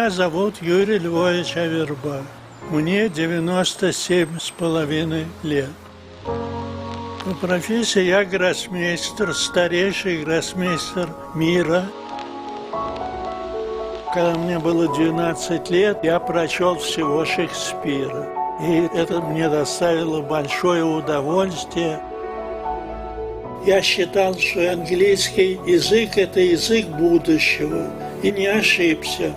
Меня зовут Юрий Львович Аверба. Мне 97,5 лет. По профессии я гроссмейстер, старейший гроссмейстер мира. Когда мне было 12 лет, я прочел всего Шекспира. И это мне доставило большое удовольствие. Я считал, что английский язык – это язык будущего. И не ошибся.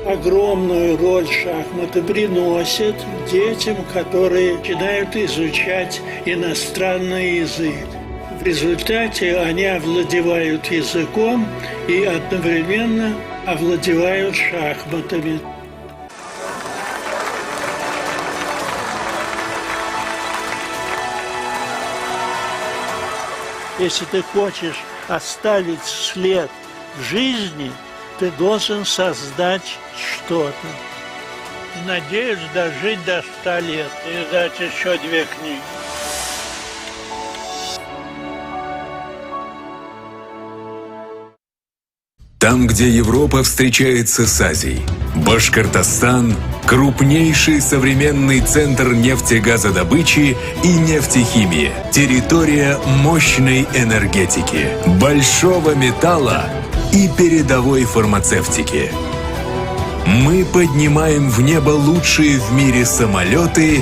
Огромную роль шахматы приносят детям, которые начинают изучать иностранный язык. В результате они овладевают языком и одновременно овладевают шахматами. Если ты хочешь оставить след в жизни, ты должен создать что-то. И надеюсь дожить до 100 лет и издать еще 2 книги. Там, где Европа встречается с Азией, Башкортостан – крупнейший современный центр нефтегазодобычи и нефтехимии, территория мощной энергетики, большого металла и передовой фармацевтики. Мы поднимаем в небо лучшие в мире самолеты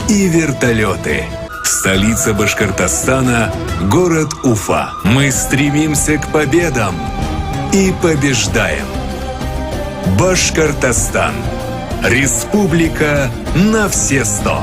и вертолеты. Столица Башкортостана – город Уфа. Мы стремимся к победам и побеждаем. Башкортостан. Республика на все 100.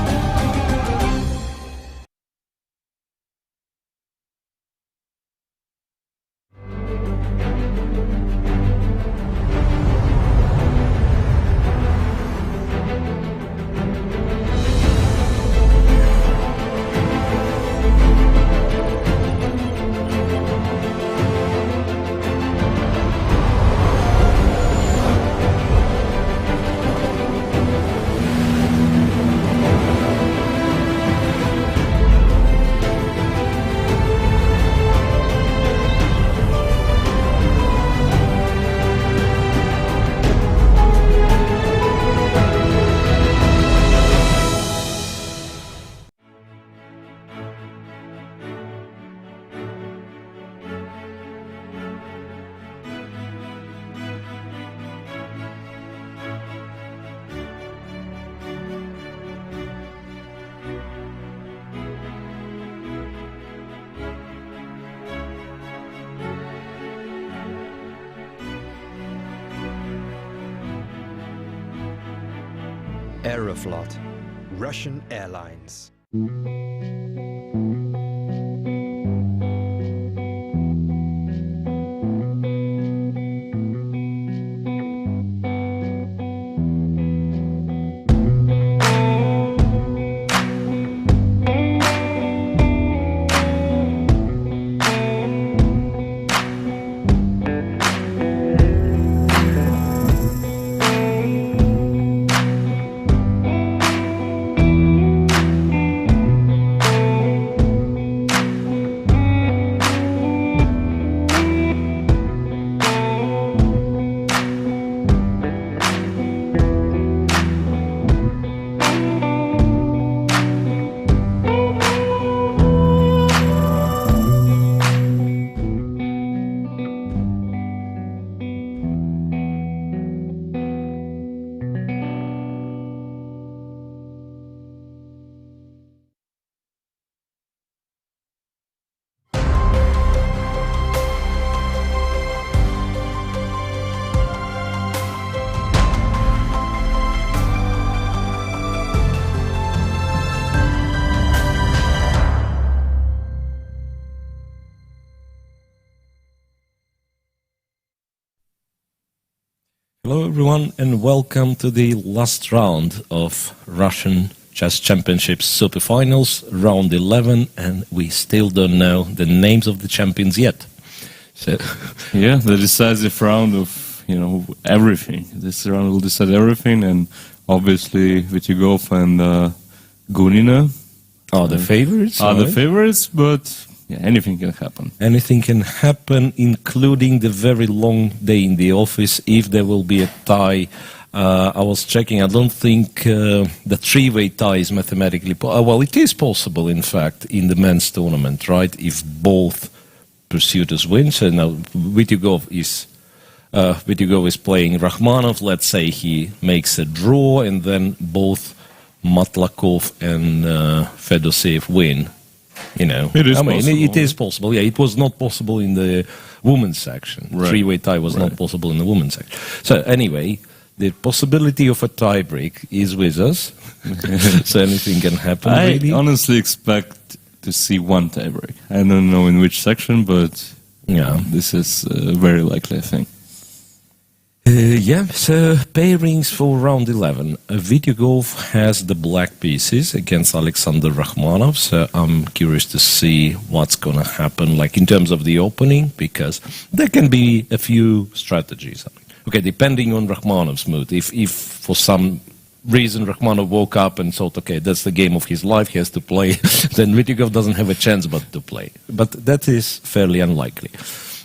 Aeroflot, Russian Airlines. Hello everyone and welcome to the last round of Russian Chess Championships Superfinals, round 11, and we still don't know the names of the champions yet. So yeah, the decisive round of, everything. This round will decide everything, and obviously Vitigov and Gunina are the favorites. Are the favorites, but yeah, anything can happen. Anything can happen, including the very long day in the office if there will be a tie. I was checking. I don't think the three-way tie is mathematically well, it is possible, in fact, in the men's tournament, right? If both pursuers win. So now Vitugov is playing Rakhmonov. Let's say he makes a draw, and then both Matlakov and Fedoseev win. You know, it is possible. It is possible. Yeah, it was not possible in the women's section. Right. Three-way tie was not possible in the women's section. So anyway, the possibility of a tiebreak is with us. So anything can happen. I really. honestly expect to see one tiebreak. I don't know in which section, but Yeah. this is very likely, I think. Yeah, so pairings for round 11. Vitugov has the black pieces against Aleksandr Rakhmonov, so I'm curious to see what's going to happen, like in terms of the opening, because there can be a few strategies. Okay, depending on Rakhmonov's mood. If for some reason Rakhmonov woke up and thought, okay, that's the game of his life, he has to play, then Vitugov doesn't have a chance but to play. But that is fairly unlikely.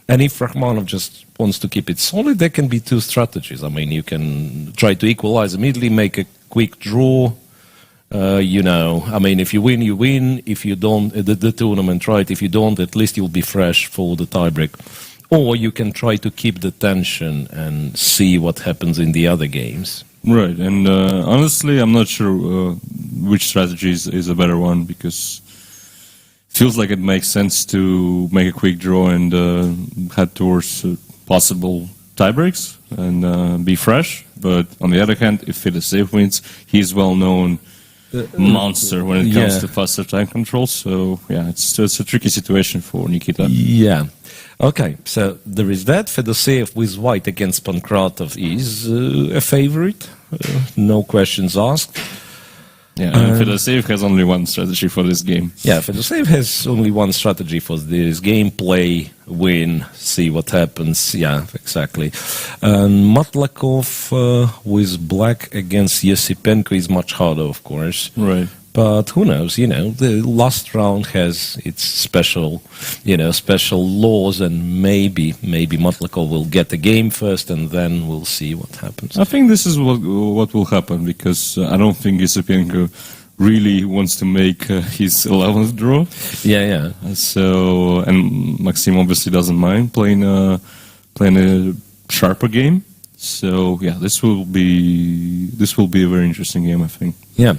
And if Rakhmonov just wants to keep it solid, there can be two strategies. I mean, you can try to equalize immediately, make a quick draw. You know, I mean, if you win, you win. If you don't, the tournament, right? If you don't, at least you'll be fresh for the tiebreak. Or you can try to keep the tension and see what happens in the other games. Right, and honestly, I'm not sure which strategy is a better one, because feels like it makes sense to make a quick draw and head towards possible tiebreaks and be fresh. But on the other hand, if Fedoseev wins, he's well-known monster when it comes to faster time control. So yeah, it's a tricky situation for Nikita. Yeah. Okay, so there is that. Fedoseev with white against Pankratov is a favorite. No questions asked. Yeah, and Fedoseev has only one strategy for this game. Yeah, Fedoseev has only one strategy for this game: play, win, see what happens. Yeah, exactly. And Matlakov with black against Yosipenko is much harder, of course. Right. But who knows? You know, the last round has its special laws, and maybe Matlakov will get the game first, and then we'll see what happens. I think this is what will happen, because I don't think Yosipenko really wants to make his 11th draw. Yeah. So, and Maxim obviously doesn't mind playing a sharper game. So yeah, this will be a very interesting game, I think. Yeah.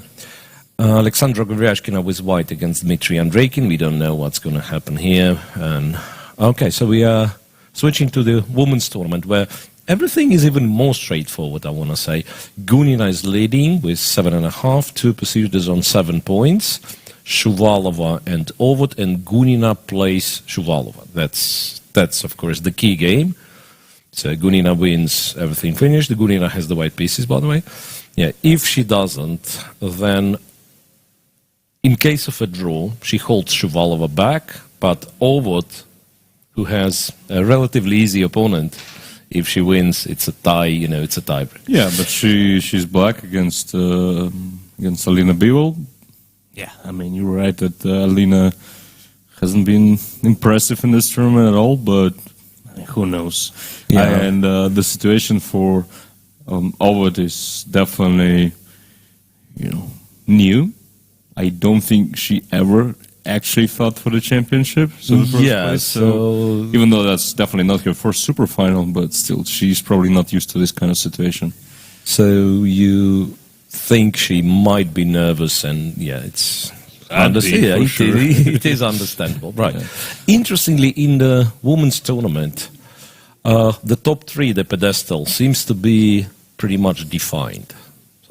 Aleksandra Goryashkina with white against Dmitry Andreikin. We don't know what's going to happen here. And okay, so we are switching to the women's tournament, where everything is even more straightforward, I want to say. Gunina is leading with 7.5, two pursuers on 7 points. Shuvalova and Ovod, and Gunina plays Shuvalova. That's of course the key game. So Gunina wins, everything finished. Gunina has the white pieces, by the way. Yeah, if she doesn't, then in case of a draw, she holds Shuvalova back, but Ovod, who has a relatively easy opponent, if she wins, it's a tie, it's a tiebreak. Yeah, but she's black against Alina Bivol. Yeah, I mean, you're right that Alina hasn't been impressive in this tournament at all, but who knows? Yeah. And the situation for Ovod is definitely, new. I don't think she ever actually fought for the championship. So the first place. So even though that's definitely not her first super final, but still, she's probably not used to this kind of situation. So you think she might be nervous, and it's it is understandable, right? Yeah. Interestingly, in the women's tournament, the top three, the pedestal, seems to be pretty much defined.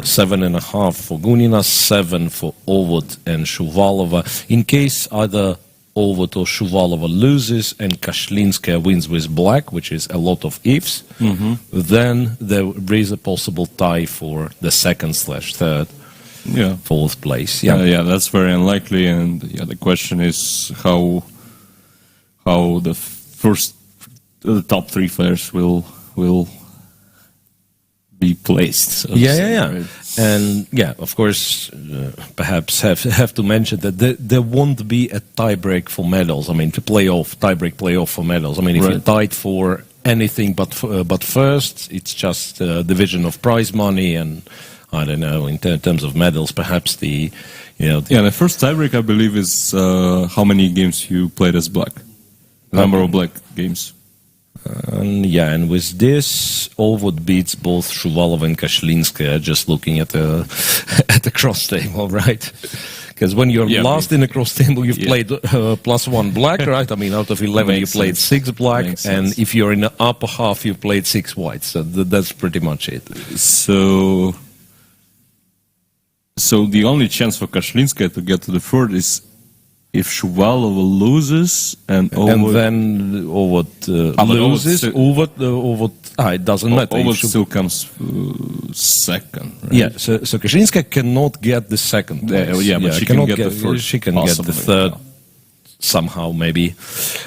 7.5 for Gunina, 7 for Ovod and Shuvalova. In case either Ovod or Shuvalova loses and Kashlinskaya wins with black, which is a lot of ifs, then there is a possible tie for the second/third, fourth place. Yeah, that's very unlikely. And the question is how the top three players will be placed. Yeah. And yeah, of course, perhaps have to mention that there won't be a tiebreak for medals. I mean, tiebreak playoff for medals. I mean, if you're tied for anything but first, it's just division of prize money, and I don't know, in terms of medals, perhaps the first tiebreak, I believe, is how many games you played as black. Number of black games. And with this, Ovod beats both Shuvalov and Kashlinskaya, just looking at the cross table, right? Because when you're last in the cross table, you've played +1 black, right? I mean, out of 11, you played 6 black, and if you're in the upper half, you played 6 white. So that's pretty much it. So the only chance for Kashlinskaya to get to the third is if Shuvalov loses and then Ovod loses, Ovod it doesn't matter. Ovod still comes second. Right? Yeah, so Kashlinskaya cannot get the second place. But she can get the first. She can get the third somehow, maybe.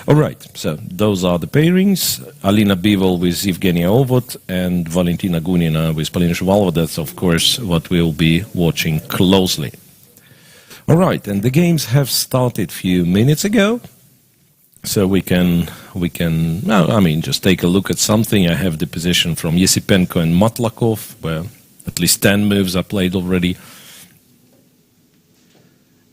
All right, so those are the pairings. Alina Bivol with Evgenia Ovod and Valentina Gunina with Polina Shuvalova. That's, of course, what we'll be watching closely. All right, and the games have started a few minutes ago, so we can just take a look at something. I have the position from Yesipenko and Matlakov, where at least 10 moves are played already.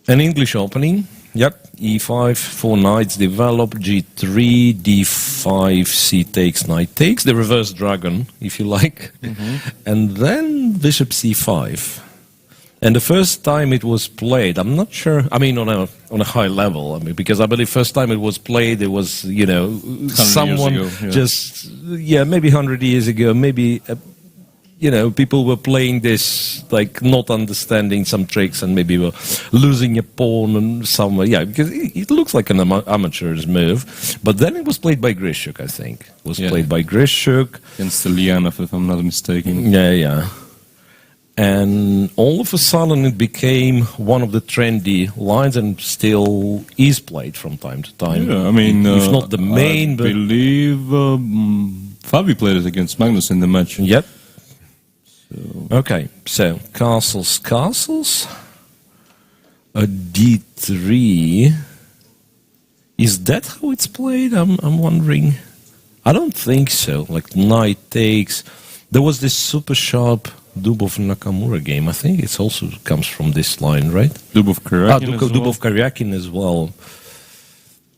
An English opening, e5, 4 knights develop, g3, d5, c takes, knight takes, the reverse dragon, if you like, and then bishop c5. And the first time it was played, I'm not sure, I mean, on a high level, I mean, because I believe first time it was played, it was, someone maybe 100 years ago, maybe, people were playing this, like, not understanding some tricks and maybe were losing a pawn and somewhere, because it looks like an amateur's move. But then it was played by Grishuk, I think. It was played by Grishuk. Against Lianov, if I'm not mistaken. Yeah. And all of a sudden it became one of the trendy lines and still is played from time to time. Yeah, I mean, if not the main, I believe Fabi played it against Magnus in the match. Yep. Okay, so castles. A d3. Is that how it's played? I'm wondering. I don't think so. Like knight takes. There was this super sharp Dubov Nakamura game. I think it also comes from this line, right? Dubov Karyakin as well.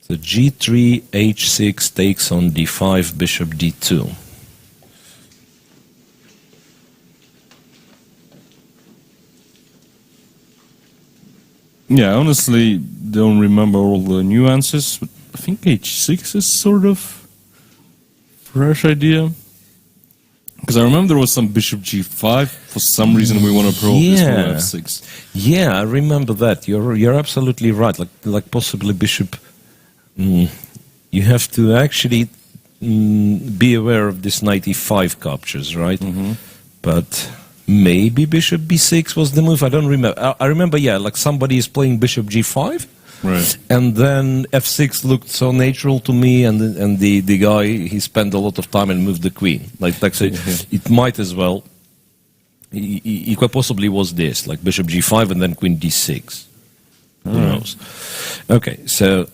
So g3, h6 takes on d5, bishop d2. Yeah, honestly, don't remember all the nuances, but I think h6 is sort of fresh idea. Because I remember there was some bishop g5. For some reason, we want to probe this one f6. Yeah, I remember that. You're absolutely right. Like possibly bishop. You have to actually be aware of this knight e5 captures, right? But maybe bishop b6 was the move. I don't remember. I remember, like somebody is playing bishop g5. Right. And then f6 looked so natural to me, and the guy, he spent a lot of time and moved the queen. Like say, it might as well. It quite possibly was this, like bishop g5 and then queen d6. Who knows? Okay, so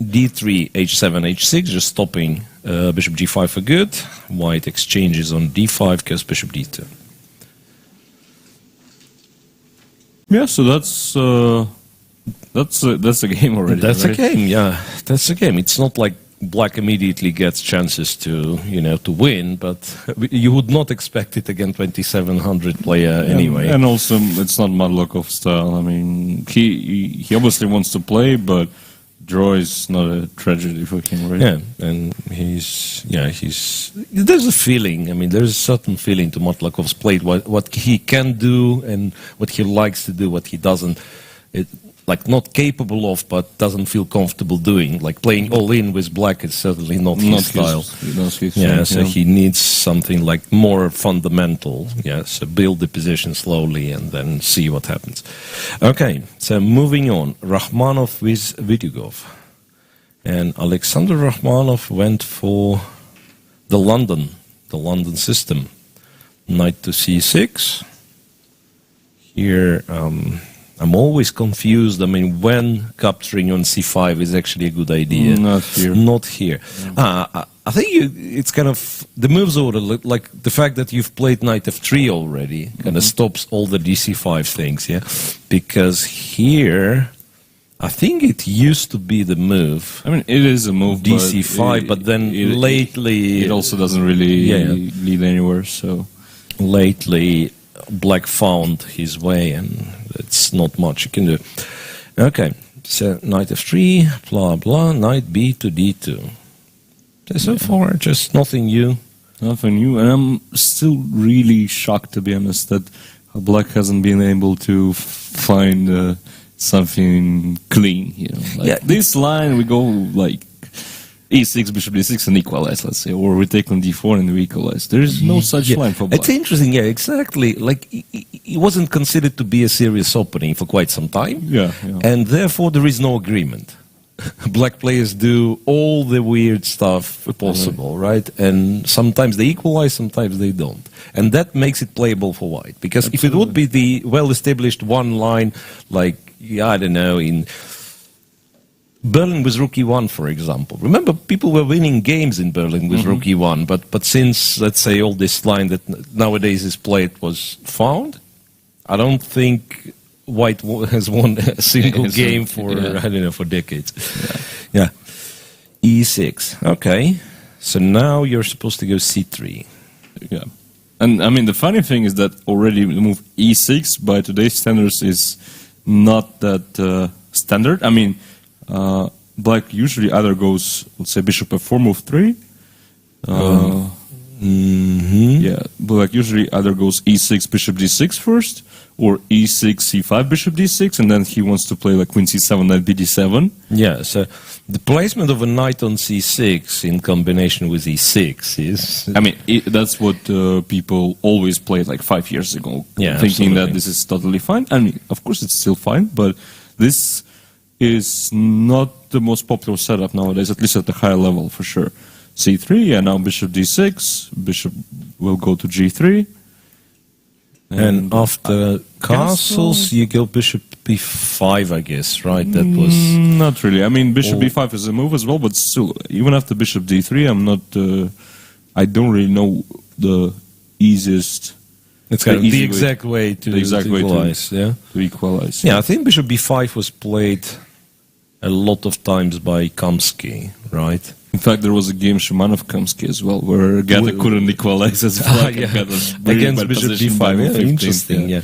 d3, h7, h6, just stopping bishop g5 for good. White exchanges on d5 because bishop d2. Yeah, so that's a game already. That's right? a game, yeah. That's a game. It's not like black immediately gets chances to win, but you would not expect it against 2700 player anyway. And also, it's not Madlokov style. I mean, he obviously wants to play, but draw is not a tragedy for him, right? Yeah, and he's there's a feeling. I mean, there's a certain feeling to Matlakov's play, what he can do and what he likes to do, what he doesn't. Like not capable of, but doesn't feel comfortable doing. Like playing all in with black is certainly not his style. So he needs something like more fundamental. Yeah, so build the position slowly and then see what happens. Okay, so moving on. Rakhmanov with Vityugov. And Aleksandr Rakhmanov went for the London system. Knight to c6. here, I'm always confused. I mean, when capturing on c5 is actually a good idea. Not here. Not here. I think it's kind of the moves order, like the fact that you've played knight f3 already kind of stops all the dc5 things, yeah? Because here, I think it used to be the move. I mean, it is a move, dc5, but then lately... It also doesn't really lead anywhere, so... Lately, black found his way, and it's not much you can do. Okay, so knight f3, blah, blah, knight b to d2. So far, just nothing new. Nothing new, and I'm still really shocked, to be honest, that black hasn't been able to find something clean. You know, like this line we go like e6, bishop d6, and equalize, let's say, or we take on d4 and we equalize. There is no such line for black. It's interesting, yeah, exactly. Like it wasn't considered to be a serious opening for quite some time, and therefore there is no agreement. Black players do all the weird stuff possible, right? And sometimes they equalize, sometimes they don't. And that makes it playable for white. Because if it would be the well-established one line, like, I don't know, in Berlin with rook e1, for example. Remember, people were winning games in Berlin with rook e1, but since, let's say, all this line that nowadays is played was found, I don't think... White has won a single game for, I don't know, for decades. Yeah. E6. Okay. So now you're supposed to go c3. Yeah. And, I mean, the funny thing is that already the move e6 by today's standards is not that standard. I mean, black usually either goes, let's say, bishop f4, move 3. Yeah, black usually either goes e6, bishop d6 first, or e6, c5, bishop d6, and then he wants to play like queen c7, knight bd7. Yeah, so the placement of a knight on c6 in combination with e6 is... I mean, that's what people always played like 5 years ago, thinking that this is totally fine. I mean, of course it's still fine, but this is not the most popular setup nowadays, at least at the higher level for sure. c3, and now bishop d6, bishop will go to g3. And after castles, you go bishop b5, I guess, right? That was... Not really. I mean, bishop b5 is a move as well, but still, even after bishop d3, I'm not... I don't really know the easiest... It's kind of the exact way to equalize, To equalize. Yeah, I think bishop b5 was played a lot of times by Kamsky, right? In fact, there was a game Shimanov-Kamsky as well, where Gata couldn't equalize as well. Against bishop d5, interesting, yeah.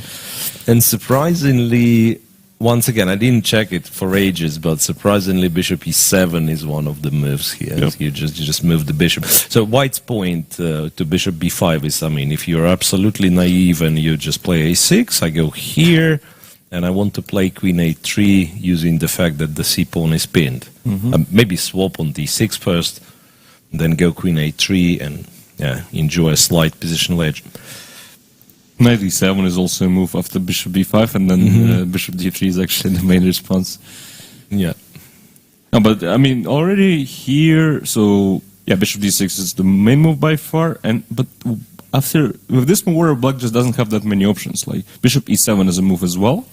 And surprisingly, once again, I didn't check it for ages, but surprisingly, bishop e7 is one of the moves here. Yep. You just move the bishop. So white's point to bishop b5 is, I mean, if you're absolutely naive and you just play a6, I go here, and I want to play queen a3 using the fact that the c-pawn is pinned. Maybe swap on d6 first, then go queen a3 and enjoy a slight positional edge. Knight e7 is also a move after bishop b5, and then bishop d3 is actually the main response. Yeah. No, but I mean, already here, so bishop d6 is the main move by far, but after with this move, where black just doesn't have that many options. Like bishop e7 is a move as well.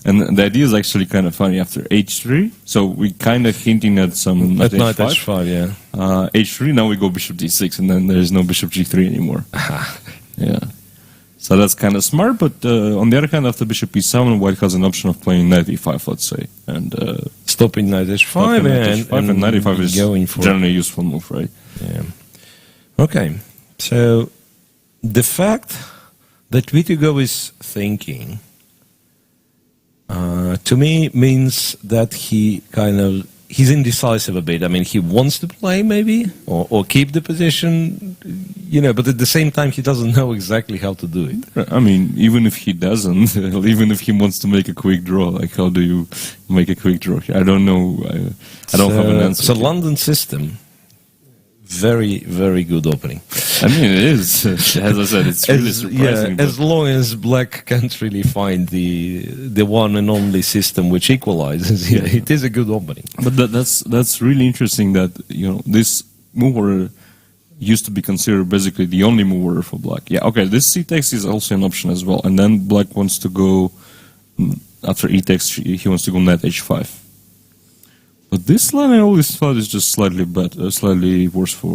And the idea is actually kind of funny after h3. So we kind of hinting at some at knight h5, h3. Now we go bishop d6, and then there is no bishop g3 anymore. Yeah. So that's kind of smart. But on the other hand, after bishop e7, white has an option of playing knight e5, let's say, and stopping knight h5, and knight e5 is generally a useful move, right? Yeah. Okay. So the fact that Vitigo is thinking. To me, means that he's indecisive a bit. I mean, he wants to play maybe, or keep the position, but at the same time, he doesn't know exactly how to do it. I mean, even if he doesn't, even if he wants to make a quick draw, like how do you make a quick draw? I don't know. I don't have an answer. So London system. Very, very good opening. I mean, it is. As I said, it's really surprising. As long as black can't really find the one and only system which equalizes, it is a good opening. But that's really interesting that this move where used to be considered basically the only mover for black. Yeah, okay, this c takes is also an option as well. And then black wants to go, after e takes, he wants to go knight h5. But this line I always thought is just slightly slightly worse for.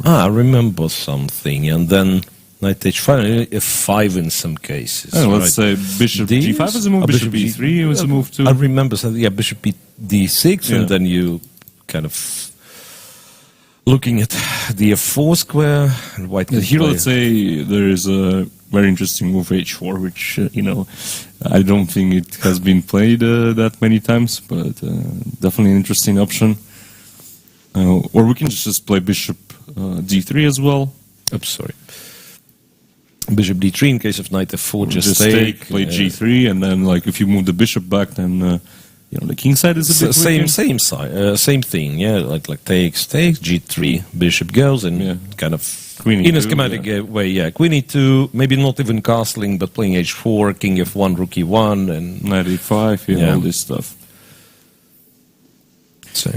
I remember something, and then knight h5, f5 in some cases. Let's say bishop g5 is a move, bishop e3 is a move too. I remember, bishop d6, and then you kind of looking at the f4 square, and white can here, play. let's say there is a very interesting move h4, which I don't think it has been played that many times, but definitely an interesting option. Or we can just play bishop d3 as well. Oops, sorry. Bishop d3 in case of knight f4, just take. Play g3, and then if you move the bishop back, then the king side is a bit same thing. Yeah, like takes g3, bishop goes, and kind of queen in e2, a schematic way. Yeah, queen e2, maybe not even castling, but playing h4, king f1, rook e1, and knight e5, all this stuff. So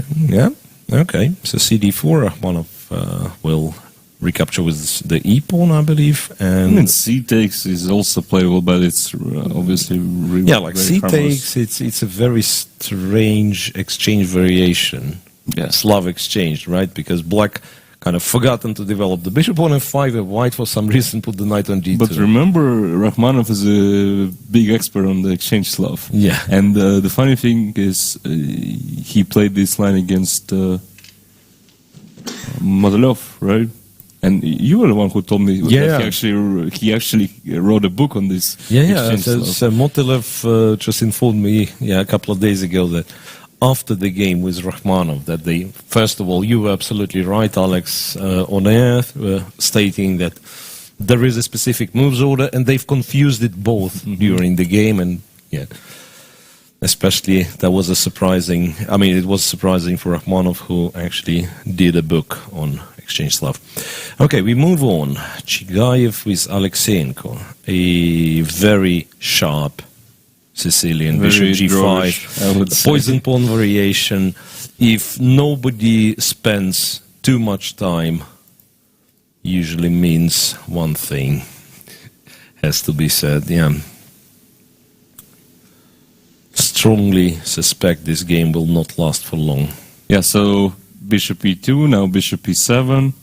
okay. So cd4, Rachmanov will recapture with the e pawn, I believe, and c takes is also playable, but it's obviously really like c takes. It's a very strange exchange variation. Yeah, Slav exchange, right? Because black kind of forgotten to develop the bishop on f5, and white for some reason put the knight on g2. But remember, Rachmanov is a big expert on the exchange Slav. Yeah, and the funny thing is, he played this line against Modelov, right? And you were the one who told me that he actually wrote a book on this. So Motilev just informed me a couple of days ago that after the game with Rachmanov, that they, first of all, you were absolutely right, Alex, on air, stating that there is a specific moves order, and they've confused it both during the game, and especially that was it was surprising for Rachmanov, who actually did a book on exchange Slav. Okay, we move on. Chigayev with Aleksandr, a very sharp Sicilian, bishop g5, poison pawn variation. If nobody spends too much time, usually means one thing, has to be said, Strongly suspect this game will not last for long. Yeah, so bishop e2, now bishop e7,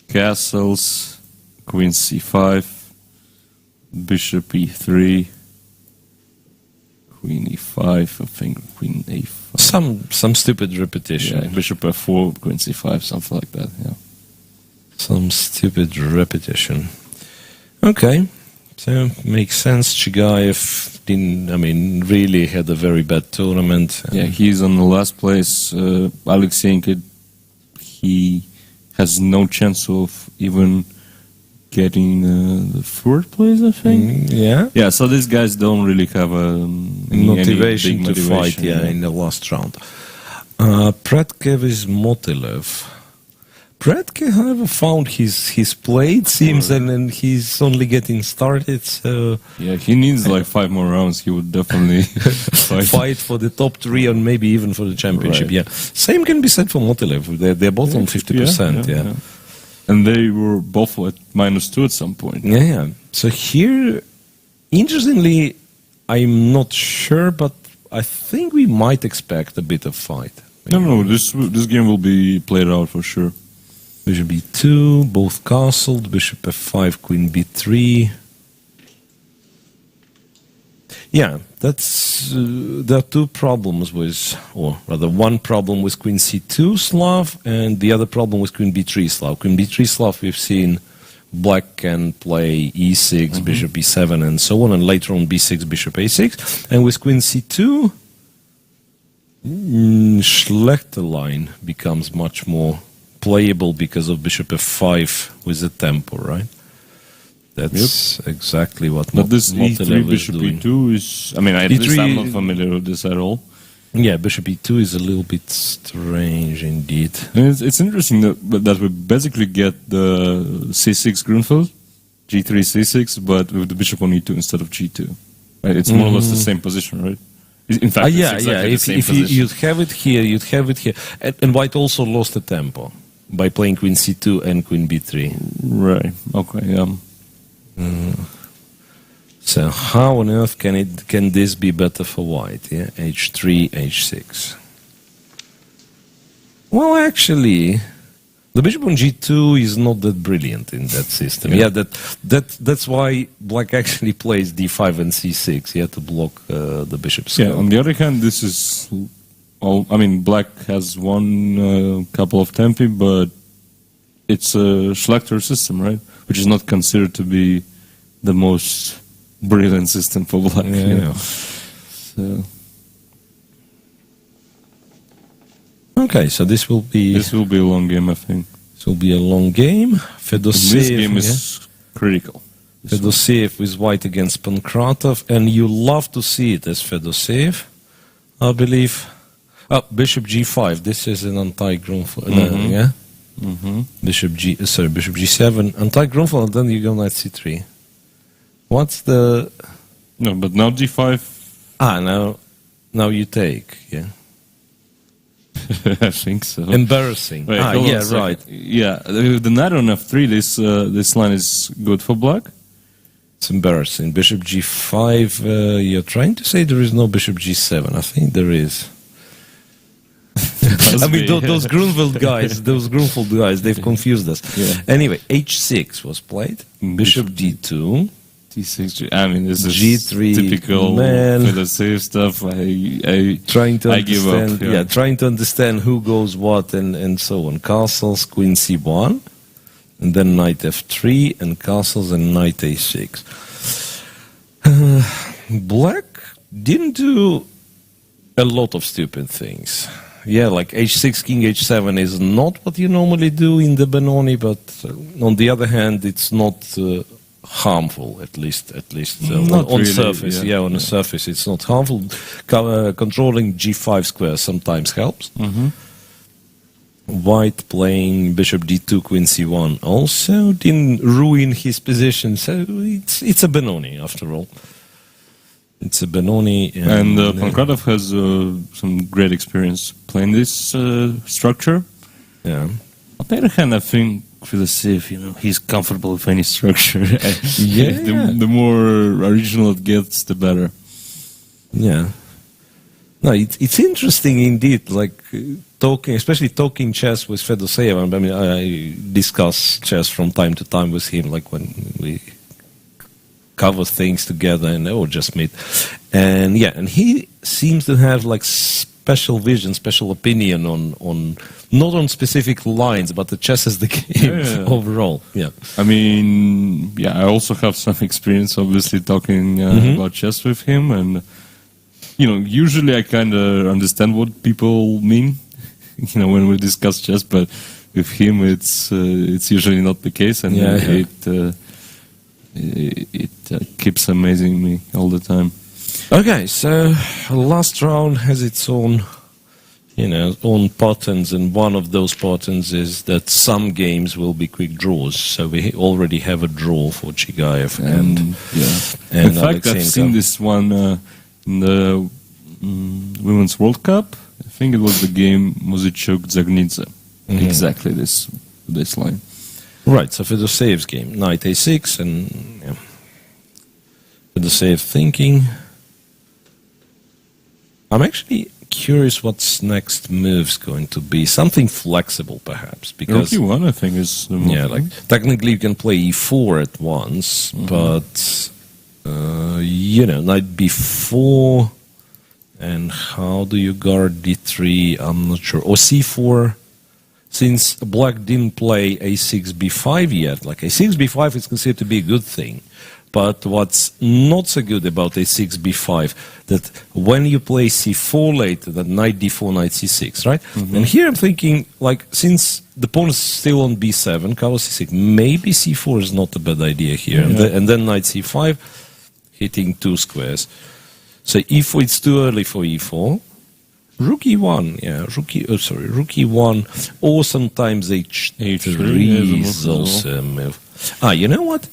castles, queen c5, bishop e3, queen e5, I think queen a5. Some stupid repetition. Yeah, bishop f4, queen c5, something like that, Some stupid repetition. Okay, so makes sense. Chigayev really had a very bad tournament. Yeah, he's on the last place. Aleksandr, he has no chance of even getting the third place, I think. Yeah, so these guys don't really have motivation to fight in the last round. Predkev is Motilev. Predke, however, found his play, it seems, and he's only getting started. So yeah, he needs 5 more rounds. He would definitely fight for the top 3 and maybe even for the championship. Right. Yeah, same can be said for Motilev. They're both on 50%. Yeah, and they were both at -2 at some point. Yeah. So here, interestingly, I'm not sure, but I think we might expect a bit of fight. No, this game will be played out for sure. Bishop b2, both castled, bishop f5, queen b3. Yeah, there are two problems with, or rather one problem with queen c2 Slav, and the other problem with queen b3 Slav. Queen b3 Slav, we've seen black can play e6, bishop e7, and so on, and later on b6, bishop a6. And with queen c2, Schlechter line becomes much more playable because of bishop f5 with the tempo, right? That's exactly what. But this e3 bishop e2 is. At least I'm not familiar with this at all. Yeah, bishop e2 is a little bit strange indeed. And it's interesting that we basically get the c6 Grunfeld, g3 c6, but with the bishop on e2 instead of g2. Right? It's more or less the same position, right? In fact, If you'd have it here, and white also lost the tempo. by playing queen c2 and queen b3. Right. Okay. So how on earth can this be better for white? Yeah, h3, h6. Well, actually, the bishop on g2 is not that brilliant in that system. Yeah, that's why black actually plays d5 and c6. Yeah, to block the bishop's Yeah. scope. On the other hand, this is. Well, I mean, black has won a couple of tempi, but it's a Schlechter system, right? Which is not considered to be the most brilliant system for black. Yeah. You know? So Okay, so this will be a long game, I think. this will be a long game. Fedosiev, This game is critical. Fedosiev with white against Pankratov, and you love to see it as Fedosiev, I believe. Oh, bishop g5. This is an anti-Grunfeld. Yeah. Bishop g7, anti-Grunfeld, and then you go knight c3. What's the? No, but now d5. Now you take. Yeah. I think so. Embarrassing. Wait, hold on a Yeah, second. right. Yeah, the knight on f3. This line is good for black. It's embarrassing. Bishop g5. You're trying to say there is no bishop g7. I think there is. I mean, those Grunfeld guys, they've confused us. Yeah. Anyway, h6 was played. Bishop d2. d6. I mean, this is G3, typical man. Fedosiev stuff. I Trying to I give understand, up. Yeah. trying to understand who goes what and so on. Castles, queen c1, and then knight f3, and castles and knight a6. Black didn't do a lot of stupid things. Yeah, like h6, king h7 is not what you normally do in the Benoni, but on the other hand, it's not harmful, at least Not on really, surface. yeah. On the surface, it's not harmful. Controlling g5 square sometimes helps. White playing bishop d2, queen c1 also didn't ruin his position, so it's a Benoni after all. It's a Benoni. And Pankratov has some great experience playing this structure. Yeah. On the other hand, I think Fedosiev, he's comfortable with any structure. The more original it gets, the better. Yeah. No, it's interesting indeed, like especially talking chess with Fedosiev. I mean, I discuss chess from time to time with him, like when we cover things together or just meet. And he seems to have like special vision, special opinion on not on specific lines, but the chess as the game overall. Yeah. I mean, I also have some experience, obviously, talking about chess with him, and usually I kind of understand what people mean, when we discuss chess, but with him, it's usually not the case, and it keeps amazing me all the time. Okay, so last round has its own, own patterns, and one of those patterns is that some games will be quick draws. So we already have a draw for Chigayev and In fact, I've seen this one in the Women's World Cup. I think it was the game Muzychuk-Zagnidze. Exactly this line. Right, so Fedosiev's game, knight a6, and Fedosiev thinking. I'm actually curious what's next move's going to be. Something flexible, perhaps, because Rook e1, I think, is the move. like technically you can play e4 at once, but knight b4, and how do you guard d3? I'm not sure. Or c4. Since black didn't play a6, b5 yet, like a6, b5 is considered to be a good thing. But what's not so good about a6, b5, that when you play c4 later, that knight d4, knight c6, right? And here I'm thinking, like, since the pawn is still on b7, cover c6, maybe c4 is not a bad idea here. And then knight c5, hitting two squares. So e4, it's too early for e4. Rook e1, rook e1, or sometimes h3 is also a move. You know what?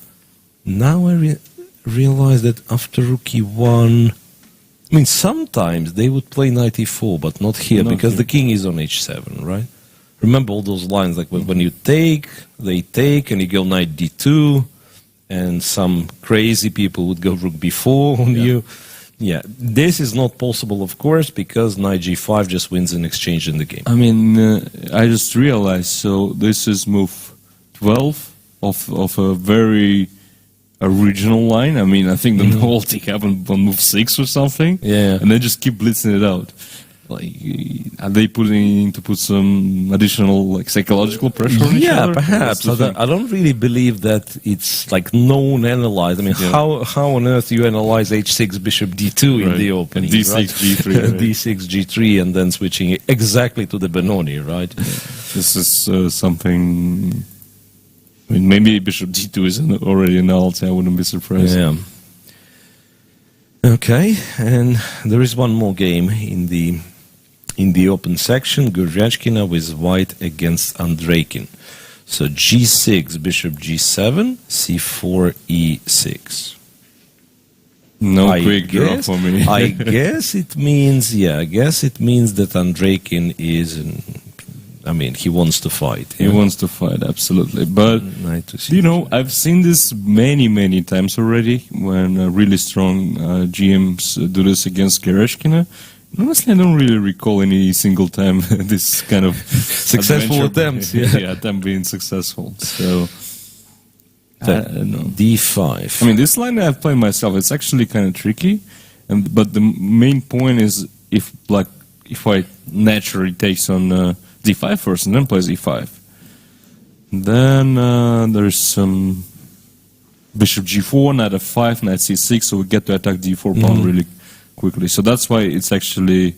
Now I realize that after rook e1, I mean, sometimes they would play knight e4, but not here, because the king is on h7, right? remember all those lines, like when you take, they take, and you go knight d2, and some crazy people would go rook b4 on you. Yeah, this is not possible, of course, because knight g5 just wins an exchange in the game. I mean, I just realized, so this is move 12 of a very original line. I mean, I think the novelty happened on move 6 or something. Yeah. And they just keep blitzing it out. Like, are they putting to put some additional like psychological pressure on each other? Yeah, perhaps. I don't really believe that it's like known analyzed. I mean, how on earth you analyze h6 bishop d2 in the opening? D6 right? g3. Right? D6 g3 and then switching it exactly to the Benoni, right? This is something. I mean, maybe bishop d2 is already annulled. I wouldn't be surprised. Yeah. Okay, and there is one more game in the open section. Goryachkina with white against Andreikin. So g6, bishop g7, c4, e6. No quick draw for me. I guess it means, that Andreikin is, I mean, he wants to fight. He wants to fight, absolutely. But, you know, I've seen this many times already when really strong GMs do this against Goryachkina. Honestly, I don't really recall any single time this kind of successful attempts. Attempt being successful. So, I don't know. d5. I mean, this line I've played myself. It's actually kind of tricky, but the main point is if white naturally takes on d5 first and then plays e5, then there's some bishop g4, knight f5, knight c6, so we get to attack d4 pawn really quickly. So that's why it's actually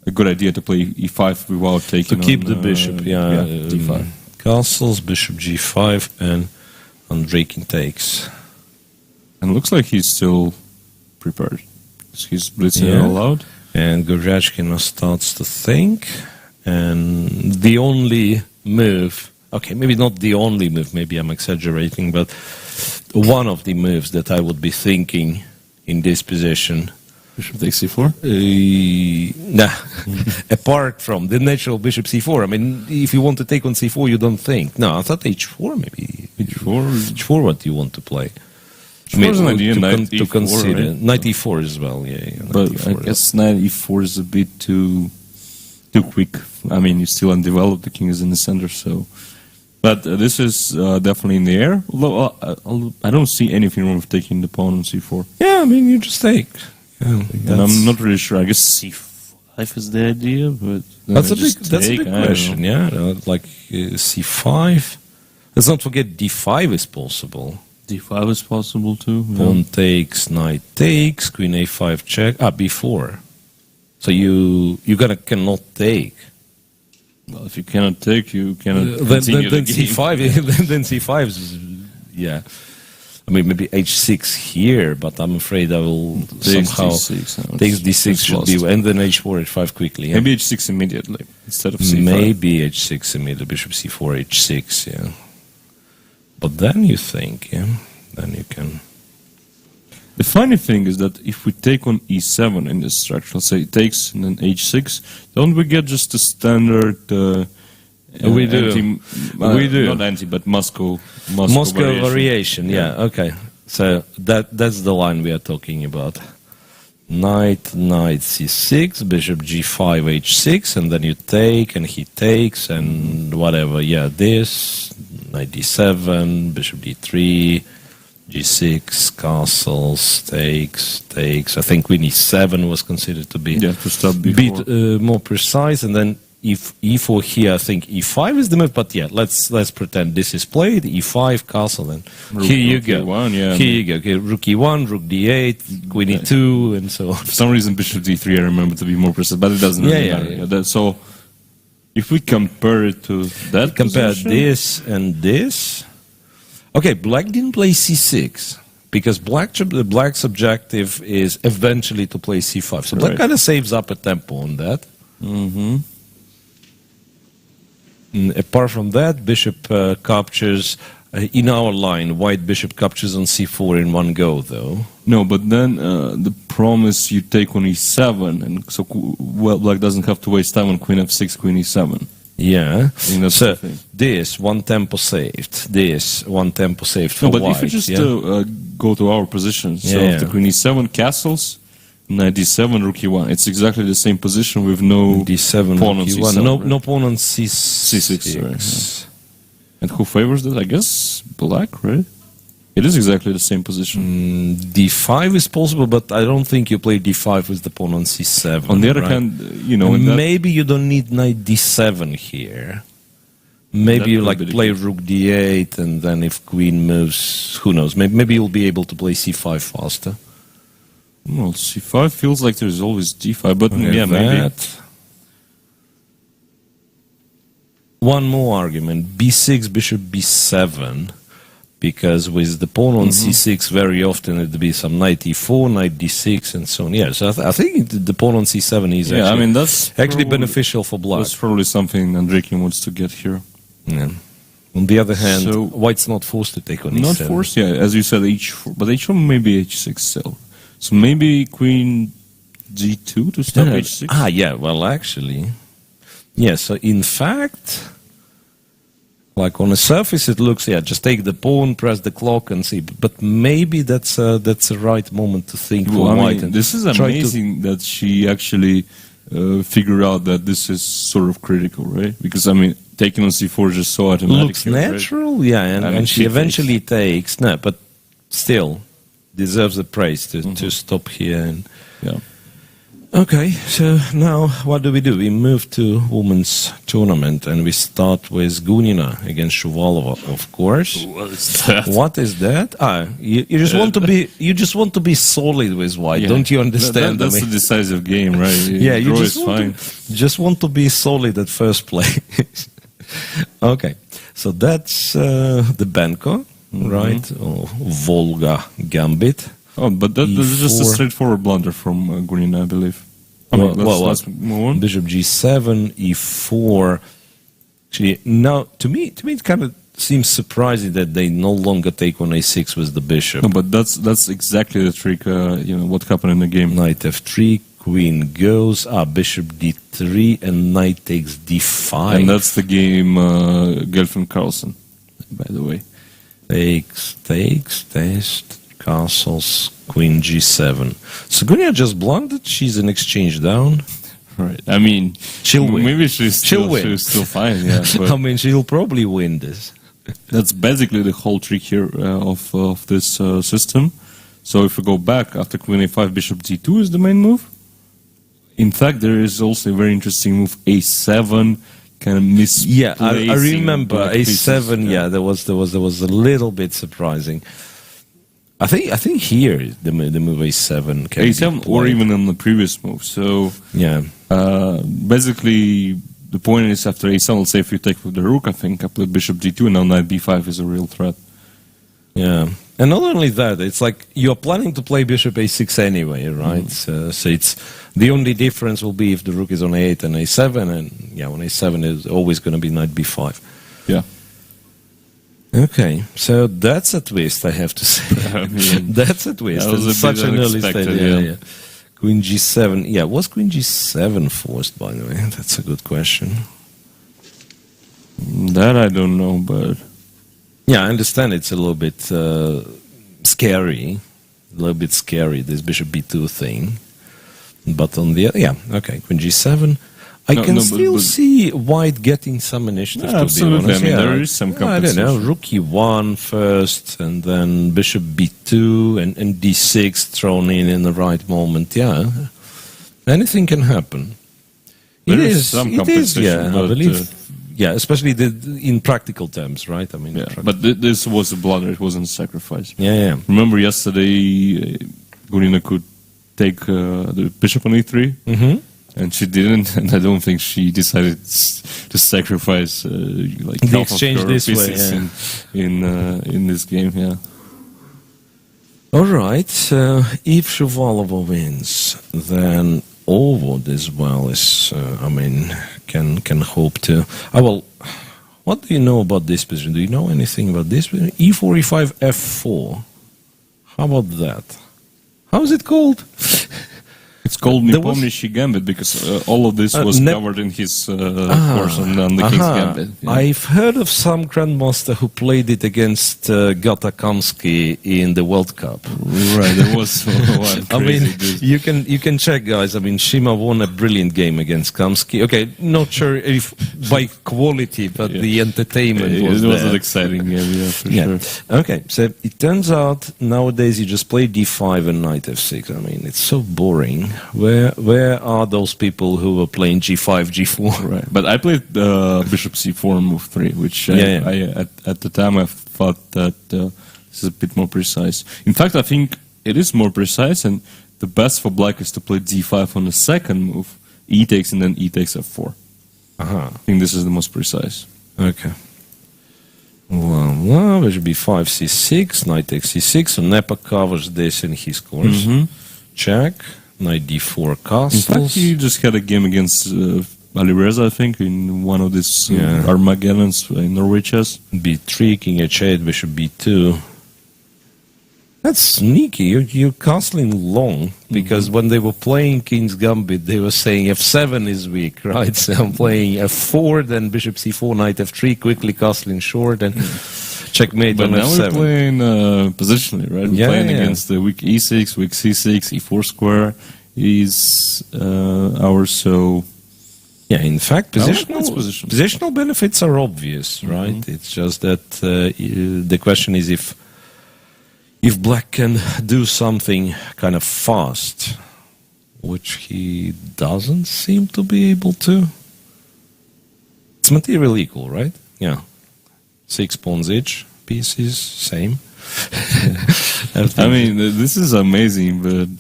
a good idea to play e5 without taking to keep the bishop. d5. Castles, bishop g5, and Andreikin takes. And it looks like he's still prepared. He's blitzing it all out. And Goryachkina starts to think. And the only move, okay, maybe not the only move, maybe I'm exaggerating, but one of the moves that I would be thinking in this position. Bishop takes c4? Apart from the natural bishop c4. I mean, if you want to take on c4, you don't think. No, I thought h4 maybe. H4, what do you want to play? I mean, an idea, to consider. Right? Knight e4 as well, But I guess knight e4 is a bit too quick. I mean, you're still undeveloped, the king is in the center, so... But this is definitely in the air, although I don't see anything wrong with taking the pawn on c4. Yeah, I mean, you just take. And I'm not really sure. I guess c5 is the idea, but... That's a big question, like c5. Let's not forget d5 is possible. d5 is possible too. Pawn takes, knight takes, queen a5 check, b4. So you cannot take. Well, if you cannot take, you cannot continue the game. C5, then c5 is, I mean, maybe h6 here, but I'm afraid I will somehow... Takes d6 should be... And then h4, h5 quickly. Yeah? Maybe h6 immediately, instead of c5. Maybe h6 immediately, bishop c4, h6, But then you think, then you can... The funny thing is that if we take on e7 in this structure, let's say it takes and then h6, don't we get just a standard... we do. We do. Not anti, but Moscow variation. Okay. So that's the line we are talking about. Knight c6, bishop g5, h6, and then you take, and he takes, and whatever. This, knight d7, bishop d3, g6, castles, takes. I think queen e7 was considered to be to stop a bit more precise, and then if e4 here, I think e5 is the move, but let's pretend this is played, e5, castle, and here you go. Here you go. Okay, rook e1, rook d8, queen e2, and so on. For some reason, bishop d3 I remember to be more precise, but it doesn't really matter. So, if we compare it to that position, this and this, okay, black didn't play c6, because black's objective is eventually to play c5, so black kind of saves up a tempo on that. Apart from that, bishop captures, in our line, white bishop captures on c4 in one go, though. No, but then the promise you take on e7, and so black doesn't have to waste time on queen f6, queen e7. Yeah. I think that's So the thing. this one tempo saved. This one tempo saved for No, but white. if we just yeah? go to our position, so Yeah, after yeah. queen e7, castles, knight d7, rook e1. It's exactly the same position with no D7, pawn on rook c7. E1. No, right? no pawn on C6. C6, right, And who favors that? I guess black, right? It is exactly the same position. D5 is possible, but I don't think you play D5 with the pawn on C7. On the other right? hand, you know, in that, maybe you don't need knight D7 here. Maybe That you could like be the play case. rook D8, and then if queen moves, who knows? Maybe you'll be able to play C5 faster. well, c5 feels like there's always d5, but yeah, maybe. That. One more argument: B6, bishop B7, because with the pawn on C6, very often it'd be some knight E4, knight D6, and so on. Yeah, so I think the pawn on C7 is Yeah, I actually, mean, that's actually probably- beneficial for black. That's probably something Andreikin wants to get here. Yeah. On the other hand, So- white's not forced to take on Not E7. forced, yeah, as you said, h4, but h4 maybe h6 still. So maybe queen g2 to stop Yeah. h6? Ah, yeah, well, actually. Yeah, so in fact, like on the surface it looks, yeah, just take the pawn, press the clock and see. But maybe that's a right moment to think for Well, I white. mean, and this is try to- amazing that she actually figured out that this is sort of critical, right? Because, I mean, taking on c4 is just so automatic. Looks here, right? natural, yeah, I mean, and she she eventually takes. No, but still deserves the praise to stop here. And Yeah. okay, so now what do? We move to women's tournament, and we start with Gunina against Shuvalova, of course. What is that? What is that? You just want to be solid with white, Yeah. don't you understand? That's I a mean, decisive game, right? yeah, you Draw just is want, fine. just want to be solid at first play. Okay, so that's the Benko, right? Or Volga Gambit. Oh, but that is just a E4. straightforward blunder from Gunina, I believe. I mean, let's move on. Bishop G7, E4. Actually, now to me it kind of seems surprising that they no longer take on A6 with the bishop. No, but that's exactly the trick. What happened in the game. Knight F3, Queen goes, Bishop D3, and Knight takes D5. And that's the game Gelfin Carlsen, by the way. Takes, test, castles, Queen G7. So Gunina just blundered, she's an exchange down. Right. I mean, She'll win. Maybe she's She'll win. She's still fine. Yeah. But I mean, she'll probably win this. that's basically the whole trick here of this system. So if we go back after Queen A5, Bishop D2 is the main move. In fact, there is also a very interesting move A7, kind of misplacing. Yeah, I remember black pieces. A7. Yeah, there was a little bit surprising. I think here the move A7 can A7 be or played. even on the previous move. So Yeah. basically, the point is after A7, let's say if you take with the rook, I think I played Bishop D2, and now Knight B5 is a real threat. Yeah, and not only that, it's like you're planning to play Bishop A6 anyway, right? So it's the only difference will be if the rook is on A8 and A7, and yeah, on A7 is always going to be Knight B5. Yeah. Okay, so that's a twist, I have to say. I mean, That's a twist. that was It's a bit such an early unexpected, stage. yeah. Queen G7. Yeah, was Queen G7 forced, by the way? That's a good question. that I don't know, but Yeah, I understand it's a little bit scary. This Bishop B2 thing. But on the yeah, okay, Queen G7. I No, can no, still but- see White getting some initiative. Yeah, to absolutely. be honest. I mean, Yeah. there is some I don't know. compensation. Rook E1 first, and then Bishop B2 and D6 thrown in the right moment. Yeah, anything can happen. There is some It is. compensation, Yeah, I but, believe. Yeah, especially in practical terms, right? I mean, yeah. But this was a blunder. It wasn't a sacrifice. yeah. Remember yesterday, Gunina could take the Bishop on E3, Mm-hmm. and she didn't. And I don't think she decided to sacrifice like The half exchange of her this way, pieces in this game. Yeah. All right. So if Shuvalova wins, then Ovod as well is, can hope to. Well, what do you know about this position? Do you know anything about this position? E4, E5, F4. How about that? How is it called? It's called There was- Nepomniachtchi Gambit because all of this was covered in his course on the King's Gambit. Yeah. I've heard of some grandmaster who played it against Gata Kamsky in the World Cup. Right, there was one I mean, crazy dude. you can check, guys. I mean, Shima won a brilliant game against Kamsky. Okay, not sure if by quality, but the entertainment It was was there. an exciting game, yeah, for Yeah. sure. Okay, so it turns out nowadays you just play d5 and knight f6. I mean, it's so boring. Where are those people who were playing g5, g4? Right, but I played bishop c4 move 3, which I at the time I thought that this is a bit more precise. In fact, I think it is more precise, and the best for black is to play d5 on the second move, e takes, and then e takes f4. Uh-huh. I think this is the most precise. Okay. Well, there should be 5 c6, knight takes c6, so Nepa covers this in his course. Check, knight d4 In castles. fact, he just had a game against Alireza, I think, in one of these Armageddons in Norway chess. b3, king h8, bishop b2. That's sneaky. You're castling long, because when they were playing King's Gambit, they were saying f7 is weak, right? So I'm playing f4, then bishop c4, knight f3, quickly castling short, and checkmate But on now f7. we're playing positionally, right? We're playing against the weak e6, weak c6, e4 square is ours, so... Yeah, in fact, positional. positional benefits are obvious, right? It's just that the question is if black can do something kind of fast, which he doesn't seem to be able to. It's material equal, right? Yeah. 6 pawns each, pieces, same. I mean, this is amazing, but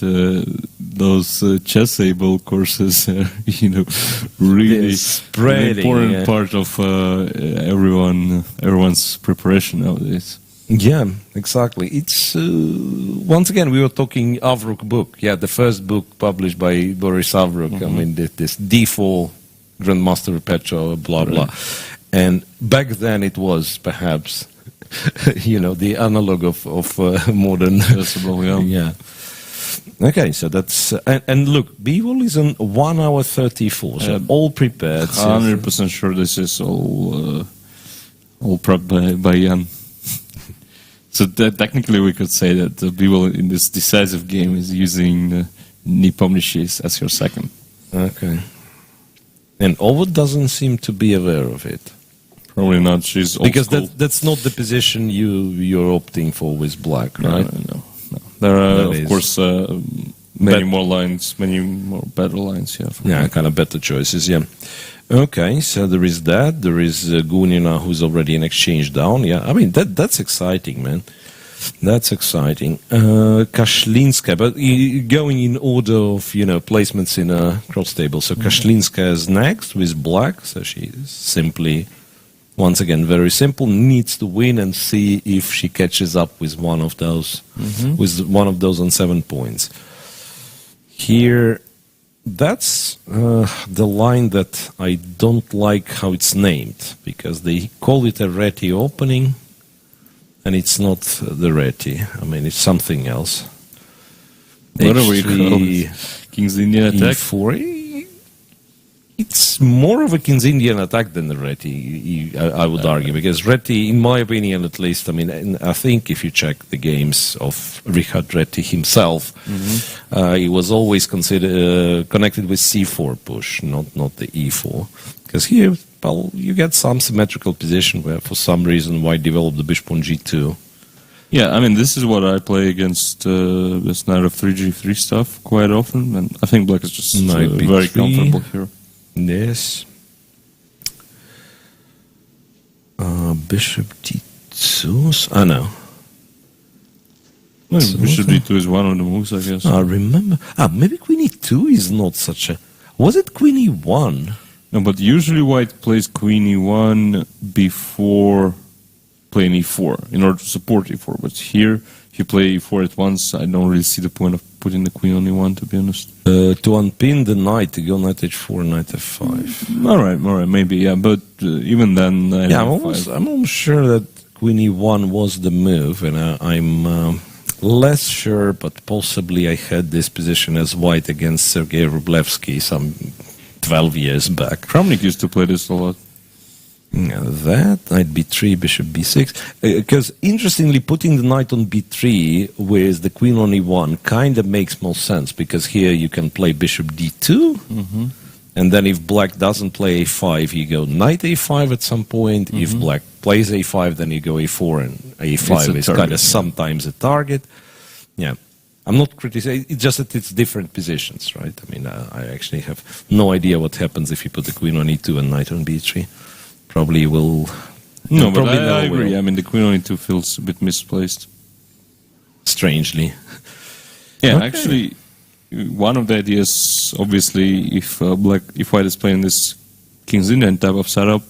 those chess-able courses are, really an important part of everyone's preparation nowadays. Yeah, exactly. It's once again we were talking Avruk book. Yeah, the first book published by Boris Avruk. I mean, this D4 Grandmaster Perpetual, blah blah. And back then it was perhaps, the analog of modern. Yeah. Okay, so that's and look, B-Wall is on 1 hour 34, so all prepared. 100% sure this is all prepped by Jan. So technically we could say that B-Wall in this decisive game is using Nepomniachtchi as your second. Okay. And Ovo doesn't seem to be aware of it. Probably not. She's old because school. that's not the position you're opting for with black, right? No. There are, of course, many more lines, many more better lines. Yeah, kind of better choices. Yeah. Okay, so there is that. There is Gunina, who's already in exchange down. Yeah, I mean that's exciting, man. That's exciting. Kashlinska, but going in order of placements in a cross table. So Kashlinska is next with black. So she simply, once again, very simple, needs to win and see if she catches up with one of those, on 7 points. Here. That's the line that I don't like how it's named, because they call it a Reti opening, and it's not the Reti. I mean, it's something else. What are we called? King's Indian attack? E4. It's more of a King's Indian attack than the Reti, I would argue, because Reti, in my opinion at least, I mean, I think if you check the games of Richard Reti himself, he was always connected with C4 push, not the E4. Because here, well, you get some symmetrical position where for some reason why develop the bishop on G2. Yeah, I mean, this is what I play against this knight of 3G3 stuff quite often, and I think black is just very comfortable here. Yes. Bishop D2. I know. Well, bishop D2 is one of the moves, I guess. I remember. Maybe Queen E2 is not such a. Was it Queen E1? No, but usually white plays Queen E1 before playing E4 in order to support E4. But here, if you play E4 at once, I don't really see the point of putting the queen on E1, to be honest. To unpin the knight, to go knight H4, knight F5. All right, maybe, yeah. But even then, I'm almost sure that Queen E1 was the move, and I'm less sure, but possibly I had this position as white against Sergei Rublevsky some 12 years back. Kramnik used to play this a lot. That, knight b3, bishop b6. Because interestingly, putting the knight on b3 with the queen on e1 kind of makes more sense, because here you can play bishop d2, and then if black doesn't play a5, you go knight a5 at some point. If black plays a5, then you go a4, and a5 is kind of sometimes a target. Yeah. I'm not criticizing, it's just that it's different positions, right? I mean, I actually have no idea what happens if you put the queen on e2 and knight on b3. Probably will... No, but I agree. I mean, the queen on e2 feels a bit misplaced. Strangely. Yeah, Okay. actually, one of the ideas, obviously, if white is playing this King's Indian type of setup,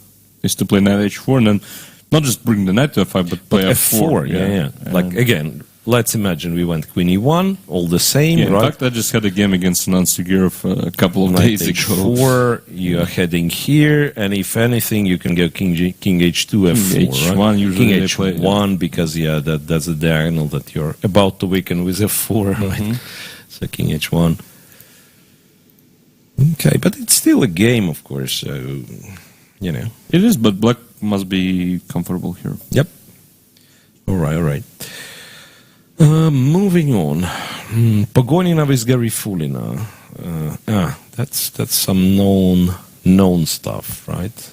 is to play knight h4 and then not just bring the knight to f5, but play f4. Yeah. Like, again, let's imagine we went queen e1, all the same, yeah, right? in fact, I just had a game against Anand Sigurov a couple of days ago. h4, you are heading here, and if anything, you can go king h2, f4, H1 right? usually King they play, h1, because, that's a diagonal that you're about to weaken with f4, right? So king h1. Okay, but it's still a game, of course, so, It is, but black must be comfortable here. Yep. All right. Moving on. Pogonina with Garifulina. That's some known stuff, right?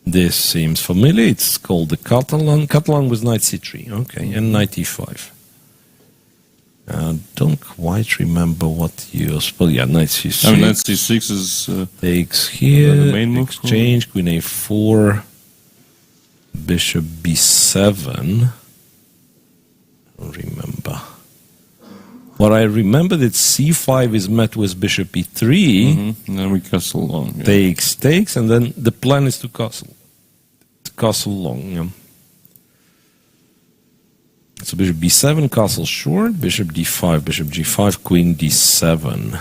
This seems familiar. It's called the Catalan. Catalan with knight c3. Okay, and knight e5. Don't quite remember what yours. Well, yeah, knight c6. I mean, knight c6 is takes here. the main move. Exchange. Queen a4. Bishop b7. Remember. What I remember that c5 is met with bishop e3. And then we castle long. Yeah. Takes, and then the plan is to castle. Long, yeah. So bishop b7, castle short, bishop d5, bishop g5, queen d7.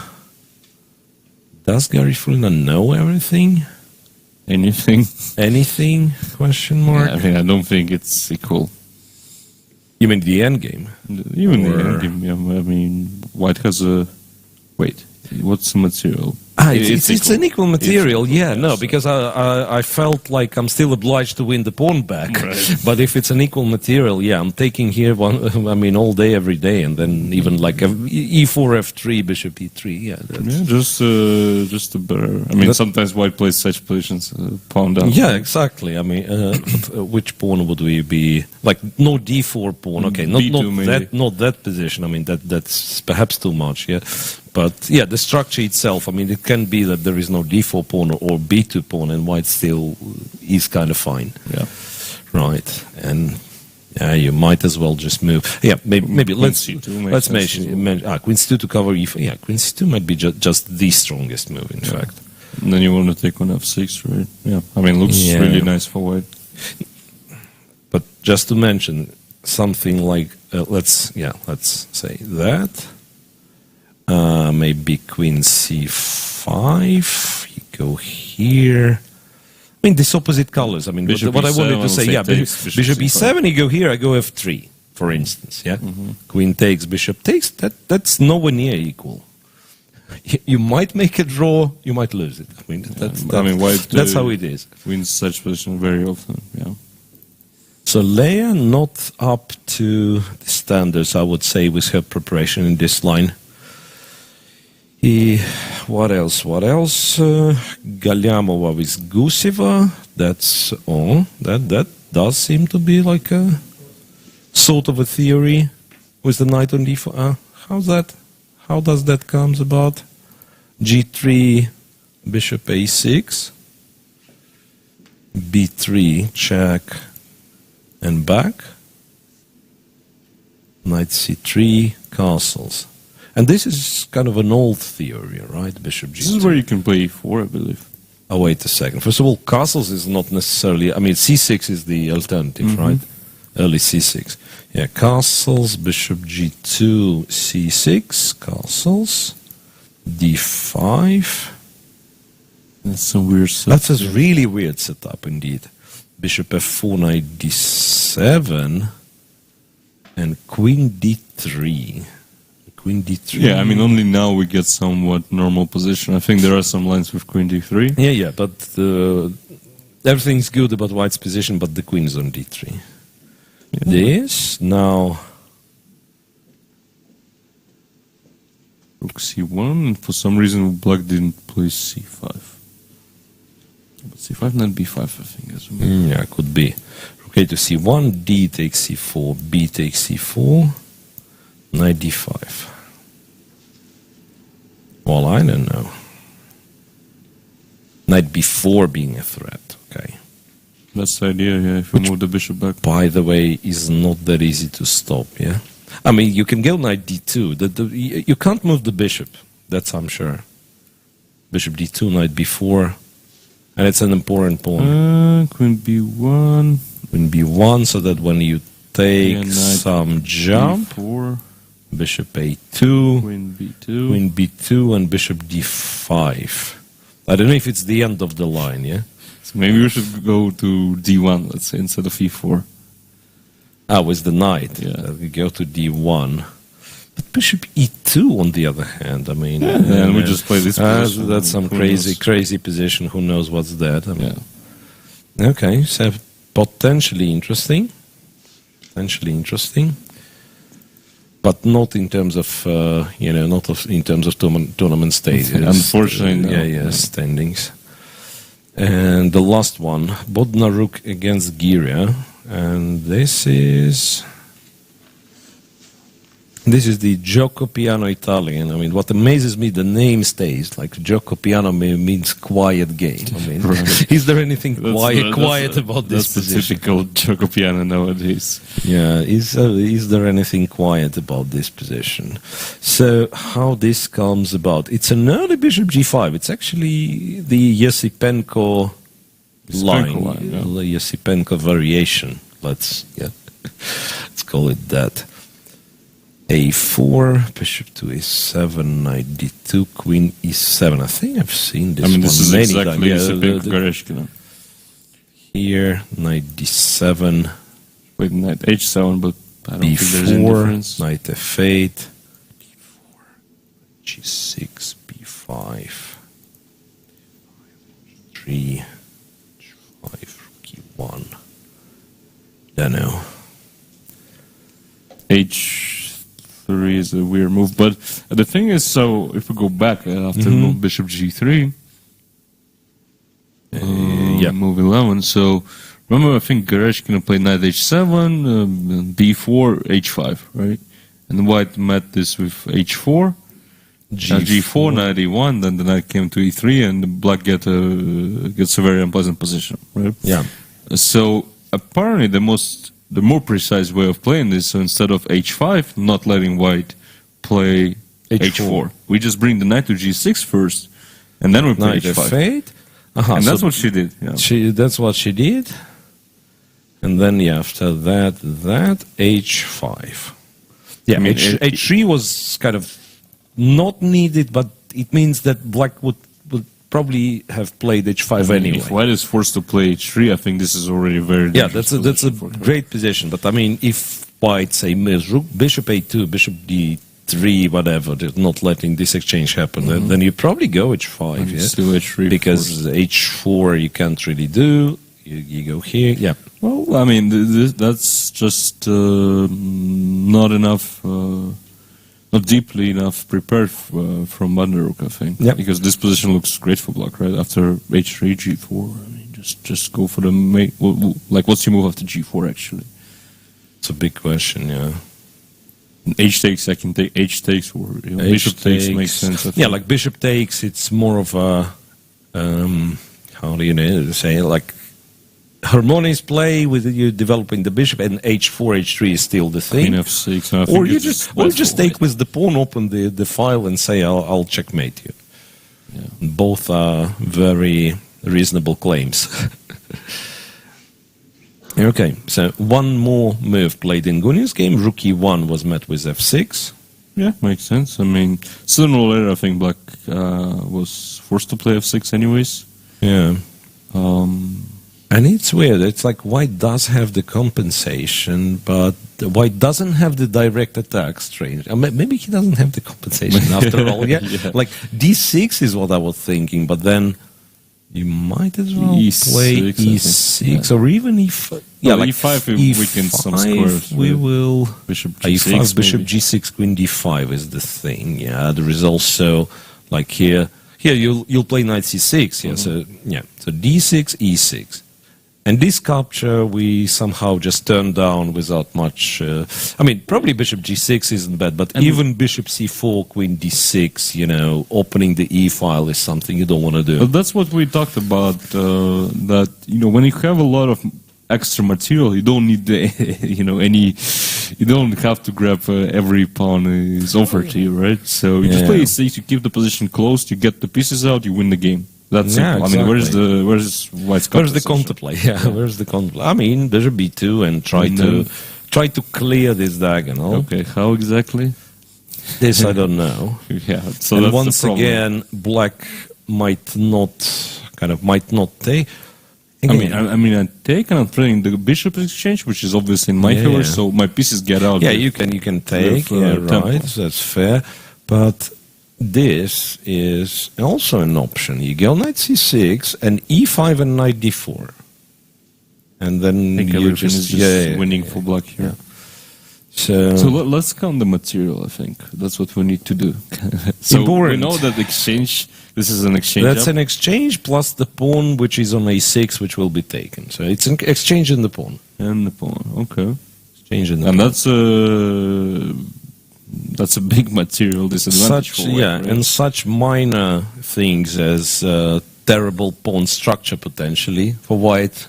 Does Garifulina know everything? Anything? Anything? Question mark? I mean, I don't think it's equal. You mean the endgame? Even the endgame, yeah. I mean, white has a... Wait, what's the material? It's an equal material, because I felt like I'm still obliged to win the pawn back. Right. But if it's an equal material, I'm taking here all day, every day, and then even like e4, f3, bishop e3, just a better... I mean, sometimes white plays such positions, pawn down. Yeah, exactly. I mean, which pawn would we be? Like, no d4 pawn, okay, not that position. I mean, that's perhaps too much, yeah. But, the structure itself, I mean, it can be that there is no d4 pawn or b2 pawn, and white still is kind of fine. Yeah. Right. And, you might as well just move. Yeah, maybe let's mention queen c2 to cover e4. Yeah, queen c2 might be just the strongest move, in fact. And then you want to take on f6, right? Yeah. I mean, looks really nice for white. But just to mention something like, let's say that. Maybe queen c5, you go here. I mean, these opposite colors. I mean, what I wanted to say, bishop e7, you go here, I go f3, for instance, yeah? Queen takes, bishop takes, that's nowhere near equal. You might make a draw, you might lose it. I mean, white, that's how it is. Wins such position very often, yeah. So Leia not up to the standards, I would say, with her preparation in this line. What else? Galyamova with Guseva. That's all. That does seem to be like a sort of a theory with the knight on d4. How does that comes about? g3, bishop a6, b3, check, and back. Knight c3, castles. And this is kind of an old theory, right? Bishop g2. This is where you can play e4, I believe. Oh, wait a second. First of all, castles is not necessarily... I mean, c6 is the alternative, right? Early c6. Yeah, castles, bishop g2, c6, castles, d5. That's some weird setup. That's a really weird setup, indeed. Bishop f4, knight d7. And queen d3. Queen d3. Yeah, I mean, only now we get somewhat normal position. I think there are some lines with queen d3. Yeah, but everything's good about white's position, but the queen is on d3. Yeah. This, now... Rook c1, and for some reason black didn't play c5. But c5, not b5, I think, as well. Yeah, could be. Rook a to c1, d takes c4, b takes c4, knight d5. Well, I don't know. Knight b4 being a threat, okay. That's the idea, yeah, if you move the bishop back. By the way, is not that easy to stop, yeah? I mean, you can go knight d2. You can't move the bishop, that's I'm sure. Bishop d2, knight b4, and it's an important pawn. Queen b1. Queen b1, so that when you take some jump, b4. bishop a2, Queen b2. queen b2, and bishop d5. I don't know if it's the end of the line, yeah? So maybe we should go to d1, let's say, instead of e4. Ah, with the knight. Yeah. We go to d1. But bishop e2, on the other hand, I mean... Yeah, and we just play this position. That's some crazy position. Who knows what's that? I mean, yeah. Okay, so potentially interesting. But not in terms of, not in terms of tournament stages. Unfortunately, no. Yeah, standings. And the last one, Bodnaruk against Giria. And this is the Gioco Piano Italian. I mean, what amazes me, the name stays. Like, Gioco Piano means quiet game. I mean, is there anything quiet about this position? That's the typical Gioco Piano nowadays. Yeah, is there anything quiet about this position? So, how this comes about? It's an early bishop g5. It's actually the Yesipenko line, yeah. The Yesipenko variation. Let's call it that. A4, bishop to a7, knight d2, queen e7. I think I've seen this. This is many exactly times. Gareshkina. Here, knight d7. With knight h7, but I don't think there's any difference. Knight f8, d4, g6, b5, 3, h5, rook e1. Don't know. H3 is a weird move, but the thing is, so if we go back after move bishop g3, move 11. So remember, I think Gareshkina played knight h7, b4, h5, right? And white met this with h4, g4, knight e1. Then the knight came to e3, and the black gets a very unpleasant position, right? Yeah. So apparently, the more precise way of playing this, so instead of h5, not letting white play h4. We just bring the knight to g6 first, and then we play knight h5. f8. And that's what she did. Yeah. That's what she did. And then, after that, h5. Yeah, h3 was kind of not needed, but it means that black would probably have played h5 anyway. If white is forced to play h3, I think this is already very dangerous. Yeah, that's a great position. But I mean, if white, say, moves rook, bishop a2, bishop d3, whatever, not letting this exchange happen, then you probably go h5. Yeah? Still h3. Because h4 you can't really do. You go here. Yeah. Well, I mean, that's just not enough... not deeply enough prepared from Bodnaruk, I think. Yep. Because this position looks great for black, right? After h3, g4. I mean, just go for the mate. Like, what's your move after g4, actually? It's a big question, yeah. H takes, I can take H takes, or bishop takes makes sense. Yeah, like bishop takes, it's more of a, how do you say, like, harmonious play with you developing the bishop, and h4, h3 is still the thing. Queen f6. Or you just take with the pawn, open the file, and say, I'll checkmate you. Yeah. Both are very reasonable claims. Okay, so one more move played in Gunia's game. Rook e1 was met with f6. Yeah, makes sense. I mean, sooner or later, I think black was forced to play f6 anyways. Yeah. And it's weird. It's like white does have the compensation, but the white doesn't have the direct attack, strange. Maybe he doesn't have the compensation after all. Yeah? Yeah. Like d6 is what I was thinking, but then you might as well E6, play I e6 think. or even e5. Well, e5 weakens some squares. We will Bishop g6, e5, bishop maybe. g6, queen d5 is the thing. Yeah, there is also like here you'll play knight c6. Yeah, so d6, e6. And this capture we somehow just turned down without much. Probably bishop g6 isn't bad, but even bishop c4, queen d6, opening the e file is something you don't want to do. But that's what we talked about. That when you have a lot of extra material, you don't need any. You don't have to grab every pawn is offered to you, right? So you just play e6, you keep the position closed, you get the pieces out, you win the game. That's Yeah, simple. exactly. Where's white's Where's the counterposition? counterplay? Yeah, where's the counterplay? Bishop b2 and try to clear this diagonal. Okay, how exactly? This I don't know. Yeah, so And that's once the problem. again, black might not take. I take and I'm playing the bishop exchange, which is obviously in my favor, so my pieces get out. Yeah, you can take. Yeah, tempo. right. That's fair. But this is also an option. You go knight c6 and e5 and knight d4, and then I think you everything is just winning for black here. Yeah. So let's count the material. I think that's what we need to do. So Important. we know that exchange. This is an exchange. that's an exchange plus the pawn, which is on a6, which will be taken. So it's an exchange in the pawn. And the pawn. Okay. Exchange in the And pawn. that's a big material disadvantage for white, right? And such minor things as terrible pawn structure potentially for white,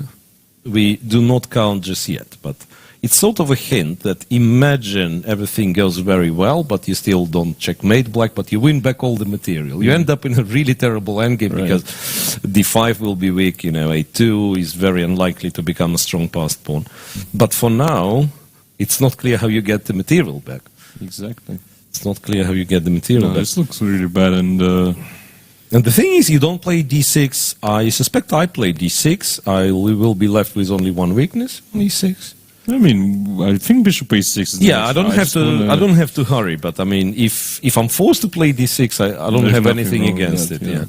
we do not count just yet. But it's sort of a hint that imagine everything goes very well, but you still don't checkmate black, but you win back all the material. You end up in a really terrible endgame because d5 will be weak, a2 is very unlikely to become a strong passed pawn. But for now, it's not clear how you get the material back. Exactly. It's not clear how you get the material back. This looks really bad, and the thing is, you don't play d6. I suspect I play d6. We will be left with only one weakness on e6. I think bishop a6 is the Yeah, I don't have to hurry. But if I'm forced to play d6, I don't have anything against it. Yeah.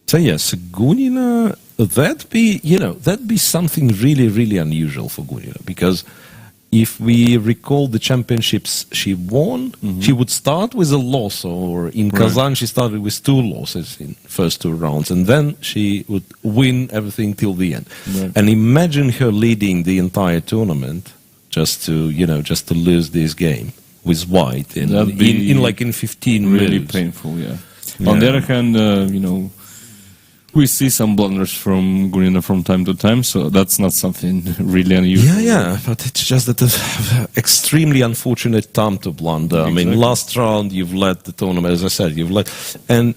So yes, Gunina, that'd be something really, really unusual for Gunina, because if we recall the championships she won, she would start with a loss, or in Kazan she started with 2 losses in first 2 rounds, and then she would win everything till the end. Right. And imagine her leading the entire tournament just to lose this game with white in 15 really moves. painful. Yeah. On the other hand, we see some blunders from Gunina from time to time, so that's not something really unusual. Yeah, but it's just that extremely unfortunate time to blunder. Exactly. Last round you've led the tournament, as I said, and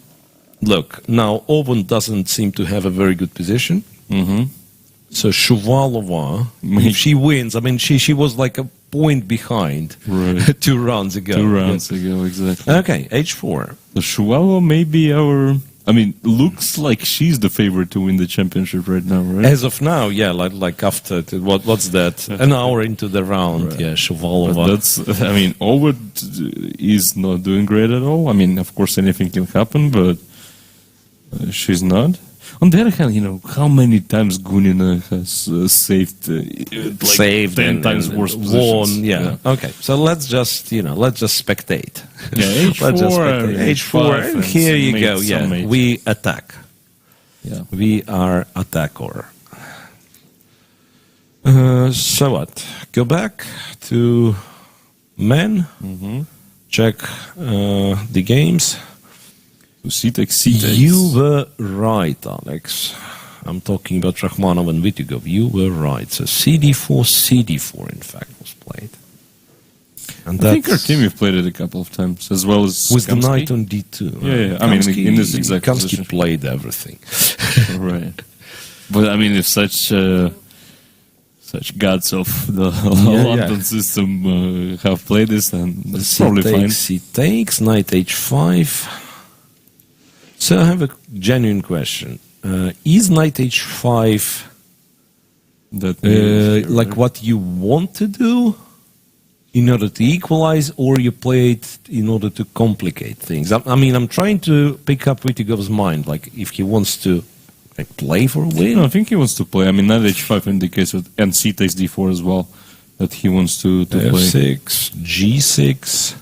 look, now Owen doesn't seem to have a very good position. So Shuvalova, if she wins, she was like a point behind 2 rounds ago. 2 rounds ago, exactly. Okay, h4. The Shuvalova may be looks like she's the favorite to win the championship right now, right? As of now, yeah, like after, what's that? An hour into the round, yeah, Shuvalova. But Over is not doing great at all. Of course anything can happen, but she's not. On the other hand, how many times Gunina has saved 10 times worse positions? Won, yeah. Okay, so let's just spectate. Yeah, h4, h4, and here you go. Yeah, we attack. Yeah, we are attacker. So what? Go back to men. Check the games. C-takes. You were right, Alex. I'm talking about Rachmanov and Vityugov. You were right. So CD4, CD4, in fact, was played. And I think our team we've played it a couple of times, as well as with Kamsky. the knight on D2. Yeah. In this exact Kamsky position. played everything. Right. But if such gods of the London system have played this, then it's probably fine. He takes, knight h5. So I have a genuine question. Is knight h5 That like what you want to do in order to equalize, or you play it in order to complicate things? I mean, I'm trying to pick up Vitigov's mind, like if he wants to like, play for a win. No, I think he wants to play. I mean, knight h5 indicates that, and c takes d4 as well, that he wants to play. F6, G6.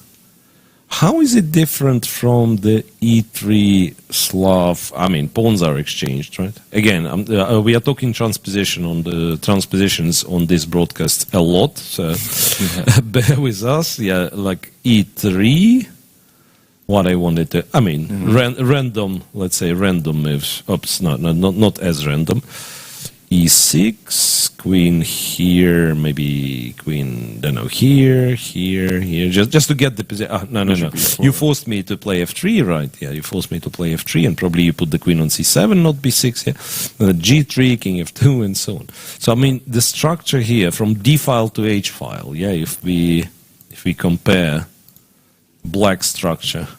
How is it different from the E3 Slav? I mean, pawns are exchanged, right? Again, we are talking transpositions on this broadcast a lot, so bear with us. Yeah, like E3. What I wanted to, I mean, random. Let's say random moves. Oops, not as random. E6, queen here, maybe queen, don't know, here, just to get the position. No. You forced me to play F3, right? Yeah, you forced me to play F3, and probably you put the queen on C7, not B6, yeah. G3, king F2, and so on. So, I mean, the structure here, from D file to H file, yeah, if we compare black structure,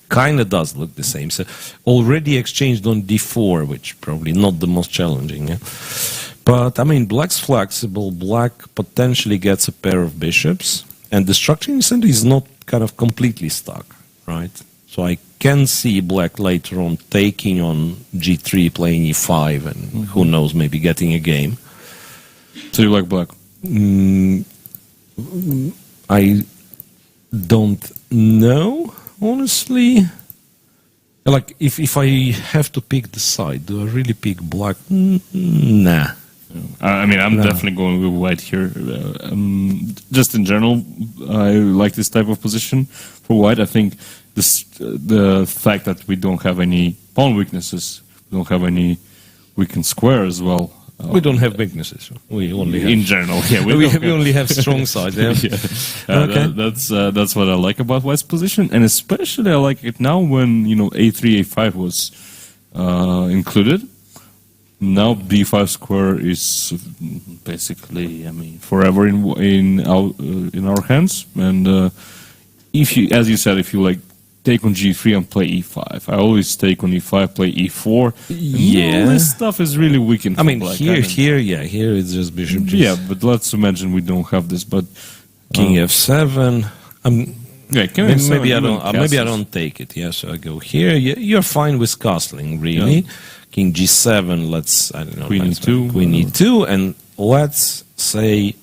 kind of does look the same. So already exchanged on d4, which probably not the most challenging. Yeah? But, I mean, black's flexible. Black potentially gets a pair of bishops. And the structure in the center is not kind of completely stuck, right? So I can see black later on taking on g3, playing e5, and who knows, maybe getting a game. So you like black? I don't know. Honestly, like if I have to pick the side, do I really pick black? Nah. I mean, I'm definitely going with white here. Just in general, I like this type of position for white. I think the fact that we don't have any pawn weaknesses, we don't have any weakened square as well. We don't have weaknesses. We only have, in general, yeah. We only have strong sides. Yeah. Okay. That's what I like about white's position, and especially I like it now when a3, a5 was included. Now b5 square is basically, I mean, forever in our hands. And if you, as you said, if you like take on g3 and play e5. I always take on e5, play e4. Yeah, this stuff is really weakened. I mean, here it's just bishop. Yeah, but let's imagine we don't have this. But king f7. Yeah, maybe I don't take it. Yeah, so I go here. You're fine with castling, really. Yeah. King g7. Let's queen e2. Queen e2, and let's say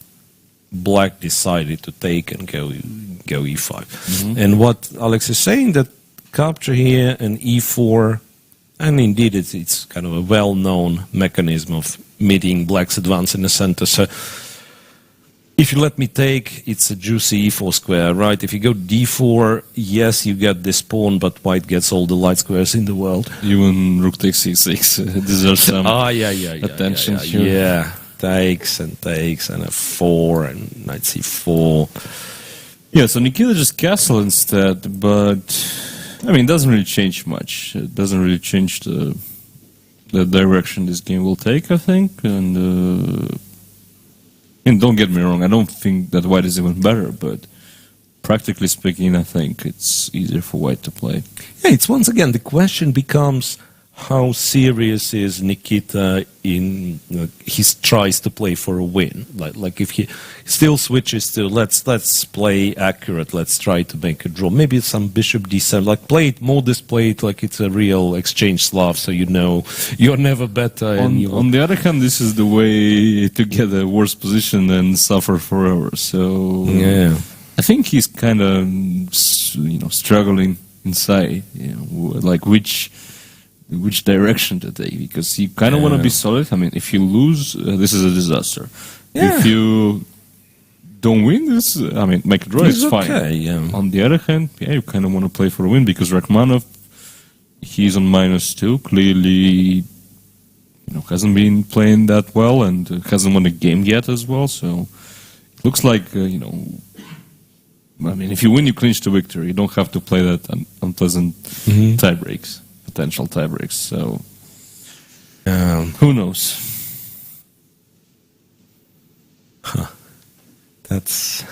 black decided to take and go e5. And what Alex is saying, that capture here and e4, and indeed it's kind of a well-known mechanism of meeting black's advance in the center. So if you let me take, it's a juicy e4 square, right? If you go d4, yes, you get this pawn, but white gets all the light squares in the world. Even rook takes c6 deserves some attention here. Yeah. Takes and f4 and knight c4. Yeah, so Nikita just castle instead, but I mean, it doesn't really change much. It doesn't really change the direction this game will take, I think. And don't get me wrong, I don't think that white is even better, but practically speaking, I think it's easier for white to play. Yeah, it's once again, the question becomes, how serious is Nikita in he tries to play for a win? Like if he still switches to let's play accurate, let's try to make a draw. Maybe some bishop d7, like play it modest, play it like it's a real exchange Slav, so you're never better. On the other hand, this is the way to get a worse position and suffer forever. So yeah, I think he's kind of struggling inside, like which direction to take, because you kind of want to be solid. I mean, if you lose, this is a disaster. Yeah. If you don't win, make a draw, it's fine. Okay, yeah. On the other hand, you kind of want to play for a win, because Rachmanov, he's on -2, clearly, hasn't been playing that well, and hasn't won a game yet as well, so it looks like, if you win, you clinch to victory. You don't have to play that unpleasant tie breaks. Potential tie breaks, so who knows? That's.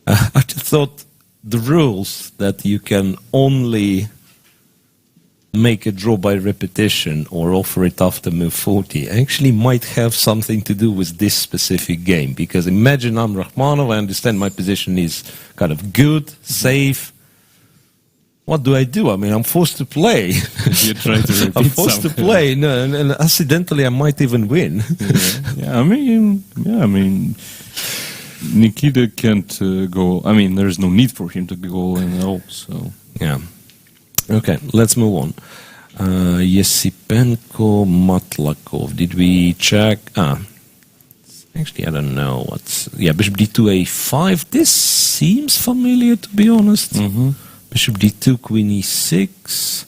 I just thought the rules that you can only make a draw by repetition or offer it after move 40 actually might have something to do with this specific game. Because imagine I'm Rachmanov, I understand my position is kind of good, safe. What do? I mean, I'm forced to play. You try to repeat I'm forced to something. play, no, and accidentally I might even win. I mean, Nikita can't go. I mean, there's no need for him to go in at all. So Yeah. Okay, let's move on. Yesipenko, Matlakov. Did we check? Actually, I don't know. Bishop d2, a5. This seems familiar, to be honest. Bishop d2, queen e6,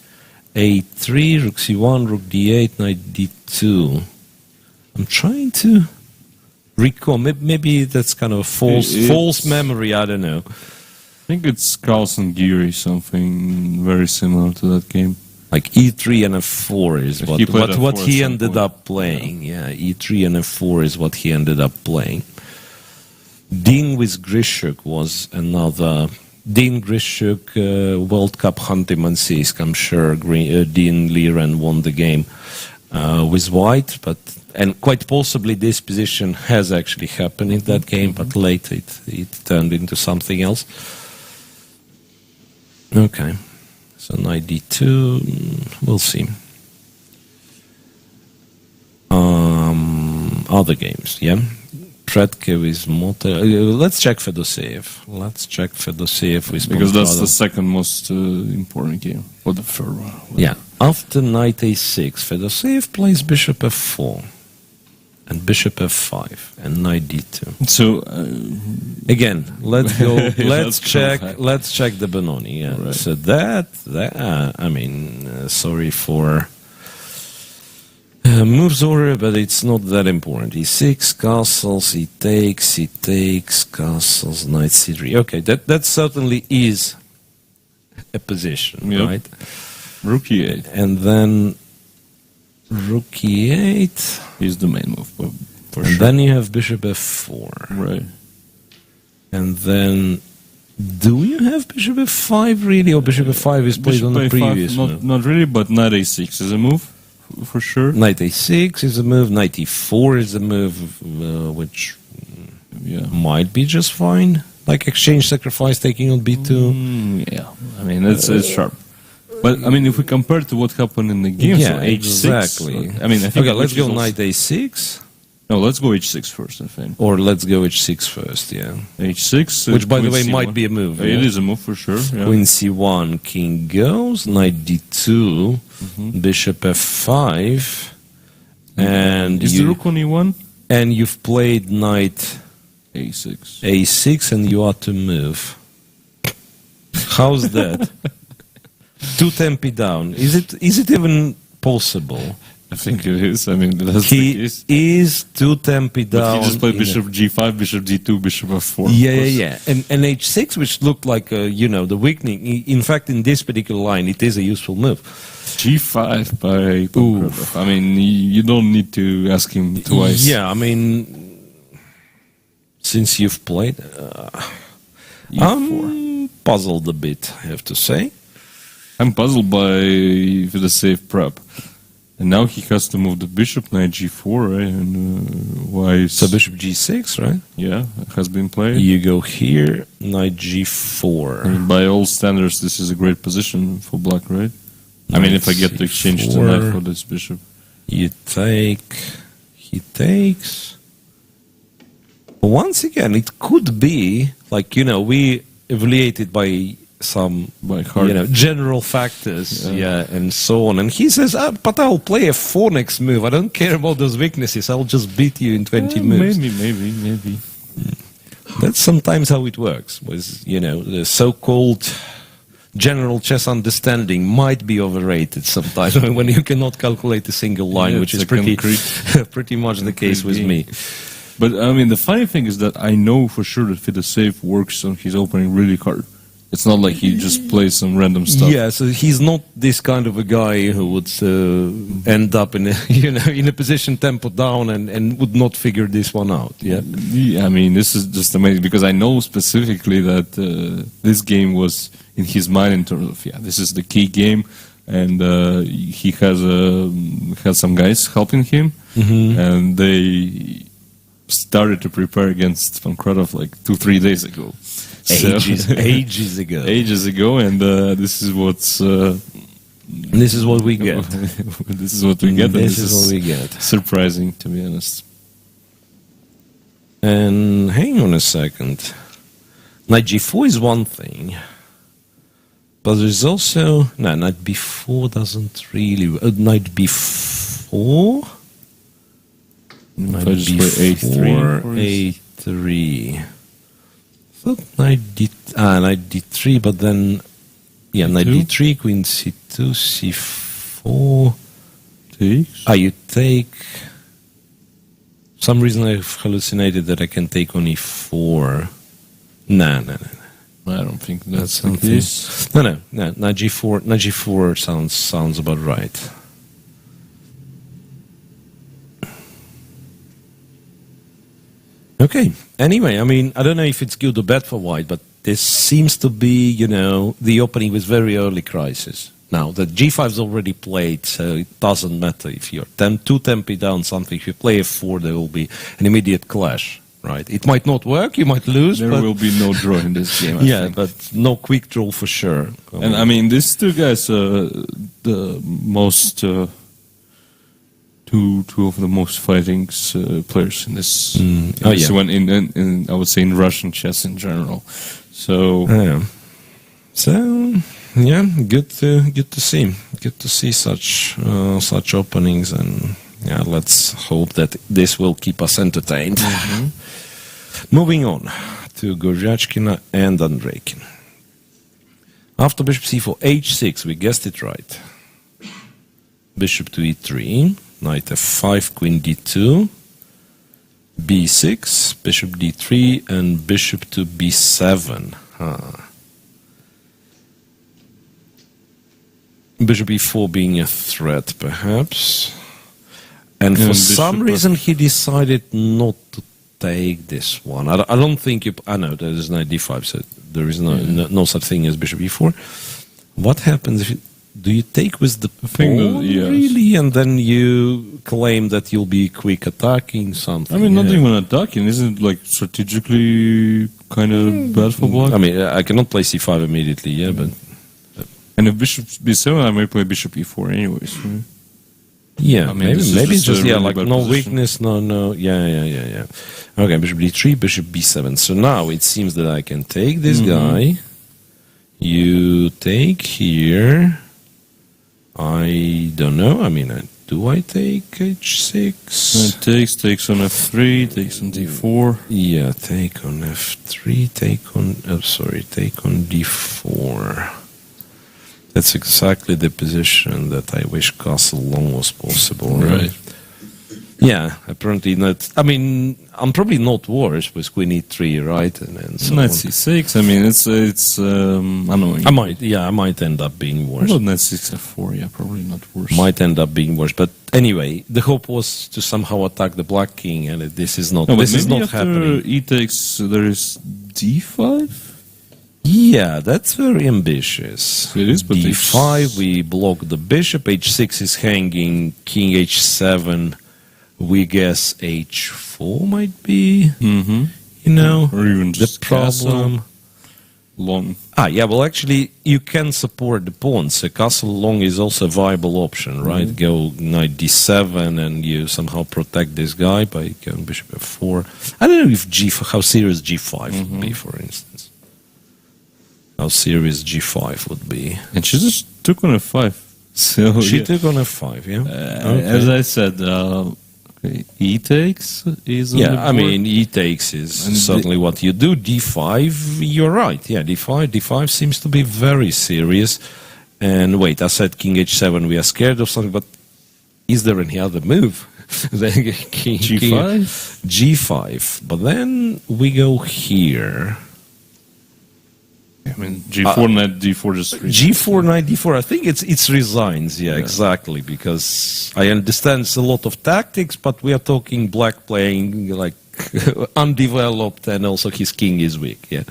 a3, rook c1, rook d8, knight d2. I'm trying to recall. Maybe that's kind of a false memory. I don't know. I think it's Carlsen Geary, something very similar to that game. Like e3 and f4 is He played what f4 he at some ended point. up playing. Yeah, e3 and f4 is what he ended up playing. Dean with Grishuk was another. Dean Grishuk, World Cup Khanty-Mansiysk. I'm sure Dean Liren won the game with white, and quite possibly this position has actually happened in that game, but later it turned into something else. Okay, so knight d2, we'll see. Other games, yeah. Predke with Motor. Let's check Fedoseev. Because that's the second most important game, or the third one. Yeah. After knight a6, Fedoseev plays bishop f4, and bishop f5, and knight d2. So again, let's go. Let's check. go back. Let's check the Benoni. Yeah. Right. So that. I mean, sorry for. Moves order, but it's not that important. e6, castles, he takes, castles, knight c3. Okay, that certainly is a position, Yep. right? Rook e8 And then rook e8, is the main move, for and sure. then you have bishop f4. Right. And then, do you have bishop f5 really, or bishop f5 is played Bishop on the a5, previous move? not really, but knight a6 is a move, for sure. Knight a6 is a move, knight e4 is a move, which Yeah. might be just fine. Like exchange sacrifice taking on b2. Yeah, I mean, it's sharp. But, I mean, if we compare to what happened in the game, Yeah, so h6... exactly. I mean, I think Okay, let's which is go also- knight a6. No, let's go h6 first, I think. Or let's go h6 first, yeah. h6... Which, by the queen way, c1. might be a move. It yeah? is a move, for sure. Yeah. Queen c1, king goes, knight d2, bishop f5, and Is the rook on e1? and you've played knight a6. a6, and you are to move. How's that? Two tempi down. Is it even possible? I think it is. I mean, that's the He case. is two tempi But down. he just played in a- bishop g5, bishop g2, bishop f4. Yeah. And h6, which looked like, the weakening. In fact, in this particular line, it is a useful move. g5 by Pankratov. I mean, you don't need to ask him twice. Yeah, I mean, since you've played, E4. I'm puzzled a bit, I have to say. I'm puzzled by the safe prep. And now he has to move the bishop, knight g4, right? And why is... So bishop g6, right? Yeah, has been played. You go here, knight g4. I mean, by all standards, this is a great position for black, right? I mean, if I get to exchange the knight for this bishop. You take, he takes. Once again, it could be, like, we evaluated by some, By heart. general factors, and so on. And he says, but I'll play f4 next move. I don't care about those weaknesses. I'll just beat you in 20 moves. Maybe. That's sometimes how it works. With the so-called general chess understanding might be overrated sometimes when you cannot calculate a single line, Yeah, which it's is a pretty much the case with game. me. But, I mean, the funny thing is that I know for sure that Fedoseev works on his opening really hard. It's not like he just plays some random stuff. Yeah, so he's not this kind of a guy who would end up in a in a position tempo down and would not figure this one out. Yeah. I mean, this is just amazing because I know specifically that this game was in his mind in terms of, this is the key game. and he has some guys helping him, and they started to prepare against Pankratov like 2-3 days ago. Ages ago. Ages ago, and this is what's. This is what we get. This is what we get. This is what we get. Surprising, to be honest. And hang on a second. Knight g4 is one thing, but there's also knight b4 doesn't really. Knight b4. Knight I just play b4, a3. Thought knight d3, but then knight d3, queen c2, c4. Takes. You take. For some reason I've hallucinated that I can take on e4. No. I don't think that's the case. No. Knight g4 sounds about right. Okay. Anyway, I mean, I don't know if it's good or bad for white, but this seems to be, the opening with very early crisis. Now, the g5 is already played, so it doesn't matter if you're too tempi down something. If you play f4, there will be an immediate clash, right? It might not work, you might lose. There will be no draw in this game, I think. But no quick draw for sure. And I mean, these two guys are the most... Two of the most fighting players in this. One in I would say in Russian chess in general. So good to see such openings, and let's hope that this will keep us entertained. Moving on to Goryachkina and Andreikin. After bishop c4, h6, we guessed it right. Bishop to e3. Knight f5, queen d2, b6, bishop d3, and bishop to b7. Bishop e4 being a threat, perhaps. And for some reason he decided not to take this one. I don't think I know there is knight d5, so there is no such thing as bishop e4. What happens if do you take with the pawn, really, and then you claim that you'll be quick attacking something? I mean, not even attacking. Isn't it like strategically kind of bad for black? I mean, I cannot play c5 immediately, but... And if bishop b7, I may play bishop e4 anyways, right? Yeah, I mean, maybe it's just, really like no weakness, no, yeah. Okay, bishop d3, bishop b7. So now it seems that I can take this guy. You take here... I don't know. I mean, do I take h6? Takes on f3, takes on d4. Yeah, take on f3, take on d4. That's exactly the position that I wish castle long was possible. Right. Yeah, apparently not. I mean, I'm probably not worse with queen e3, right? And so knight c6. I mean, it's annoying. I might end up being worse. Not knight c6 f4. Yeah, probably not worse. Might end up being worse, but anyway, the hope was to somehow attack the black king, and this is not. This is not happening. E takes. There is d5. Yeah, that's very ambitious. It is, but d5. We block the bishop. h6 is hanging. King h7. We guess h4 might be, or even just the problem. Castle long. Well, actually, you can support the pawns. So castle long is also a viable option, right? Go knight d7, and you somehow protect this guy by going bishop f4. I don't know if how serious g5 would be, for instance. How serious g5 would be. And she just took on f5. So she took on f5, As I said, e takes is on the board. I mean, e takes is certainly what you do. d5, you're right. Yeah, d5 seems to be very serious. And wait, I said king h7, we are scared of something, but is there any other move? G5? G5. But then we go here. I mean, G4, knight D4 just... G4, knight D4, I think it's resigns, yeah, exactly, because I understand it's a lot of tactics, but we are talking black playing, like, undeveloped, and also his king is weak, yeah.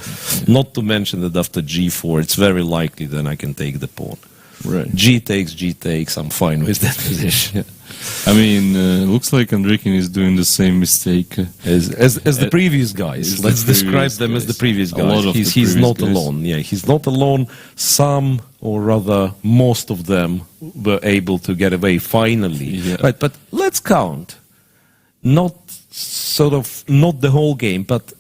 Not to mention that after G4, it's very likely then I can take the pawn. Right. G takes, I'm fine with that position. I mean, looks like Andrikin is doing the same mistake As the previous guys. Let's describe them as the previous A lot guys. of the He's previous not guys. alone. Yeah, he's not alone. Some, or rather most of them, were able to get away finally. Yeah. Right, but let's count. Not the whole game, but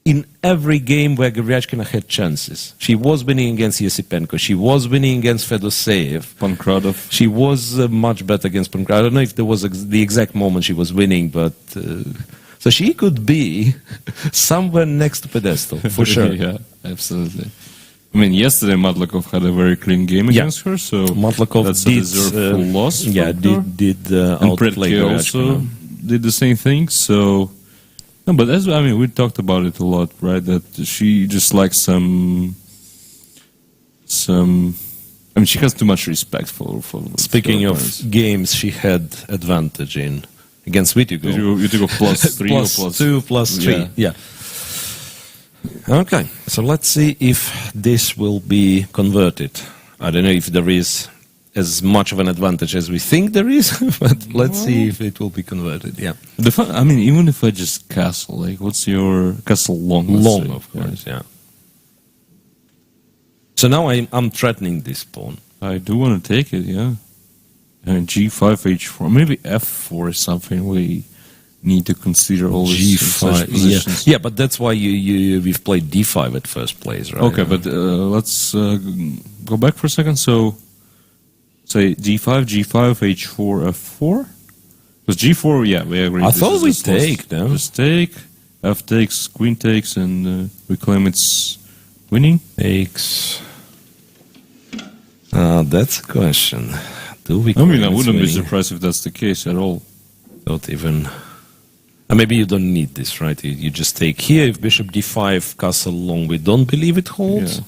in every game where Garyachkina had chances. She was winning against Yesipenko. She was winning against Fedoseev. Pankratov. She was much better against Pankratov. I don't know if there was the exact moment she was winning, but so she could be somewhere next to pedestal for sure. Yeah, absolutely. I mean, yesterday Matlakov had a very clean game Yeah. against her, so Matlakov that's did a deserved full loss. Yeah, from her. did And outplay Pretke also Garyachkina. did the same thing. So, no, but we talked about it a lot, right? That she just likes some. I mean, she has too much respect for. Speaking her of opponents. games, she had advantage in against Vitigo. You took a plus 3 Plus or plus 2, plus 3. Yeah. Okay, so let's see if this will be converted. I don't know if there is as much of an advantage as we think there is, but let's see if it will be converted. Yeah, I mean, even if I just castle, like, what's your castle long? let's long, say? of course. Yeah. So now I'm threatening this pawn. I do want to take it, yeah. And G5, H4, maybe F4 is something we need to consider always. G5, positions. yeah, but that's why we've played D5 at first place, right? Okay, but let's go back for a second. So, say G5, H4, F4. Because G4, yeah, we agree. I this thought is we the slot. take, no? Just take, F takes, Queen takes, and we claim it's winning. Takes. That's a question. Do we? I mean, I claim it's wouldn't be winning? surprised if that's the case at all. Not even. Maybe you don't need this, right? You just take here. If Bishop D5, castle long, we don't believe it holds. Yeah.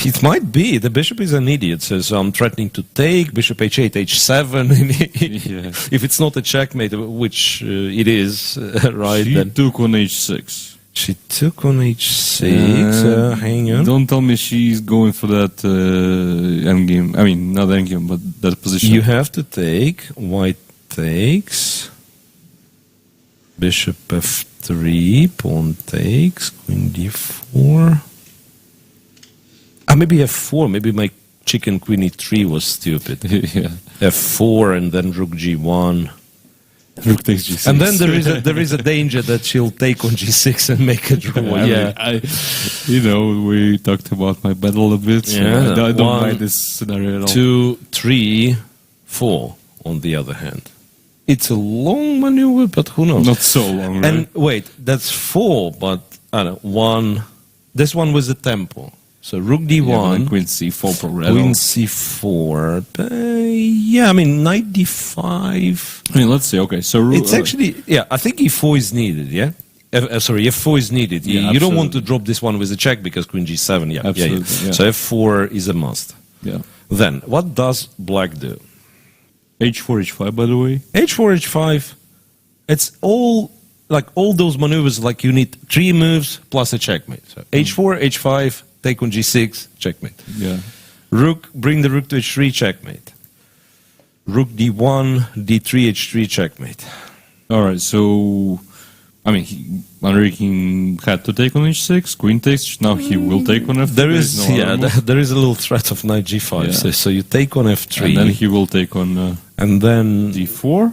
It might be. The bishop is an idiot, so I'm threatening to take. Bishop H8, H7. Yeah. If it's not a checkmate, which it is, right? She Then took on H6. she took on H6. Hang on. Don't tell me she's going for that endgame. I mean, not endgame, but that position. You have to take. White takes. Bishop F3. Pawn takes. Queen D4. Maybe F4. Maybe my chicken Queen E3 was stupid. Yeah. F4 and then Rook G1. Rook takes G6. And then there is a danger that she'll take on G6 and make a draw. We talked about my battle a bit. So Yeah. I don't One, mind this scenario at all. 2, 3, 4. On the other hand, it's a long maneuver, but who knows? Not so long, right? And wait, that's 4, but I don't know, 1. This one was the tempo. So Rook D1. Yeah, and Queen C4 probably. Queen C4. Knight D5. I mean, let's see. Okay, so It's actually, I think E4 is needed, yeah? F4 is needed. Yeah, You don't want to absolutely. drop this one with a check because Queen G7, yeah. Absolutely, yeah. So F4 is a must. Yeah. Then, what does Black do? H4, H5, by the way. H4, H5, it's all those maneuvers, like you need 3 moves plus a checkmate. So H4, H5, take on G6, checkmate. Yeah. Rook, bring the rook to H3, checkmate. Rook D1, D3, H3, checkmate. All right, so I mean, Enrique had to take on H6, Queen takes. Now he will take on F3. There is, no other move. there is a little threat of Knight G5. Yeah. So you take on F3, And then he will take on and then D4.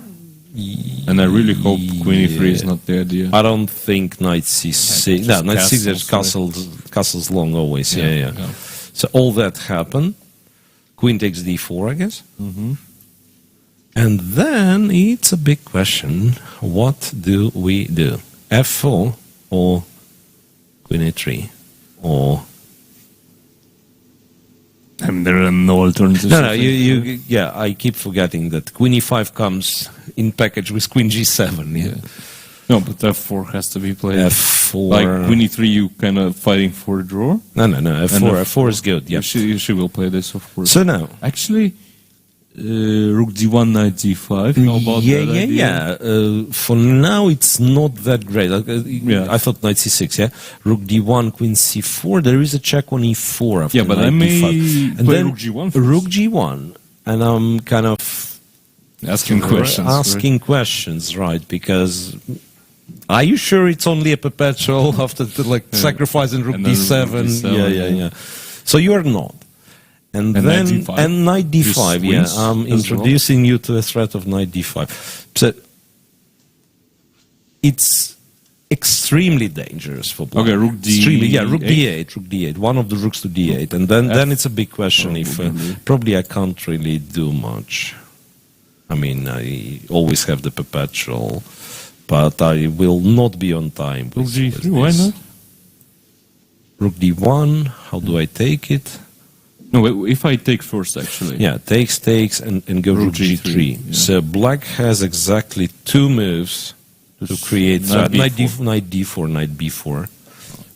And I really hope Queen E3 is not the idea. I don't think Knight C6. Just No, Knight C6 there's castles, castles long always. Yeah. So all that happened. Queen takes D4, I guess. Mm-hmm. And then it's a big question. What do we do? F4 or Queen A3 or... I mean, there are no alternatives. No, I keep forgetting that Queen E5 comes in package with Queen G7. Yeah. No, but F4 has to be played. F4. Like Queen E3, you kind of fighting for a draw. No. F4 is good. Yeah. She will play this, of course. So now, Actually, rook d1, knight d5. How about that idea? For now, it's not that great. Yeah. I thought knight c6, yeah? Rook d1, queen c4. There is a check on e4 after Yeah, but knight I may d5. And play then rook g1 first. rook g1. And I'm kind of Asking questions. asking questions, right? Because are you sure it's only a perpetual after sacrificing rook And then d7? rook d7, Yeah. So you are not. And And then knight d5? and knight d5, Just yeah. wins I'm as introducing you to the threat of knight d5. So it's extremely dangerous for black. Okay, rook d8. Extremely, yeah, rook d8. One of the rooks to d8, and then it's a big question if probably I can't really do much. I mean, I always have the perpetual, but I will not be on time. Rook with g3, why this. not? Rook d1. How do I take it? No, wait, if I take first, actually. Yeah, takes, and go rook g3. yeah. So black has exactly two moves to create Knight knight b4. knight d4, knight b4.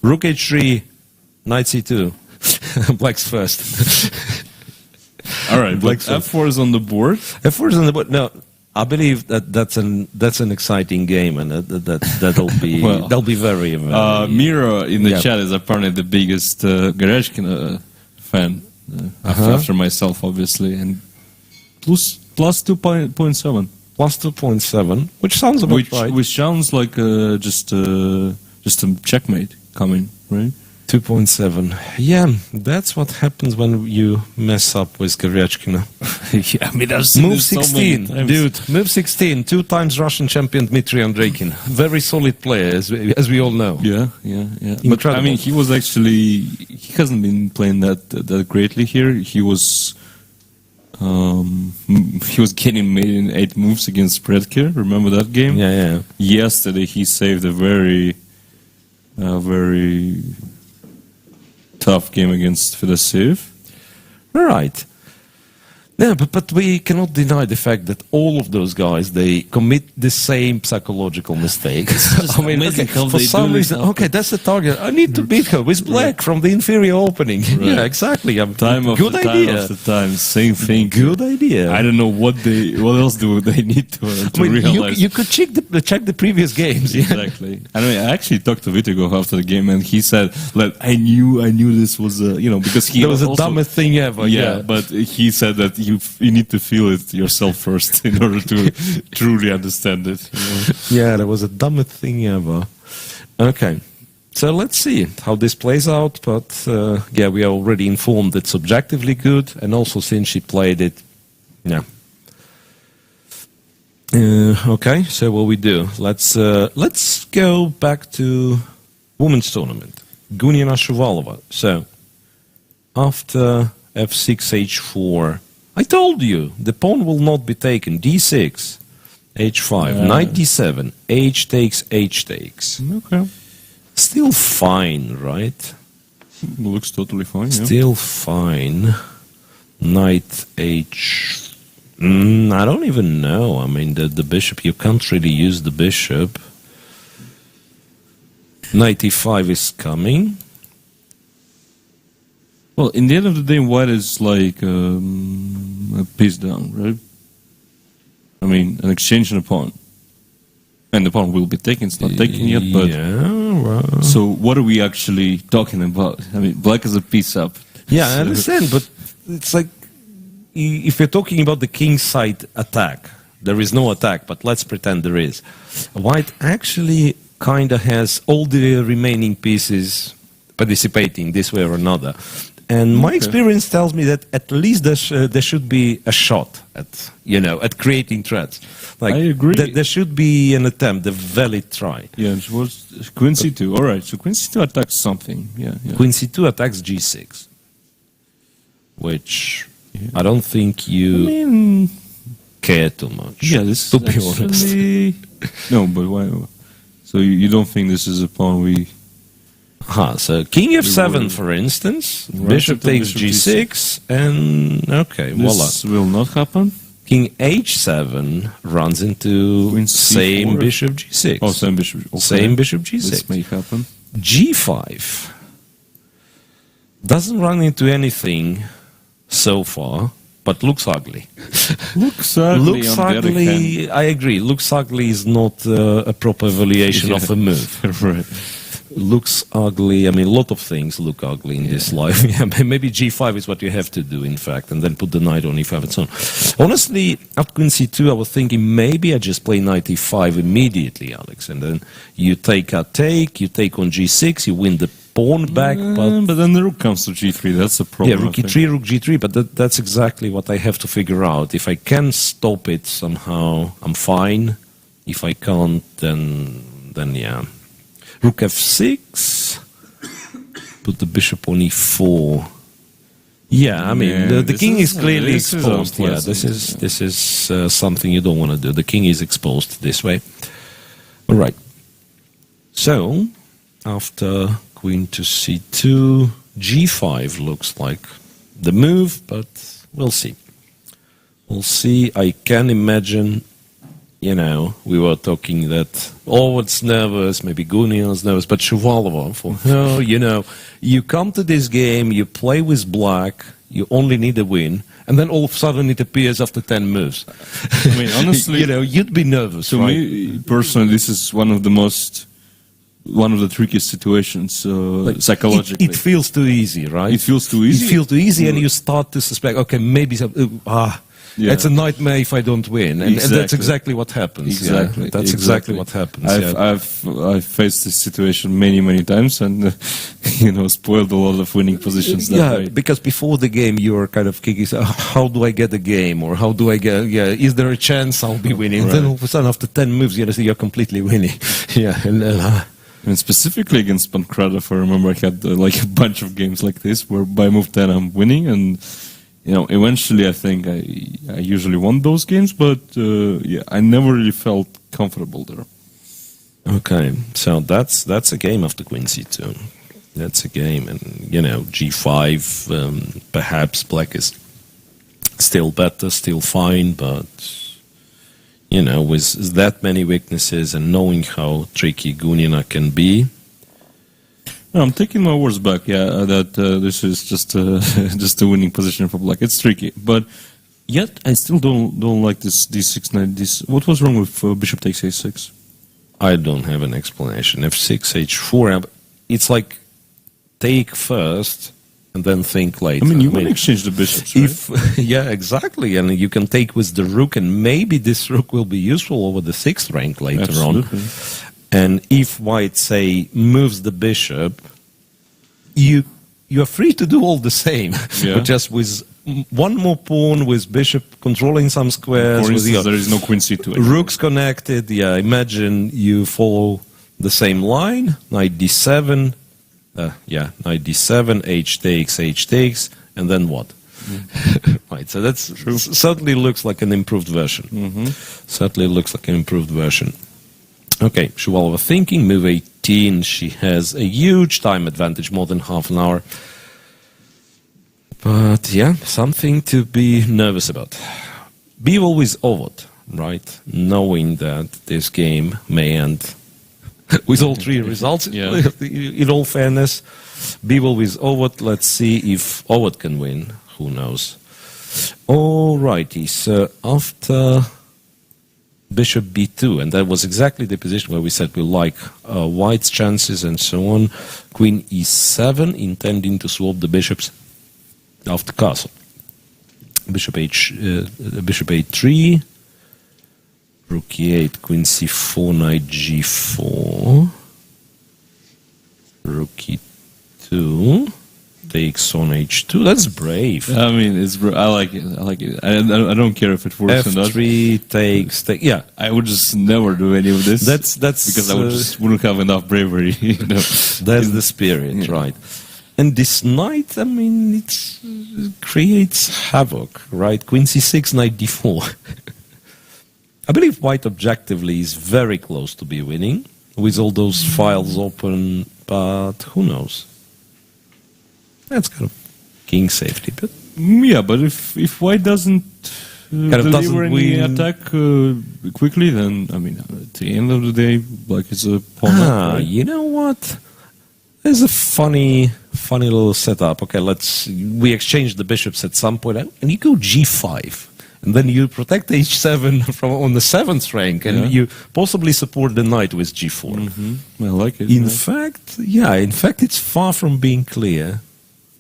Rook h3, knight c2. Black's first. All right, but Black's first. f4 is on the board. F4 is on the board. No, I believe that's an exciting game, and that'll be Well, that'll be very. Miro in the Yeah. chat is apparently the biggest Gereshkin fan after myself, obviously, and plus 2.7, plus 2.7, which sounds about right. which sounds like just a checkmate coming, right? 2.7. Yeah, that's what happens when you mess up with Gerechkina. Yeah, I mean, I've seen Move this so 16, many times. dude. Move 16. 2 times Russian champion Dmitry Andreikin. Very solid player, as we all know. Yeah. But Incredible. I mean, he was actually he hasn't been playing that greatly here. He was getting made in 8 moves against Predker. Remember that game? Yeah. Yesterday he saved a very tough game against Fedoseev. All right. Yeah, but we cannot deny the fact that all of those guys, they commit the same psychological mistake. just amazing how for they some do this reason, now. okay, that's the target. I need to beat her with black from the inferior opening. Yeah, exactly. Time good idea. after time, same thing. Good idea. I don't know what else do they need to realize. You could check the previous games. Yeah. Exactly. I mean, I actually talked to Vitigov after the game, and he said, "Like I knew this was because he That was the also, dumbest thing ever. Yeah, but he said that you need to feel it yourself first in order to truly understand it. Yeah, that was the dumbest thing ever. Okay, so let's see how this plays out. But we are already informed it's objectively good, and also since she played it, yeah. Okay, so what we do? Let's go back to women's tournament. Gunina Shuvalova. So after f6, h4. I told you, the pawn will not be taken. d6, h5, knight d7, h takes. Okay, Still fine, right? looks totally fine. Yeah. Still fine. Knight h... I don't even know. I mean, the bishop, you can't really use the bishop. Knight e5 is coming. Well, in the end of the day, white is like a piece down, right? I mean, an exchange and a pawn. And the pawn will be taken. It's not taken yet, but... Yeah, well... So what are we actually talking about? I mean, black is a piece up. Yeah, I understand, but it's like... If you're talking about the king side attack, there is no attack, but let's pretend there is. White actually kind of has all the remaining pieces participating this way or another. And my experience tells me that at least there should be a shot at creating threats. Like, I agree. There should be an attempt, a valid try. Yeah, it was Queen C2. All right, so Queen C2 attacks something. Yeah. Queen C2 attacks G6, which I don't think you care too much. Yeah, this to is be honest. actually... No, but why? So you don't think this is a pawn we... So King f7, for instance, Right, bishop so takes bishop g6, and okay, voila. This will not happen. King h7 runs into Queen same C4. bishop g6. Oh, same bishop. Okay. Same bishop g6. This may happen. g5 doesn't run into anything so far. but looks ugly. Looks ugly. Looks on the other hand. ugly, I agree. Looks ugly is not a proper evaluation of a move. Right. Looks ugly. I mean, a lot of things look ugly in this life. Yeah, maybe G5 is what you have to do, in fact, and then put the knight on E5 and so on. Honestly, at Queen C2, I was thinking maybe I just play knight E5 immediately, Alex, and then you take a take, you take on G6, you win the pawn back, but then the rook comes to G3. That's the problem. yeah, rook E3, rook G3, but that's exactly what I have to figure out. If I can stop it somehow, I'm fine. If I can't, then yeah. Rook F6, put the bishop on E4. Yeah, I mean, the king is clearly exposed. Yeah, this is something you don't want to do. The king is exposed this way. All right. So, after Queen to C2, G5 looks like the move, but we'll see. We'll see. I can imagine, you know, we were talking that, oh, it's nervous, maybe Gunian's nervous, but Shuvalova, for her, you know, you come to this game, you play with black, you only need a win, and then all of a sudden it appears after 10 moves. I mean, honestly, you know, you'd be nervous, to right? me, personally, this is one of the trickiest situations psychologically. It feels too easy, right? It feels too easy. It feels too easy, and you start to suspect, okay, maybe Yeah. it's a nightmare if I don't win, and Exactly. that's exactly what happens. Exactly. Yeah. That's exactly what happens. I've faced this situation many times, and you know, spoiled a lot of winning positions that way. Because before the game you were kind of kicking, how do I get the game, or how do I get? Yeah, is there a chance I'll be winning? Right. Then all of a sudden, after 10 moves, you're completely winning. Yeah, And specifically against Pankratov, I remember I had like a bunch of games like this where by move 10 I'm winning, and you know, eventually I think I usually won those games, but yeah, I never really felt comfortable there. Okay, so that's a game after Queen C2. That's a game, and you know, G5. Perhaps Black is still better, still fine, but you know, with that many weaknesses and knowing how tricky Gunina can be. No, I'm taking my words back. Yeah, that this is just just a winning position for Black. It's tricky, but yet I still don't like this D6 knight. What was wrong with bishop takes A6? I don't have an explanation. F6, H4. It's like take first and then think later. I mean, you can exchange the bishops, right? If yeah, exactly, and you can take with the rook, and maybe this rook will be useful over the 6th rank later Absolutely. on. And if white, say, moves the bishop, you are free to do all the same, Yeah. but just with one more pawn, with bishop controlling some squares. For with instance, there is no queen C2. rooks connected. Yeah, imagine you follow the same line, knight D7. Knight D7, H takes, and then what? Right, so that's certainly looks like an improved version. Certainly looks like an improved version. Okay, Shuvalova thinking, move 18, she has a huge time advantage, more than half an hour. But yeah, something to be nervous about. Be always overt, right? Knowing that this game may end with all 3 results. Yeah. In all fairness, be always overt. Let's see if overt can win. Who knows? Alrighty, so after bishop b2, and that was exactly the position where we said we like white's chances and so on. Queen e7, intending to swap the bishops after castle. Bishop a3, rook e8, queen c4, knight g4, rook e2, takes on h2. That's brave. I mean, I like it. I don't care if it works or not. f3 takes. Yeah, I would just never do any of this. That's because I wouldn't have enough bravery. You know? That's the spirit, right? And this knight, I mean, it creates havoc, right? Queen c6, knight d4. I believe white objectively is very close to be winning with all those files open, but who knows? That's kind of king safety, but yeah. But if white doesn't deliver any attack quickly, then I mean, at the end of the day, black is a pawn. You know what? There's a funny funny little setup. Okay, we exchange the bishops at some point, and you go g5. And then you protect h7 on the 7th rank, and you possibly support the knight with g4. I like it. In fact, it's far from being clear.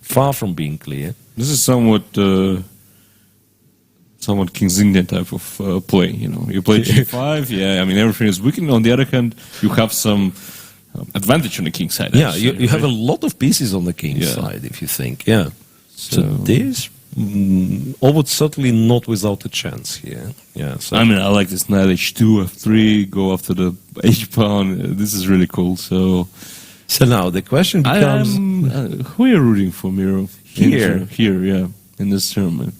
Far from being clear. This is somewhat King's Indian type of play. You play g5. I mean everything is weakened. On the other hand, you have some advantage on the king's side. Yeah, you have a lot of pieces on the king's side, if you think. Yeah. So this. I would certainly not without a chance here. Yeah, so. I mean, I like this knight h2, f3, go after the h-pawn. This is really cool. So now the question becomes: who are you rooting for, Miro? Here, in this tournament.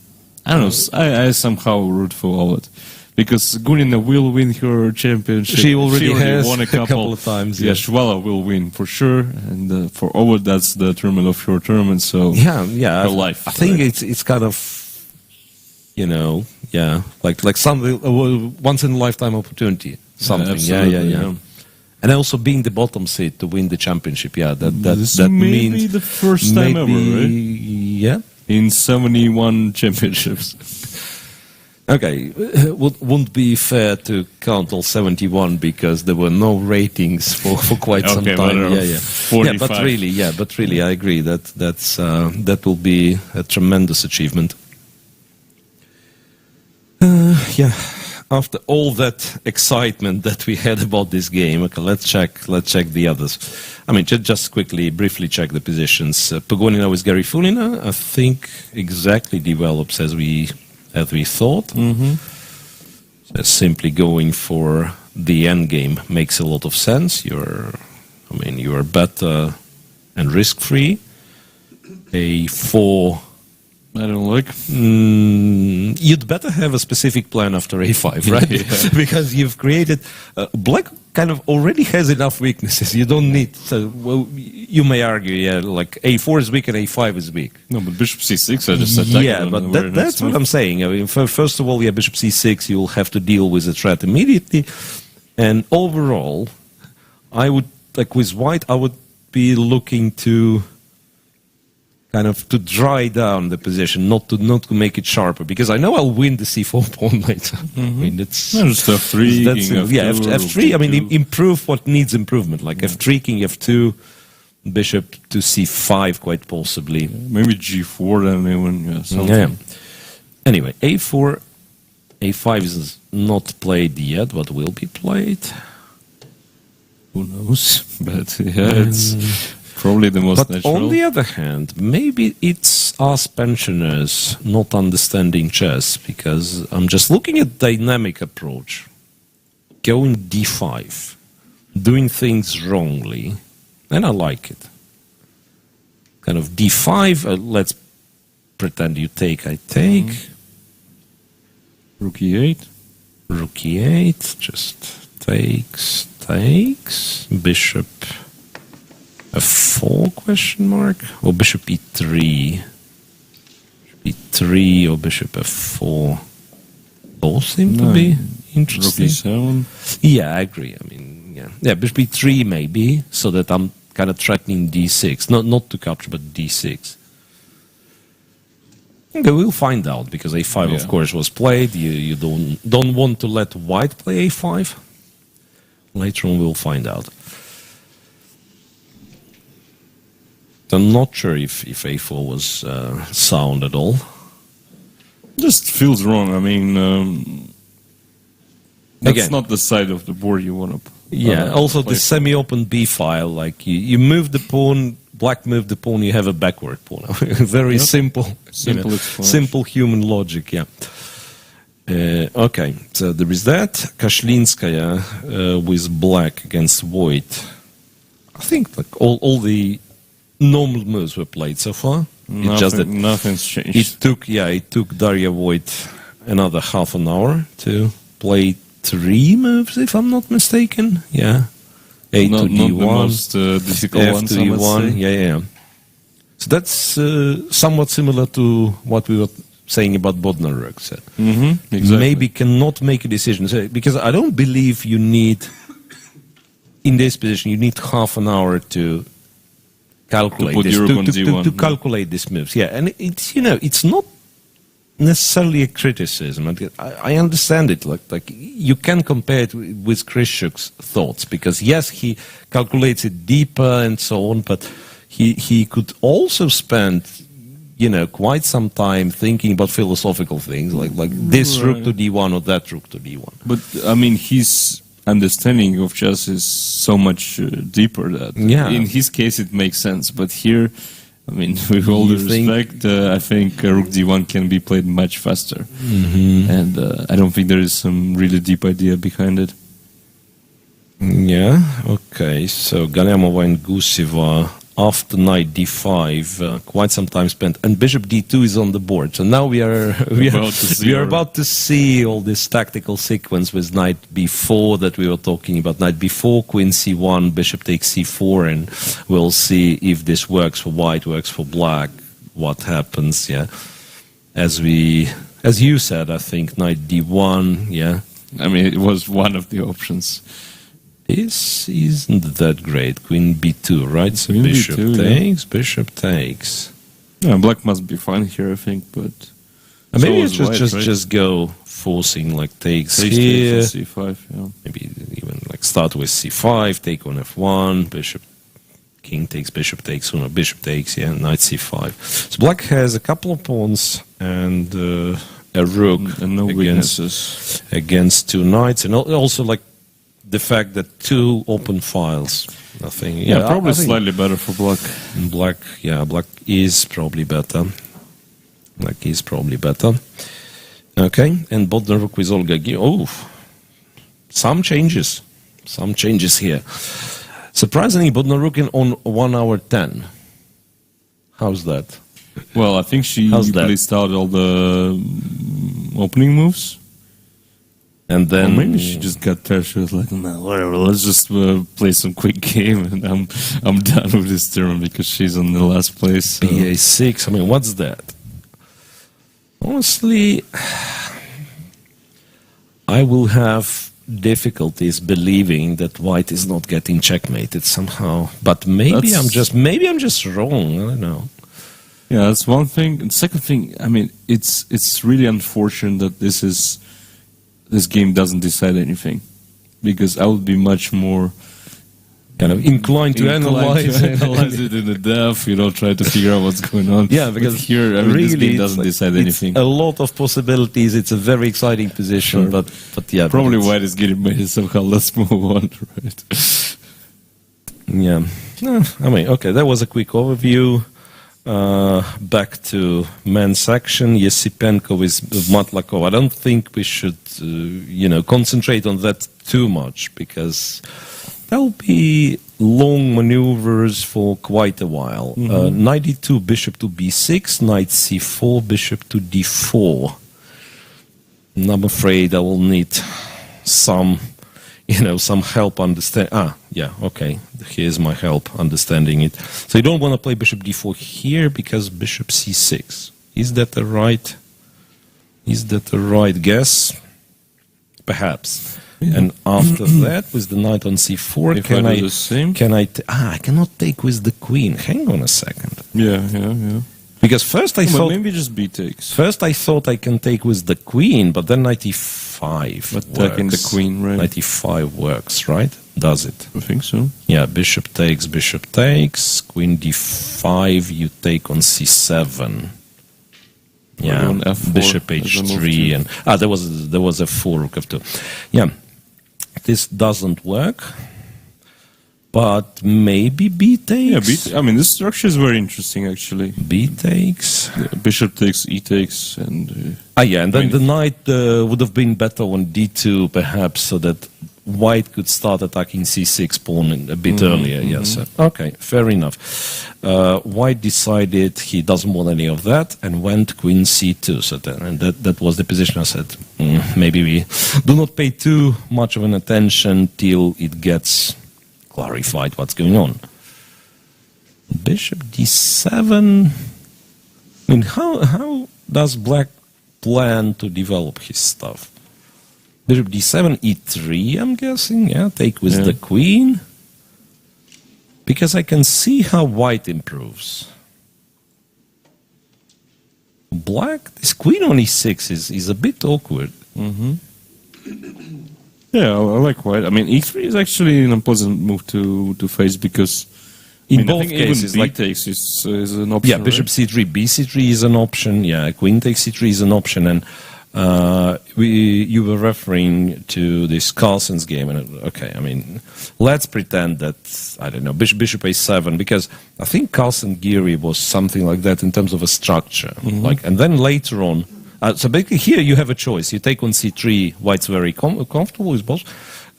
I don't know. I somehow root for Olet. Because Gunina will win her championship. She already has won a couple of times. Yeah, Shvala will win for sure. And for Olet, that's the tournament of her tournament. So her life. I think it's kind of, like something once in a lifetime opportunity. Something. Yeah. And also being the bottom seed to win the championship. Yeah, that maybe means the first time ever, right? Yeah. In 71 championships. Okay, wouldn't be fair to count all 71 because there were no ratings for quite some time. Yeah. 45. But really, I agree that will be a tremendous achievement. After all that excitement that we had about this game, okay, let's check the others. I mean, just briefly check the positions. Pagonina with Garifulina, I think exactly develops as we thought. So simply going for the end game makes a lot of sense. You are better and risk-free. A4. I don't like. You'd better have a specific plan after a5, right? Because you've created black kind of already has enough weaknesses. You don't need. You may argue, like a4 is weak and a5 is weak. No, but bishop c6. I just attacked. Yeah, but that's what I'm saying. I mean, first of all, bishop c6. You'll have to deal with the threat immediately, and overall, I would with white. I would be looking to kind of to dry down the position, not to make it sharper, because I know I'll win the c4 pawn later. I mean, just f3. F3. I mean, improve what needs improvement, like f3, king f2, bishop to c5, quite possibly. Maybe g4 then even. Anyway, a4, a5 is not played yet, but will be played. Who knows? But it's probably the most natural. On the other hand, maybe it's us pensioners not understanding chess, because I'm just looking at dynamic approach, going d5, doing things wrongly, and I like it. Kind of d5, let's pretend you take, I take. Rook e8. Rook e8, just takes, bishop f4 question mark, or bishop e3, or bishop f4. Both seem to be interesting. Rook e7. Yeah, I agree. I mean, bishop e3 maybe, so that I'm kind of threatening d6, not to capture, but d6. Okay, we'll find out, because a5 of course was played. You don't want to let white play a5. Later on we'll find out. I'm not sure if a4 was sound at all. Just feels wrong. I mean, that's not the side of the board you want to. Also the semi-open b file, like you move the pawn, black move the pawn, you have a backward pawn. Very simple, simple human logic. Yeah. Okay, so there is that. Kashlinskaya with black against white. I think like all the normal moves were played so far. It's just that nothing's changed. It took Daria Voigt another half an hour to play 3 moves, if I'm not mistaken. Yeah, A to D1, not the most difficult F one, to E1. Yeah. So that's somewhat similar to what we were saying about Bodnar said. Exactly. Maybe cannot make a decision, because I don't believe you need, in this position, you need half an hour to calculate put this, your rook on to d1. calculate these moves. Yeah, and it's, you know, it's not necessarily a criticism. I understand it. Like you can compare it with Kryschuk's thoughts, because yes, he calculates it deeper and so on, but he could also spend, you know, quite some time thinking about philosophical things, like this rook to d1 or that rook to d1. But I mean, his understanding of chess is so much deeper that in his case it makes sense. But here, I mean, with all due respect, I think rook d1 can be played much faster, and I don't think there is some really deep idea behind it. Yeah. Okay. So Galyamova and Guseva, after knight d5, quite some time spent, and bishop d2 is on the board. So now we are about to see all this tactical sequence with knight b4 that we were talking about. Knight b4, queen c1, bishop takes c4, and we'll see if this works for white, works for black. What happens? Yeah, as you said, I think knight d1. Yeah, I mean, it was one of the options. This isn't that great. Queen b2, right? So Queen bishop b2, takes, bishop takes. Yeah, black must be fine here, I think, but maybe it's just go forcing, like takes here. c5, yeah. Maybe even like start with c5, take on f1, bishop, king takes, bishop takes, bishop takes, yeah, knight c5. So black has a couple of pawns and a rook and no weaknesses against two knights, and also like the fact that two open files. Nothing. Yeah, probably slightly better for black. Black is probably better. Black is probably better. Okay, and Bodnar with Olga. Oh, some changes. Some changes here. Surprisingly, Bodnar on 1 hour 10. How's that? Well, I think she placed out all the opening moves. And then or maybe she just got tired. She was like, "No, whatever. Let's just play some quick game, and I'm done with this tournament because she's on the last place." So. BA6. I mean, what's that? Honestly, I will have difficulties believing that white is not getting checkmated somehow. But maybe I'm just wrong. I don't know. Yeah, that's one thing. And second thing, I mean, it's really unfortunate that this game doesn't decide anything, because I would be much more kind of inclined to analyze it in the depth, try to figure out what's going on. Yeah, because but here, I mean, really, this game doesn't decide anything. A lot of possibilities. It's a very exciting position, sure. but yeah. Probably white is getting made somehow. Let's move on, right? Yeah. No, I mean, okay, that was a quick overview. Back to men's section, Yesipenko with Matlakov. I don't think we should, concentrate on that too much, because that will be long maneuvers for quite a while. Knight d2, bishop to b6, knight c4, bishop to d4. And I'm afraid I will need some help understand. Okay. Here's my help understanding it. So you don't want to play bishop d4 here because bishop c6. Is that the right guess? Perhaps. Yeah. And after that, with the knight on c4, I cannot take with the queen. Hang on a second. Yeah. Because first I thought maybe just b takes. First I thought I can take with the queen, but then knight e5 attacking the queen, right? Knight e5 works, right? Does it? I think so. Yeah, bishop takes, queen d5, you take on c7. Yeah, on F4, bishop h3, and there was a 4 rook f2. Yeah, this doesn't work. But maybe b takes. Yeah, this structure is very interesting, actually. B takes. Yeah, bishop takes, e takes, and. And then the knight would have been better on d2, perhaps, so that white could start attacking c6 pawn a bit earlier. Yes. Okay, fair enough. White decided he doesn't want any of that and went queen c2. So that was the position. I said, maybe we do not pay too much of an attention till it gets clarified what's going on. Bishop d7. I mean, how does black plan to develop his stuff? Bishop d7, e3, I'm guessing. Yeah, take with the queen. Because I can see how white improves. Black, this queen on e6 is a bit awkward. Yeah, I like white. I mean, e3 is actually an unpleasant move to face because In both cases, even like b takes is an option. yeah, bishop c3, b3 is an option. Yeah, queen takes c3 is an option, and you were referring to this Carlsen's game, and okay, I mean, let's pretend that I don't know bishop a7 because I think Carlsen Geary was something like that in terms of a structure, like, and then later on. So basically, here you have a choice. You take on c3, white's very comfortable with both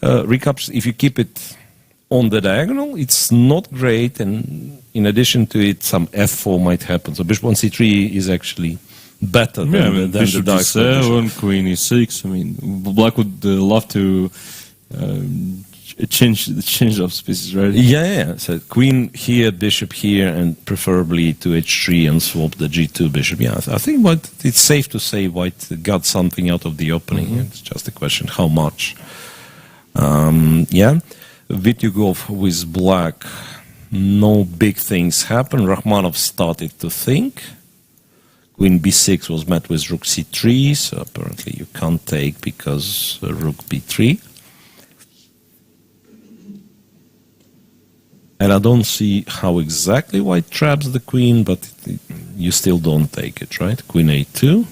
recaps. If you keep it on the diagonal, it's not great, and in addition to it, some f4 might happen. So bishop on c3 is actually better than the bishop dark g7, queen e6. I mean, black would love to change up pieces, right? Yeah. So queen here, bishop here, and preferably to h3 and swap the g2 bishop. Yeah, I think it's safe to say white got something out of the opening. It's just a question how much. Yeah, Vityugov with black, no big things happen. Rachmanov started to think. Queen b6 was met with rook c3, so apparently you can't take because rook b3. And I don't see how exactly white traps the queen, but you still don't take it, right? Queen a2.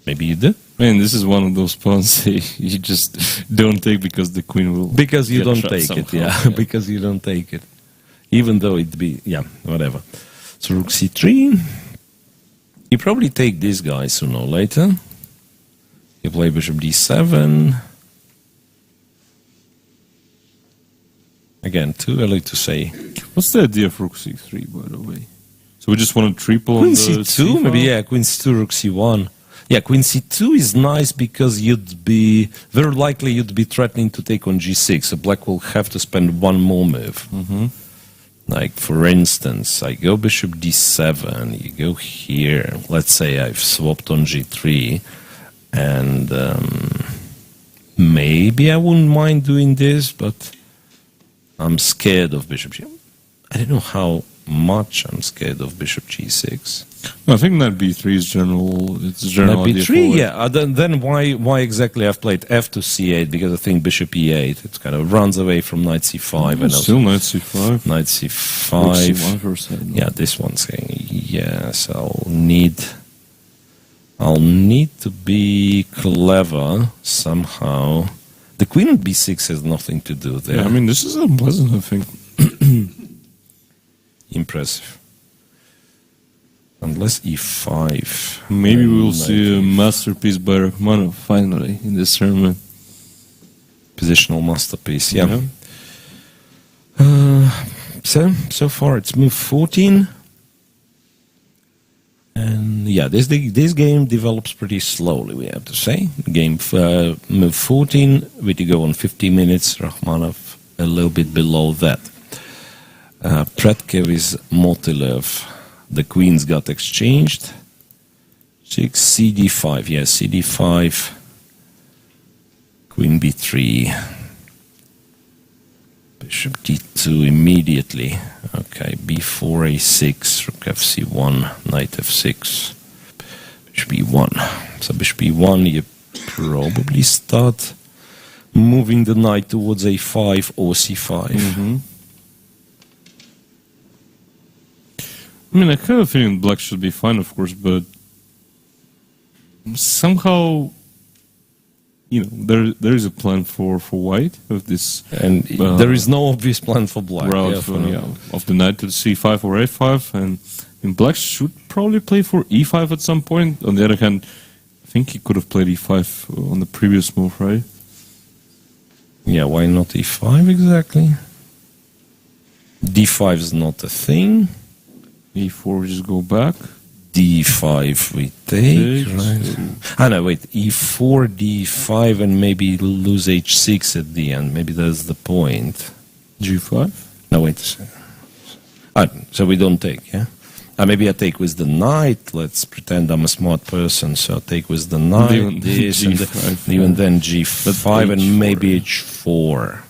Maybe you do. Man, this is one of those pawns you just don't take because the queen will. Because you don't trapped take somehow. it, yeah. Because you don't take it. Even though it'd be, yeah, whatever. So rook c3. You probably take this guy sooner or later. You play bishop d7. Again, too early to say. What's the idea of rook c3, by the way? So we just want to triple Queen on the c2, maybe, yeah, queen c2, rook c1. Yeah, queen c2 is nice because you'd be, very likely you'd be threatening to take on g6, so black will have to spend one more move. Like, for instance, I go bishop d7, you go here, let's say I've swapped on g3, and maybe I wouldn't mind doing this, but I'm scared of bishop g. I don't know how much I'm scared of bishop g6. No, I think knight b3 is general. It's a general Knight idea b3, for it. yeah. Then why exactly I've played f to c8? Because I think bishop e8, it kind of runs away from knight c5. And Still knight c5. knight c5. Rook c1 for a second. Yeah, this one's saying yes. I'll need to be clever somehow. The queen on b6 has nothing to do there. Yeah, I mean, this is unpleasant, I think. Impressive. Unless e5. Maybe we'll see a masterpiece by Rachmanov finally in this tournament. Positional masterpiece, yeah. So far it's move 14. And yeah, this game develops pretty slowly, we have to say. Game move 14, we to go on 50 minutes, Rachmanov a little bit below that. Predkev is Motilev. The queens got exchanged. 6, cd5, yes, cd5. Queen b3. Bishop d2 immediately. Okay, b4, a6, rook fc1, knight f6. Bishop e1. So bishop e1, you probably start moving the knight towards a5 or c5. I mean, I kind of feeling black should be fine, of course, but somehow, you know, there is a plan for white of this, and there is no obvious plan for black. Route of the knight to c5 or a5, and black should probably play for e5 at some point. On the other hand, I think he could have played e5 on the previous move, right? Yeah, why not e5 exactly? d5 is not a thing. e4, we just go back. d5 we take, right? No, wait, e4, d5, and maybe lose h6 at the end. Maybe that's the point. g5? No, wait. So we don't take, yeah? Maybe I take with the knight. Let's pretend I'm a smart person, so I take with the knight, Even this, G5, and even then g5, H4, and maybe h4.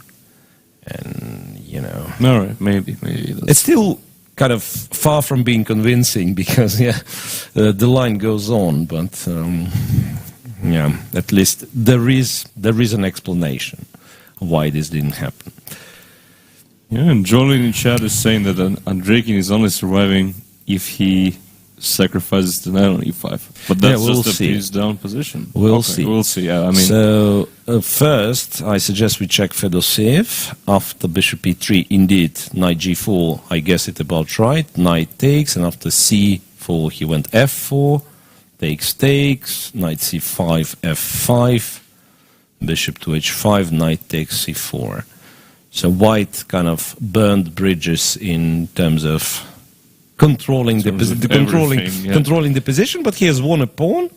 And you know. All right, maybe. It's still kind of far from being convincing because, the line goes on, but, at least there is an explanation why this didn't happen. Yeah, and Jolin in chat is saying that Andreikin is only surviving if he sacrifices the knight on e5. But that's we'll just a see. piece down position. We'll see. We'll see. Yeah, So first, I suggest we check Fedoseev. After bishop e3, indeed, knight g4, I guess it about right. Knight takes, and after c4, he went f4. Takes, knight c5, f5. Bishop to h5, knight takes c4. So white kind of burned bridges in terms of controlling the position, but he has won a pawn.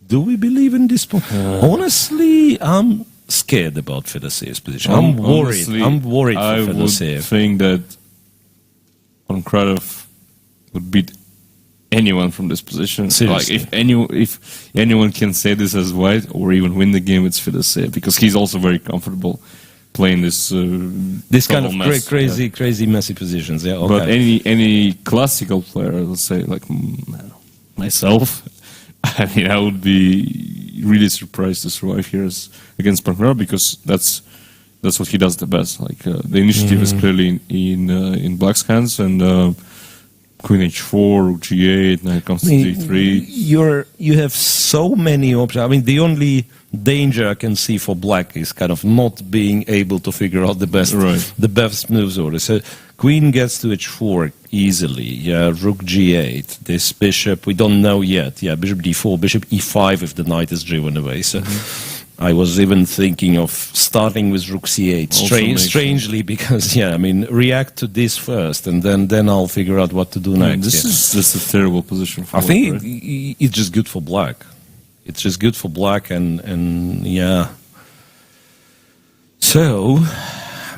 Do we believe in this pawn? Honestly, I'm scared about Fedoseev's position. I'm worried. I'm worried for Fedoseev. I would think that Pankratov would beat anyone from this position. Seriously. Like if anyone can say this as white or even win the game, it's Fedoseev because he's also very comfortable playing this kind of mess. crazy messy positions. Yeah, okay. But any classical player, let's say like myself, I mean, I would be really surprised to survive here against Pankratov because that's what he does the best. Like the initiative is clearly in Black's hands, and Queen h4, Rook g8, knight comes to d3. You have so many options. I mean, the only danger I can see for Black is kind of not being able to figure out the best moves order. So Queen gets to h4 easily. Yeah, Rook g8. This bishop we don't know yet. Yeah, Bishop d4, Bishop e5 if the knight is driven away. So. I was even thinking of starting with Rook c8, strangely, because, react to this first, and then I'll figure out what to do next. This is just a terrible position for Black. I think it's just good for Black. It's just good for Black, and yeah. So,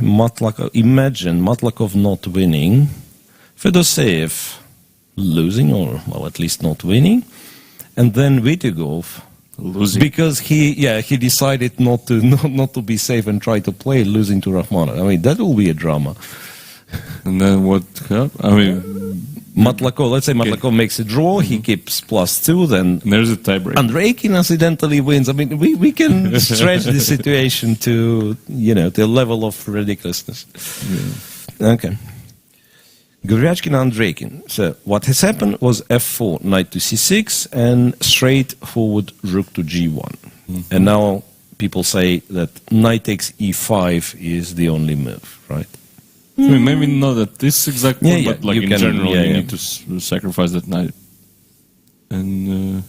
imagine Matlakov not winning, Fedoseev losing, or, well, at least not winning, and then Vitigov losing because he decided not to be safe and try to play, losing to Rachmanov. I mean, that will be a drama. And then what happened? I mean, Matlakov, let's say Matlakov makes a draw, he keeps +2, then there's a tiebreak. Andreikin accidentally wins. I mean, we can stretch the situation to the level of ridiculousness. Yeah. Okay. Goryachkin, Andreikin. So what has happened was f4, knight to c6, and straightforward rook to g1. And now people say that knight takes e5 is the only move, right? I mean, maybe not at this exact point, but like in general, you need to sacrifice that knight. And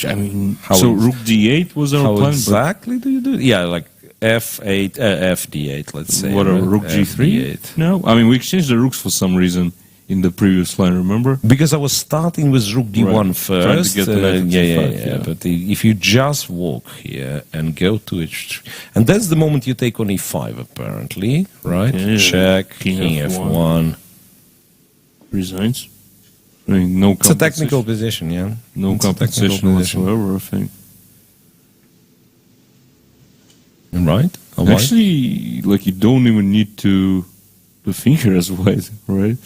I mean, so rook d8 was our plan. How exactly do you do it? Yeah, like f8, fd8, let's say. What, rook g3? F8. No, I mean, we exchanged the rooks for some reason in the previous line, remember? Because I was starting with rook d1 first. Trying to get the But if you just walk here and go to h3, and that's the moment you take on e5, apparently, right? Yeah, check, king f1. Resigns. I mean, no. It's a technical position, yeah. No compensation whatsoever, I think. Right? Actually, like, you don't even need to think here as white, right?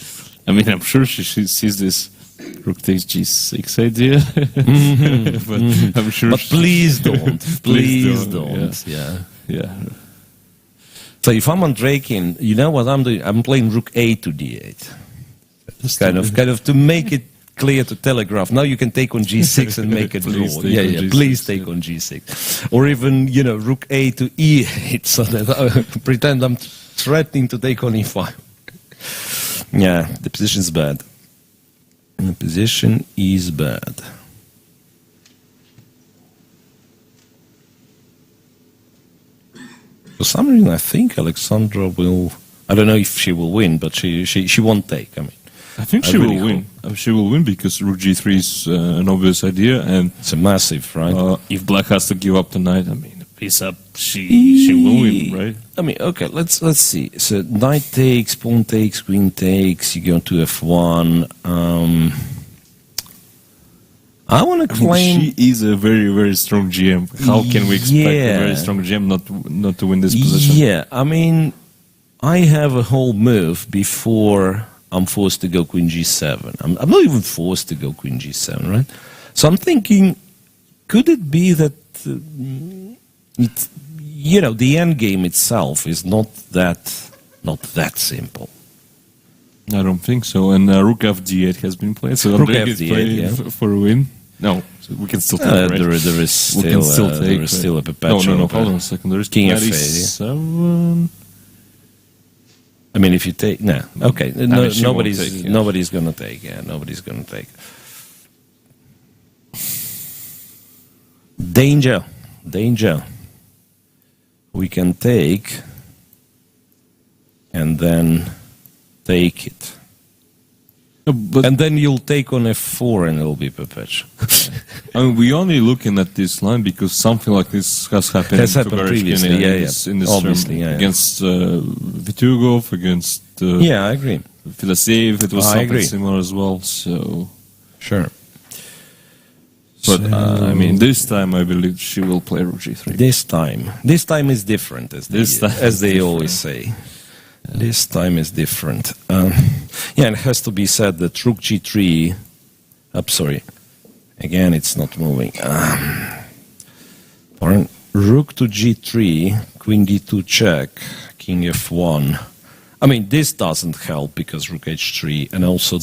I mean, I'm sure she sees this rook takes g6 idea, but I'm sure. But please don't. Please don't. Yeah. So if I'm Andreikin, you know what I'm doing? I'm playing rook a to d8. Kind of to make it clear, to telegraph. Now you can take on g6 and make a draw. Please take on g6. Or even, rook a to e8, so that I pretend I'm threatening to take on e5. Yeah, the position's bad. The position is bad. For some reason, I think Aleksandr will. I don't know if she will win, but she won't take. I mean, I think she will win. She will win because rook g3 is an obvious idea, and it's a massive, right? If Black has to give up the knight, I mean, piece up, she will win, right? I mean, okay, let's see. So knight takes, pawn takes, queen takes. You go to f1. I want to claim... She is a very, very strong GM. How can we expect a very strong GM not to win this position? Yeah, I mean, I have a whole move before I'm forced to go Queen G7. I'm not even forced to go Queen G7, right? So I'm thinking, could it be that, the end game itself is not that simple? I don't think so. And Rook F D8 has been played, so Rook Andrei is F D8, playing yeah. for a win. No, so we can still take right? There is still a perpetual. No, hold on a second. There is King F8. F8. I mean, if you take okay, nobody's gonna take. Yeah, nobody's gonna take. Danger. We can take, and then take it. And then you'll take on F4 and it'll be perpetual. I mean, we're only looking at this line because something like this has happened previously, in this obviously, term. Against Vitugov, against I agree. Filasev, it was something similar as well. So sure. But I mean, this time I believe she will play Rook G3. This time is different, as they always say. This time is different. It has to be said that Rook G3... Again, it's not moving. Rook to G3, Queen D2 check, King F1. I mean, this doesn't help because Rook H3, and also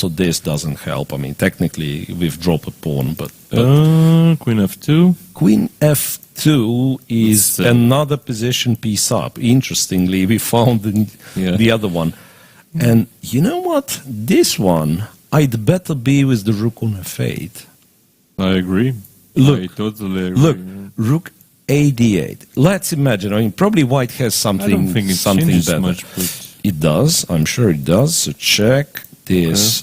this doesn't help. I mean, technically, we've dropped a pawn, but Queen F2. Queen F2 is another position piece up. Interestingly, we found the other one. And you know what? This one, I'd better be with the Rook on F8. I agree. I totally agree. Look, Rook A8. Let's imagine. I mean, probably White has something. I don't think it changes better. Much, but it does. I'm sure it does. So check this.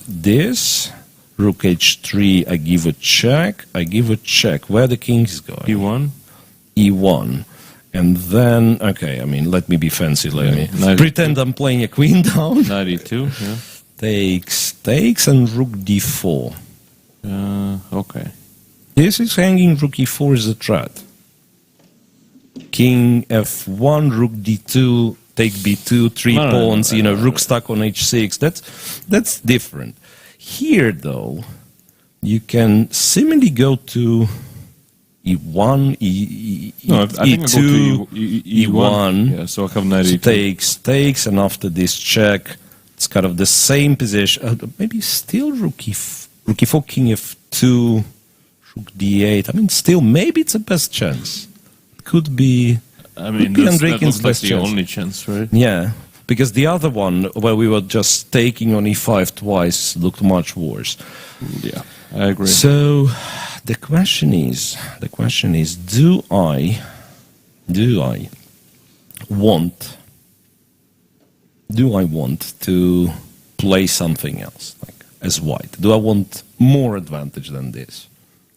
Rook H3. I give a check. Where the king is going? E1. And then, okay. I mean, let me be fancy. Let me pretend I'm playing a queen down. Knight E2. Yeah. Takes, and Rook D4. Okay. This is hanging. Rook E4 is a threat. King F1, Rook D2, take B2, three pawns, Rook stuck on H6. That's different. Here, though, you can seemingly go to E1, E2, E1. Yeah, so I have knight E2. Takes, and after this check, it's kind of the same position. Maybe still Rook E4, King F2, Rook D8. I mean, still, maybe it's the best chance. Could be. I mean, that looks like the only chance, right? Yeah, because the other one, where we were just taking on E5 twice, looked much worse. Yeah, I agree. So, the question is, do I want to play something else, like as White? Do I want more advantage than this?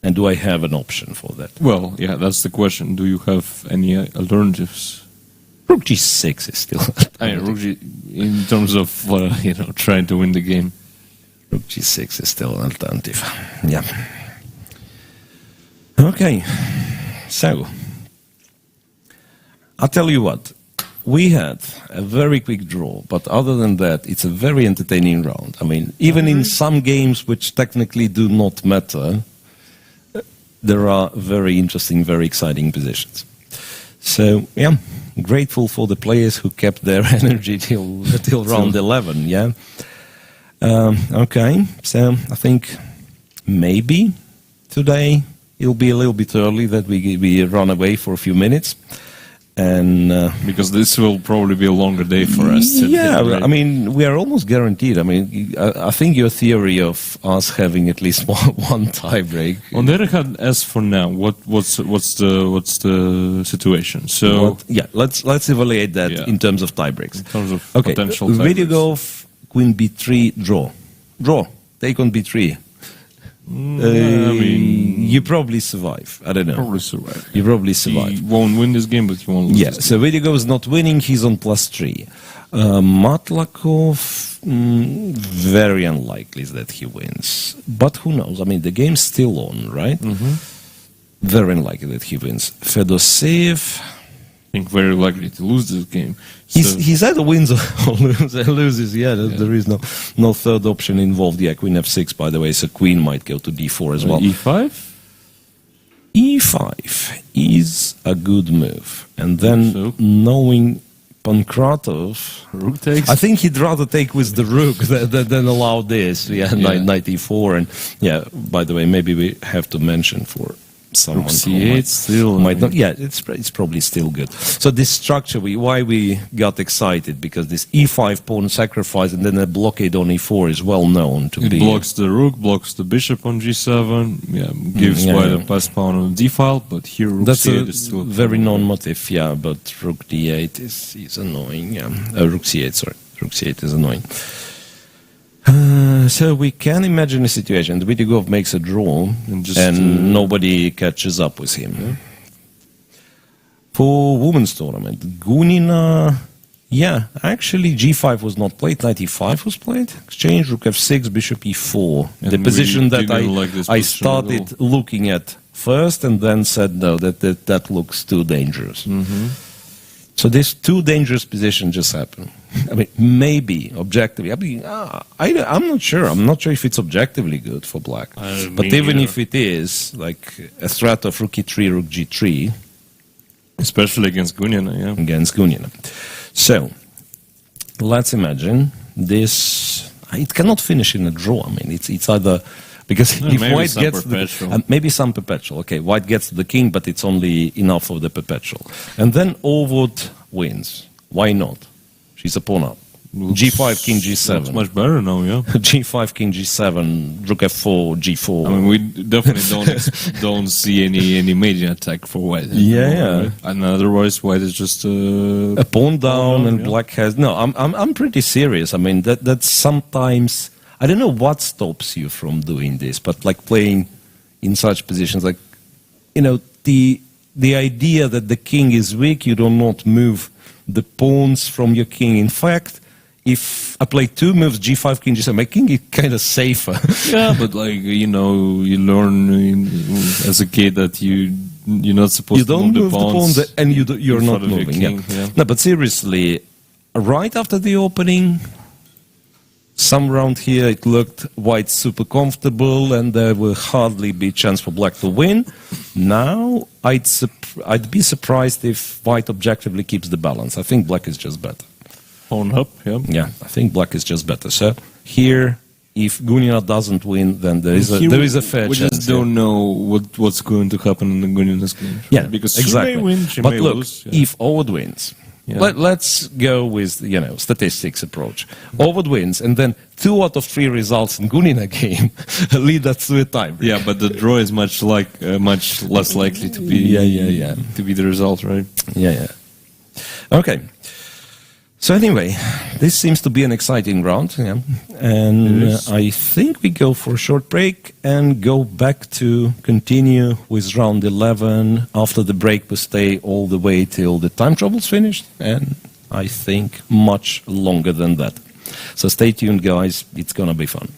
And do I have an option for that? Well, yeah, that's the question. Do you have any alternatives? Rook G6 is still... I mean, Rook G, in terms of, trying to win the game. Rook G6 is still an alternative. Yeah. Okay. So, I'll tell you what. We had a very quick draw, but other than that, it's a very entertaining round. I mean, even in some games which technically do not matter, there are very interesting, very exciting positions. So, yeah, grateful for the players who kept their energy till round 11, yeah? Okay, so I think maybe today it'll be a little bit early that we run away for a few minutes. And because this will probably be a longer day for us. Yeah, I mean, we are almost guaranteed. I mean, I think your theory of us having at least one tie break. On the other hand, as for now, what's the situation? So let's evaluate that in terms of tie breaks. In terms of potential tie breaks. Vidugov, Queen B3, draw. Take on B3. I mean, you probably survive. I don't know. You probably survive. He won't win this game, but he won't lose. Yeah, so Vidugov is not winning. He's on +3. Matlakov, very unlikely that he wins. But who knows? I mean, the game's still on, right? Very unlikely that he wins. Fedoseev, I think very likely to lose this game. he's either wins or loses. Yeah, there is no third option involved. Yeah, queen f6, by the way, so queen might go to d4 as well. e5? e5 is a good move. And then So? knowing Pankratov, Rook takes? I think he'd rather take with the rook than allow this. Yeah, knight e4. And yeah, by the way, maybe we have to mention for someone Rook who c8 still. might not. Yeah, it's probably still good. So this structure, why we got excited, because this e5 pawn sacrifice and then a blockade on e4 is well known to It be. blocks the rook, blocks the bishop on g7, gives white a pass pawn on d file, but here rook That's c8 a is still very non-motif, yeah, but rook d8 is annoying, yeah. Rook c8, sorry. Rook c8 is annoying. So we can imagine a situation. Dvidigov makes a draw and nobody catches up with him. For women's tournament, Gunina, yeah, actually g5 was not played, knight e5 was played. Exchange, rook f6, bishop e4. And the position that didn't like this I position at all. started looking at first and then said, no, that looks too dangerous. So this too dangerous position just happened. I mean, maybe objectively. I mean, I'm not sure. I'm not sure if it's objectively good for black. But even if it is, like a threat of rook e3, rook g3 Especially against Gunina, yeah. against Gunina. So let's imagine this. It cannot finish in a draw. I mean, it's either. Because if maybe white some gets perpetual. maybe some perpetual. Okay, white gets the king, but it's only enough of the perpetual. And then Ovod wins. Why not? She's a pawn up. G5, king G7. It's much better now, yeah. G5, king G7, rook F4, G4. I mean, we definitely don't see any major attack for white. Yeah. Right? And otherwise, white is just a pawn down, and yeah. black has no. I'm pretty serious. I mean, that's sometimes. I don't know what stops you from doing this, but like playing in such positions, like, you know, the idea that the king is weak, you do not move the pawns from your king. In fact, if I play two moves, g5, king g7, my king is kind of safer. Yeah, but like, you know, you learn as a kid that you're not supposed You don't to move the pawns, and you're in not front of your moving. king, Yeah. yeah. No, but seriously, right after the opening, some round here it looked white super comfortable, and there will hardly be a chance for black to win. Now I'd be surprised if white objectively keeps the balance. I think black is just better. Pawn up, yeah. Yeah, I think black is just better. So here, if Gunina doesn't win, then there is a fair We chance. just don't know what's going to happen in the Gunina's game. Yeah, because exactly. she may win, she but may look, lose. Yeah. if Ovod wins, Yeah. let's go with statistics approach. Ovod wins, and then 2 out of 3 results in Gunina game lead us to a tie. Yeah, but the draw is much less likely to be to be the result, right? Yeah. Okay. So anyway, this seems to be an exciting round, yeah. And I think we go for a short break and go back to continue with round 11. After the break, we stay all the way till the time trouble's finished, and I think much longer than that. So stay tuned, guys. It's gonna be fun.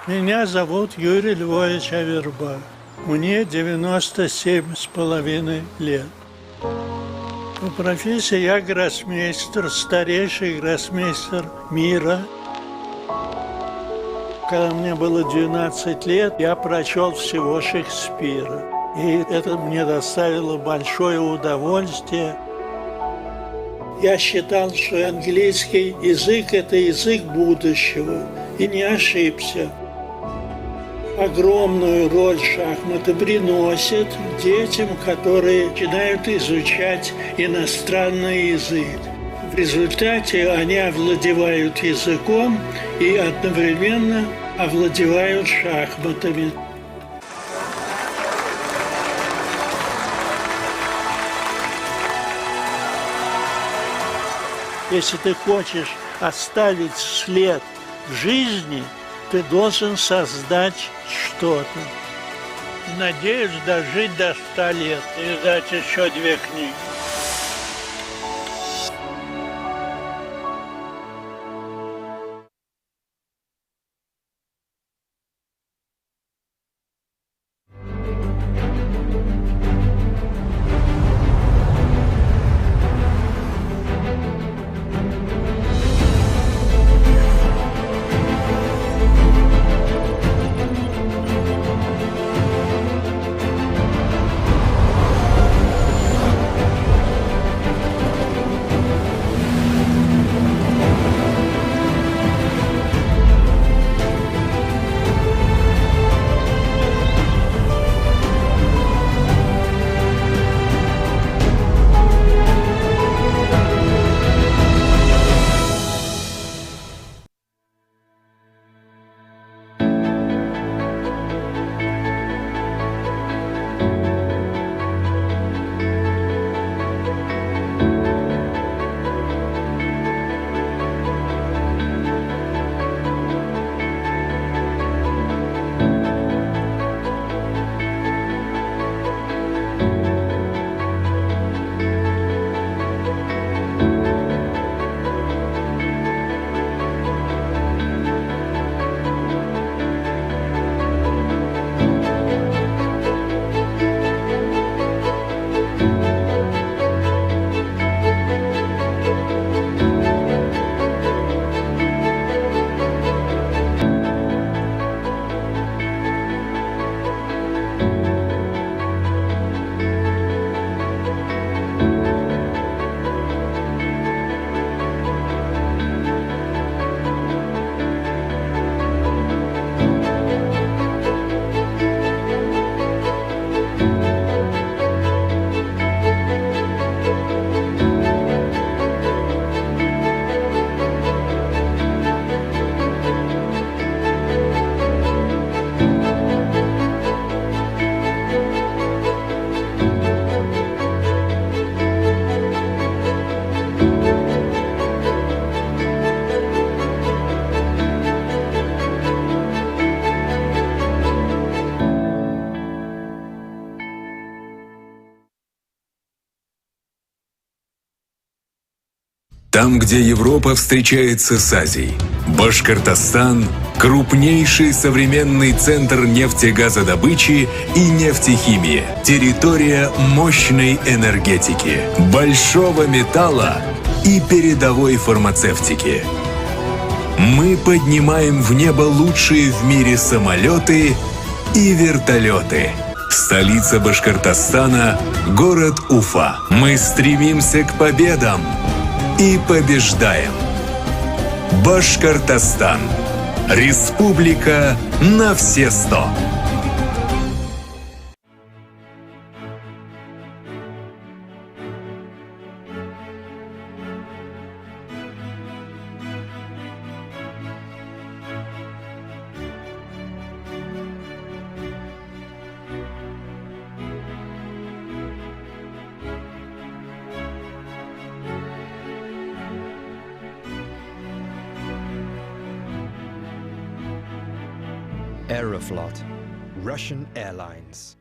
Меня зовут Юрий Львович Аверба. Мне 97,5 лет. По профессии я гроссмейстер, старейший гроссмейстер мира. Когда мне было 12 лет, я прочел всего Шекспира. И это мне доставило большое удовольствие. Я считал, что английский язык – это язык будущего. И не ошибся. Огромную роль шахматы приносят детям, которые начинают изучать иностранный язык. В результате они овладевают языком и одновременно овладевают шахматами. Если ты хочешь оставить след в жизни, ты должен создать что-то. Надеюсь дожить до 100 лет и издать еще 2 книги. Там, где Европа встречается с Азией. Башкортостан – крупнейший современный центр нефтегазодобычи и нефтехимии. Территория мощной энергетики, большого металла и передовой фармацевтики. Мы поднимаем в небо лучшие в мире самолеты и вертолеты. Столица Башкортостана – город Уфа. Мы стремимся к победам и побеждаем. Башкортостан. Республика на все 100. Aeroflot, Russian Airlines.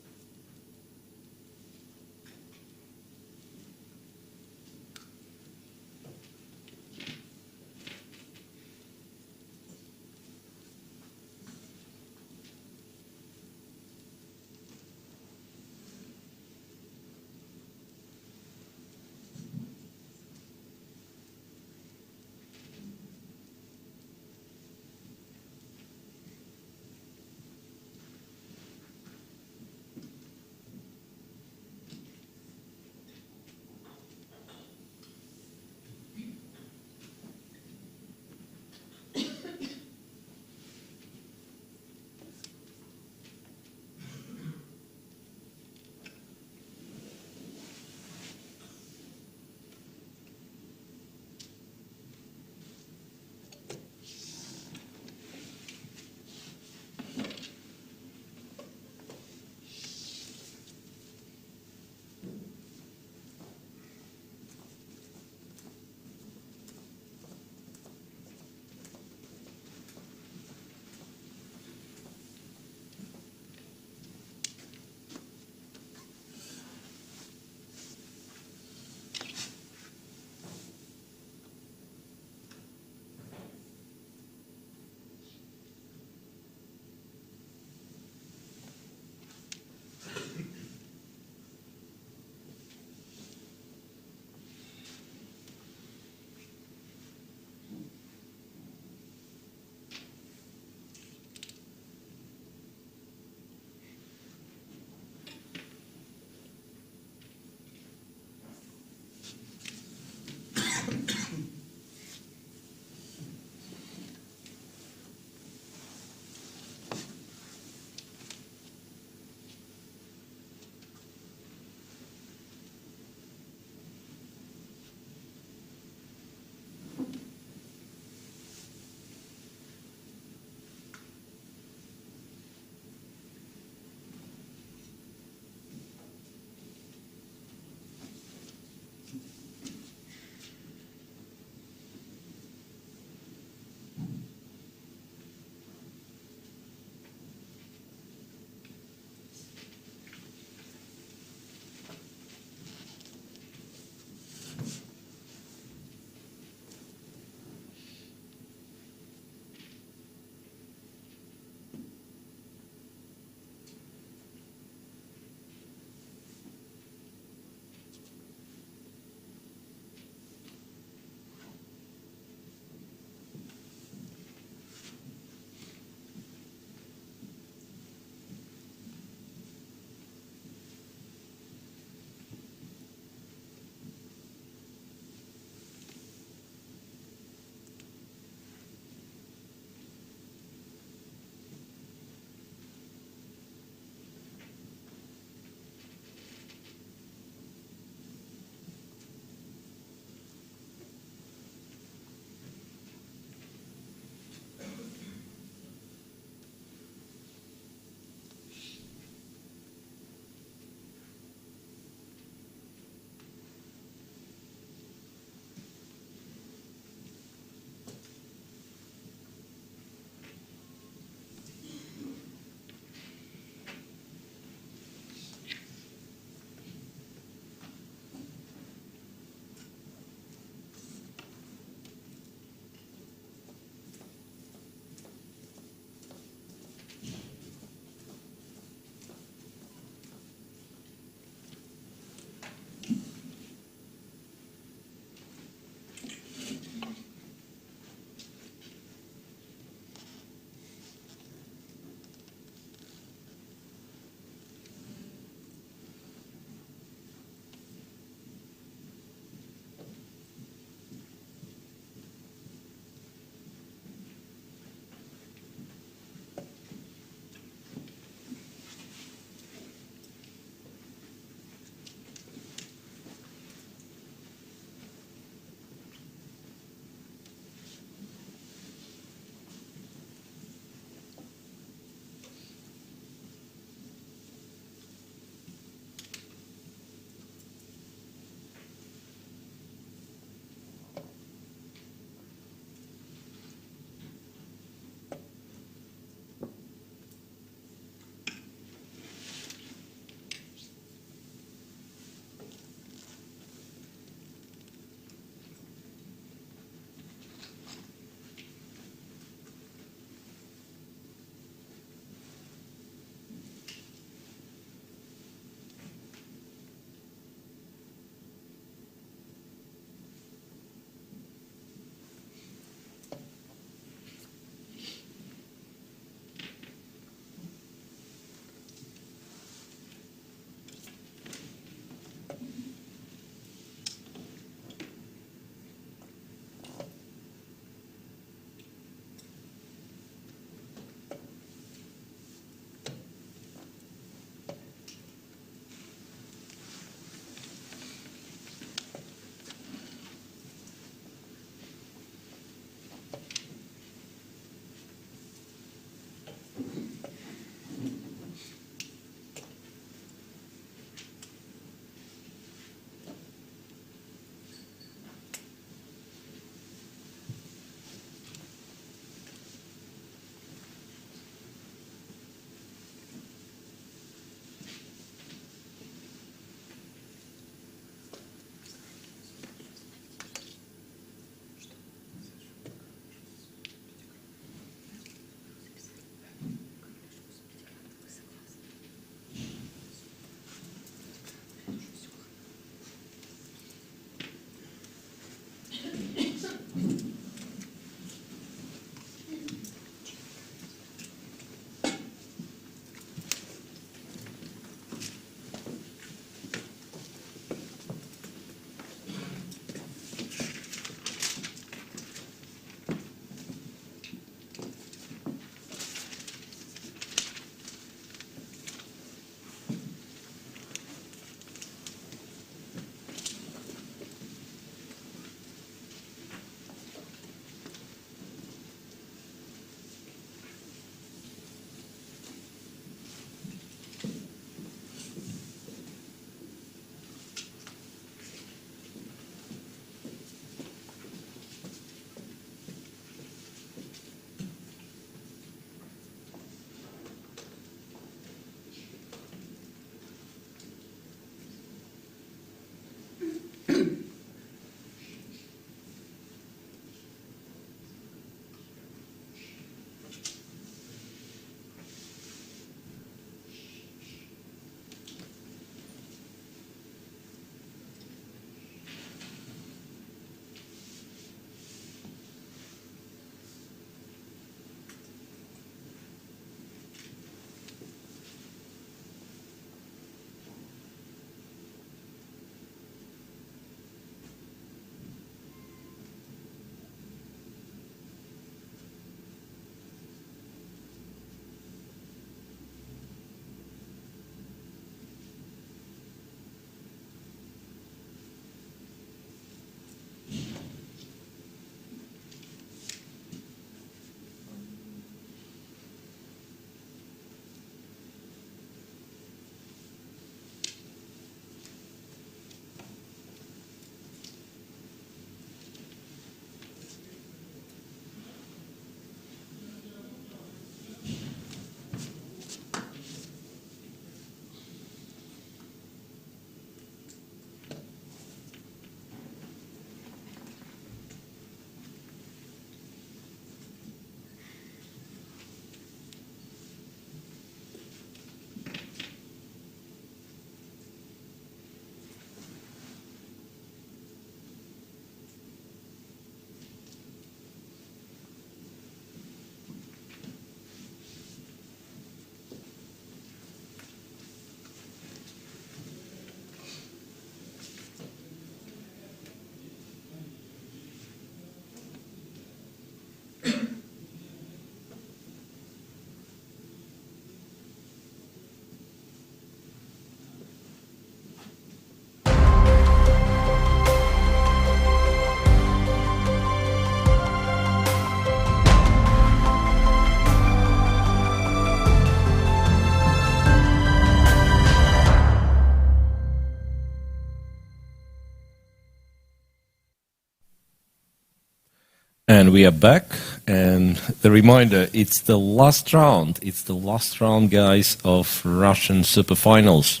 And we are back, and the reminder, it's the last round. It's the last round, guys, of Russian Superfinals.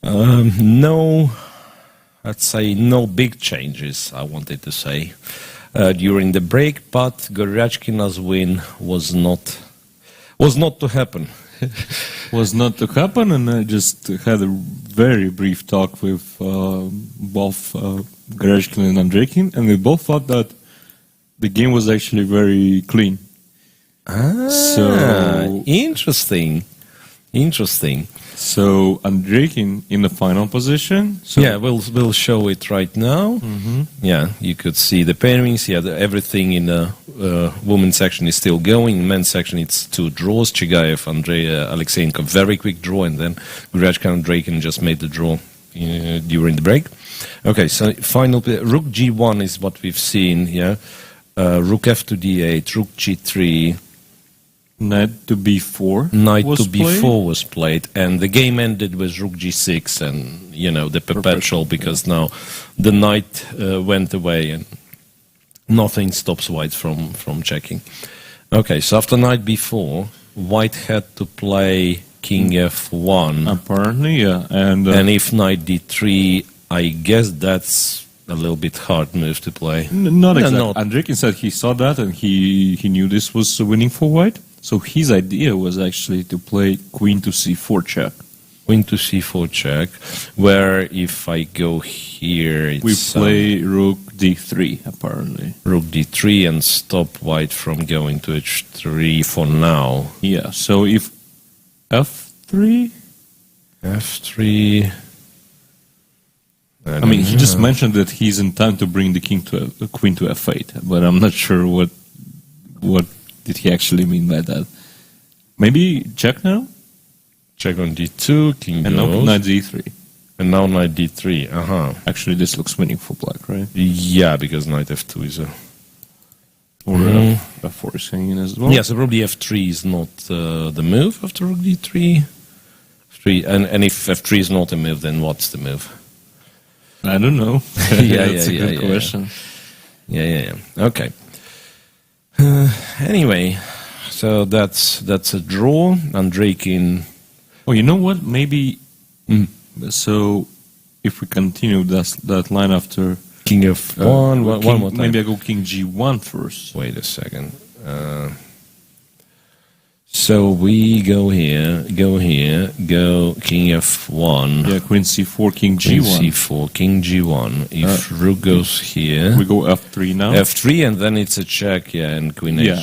No, let's say no big changes, I wanted to say, during the break, but Goryachkina's win was not to happen. Was not to happen, and I just had a very brief talk with both Goryachkin and Andreikin, and we both thought that the game was actually very clean. Interesting. So Andreikin in the final position. So yeah, we'll show it right now. Yeah, you could see the pairings. Yeah, everything in the women's section is still going. In men's section, it's 2 draws. Chigayev, Aleksandr, very quick draw, and then Goryachkin and Andreikin just made the draw during the break. Okay, so final Rook G1 is what we've seen. Yeah, Rook F to D8, Rook G3. Knight to b4. Knight was to b4 played. was played, and the game ended with rook g6 and, the perpetual, because now the knight went away and nothing stops white from checking. Okay, so after knight b4, white had to play king f1. Apparently, yeah. And if knight d3, I guess that's a little bit hard move to play. not No, exactly. not- Andrikin said he saw that and he knew this was winning for white. So his idea was actually to play queen to c4 check. Queen to c4 check, where if I go here, it's We play rook d3, apparently. rook d3 and stop white from going to h3 for now. Yeah, so if f3... f3... I mean, he just mentioned that he's in time to bring the queen to f8, but I'm not sure what did he actually mean by that. Maybe check now? Check on d2, king And now goes, knight d3. and now knight d3, Actually, this looks winning for black, right? Yeah, because knight f2 is a... Or f4 is hanging as well. Yeah, so probably f3 is not the move after rook d3. And if f3 is not a move, then what's the move? I don't know. That's a good question. Yeah. Okay. Anyway, so that's a draw. Andreikin. Oh, you know what? Maybe. So, if we continue that line after King f1, one more time. maybe I go king g1 first. Wait a second. So we go here, go king f1. Yeah, queen c4, king Queen g1. c4, king g1. If rook goes here, We go f3 now. f3, and then it's a check, and queen Yeah.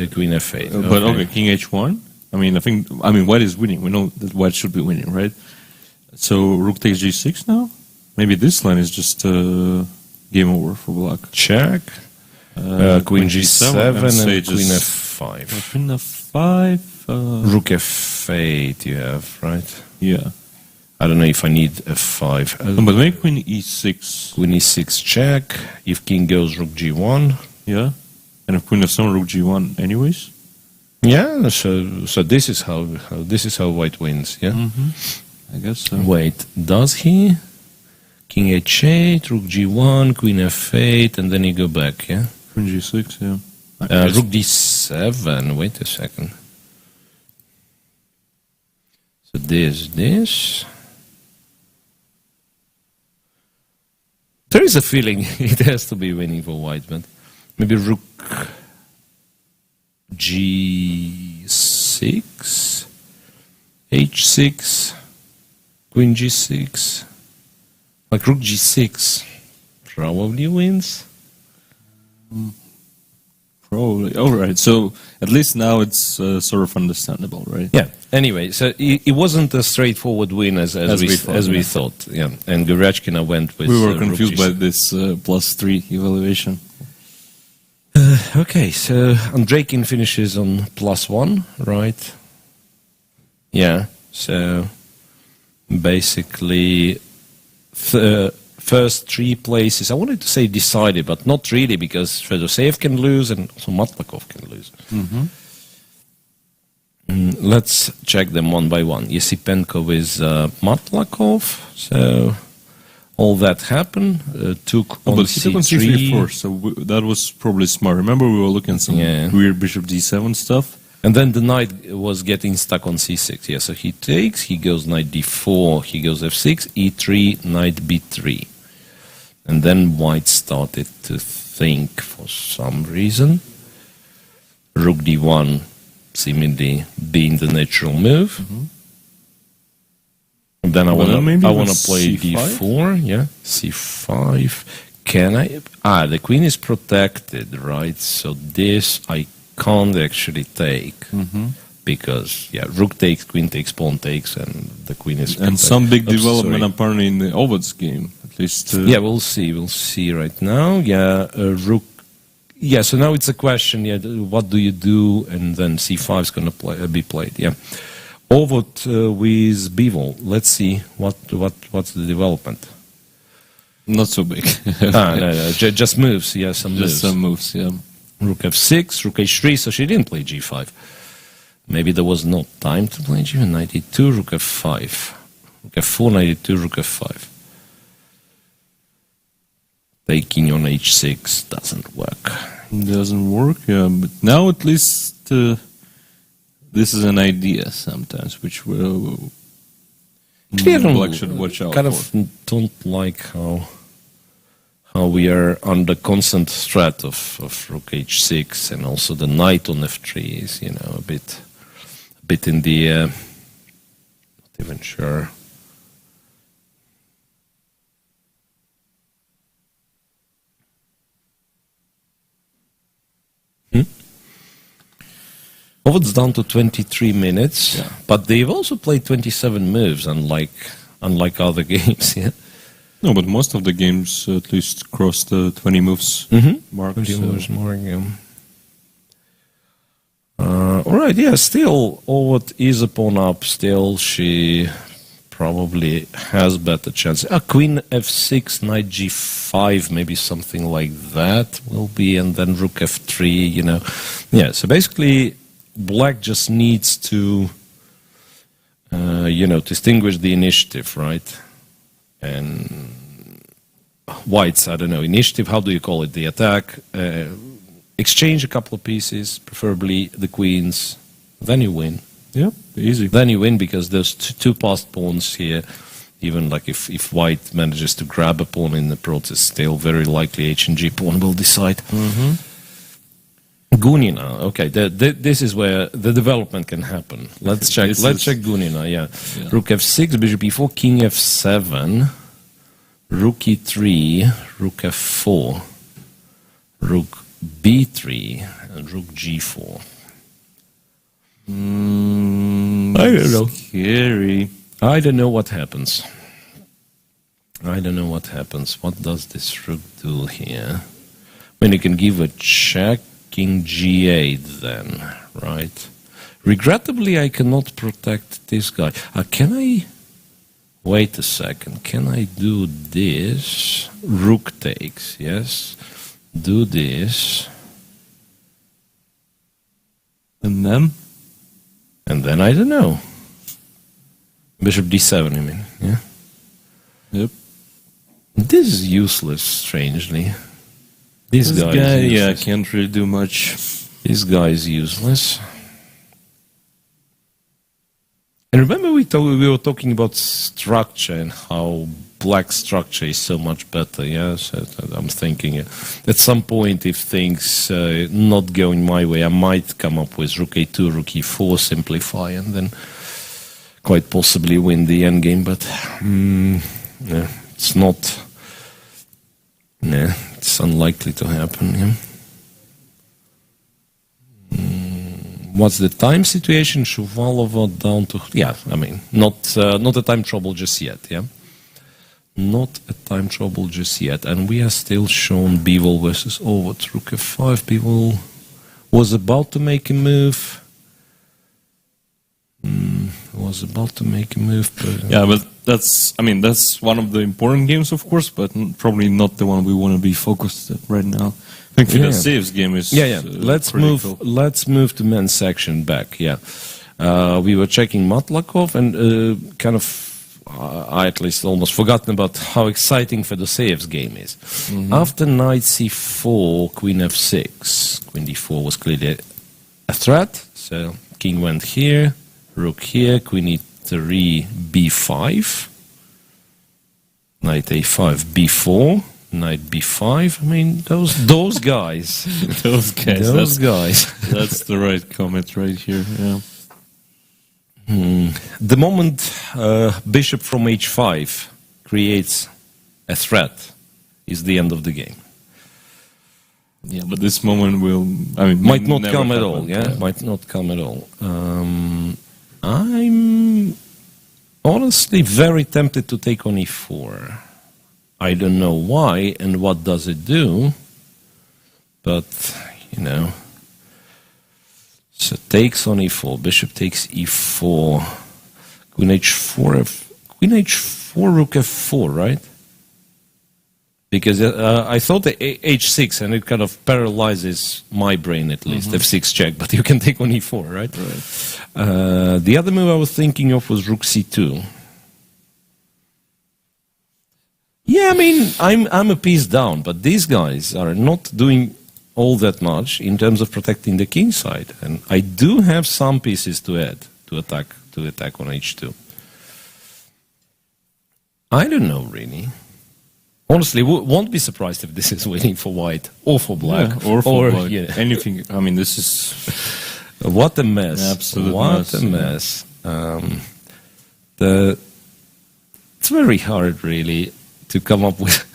queen f8. But okay, king h1. I mean, white is winning. We know that white should be winning, right? So rook takes g6 now. Maybe this line is just game over for black. Check. Queen g7 and say queen just- f5. Queen f5. Rook f8 you have, right? Yeah. I don't know if I need f5. But maybe queen e6. Queen e6 check. If king goes rook g1. Yeah. And if queen f7, rook g1 anyways. Yeah, so this is how white wins, yeah? I guess so. Wait, does he? King h8, rook g1, queen f8, and then you go back, yeah? Queen g6, yeah. Rook d7, wait a second. So this. There is a feeling it has to be winning for white, but maybe rook g6, h6, queen g6, like rook g6 probably wins. Probably. All right. So at least now it's sort of understandable, right? Yeah. Anyway, so it wasn't a straightforward win as we thought. Yeah. And Gurachkina went with. We were rook confused g6. by this +3 evaluation. Okay, so Andreikin finishes on +1, right? Yeah. So basically, first three places, I wanted to say decided, but not really, because Fedoseev can lose and also Matlakov can lose. Let's check them one by one. Yesipenko with Matlakov. So all that happened. Took on But he took on c3 c3. first, so that was probably smart. Remember, we were looking at some weird bishop d7 stuff? And then the knight was getting stuck on c6. Yeah, so he takes, he goes knight d4, he goes f6, e3, knight b3. And then white started to think for some reason. Rook d1 seemingly being the natural move. And then I want to play c5? d4, yeah, c5. Can I? The queen is protected, right? So this I can't actually take because rook takes, queen takes, pawn takes, and the queen is. And some big Oops, development sorry. apparently in the Ovid's game, at least. Yeah, we'll see. We'll see right now. Yeah, rook. Yeah, so now it's a question. Yeah, what do you do? And then c5 is going to be played. Yeah, Ovod with Bivol. Let's see what's the development. Not so big. No, just moves. Yeah, some moves. Just some moves, yeah. Rook f6, rook h3. So she didn't play g5. Maybe there was no time to play g5. Knight e2, rook f5. Rook f4, knight e2, rook f5. Taking on h6 doesn't work. Doesn't work, yeah. But now at least this is an idea sometimes, which will black should watch out kind for. of don't like how we are under constant threat of rook h6, and also the knight on f3 is, a bit in the air. Not even sure. Oh, it's down to 23 minutes, Yeah. but they've also played 27 moves, unlike other games. Yeah, No, but most of the games at least cross the 20 moves mark. 20 so- moves more. Yeah. All right, yeah. Still, Ovot is a pawn up. Still, she probably has better chance. Queen f6, knight g5, maybe something like that will be, and then rook f3. Yeah. So basically, black just needs to, distinguish the initiative, right? And white's, I don't know, initiative, how do you call it? The attack. Exchange a couple of pieces, preferably the queens, then you win. Yeah, easy. Then you win because there's two passed pawns here. Even like if white manages to grab a pawn in the process, still very likely H and G pawn will decide. Gunina, okay, this is where the development can happen. Let's check. Let's check Gunina. Yeah. Rook f6, bishop e4, king f7, rook e3, rook f4, rook b3, and rook g4. I don't know. Scary. I don't know what happens. What does this rook do here? I mean, you can give a check. King g8 then, right? Regrettably, I cannot protect this guy. Can I... Wait a second. Can I do this? Rook takes, yes. Do this. And then? And then I don't know. Bishop d7, I mean, yeah? Yep. This is useless, strangely. This guy is useless. Can't really do much. This guy is useless. And remember we were talking about structure and how black structure is so much better, yeah? So I'm thinking at some point if things not going my way, I might come up with rook a2, rook e4, simplify, and then quite possibly win the endgame, but yeah, it's not... Yeah, it's unlikely to happen. Yeah. What's the time situation? Shuvalova down to not a time trouble just yet. Yeah, not a time trouble just yet, and we are still shown Bivol versus Ovot. Rook f5. Bivol was about to make a move. But that's one of the important games, of course, but probably not the one we want to be focused at right now. I think the saves game is Let's critical. move to men's section back. Yeah, we were checking Matlakov and I at least almost forgotten about how exciting Fedoseev's game is. After knight c4, queen f6, queen d4 was clearly a threat. So king went here. Rook here, queen e3, b5, knight a5, b4, knight b5. I mean, those guys. Those guys. Those guys. That's the right comment right here. Yeah. The moment bishop from h5 creates a threat is the end of the game. Yeah, but this moment might not never come at happen. all. Yeah, might not come at all. I'm honestly very tempted to take on e4. I don't know why and what does it do, but so takes on e4, bishop takes e4, queen h4, rook f4, right? Because I thought the h6, and it kind of paralyzes my brain at least, f6 check, but you can take on e4, right? The other move I was thinking of was rook c2. Yeah, I mean, I'm a piece down, but these guys are not doing all that much in terms of protecting the king side, and I do have some pieces to add to attack on h2. I don't know, really. Honestly, won't be surprised if this is winning for white or for black. Yeah, or for black. Yeah. Anything. I mean, this is... What a mess. Absolute what mess. a mess. It's very hard, really, to come up with,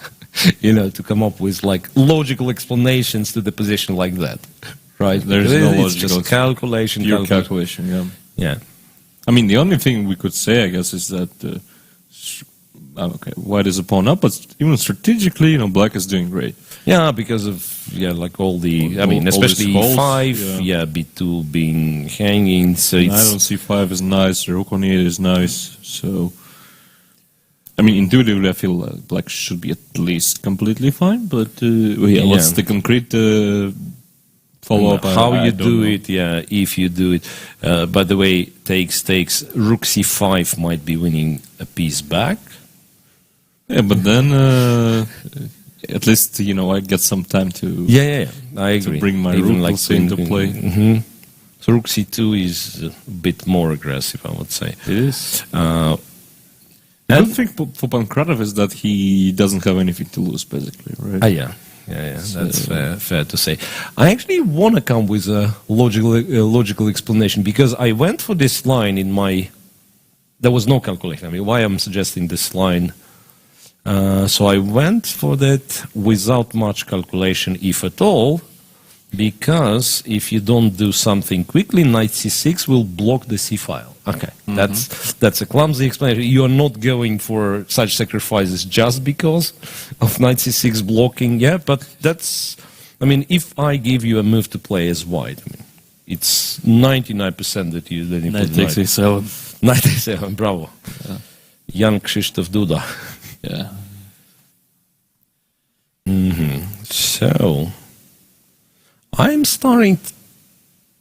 like logical explanations to the position like that, right? There's no it's logical. just calculation. Pure calculation, yeah. Yeah. I mean, the only thing we could say, I guess, is that okay, white is a pawn up, but even strategically, black is doing great. Yeah, because of like all the, especially e5, b2 being hanging. So it's, I don't see 5 is nice. Rook on e8 is nice. So, I mean, intuitively, I feel like black should be at least completely fine. But what's the concrete follow-up? How you do it? Yeah, if you do it. By the way, takes rook c5 might be winning a piece back. Yeah, but then at least I get some time to I agree. To bring my rook into play. So rook c2 is a bit more aggressive, I would say. It is. The good thing for Pankratov is that he doesn't have anything to lose, basically, right? Yeah, that's fair to say. I actually want to come with a logical explanation, because I went for this line in my... There was no calculation. I mean, why I'm suggesting this line... so I went for that without much calculation, if at all, because if you don't do something quickly, knight c6 will block the c file. Okay, that's a clumsy explanation. You are not going for such sacrifices just because of knight c6 blocking, but that's... I mean, if I give you a move to play as white, I mean, it's 99% that you put knight takes a7. Knight a7, bravo. Yeah. Young Krzysztof Duda. Yeah. So, I'm starting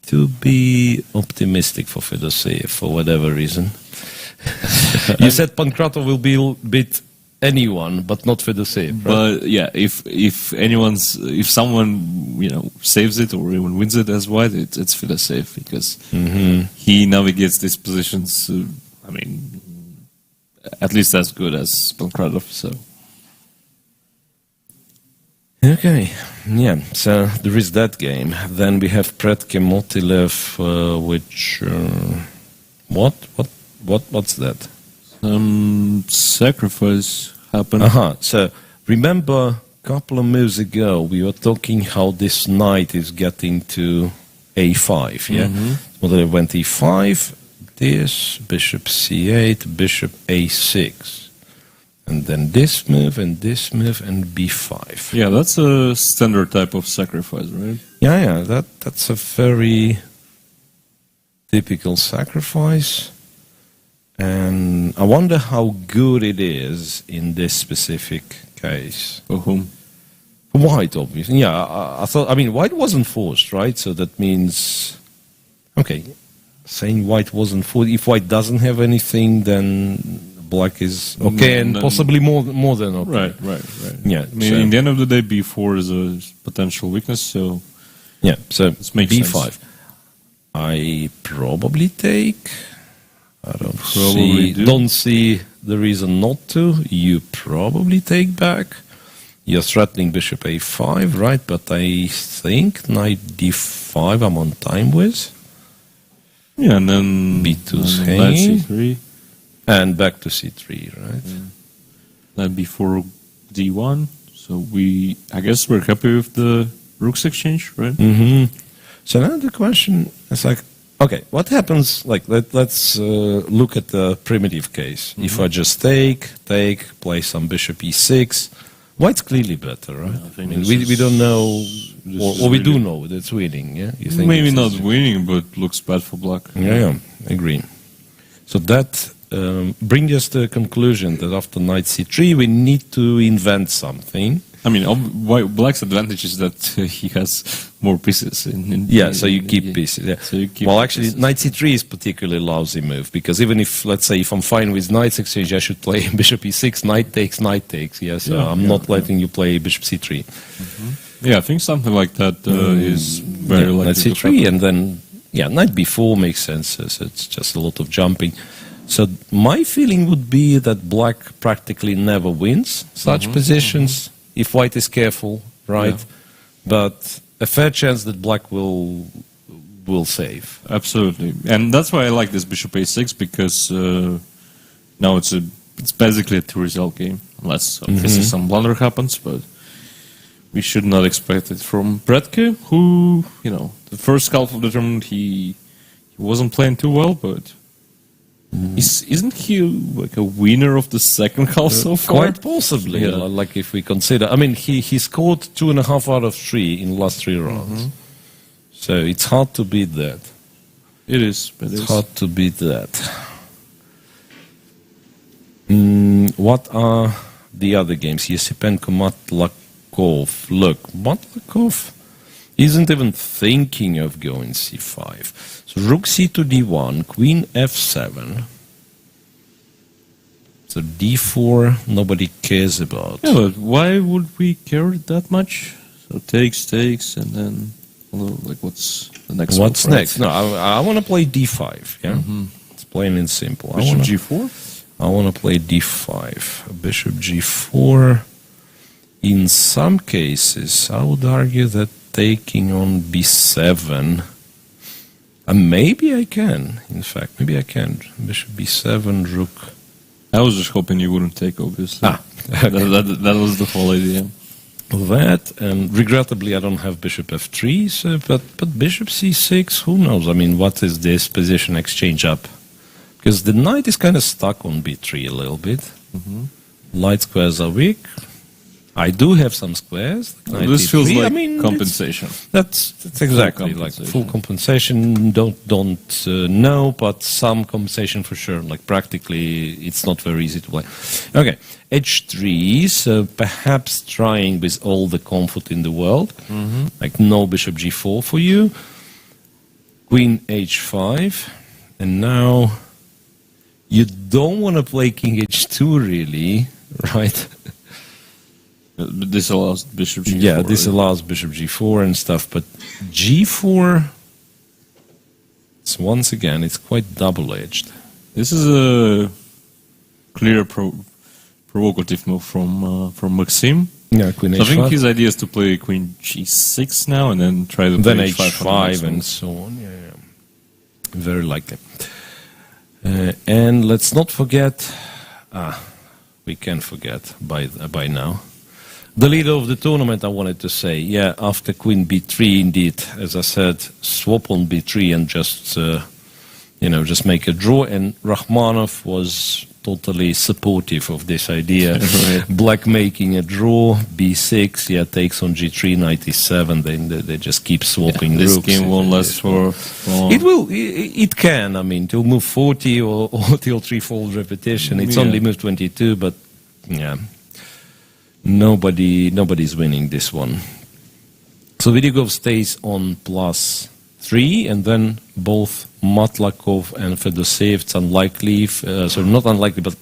to be optimistic for Fedoseev for whatever reason. You said Pankratov will beat anyone, but not Fedoseev. Right? But yeah, if someone saves it or even wins it as white, it's Fedoseev, because he navigates these positions. At least as good as Pankratov. So. Okay, so there is that game. Then we have Pretke Motilev, which... What's that? Sacrifice happened. So, remember a couple of moves ago, we were talking how this knight is getting to a5, yeah? Motilev went e5, this, bishop c8, bishop a6. And then this move, and b5. Yeah, that's a standard type of sacrifice, right? Yeah, that's a very typical sacrifice. And I wonder how good it is in this specific case. For whom? For white, obviously. Yeah, I thought, white wasn't forced, right? So that means, okay, saying white wasn't forced. If white doesn't have anything, then black is okay, and possibly more than okay. Right. Yeah. In the end of the day, b4 is a potential weakness, so... Yeah, so b5. Sense. I probably take... don't see the reason not to. You probably take back. You're threatening bishop a5, right? But I think knight d5 I'm on time with. Yeah, and then... b2's knight hanging. c3. And back to c3, right? Knight b4, d1. So I guess we're happy with the rooks exchange, right? So now the question is like, okay, what happens, like, let's look at the primitive case. If I just take, play some bishop e6, white's clearly better, right? Yeah, we don't know, or we do know that it's winning, yeah? You think maybe not winning, but looks bad for black. Yeah, agree. So that brings us to the conclusion that after knight c3, we need to invent something. I mean, black's advantage is that he has more pieces. So you keep pieces. Yeah. So you keep actually, knight c3 is particularly lousy move, because even if, let's say, if I'm fine with knight's exchange, I should play bishop e6, knight takes. Yes, I'm not letting you play bishop c3. Yeah, I think something like that is very likely knight to c3, happen. and then knight b4 makes sense. It's just a lot of jumping. So my feeling would be that black practically never wins such positions if white is careful, right? Yeah. But a fair chance that black will save. Absolutely, and that's why I like this bishop a6, because now it's basically a two-result game, unless obviously some blunder happens, but we should not expect it from Bredke, who, the first half of the tournament he wasn't playing too well, but isn't he like a winner of the second half so far? Quite possibly, like if we consider. I mean, he scored 2.5 out of 3 in the last 3 rounds. So it's hard to beat that. It is. It's hard to beat that. What are the other games? Yesipenko, Matlakov. Look, Matlakov isn't even thinking of going c5. So rook c to d1, queen f7. So d4, nobody cares about. Yeah, but why would we care that much? So takes, and then, like, what's the next What's move, right? next? No, I want to play d5, yeah? It's plain and simple. Bishop g4? I want to play d5. Bishop g4. In some cases, I would argue that taking on b7, maybe I can, in fact, maybe I can. Bishop b7, rook. I was just hoping you wouldn't take, obviously. Okay. That was the whole idea. That, and regrettably I don't have bishop f3, so, but bishop c6, who knows? I mean, what is this position exchange up? Because the knight is kind of stuck on b3 a little bit. Light squares are weak. I do have some squares. Like This feels like mean, compensation. That's exactly like full compensation. Don't know, but some compensation for sure. Like practically, it's not very easy to play. Okay, h3. So perhaps trying with all the comfort in the world, like no bishop g4 for you. Queen h5, and now you don't want to play king h2 really, right? This allows bishop g4. Yeah, this allows bishop g4 and stuff, but g4, once again, it's quite double-edged. This is a clear provocative move from Maxim. Yeah, queen So I think h5. his idea is to play queen g6 now and then try to Then play h5 and so on. Yeah. Very likely. And let's not forget, we can forget by now. The leader of the tournament, I wanted to say, after queen b3, indeed, as I said, swap on b3 and just, just make a draw. And Rachmanov was totally supportive of this idea. Black making a draw, b6, takes on g3, knight e7, then they just keep swapping This rooks. game won't last for long. It can, I mean, till move 40 or till threefold repetition. It's only move 22, but yeah. Nobody's winning this one. So Vidygov stays on +3, and then both Matlakov and Fedoseev, it's unlikely, not unlikely, but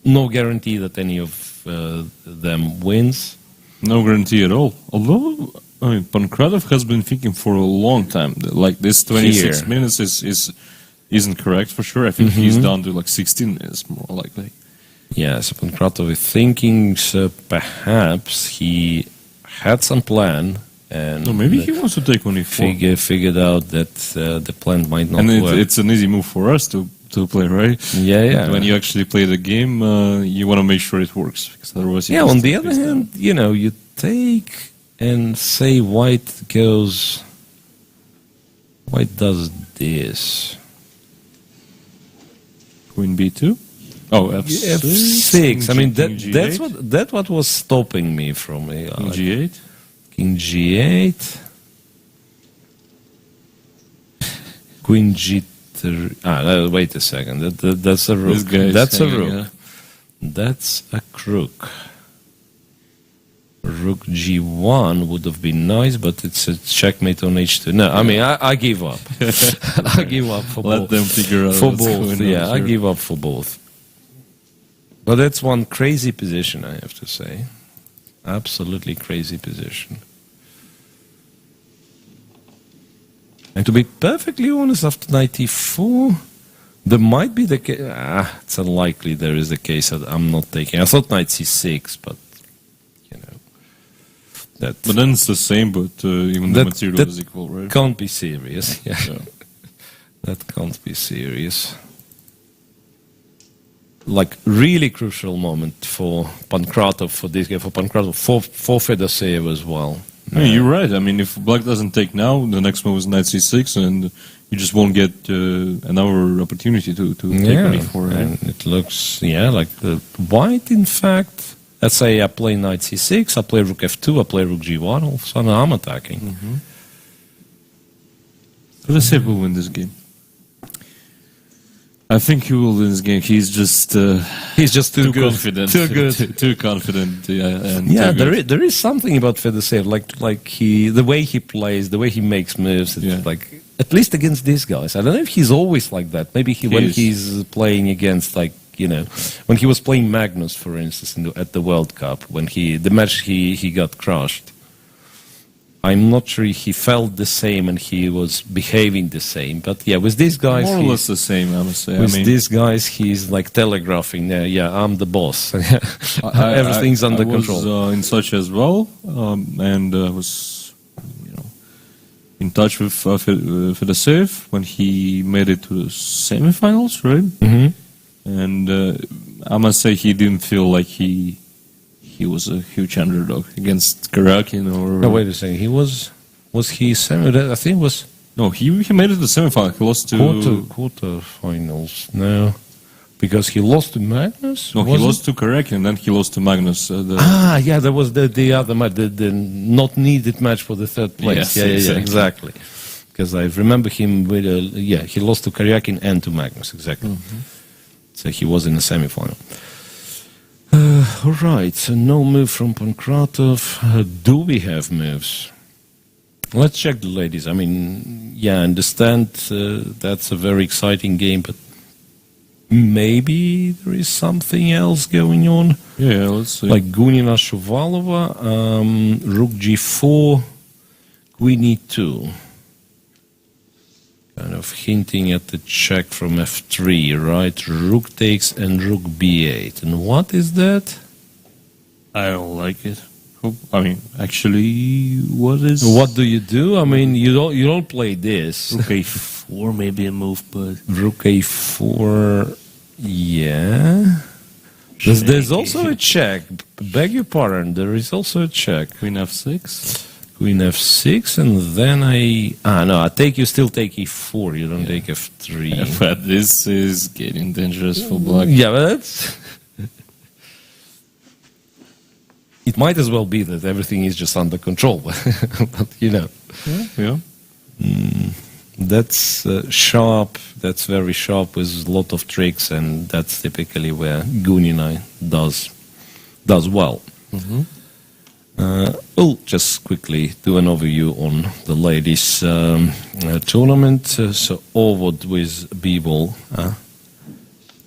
no guarantee that any of them wins. No guarantee at all. Although, I mean, Pankratov has been thinking for a long time that, like, this 26 minutes isn't correct for sure. I think he's down to like 16 minutes more likely. Yeah, so Pankratov is thinking, so perhaps he had some plan, and No, maybe he wants to take on e4. figured out that the plan might not And work. it's an easy move for us to play, right? Yeah. And when you actually play the game, you want to make sure it works, because otherwise. On the other hand, you take and say white does this. Queen b2. Oh, f6. F6. I mean, King G8. that's what was stopping me from King g8. King G8. Queen G3. Wait a second. That's a rook. This guy is That's a hanging, rook. That's a crook. rook g1 would have been nice, but it's a checkmate on h2. No, I mean, I give up. I give up for both. Let them figure out For what's both, going on yeah, I here. give up for both. But that's one crazy position, I have to say. Absolutely crazy position. And to be perfectly honest, after knight e4, there might be the case. It's unlikely there is a case that I'm not taking. I thought knight c6, but you know that. But then it's the same, but even the material is equal, right? Can't be serious. Yeah. Yeah. That can't be serious. Like really crucial moment for Pankratov for this game, for Pankratov, for Fedoseev as well. Yeah, you're right. I mean, if black doesn't take now, the next move is knight c6, and you just won't get another opportunity to take on e4. Right? And it looks, like the white, in fact. Let's say I play knight c6, I play rook f2, I play rook g1, all of a sudden I'm attacking. Fedoseev will win this game. I think he will win this game. He's just too good. confident, Too good. too confident. Yeah, there is something about Fedoseev, like the way he plays, the way he makes moves. It's like at least against these guys. I don't know if he's always like that. Maybe he's playing against when he was playing Magnus, for instance, at the World Cup, when the match he got crushed. I'm not sure he felt the same and he was behaving the same. But yeah, with these guys, more or less the same, I must say. With these guys, he's like telegraphing. I'm the boss. Everything's under control. I was in Sochi as well, and was in touch with Fedoseev when he made it to the semifinals, right? Mm-hmm. And I must say he didn't feel like he was a huge underdog against Karyakin or. No, wait a second. Was he semi? I think it was. No, he made it to the semifinal. He lost to quarterfinals. No, because he lost to Magnus. No, he lost to Karyakin, and then he lost to Magnus. There was the other match, the not needed match for the third place. Yes, Exactly. Because I remember him with he lost to Karyakin and to Magnus, exactly. Mm-hmm. So he was in the semifinal. All right, so no move from Pankratov. Do we have moves? Let's check the ladies. I mean, I understand that's a very exciting game, but maybe there is something else going on. Yeah, let's see. Like Gunina Shuvalova, rook g4, queen e2. Kind of hinting at the check from f3, right? Rook takes and rook b8. And what is that? I don't like it. I mean, actually, what do you do? I mean, you don't play this. Rook a4, maybe a move, but rook a4, yeah. There's also a check. Beg your pardon. There is also a check. Queen f6. Queen f6, and then you still take e4, you don't take f3. Yeah, but this is getting dangerous for black. Yeah, but that's... It might as well be that everything is just under control, but Yeah. That's sharp, that's very sharp with a lot of tricks, and that's typically where Gunina does well. Mm-hmm. We'll just quickly do an overview on the ladies' tournament. So Ovod with b-ball.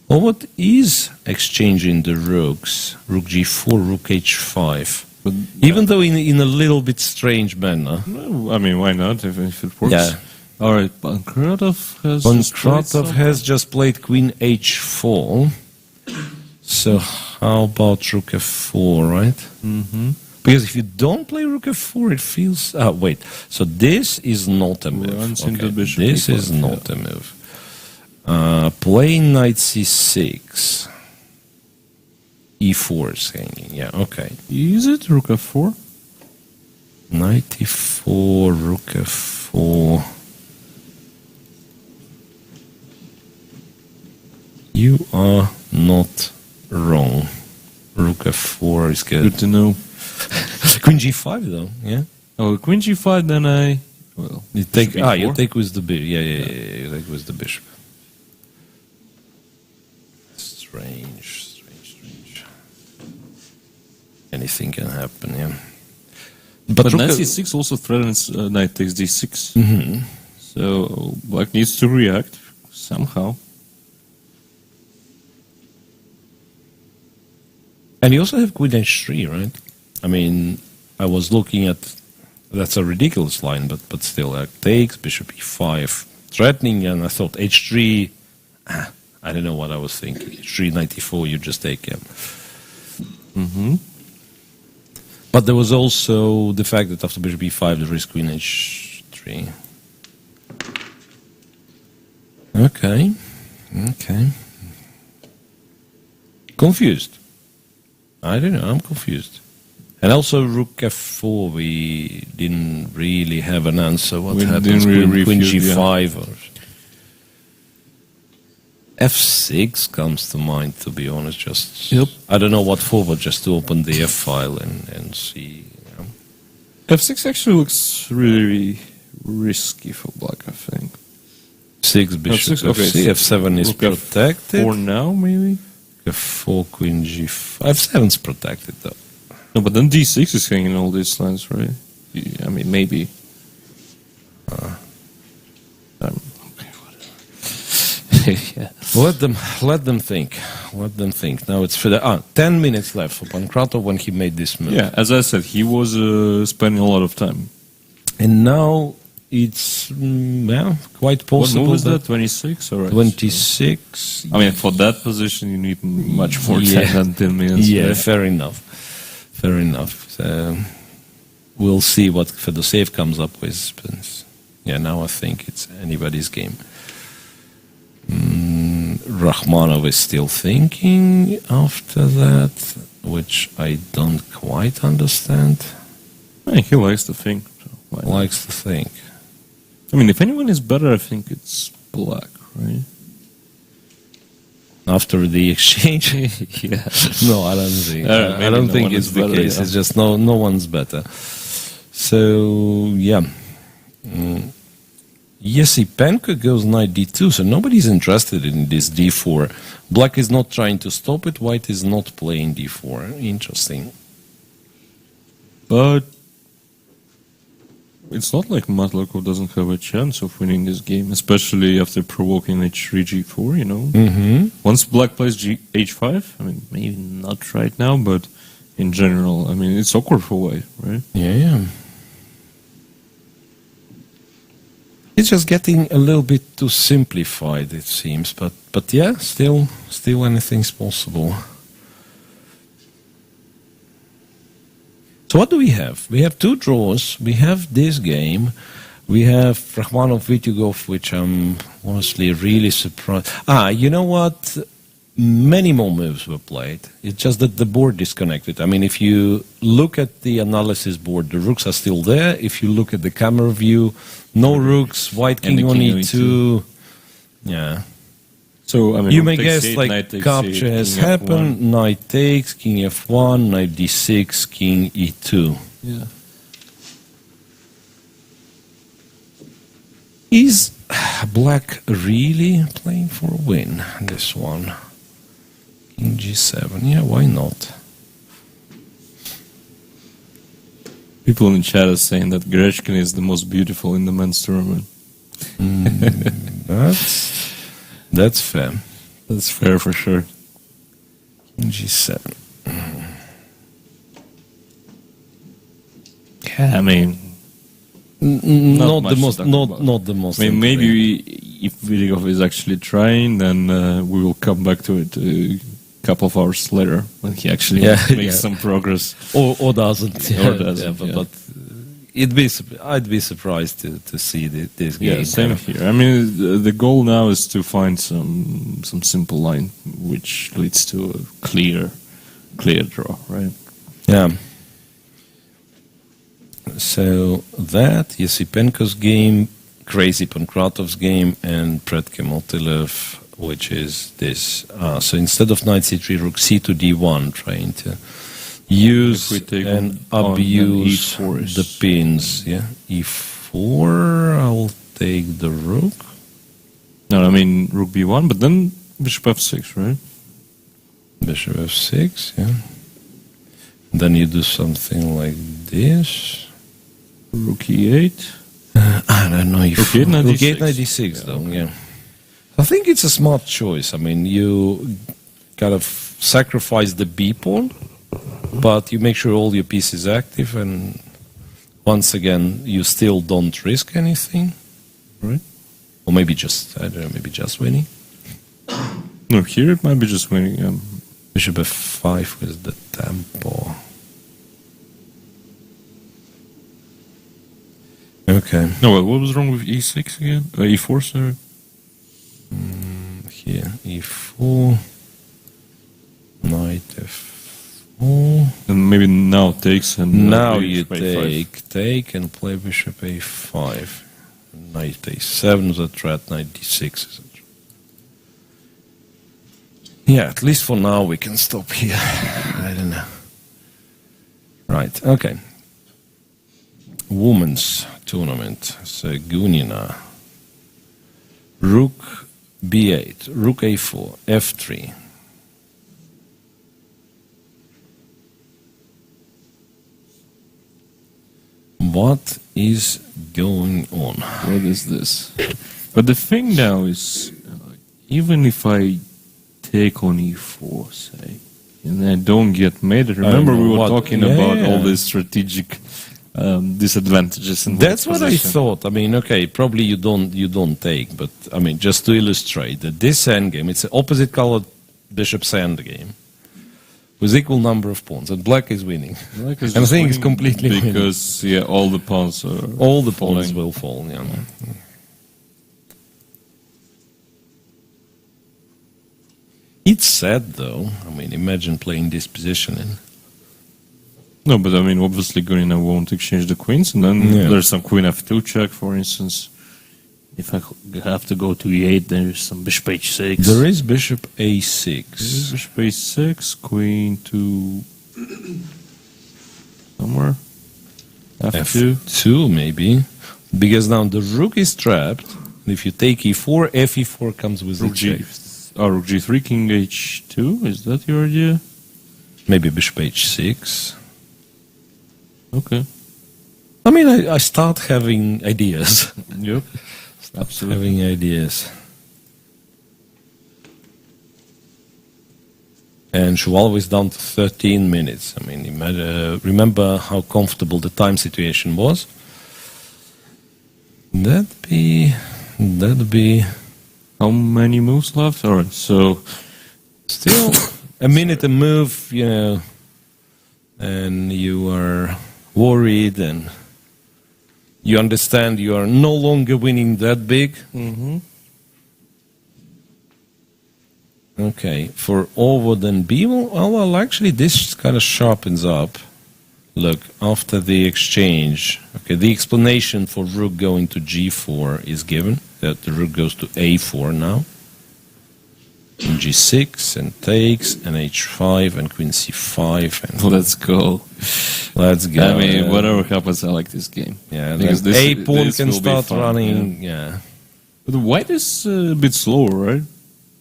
Ovod is exchanging the rooks. Rook g4, rook h5. But, even though in a little bit strange manner. I mean, why not if it works? Yeah. All right, Pankratov has just played queen h4. So how about rook f4, right? Mm-hmm. Because if you don't play rook f4, it feels... wait. So this is not a move. This is not a move. Playing knight c6. e4 is hanging. Yeah, okay. Is it rook f4? Knight e4, rook f4. You are not wrong. Rook f4 is good. Good to know. Queen g5 though, yeah. Oh, queen g5. Then you take you take with the bishop. Yeah. You take with the bishop. Strange. Anything can happen. Yeah. But rook knight c6 also threatens knight takes d6. So black needs to react somehow. and you also have queen h3, right? I mean, I was looking at, that's a ridiculous line, but still, takes, bishop e5, threatening, and I thought h3, I don't know what I was thinking. h3, knight e4, you just take him. But there was also the fact that after bishop e5, there is queen h3. Okay. Confused. I don't know, I'm confused. And also rook f4, we didn't really have an answer. What We happens? didn't really Queen refute, g5 or f6 comes to mind, to be honest. Just I don't know what forward, just to open the f file and see. f6 actually looks really risky for black, I think. 6 bishop F6, okay, f6, f7 is rook protected. f4 now, maybe? f4, queen g5. f7 is protected though. No, but then d6 is hanging all these lines, right? I mean, maybe. Okay, whatever. Yeah. Let them think. Let them think. Now it's for the 10 minutes left for Pankratov when he made this move. Yeah, as I said, he was spending a lot of time. And now it's quite possible. What move is that? 26? All right. 26. I mean, for that position, you need much more time than 10 minutes. Yeah, right? fair enough. Fair enough. So we'll see what Fedoseev comes up with. But yeah, now I think it's anybody's game. Rachmanov is still thinking after that, which I don't quite understand. Yeah, he likes to think. So why not? Likes to think. I mean, if anyone is better, I think it's black, right? After the exchange? Yeah. No, I don't think. Maybe I don't no think one it's is the better, case. yeah. It's just no one's better. So yeah, Yesipenko goes knight d2. So nobody's interested in this d4. Black is not trying to stop it. White is not playing d4. Interesting. But it's not like Matlakov doesn't have a chance of winning this game, especially after provoking h3, g4, you know? Once black plays h5, I mean, maybe not right now, but in general, I mean, it's awkward for white, right? Yeah. It's just getting a little bit too simplified, it seems. But yeah, still anything's possible. So what do we have? We have two draws. We have this game. We have Rachmanov Vityugov, which I'm honestly really surprised. You know what? Many more moves were played. It's just that the board disconnected. I mean, if you look at the analysis board, the rooks are still there. If you look at the camera view, no rooks, white king on e2. Yeah. So, I mean, You may rook takes guess eight, like knight takes capture eight, has king F1. happened, knight takes, king f1, knight d6, king e2. Yeah. Is black really playing for a win, this one? King g7, yeah, why not? People in the chat are saying that Grechkin is the most beautiful in the men's tournament. That's fair. That's fair for sure. King g7. Yeah, I mean, Not much the most, to talk about. not the most. I mean, important. maybe if Vityugov is actually trying, then we will come back to it a couple of hours later when he actually makes some progress. Or doesn't. Or doesn't, yeah. But I'd be surprised to see this game. Yeah, same here. I mean, the goal now is to find some simple line which leads to a clear draw, right? Yeah. So that Yesipenko's game, Crazy Pankratov's game, and Predke Motilev, which is this. So instead of knight c3, rook c2 d1, trying to use and abuse E4 is- the pins. Yeah, e4. I'll take the rook. No, I mean rook b1, but then bishop f6, right? Bishop f6. Yeah. Then you do something like this. Rook e8. I don't know if Rook e8, knight Rook d6. 8, knight d6 though, yeah. I think it's a smart choice. I mean, you kind of sacrifice the b pawn, but you make sure all your pieces active, and once again, you still don't risk anything, right? Or maybe just, I don't know, maybe just winning. No, here it might be just winning. Bishop f5 with the tempo. Okay. No, well, what was wrong with e6 again? E4, sorry. Here, e4, knight f4. And maybe now takes and Now play you bishop a5. take and play bishop a5. Knight a7 is a threat, knight d6 is a threat. Yeah, at least for now we can stop here. I don't know. Right, okay. Women's tournament, Gunina. Rook b8, rook a4, f3. What is going on? What is this? But the thing now is, even if I take on e4, say, and I don't get mated, remember we were talking about all these strategic disadvantages. In That's this what I position. thought. I mean, okay, probably you don't take, but I mean, just to illustrate that this endgame, it's an opposite colored bishop's endgame with equal number of pawns, and black is winning. Black is And I just think it's winning completely winning. because all the pawns are All the pawns falling. will fall. Yeah. It's sad though. I mean, imagine playing this positioning. No, but I mean, obviously Gunina won't exchange the queens, and then Yeah. there's some queen f2 check, for instance. If I have to go to e8, there's some bishop h6. There is bishop a6. Bishop a6, queen to somewhere. f2. F2 maybe, because now the rook is trapped. And if you take e4, fe4 comes with Rook the check. rook g3, king h2. Is that your idea? Maybe bishop h6. Okay. I mean, I start having ideas. Yep. Absolutely. Having ideas. And Shuvalov is down to 13 minutes. I mean, remember how comfortable the time situation was? That'd be... How many moves left? All right. So Still a minute a move, you know, and you are worried and you understand you are no longer winning that big. Okay, for Ovod and B, well, actually this kind of sharpens up. Look, after the exchange, okay, the explanation for rook going to G4 is given, that the rook goes to A4 now. And G6, and takes, and H5, and Queen C5, and let's go. let's go. I mean, whatever happens, I like this game. Yeah, Because then this- A pawn this can will be start fun, running, yeah. But the white is a bit slower, right?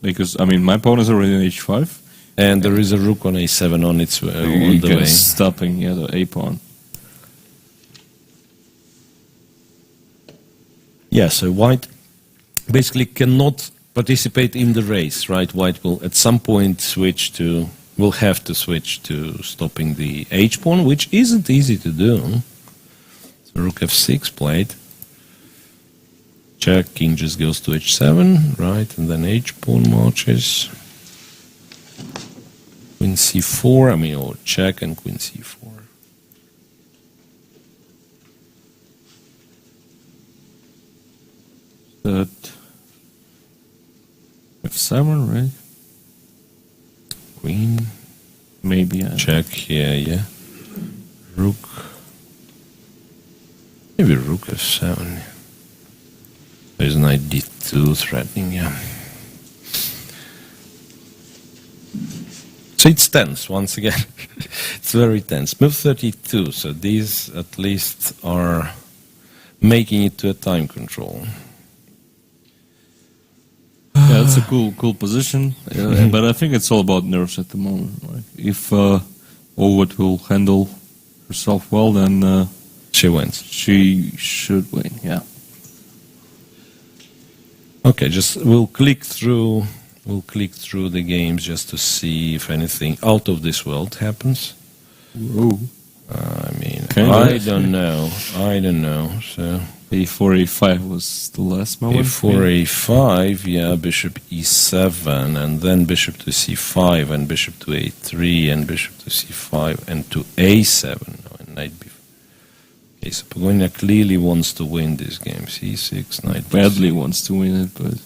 Because, I mean, my pawn is already in h5. And there is a rook on A7 on its way, on You the can way. stopping the a pawn. Yeah, so white basically cannot participate in the race, right? White will at some point will have to switch to stopping the H pawn, which isn't easy to do. So rook F6 played. Check, king just goes to H7, right? And then H pawn marches. Queen C4, I mean, or check and Queen C4. That f7, right? Queen, Maybe. check here, yeah. Rook. Maybe rook F7. There's knight D2 threatening, yeah. So it's tense, once again. It's very tense. Move 32, so these at least are making it to a time control. Yeah, it's a cool position. But I think it's all about nerves at the moment. Right? If Ovod will handle herself well, then She wins. She should win, yeah. Okay, just we'll click through the games just to see if anything out of this world happens. Whoa. I mean, Kind I of. don't know. So A4, A5 was the last moment. A4, A5, yeah, bishop E7, and then bishop to C5, and bishop to A3, and bishop to C5, and to A7. No, and knight B5. Okay, so Pogona clearly wants to win this game. C6, knight B6. Badly wants to win it, but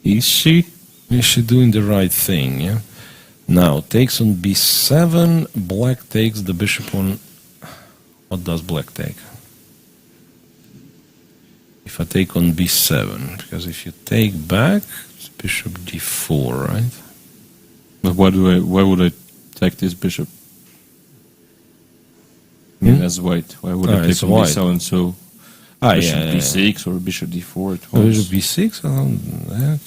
is she? Is she doing the right thing, yeah? Now, takes on B7, black takes the bishop on... What does black take? If I take on B7, because if you take back, it's bishop D4, right? But why would I take this bishop? I mean, as white. Why would I it's take on white. B7? So bishop D6 or bishop D4 at once? Bishop B6, I don't know that.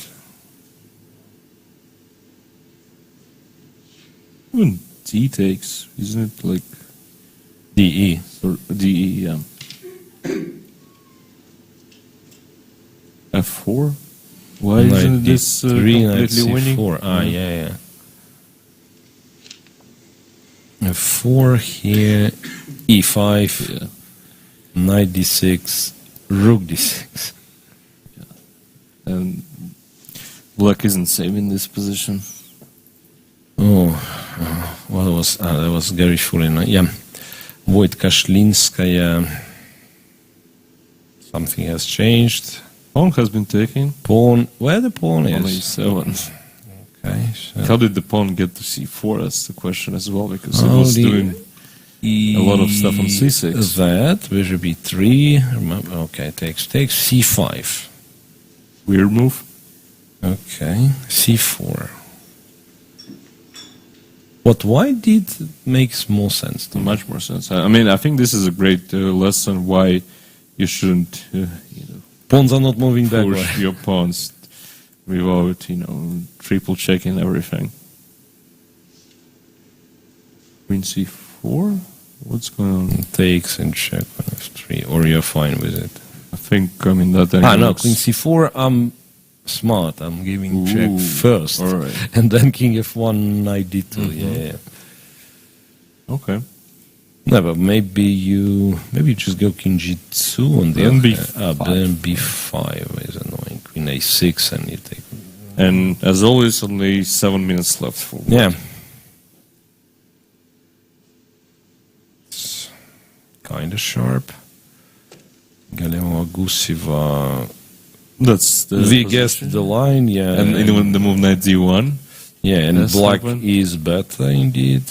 When D takes, isn't it like DE. or DE? Yeah. F4. Why isn't this completely winning? C4. Yeah. F4 here, E5, Yeah. knight D6, rook D6. And black isn't safe in this position. What was that was Gary Shulin. Yeah. Wojtka Szlinskaya. Something has changed. Pawn has been taken. Pawn. Where the pawn On is? A7. Okay. So How did the pawn get to C4? That's the question as well, because it How was did- doing a lot of stuff on C6. That bishop B3. Remember, okay, takes C5. Weird move. Okay, C4. What white did makes more sense to me. Much more sense. I mean, I think this is a great lesson why you shouldn't Pawns are not moving backward. push your pawns without, triple checking everything. Queen C4? What's going on? Takes and check on F3, or you're fine with it. I think, that No, angle Queen C4, I'm smart. I'm giving check Ooh, first. all right. And then King F1, Knight D2. Yeah. Okay. No, but maybe you just go King G2 on the Then other B5. then B5 is annoying. Queen A6 and you take... And as always, only 7 minutes left for Yeah. It's kind of sharp. Galima Gusiva. That's the We position. guessed the line, yeah. And even the move knight D1. Yeah, and That's black open. is better indeed.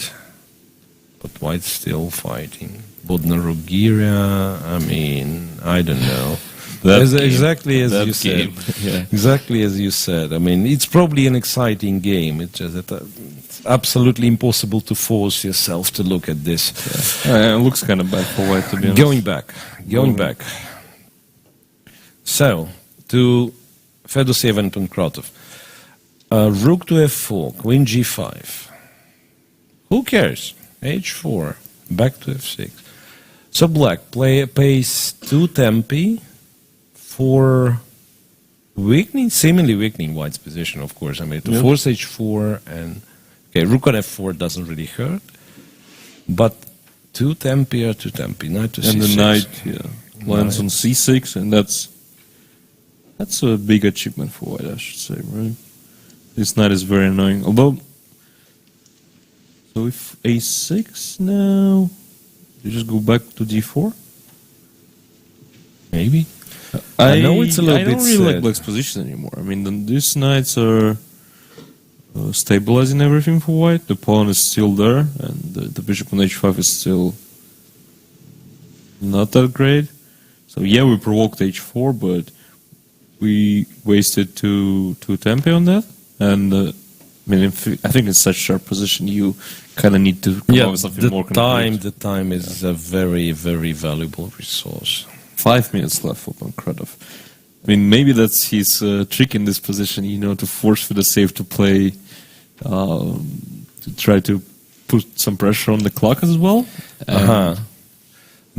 But white's still fighting. Bodnar Rogiria, I mean, I don't know. Exactly as you said. Yeah. Exactly as you said. I mean, it's probably an exciting game. It's just that it's absolutely impossible to force yourself to look at this. It looks kind of bad for white, to be honest. Going back. So, to Fedoseev and Pankratov. Rook to F4, Queen G5. Who cares? H4, back to F6. So black pays 2 tempi for seemingly weakening white's position, of course. I mean, to force H4 and... Okay, rook on F4 doesn't really hurt. But 2 tempi are 2 tempi, knight to C6. And the knight lands on C6, and that's a big achievement for white, I should say, right? This knight is very annoying. Although, so if A6 now, you just go back to D4? Maybe. I know it's a little bit I don't really like sad. black's position anymore. I mean, these knights are stabilizing everything for white. The pawn is still there, and the bishop on H5 is still not that great. So yeah, we provoked H4, but we wasted two tempi on that. And I mean, I think in such sharp position, you kind of need to come up with something more concrete. The time is a very, very valuable resource. 5 minutes left for Pankratov. I mean, maybe that's his trick in this position, to force Fedoseev to play, to try to put some pressure on the clock as well.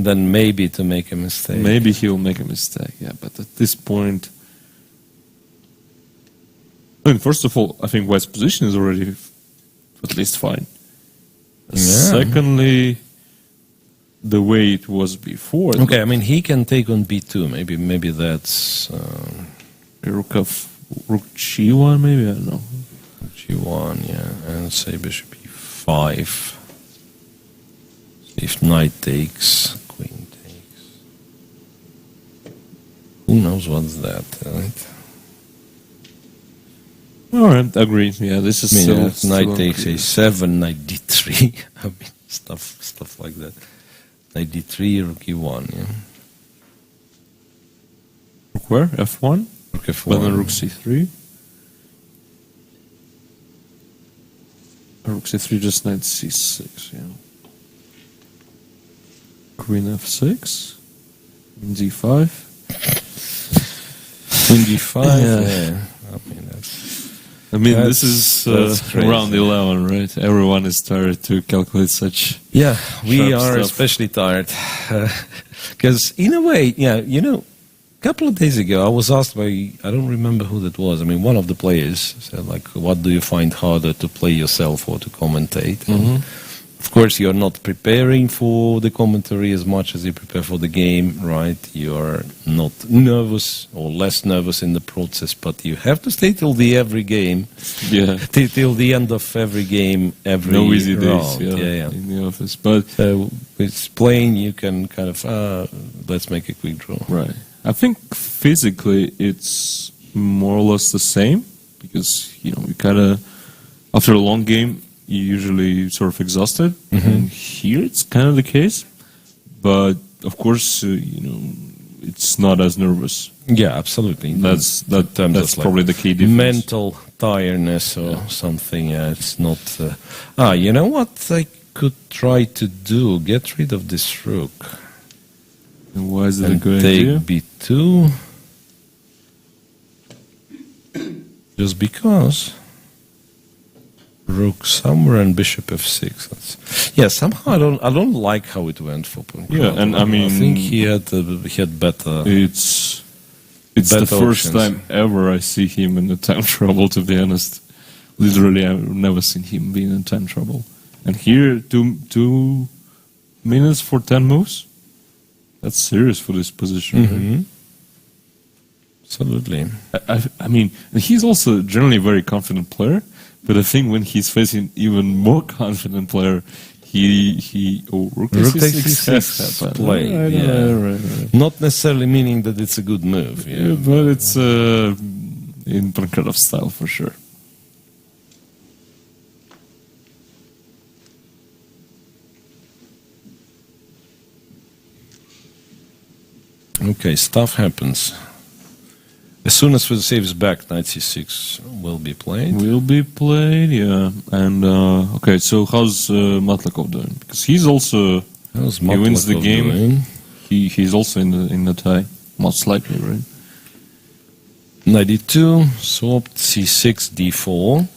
Then maybe to make a mistake. Maybe he'll make a mistake, yeah. But at this point, I mean, first of all, I think White's position is already at least fine. Yeah. Secondly, the way it was before. Okay, I mean, he can take on b2. Maybe that's Rook g1, maybe, I don't know. g1, yeah, and say bishop e5. If knight takes, queen takes. Who knows what's that, right? All right, agreed. Yeah, this is If knight takes a7, knight d3. I mean, stuff like that. Knight d3, rook e1, yeah. Rook where? f1? Rook f1. But then rook c3. Rook c3, just knight c6, yeah. Queen f6. d5. Queen d5, yeah. This is round 11, right? Everyone is tired to calculate such. Yeah, we sharp are stuff. especially tired. Because in a way, yeah, a couple of days ago I was asked by, I don't remember who that was. I mean, one of the players said, like, what do you find harder, to play yourself or to commentate? Mm-hmm. Of course, you're not preparing for the commentary as much as you prepare for the game, right? You're not nervous or less nervous in the process, but you have to stay till the every game. Yeah. Till the end of every game, every No easy days, round. yeah, in the office. But with playing, you can kind of, let's make a quick draw. right. I think physically it's more or less the same because, you kind of, after a long game, you're usually sort of exhausted. Mm-hmm. And here it's kind of the case. But, of course, it's not as nervous. Yeah, absolutely. That's That's probably the key difference. Mental tiredness or something. Yeah, it's not. You know what I could try to do? Get rid of this rook. And why is it a And good take idea? b2. Just because. Rook somewhere and bishop f6. Somehow I don't like how it went for Pankov. Yeah, and I mean, I think he had better. It's better the first options. time ever I see him in a time trouble, to be honest. Literally, I've never seen him be in time trouble. And here, 2 minutes for 10 moves? That's serious for this position. Mhm. Absolutely. I mean, he's also generally a very confident player, but I think when he's facing even more confident player, rook takes c6 c6 happened. play, Right, yeah. right. Not necessarily meaning that it's a good move. Yeah, but it's in Pankov style for sure. Okay, stuff happens. As soon as the saves back, knight c6 will be played. Will be played, yeah. And okay, so how's Matlakov doing? Because he's also How's he wins the Matlakov game. doing? He's also in the tie, most likely, right? Knight d2, swapped c6, d4.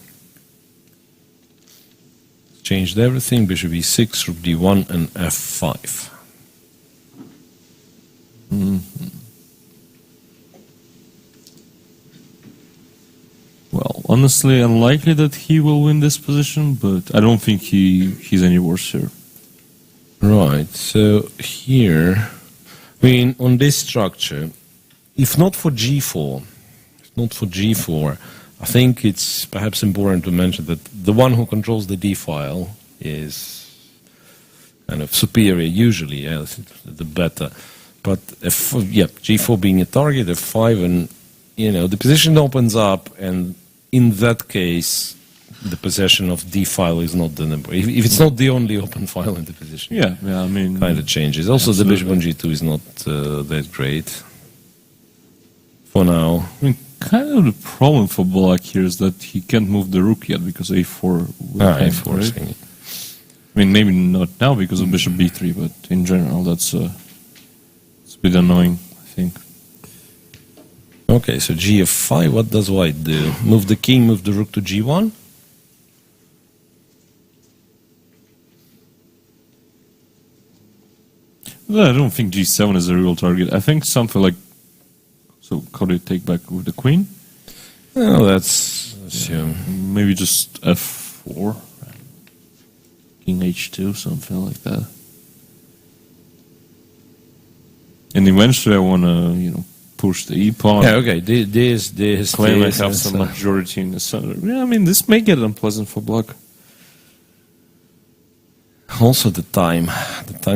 Changed everything. Bishop e6, rook d1, and f5. Well, honestly, unlikely that he will win this position, but I don't think he's any worse here. Right, so here, I mean, on this structure, if not for g4, I think it's perhaps important to mention that the one who controls the d file is kind of superior, usually, the better. But g4 being a target, f5, and the position opens up, and in that case, the possession of d file is not the number. If it's not the only open file in the position, Yeah, I mean, kind of changes. Also, the bishop on g2 is not that great for now. I mean, kind of the problem for Black here is that he can't move the rook yet because a4 will hang, A4 right? is hanging. I mean, maybe not now because of bishop b3, but in general, it's a bit annoying, I think. Okay, so gf5, what does white do? Move the king, move the rook to g1? I don't think G7 is a real target. I think something like... So, how do you take back with the queen? Well, let's assume. Maybe just F4. King H2, something like that. And eventually I want to, push the E-pawn. Yeah, okay. This Claim this, I have some majority in the center. Yeah, I mean, this may get unpleasant for black. Also the time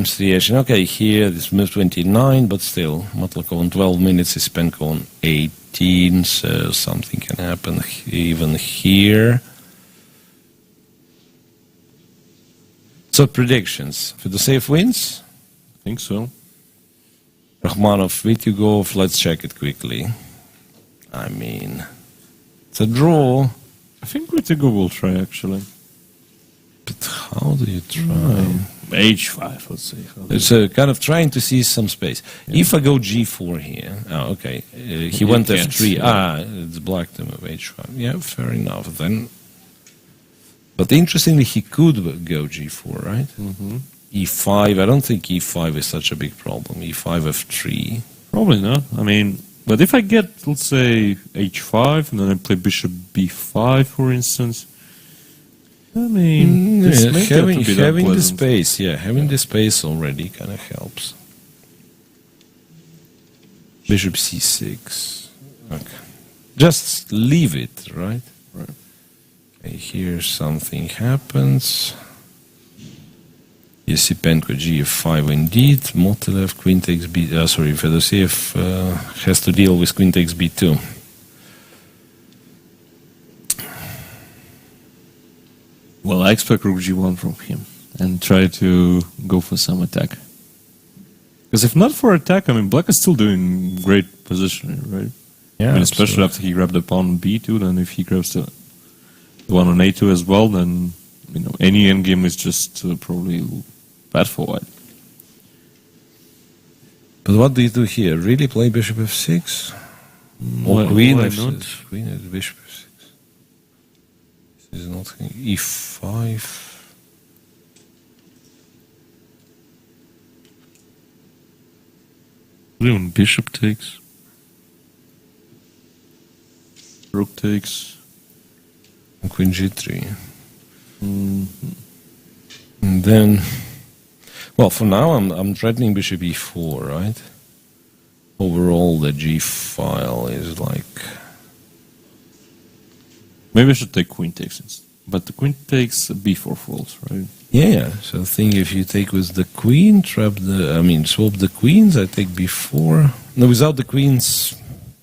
situation. Okay, here this move 29, but still, Matlakov on 12 minutes, Ispenko on 18, so something can happen even here. So predictions. Fedoseev wins? I think so. Rachmanov, Vityugov, let's check it quickly. I mean, it's a draw. I think Vityugov will try, actually. But how do you try? H5, let's see. It's kind of trying to see some space. Yeah. If I go G4 here, okay, he went F3. Yeah. It's black to move H5. Yeah, fair enough. Then, but interestingly, he could go G4, right? Mm-hmm. E5. I don't think E5 is such a big problem. E5, F3. Probably not. I mean, but if I get, let's say, H5, and then I play Bishop B5, for instance. I mean, this may having the space, having the space already kind of helps. Bishop C6. Okay. Just leave it, right? Right. Okay, here something happens. Yesipenko G5 indeed. Motilev Queen takes B. Fedoseev has to deal with Queen takes B2. Well, I expect Rook G1 from him and try to go for some attack. Because if not for attack, I mean, black is still doing great positioning, right? Yeah, I mean, especially after he grabbed the pawn on B2, then if he grabs the one on A2 as well, then any endgame is just probably bad for white. But what do you do here? Really play Bishop F6? Or Queen F6? Queen at Bishop F6. This is not E5. Even Bishop takes. Rook takes. And Queen G3. Mm-hmm. And then, well, for now I'm threatening Bishop E4, right? Overall, the G file is like. Maybe I should take Queen takes instead. But the Queen takes B4 falls, right? Yeah. So I think if you take with the Queen, swap the Queens. I take B4. No, without the Queens,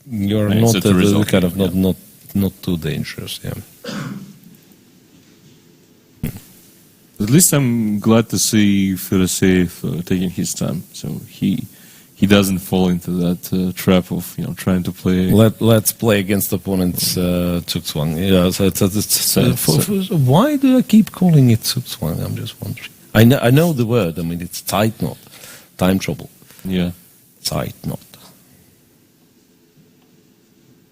you're not not too dangerous. Yeah. At least I'm glad to see Fedoseev taking his time, so he doesn't fall into that trap of trying to play. Let's play against opponents Zugzwang. Yeah, so why do I keep calling it Zugzwang? I'm just wondering. I know the word. I mean, it's Zeitnot, time trouble. Yeah, Zeitnot.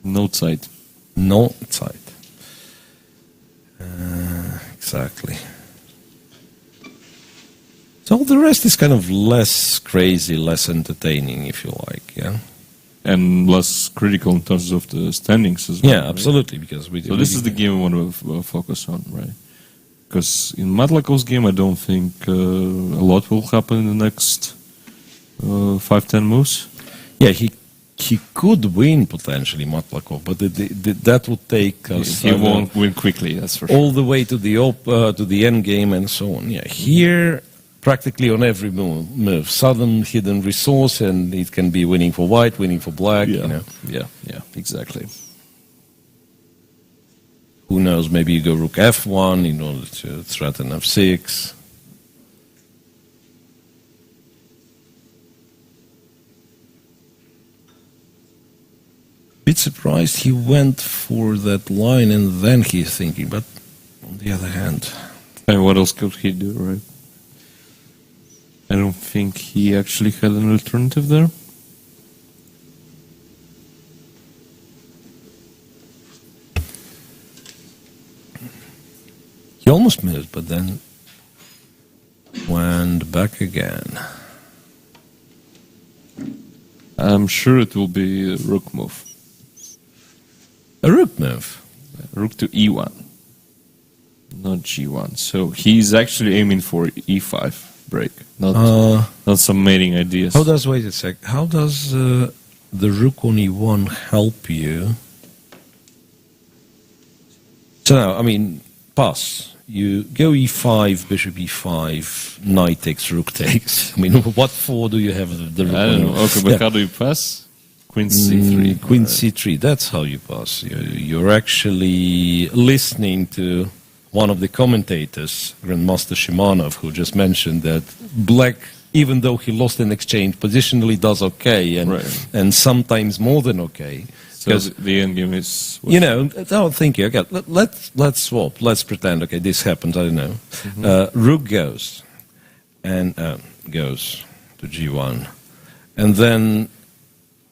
No Zeit. No Zeit. Exactly. So the rest is kind of less crazy, less entertaining, if you like, yeah? And less critical in terms of the standings as well. Yeah, absolutely, right? Because so this is the game we want to focus on, right? Because in Matlakov's game, I don't think a lot will happen in the next 5-10 moves. Yeah, he could win potentially Matlakov, but that would take us. He won't win quickly, that's for sure. All the way to the end game and so on. Yeah, here practically on every move, sudden hidden resource, and it can be winning for white, winning for black. Yeah, yeah, exactly. Who knows? Maybe you go Rook F1 in order to threaten F6. Bit surprised he went for that line and then he's thinking, but on the other hand. And what else could he do, right? I don't think he actually had an alternative there. He almost moved, but then went back again. I'm sure it will be a rook move. A rook move. Rook to e1, not g1. So he's actually aiming for e5 break, not some mating ideas. Wait a sec. How does the rook on e1 help you? So now, I mean, pass. You go e5, bishop e5, knight takes, rook takes. I mean, what for do you have the rook? I don't know. Okay, but how do you pass? Queen c3. Queen c3, that's how you pass. You're actually listening to one of the commentators, Grandmaster Shimanov, who just mentioned that black, even though he lost an exchange, positionally does okay, and sometimes more than okay. So the endgame is... What? You know, I'm thinking, okay, let's swap. Let's pretend, okay, this happens, I don't know. Rook goes, and goes to g1. And then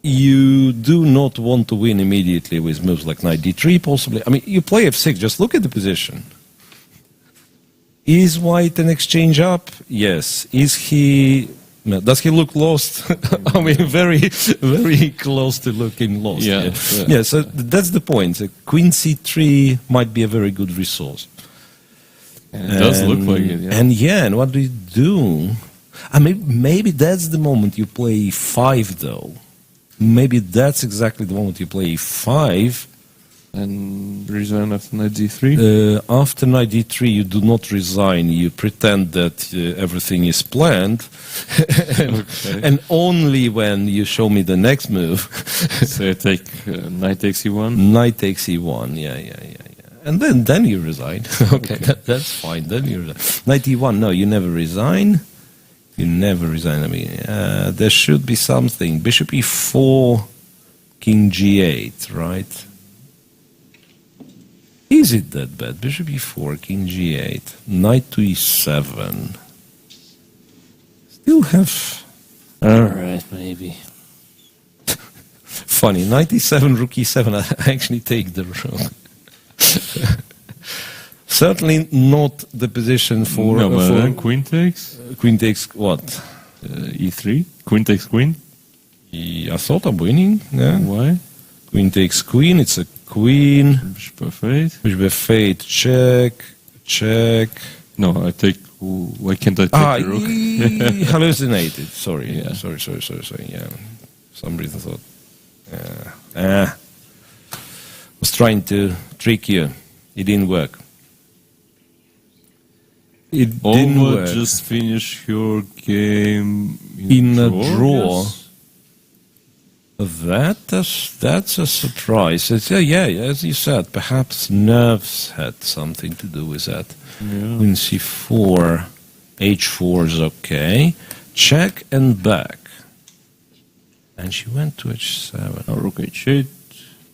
you do not want to win immediately with moves like knight d3, possibly. I mean, you play f6, just look at the position. Is white an exchange up? Yes. Is he... No. Does he look lost? I mean, very, very close to looking lost. Yeah. So that's the point. So Queen c3 might be a very good resource. And it does look like it, yeah. And what do you do? I mean, maybe that's the moment you play e5, though. Maybe that's exactly the moment you play e5. And resign after knight d3? After knight d3, you do not resign. You pretend that everything is planned. And only when you show me the next move. So I take knight takes e1? Knight takes e1, yeah. And then you resign. Okay, that's fine. Then you resign. Knight e1, no, you never resign. You never resign. I mean, there should be something. Bishop e4, king g8, right? Is it that bad? Bishop e4, king g8, knight to e7. Still have... Alright, maybe. Funny, knight e7, rook e7, I actually take the rook. Certainly not the position for... No, but then queen takes? Queen takes what? e3? Queen takes queen? I thought I'm winning. Yeah. Why? Queen takes queen, it's a queen. Bishop f8. Bishop f8, check. No, I take... Why can't I take the rook? Hallucinated. Sorry. Yeah. Sorry. Yeah. For some reason thought... was trying to trick you. It didn't work. It didn't work. Just finish your game in a draw. Yes? That's a surprise. It's, yeah, as you said, perhaps nerves had something to do with that. Yeah. Queen c4, h4 is okay. Check and back. And she went to h7. Oh, rook h8.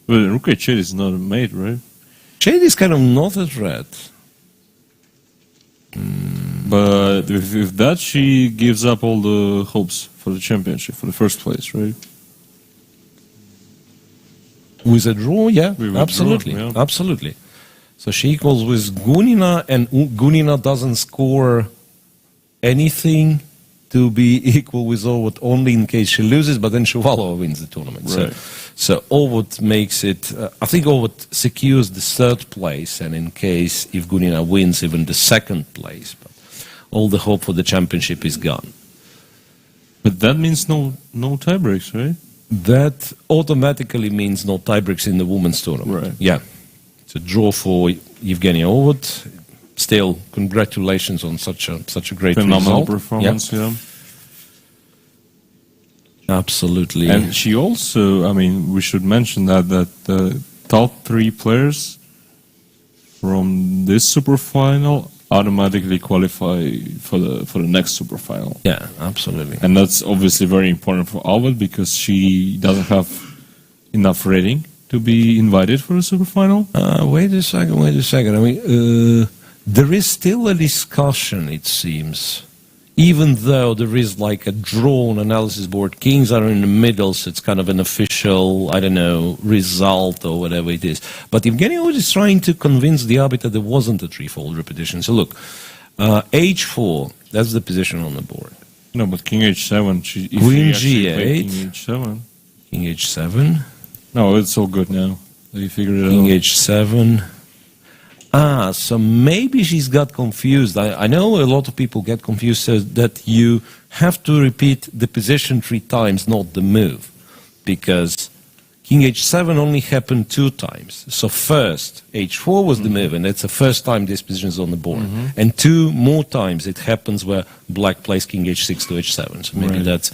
Well, rook h8 is not a mate, right? H8 is kind of not a threat. But if that, she gives up all the hopes for the championship, for the first place, right? With a draw, yeah, With absolutely, a draw, yeah. Absolutely. So she equals with Gunina, and Gunina doesn't score anything to be equal with Ovot only in case she loses, but then Shuvalova wins the tournament. Right. So Ovot makes it, I think Ovot secures the third place, and in case if Gunina wins, even the second place. But all the hope for the championship is gone. But that means no tiebreaks, right? That automatically means no tiebreaks in the women's tournament. Right. Yeah. It's a draw for Evgenij Ovot. Still, congratulations on such a great Phenomenal result. performance, yeah. Absolutely. And she also, I mean, we should mention that the top 3 players from this super final automatically qualify for the next super final. Yeah, absolutely. And that's obviously very important for Albert because she doesn't have enough rating to be invited for the super final. Wait a second. I mean, there is still a discussion, it seems. Even though there is like a drawn analysis board, kings are in the middle, so it's kind of an official, I don't know, result or whatever it is. But Evgenij is trying to convince the arbiter there wasn't a threefold repetition. So look, h4, that's the position on the board. No, but King H7. Queen G8. King H7. King H7. No, it's all good now. You figured it King out. H7. So maybe she's got confused. I know a lot of people get confused, so that you have to repeat the position 3 times, not the move. Because King H7 only happened 2 times. So first, H4 was the move, and that's the first time this position is on the board. And 2 more times it happens where black plays King H6 to H7. So maybe that's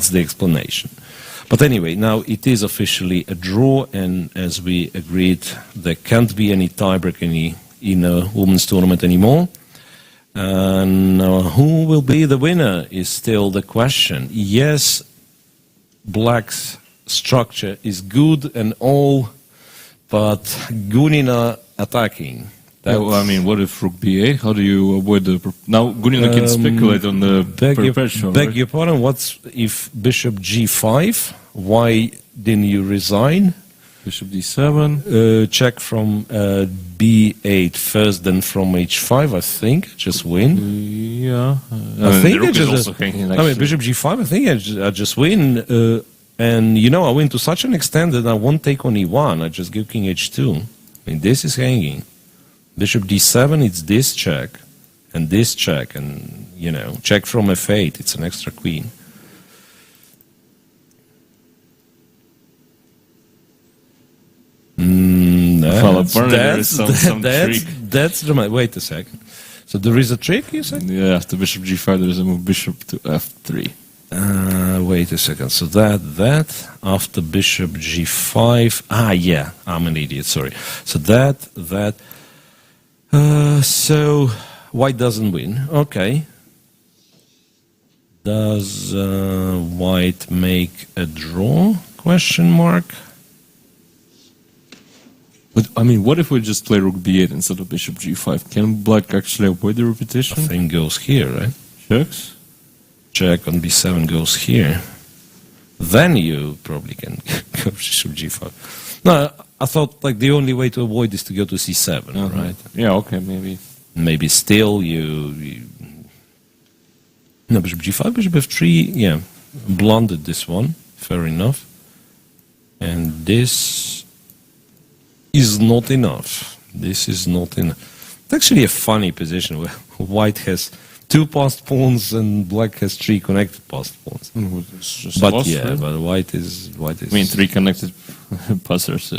the explanation. But anyway, now it is officially a draw, and as we agreed, there can't be any tiebreak in a women's tournament anymore. And who will be the winner is still the question. Yes, black's structure is good and all, but Gunina attacking. I mean, what if Rook B8? How do you avoid the... Now, Gunina can speculate on the perpetual, Beg your pardon, what's if Bishop G5? Why didn't you resign? Bishop D7. Check from B8 first, then from H5, I think. Just win. Yeah. I think I just... Bishop G5, I think I just win. And, I win to such an extent that I won't take on E1. I just give King H2. I mean, this is hanging. Bishop D7, it's this check. And this check. And, check from F8. It's an extra queen. That's dramatic. Wait a second. So there is a trick, you said? Yeah, after Bishop G5, there is a move Bishop to F3. Wait a second. So that after Bishop G5. Yeah, I'm an idiot. Sorry. So that. So White doesn't win. Okay. Does White make a draw? Question mark. But I mean, what if we just play Rook B8 instead of Bishop G5? Can Black actually avoid the repetition? I think goes here, right? Checks. Check on B7 goes here. Then you probably can go Bishop G5. No, I thought like the only way to avoid is to go to C7, right? Yeah, okay, maybe. Maybe still you no, Bishop G5, Bishop F3, yeah, blundered this one, fair enough. And this is not enough. This is not enough. It's actually a funny position where White has 2 passed pawns and Black has 3 connected passed pawns. But lost, yeah, right? but White is. I mean, 3 connected passers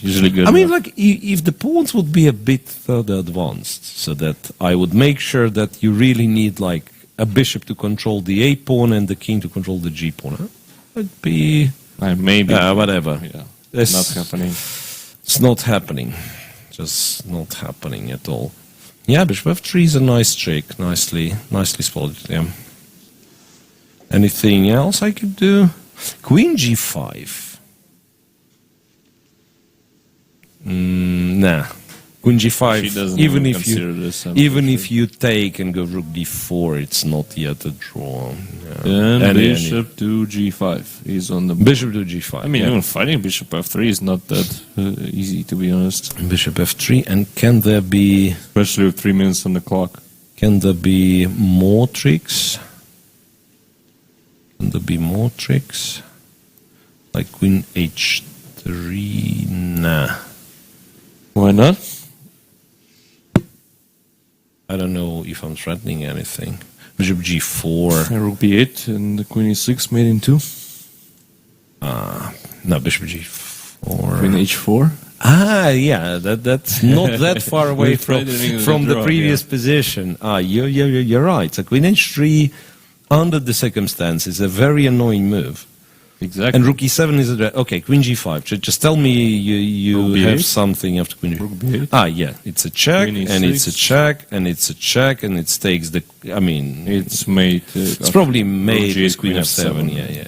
usually good. I mean, like if the pawns would be a bit further advanced, so that I would make sure that you really need like a bishop to control the A pawn and the king to control the G pawn. It'd be maybe whatever. Yeah, It's not happening. It's not happening. Just not happening at all. Yeah, Bishop F3 is a nice trick. Nicely spotted. Yeah. Anything else I could do? Queen G5. Nah. Queen G5. She doesn't even if you take and go Rook D4, it's not yet a draw. Yeah. And Bishop to G5 is on the board. Bishop to G5. I mean, even fighting Bishop F3 is not that easy, to be honest. Bishop F3, and can there be... Especially with 3 minutes on the clock. Can there be more tricks? Can there be more tricks? Like Queen H3? Nah. Why not? I don't know if I'm threatening anything. Bishop G4. Rook B8 and the Queen E6 made in 2. No, Bishop G4. Queen H4. Yeah, that's not that far away from the previous position. You're right. So Queen H3, under the circumstances, a very annoying move. Exactly. And Rook E7 is okay. Queen G5. Just tell me you have something after Queen. Rook B8. Yeah. It's a check, and it's a check, and it's a check, and it takes the. I mean, it's made. It's probably made G8, with Queen F7. Yeah.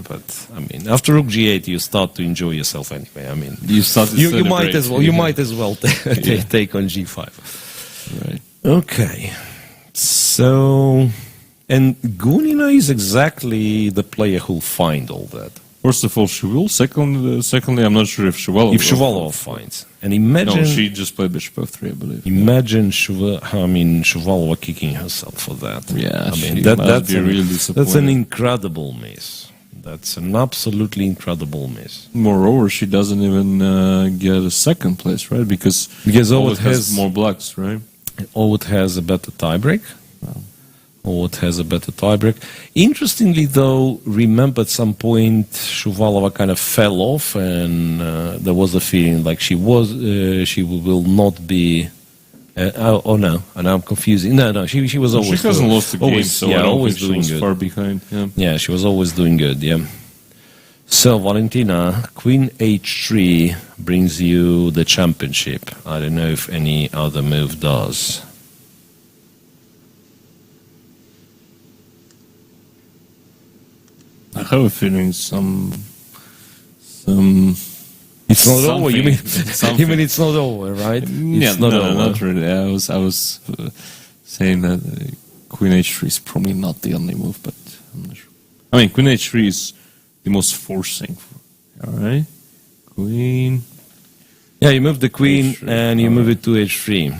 But I mean, after Rook G8, you start to enjoy yourself anyway. I mean, you might as well. You might as well take on G5. Right. Okay. So. And Gunina is exactly the player who'll find all that. First of all, she will. Secondly, I'm not sure if Shuvalova. If Shuvalova finds, and imagine No, she just played bishop f3, I believe. imagine Shuvalova kicking herself for that. Yeah, I mean she that's must be really that's an disappointed. incredible miss. That's an absolutely incredible miss. Moreover, she doesn't even get a second place, right? Because Ovid has more blocks, right? Ovid has a better tiebreak. Ovid has a better tiebreak. Interestingly, though, remember at some point Shuvalova kind of fell off, and there was a feeling like she will not be. Oh no, and I'm confusing. No, she was always. She hasn't lost a game, always, so yeah, I don't always think she doing was good. far behind. Yeah. Yeah, she was always doing good. Yeah. So Valentina, Queen H3 brings you the championship. I don't know if any other move does. I have a feeling some. It's not over. You mean something. it's not over, right? Yeah, It's not over. not really. I was saying that Queen H3 is probably not the only move, but I'm not sure. I mean, Queen H3 is the most forcing. All right, Queen. Yeah, you move the queen H3, and you move it to H3.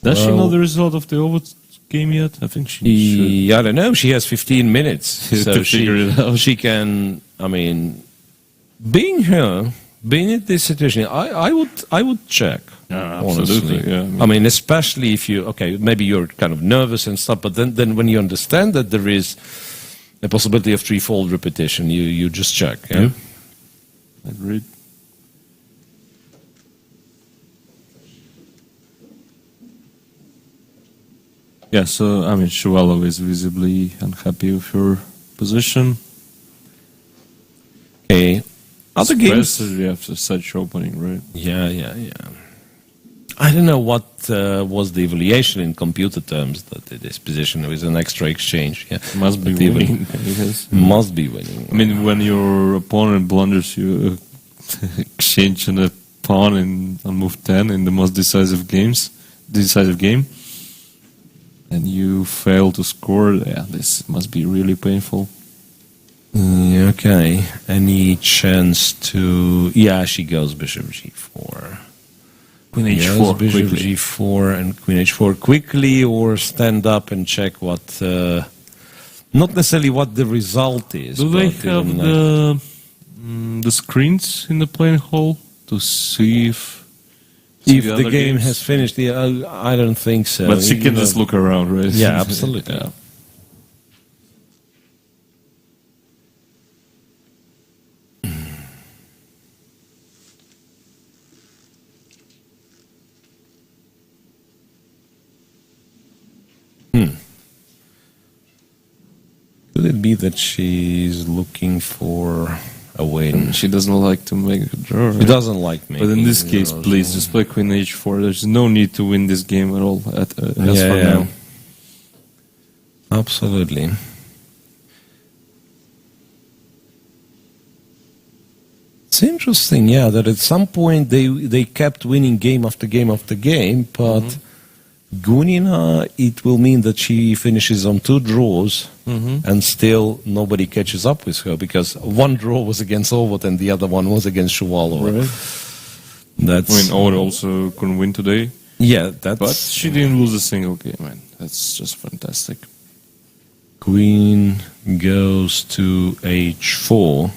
Does she Well- know the result of the Ovid game yet? I think she should. I don't know. She has 15 minutes, so To figure it out. she can. I mean, being in this situation, I would check. Yeah, honestly. absolutely, yeah, I mean, especially if maybe you're kind of nervous and stuff, but then when you understand that there is a possibility of threefold repetition, you just check. Yeah. Agreed. Yeah, so I mean, Shuvalova is visibly unhappy with her position. Okay. Other games. Especially after such opening, right? Yeah. I don't know what was the evaluation in computer terms that this position with an extra exchange. Yeah, Must be But even- winning, I guess. Must be winning. I mean, when your opponent blunders, you exchange a pawn on move 10 in the most decisive game, and you fail to score. Yeah, this must be really painful. Okay. Any chance to? Yeah, she goes bishop g4. Queen Yes, H4 bishop quickly. g4 and queen h4 quickly, or stand up and check what. Not necessarily what the result is. Do they but have even, the screens in the playing hall to see if if the the other game games? has finished? Yeah, I don't think so. But she can You just know. look around, right? Yeah, absolutely. Yeah. Could it be that she's looking for a win? She doesn't like to make a draw. She Right? doesn't like me. But in this case, please just play Queen H4. There's no need to win this game at all. As for now. Absolutely. It's interesting, yeah, that at some point they kept winning game after game after game, but Gunina, it will mean that she finishes on 2 draws and still nobody catches up with her because one draw was against Ovid and the other one was against Shuvalova. Right. That's, I mean, Ovid also couldn't win today, yeah, that's... but she didn't lose a single game, man. That's just fantastic. Queen goes to h4.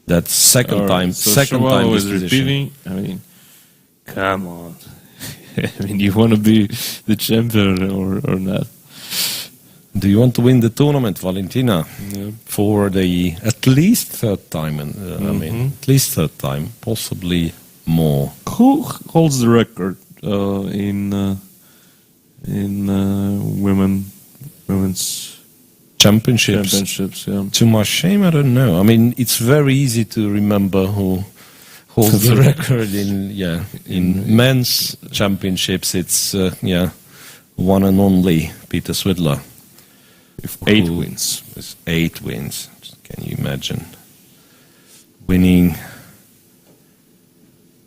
That's second time. So Second time Shuvalova this is position. repeating. I mean, come on. I mean, you want to be the champion or not? Do you want to win the tournament, Valentina? Yeah. For the at least third time, and I mean, Mm-hmm. at least third time, possibly more. Who holds the record in women's Championships. Yeah. To my shame, I don't know. I mean, it's very easy to remember who holds the record in men's championships. It's one and only Peter Swidler. With 8 Who- wins. With 8 wins. Can you imagine winning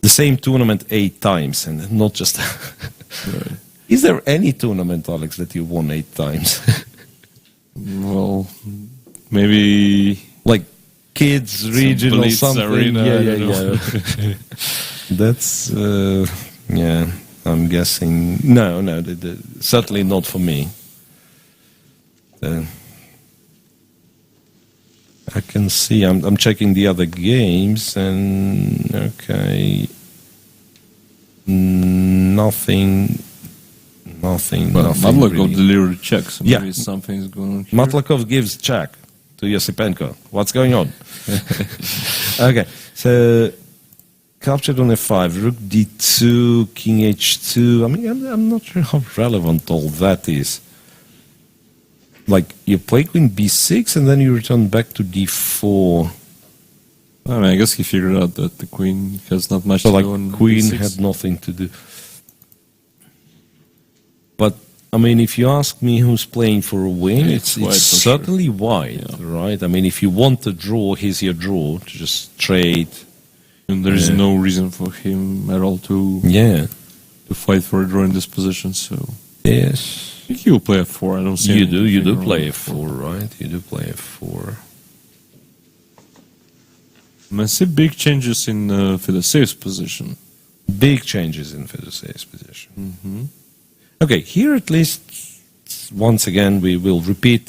the same tournament 8 times and not just? Right. Is there any tournament, Alex, that you won 8 times? Well, Maybe like kids regional Blitz something. Arena, I don't know. That's yeah. I'm guessing no, certainly not for me. I can see. I'm checking the other games, and okay, nothing. Well, Nothing. Matlakov Really. delivered checks. So Yeah. maybe something's going on here. Matlakov gives check to Yosipenko. What's going on? Okay, so captured on f5, rook d2, king h2. I mean, I'm not sure how relevant all that is. Like, you play queen b6 and then you return back to d4. I mean, I guess he figured out that the queen has not much So, to like, do on queen d6. had nothing to do. But, I mean, if you ask me who's playing for a win, Yeah, it's white for certainly white, Yeah. right? I mean, if you want a draw, here's your draw. To just trade. And there is Yeah. no reason for him at all to fight for a draw in this position. So Yes. I think he will play f4. I don't see You do anything wrong play with f4, right? You do play f4. I see big changes in Fedosev's position. Big changes in Fedosev's position. Okay, here at least, once again, we will repeat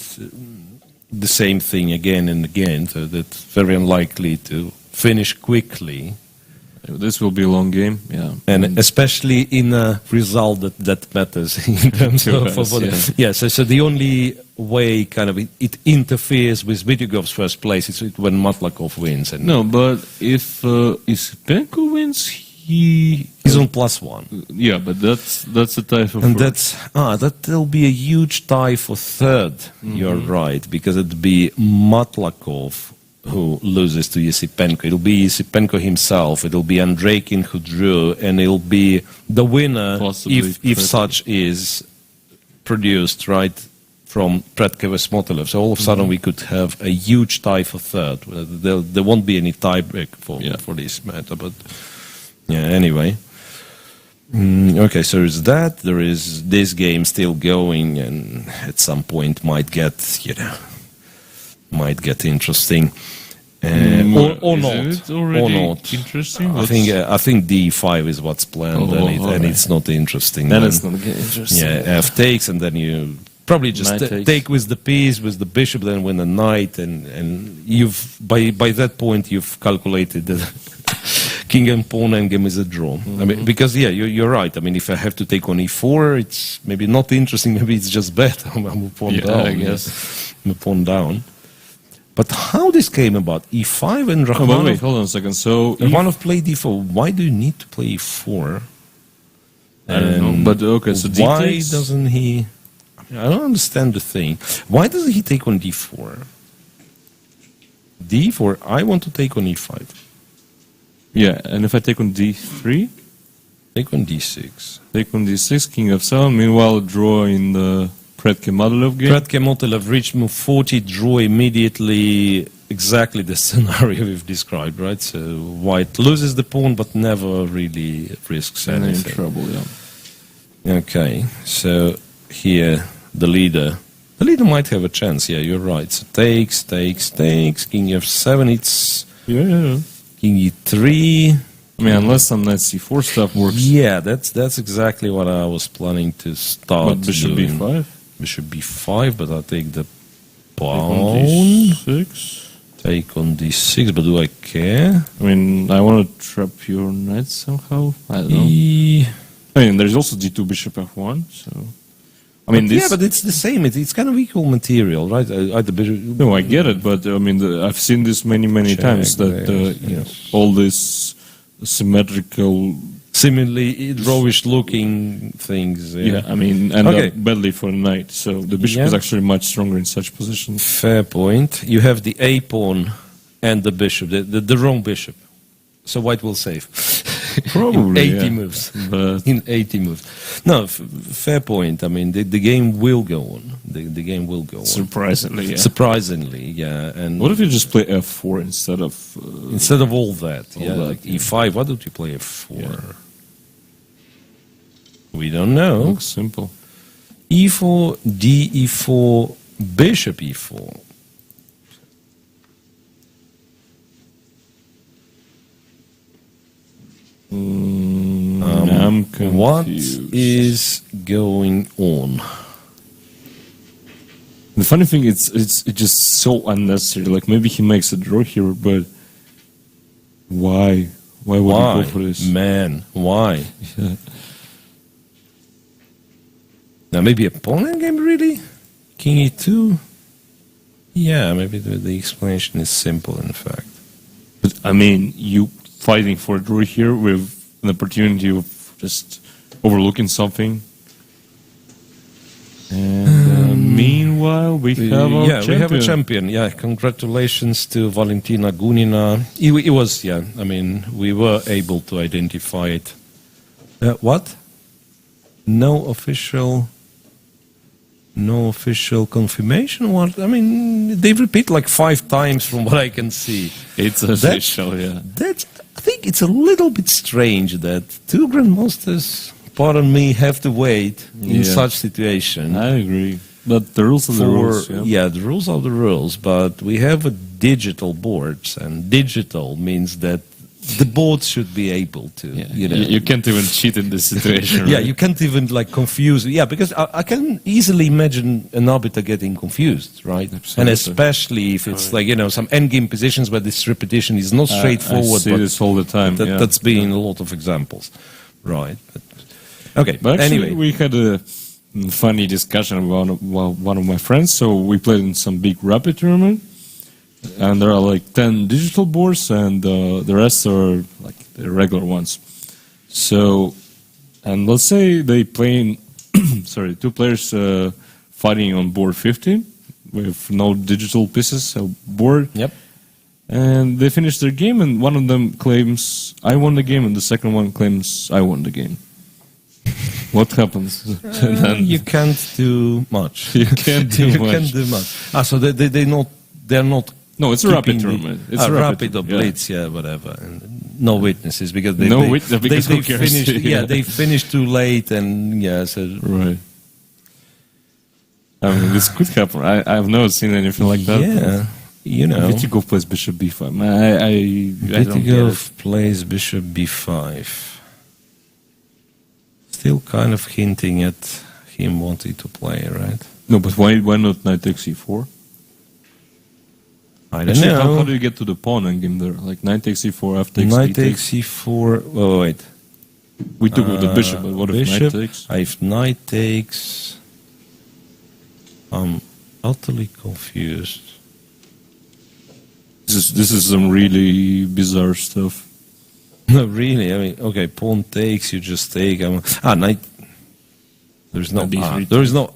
the same thing again and again, so that's very unlikely to finish quickly, This will be a long game, yeah. and especially in a result that matters in terms To of... us, yeah. So the only way kind of it interferes with Vidyugov's first place is when Matlakov wins. And No, but if Isipenko wins, he's on +1. Yeah, but that's a tie for And first. that'll be a huge tie for third. You're right, because it'd be Matlakov who loses to Yesipenko. It'll be Yesipenko himself. It'll be Andreikin who drew, and it'll be the winner Possibly if Predke. such is produced right from Predke vs. Motolev. So all of a sudden we could have a huge tie for third. There won't be any tie break for this matter, but. Yeah, anyway. Okay, so there's that. There is this game still going, and at some point might get interesting. Or Is not. it already Or not. interesting? I think d5 is what's planned, and it's not interesting. Then it's not interesting. Yeah, f takes, and then you probably just Knight takes. take with the piece, with the bishop, then win the knight, and you've by that point you've calculated that king and pawn endgame is a draw. I mean, because you're right. I mean, if I have to take on e4, it's maybe not interesting. Maybe it's just bad. I'm a pawn down. I guess. I'm a pawn down. But how this came about? e5 and Oh, but Rachmanov. wait, hold on a second. So Rachmanov played e4. Why do you need to play e4? I don't know. But okay, so why d6? doesn't he? I don't understand the thing. Why doesn't he take on d4? d4. I want to take on e5. Yeah, and if I take on d3, Take on d6. take on d6, king f7. Meanwhile, draw in the Predke Motolev game. Predke Motolev reached move 40, draw immediately. Exactly the scenario we've described, right? So white loses the pawn, but never really risks And in anything. trouble, yeah. Okay, so here the leader might have a chance. Yeah, you're right. So takes, king f7. It's Yeah. king e3. I mean, unless some knight c4 stuff works. Yeah, that's exactly what I was planning to start. But bishop doing. b5. Bishop b5, but I'll take the Take on pawn. d6. Take on d6, but do I care? I mean, I want to trap your knight somehow. I don't know. E- I mean, there's also d2 bishop f1. So, I mean, yeah, but it's the same. It's kind of equal material, right? Either bishop. no, I get it, but I mean, I've seen this many Check times that there, yes. all this symmetrical. Similarly, drawish-looking things. Yeah, I mean, end Okay. up badly for the knight. So the bishop Yeah. is actually much stronger in such positions. Fair point. You have the a pawn and the bishop, the wrong bishop. So white will save. Probably, in 80 yeah. moves. But In 80 moves. No, fair point. I mean, the game will go on. The game will go on. surprisingly, yeah. Surprisingly, yeah. And What if you just play f4 instead of? instead of all that, All that, like yeah. e5, why don't you play f4? Yeah. We don't know. Looks simple. e4, d e4, bishop e4. I'm confused. What is going on? The funny thing is, it's just so unnecessary. Like, maybe he makes a draw here, but why? Why would he go for this? Man, why? Yeah. Now, maybe a pawn game, really? King e2? Yeah, maybe the explanation is simple, in fact. But, I mean, you fighting for a draw here with an opportunity of just overlooking something. And meanwhile, we have our champion. We have a champion. Yeah, congratulations to Valentina Gunina. It was, I mean, we were able to identify it. What? No official confirmation? What? I mean, they repeat like 5 times from what I can see. It's official, yeah. I think it's a little bit strange that 2 grandmasters, pardon me, have to wait in such situation. I agree. But the rules are the rules. Yeah, the rules are the rules. But we have a digital boards, and digital means that the board should be able to. You can't even cheat in this situation. Yeah, right? you can't even like confuse. Yeah, because I can easily imagine an arbiter getting confused, right? Absolutely. And especially if it's like some endgame positions where this repetition is not straightforward. I see this all the time. That's been a lot of examples, right? Okay, But actually, anyway, we had a funny discussion with one of my friends. So we played in some big rapid tournament. And there are like 10 digital boards, and the rest are like the regular ones. So, and let's say they play, 2 players fighting on board 15 with no digital pieces of board. Yep. And they finish their game, and one of them claims I won the game, and the second one claims I won the game. What happens? You can't do much. You can't do much. Can't do much. So they're not. No, it's a rapid tournament. It's a rapid or blitz, whatever. And no witnesses because they finished. They finished too late, and right. I mean, this could happen. I've never seen anything like that. Yeah, Vitigov plays bishop b5. I don't get it. plays bishop b5. Still kind of hinting at him wanting to play, right? No, but why not knight takes e4? I don't know. How do you get to the pawn and game there? Like knight takes e4, f takes knight takes e4. Oh, wait. We took with the bishop, but what if knight takes? If knight takes, I'm utterly confused. This is some really bizarre stuff. No, really. I mean, okay, pawn takes, you just take. Knight. There's no b3. There is no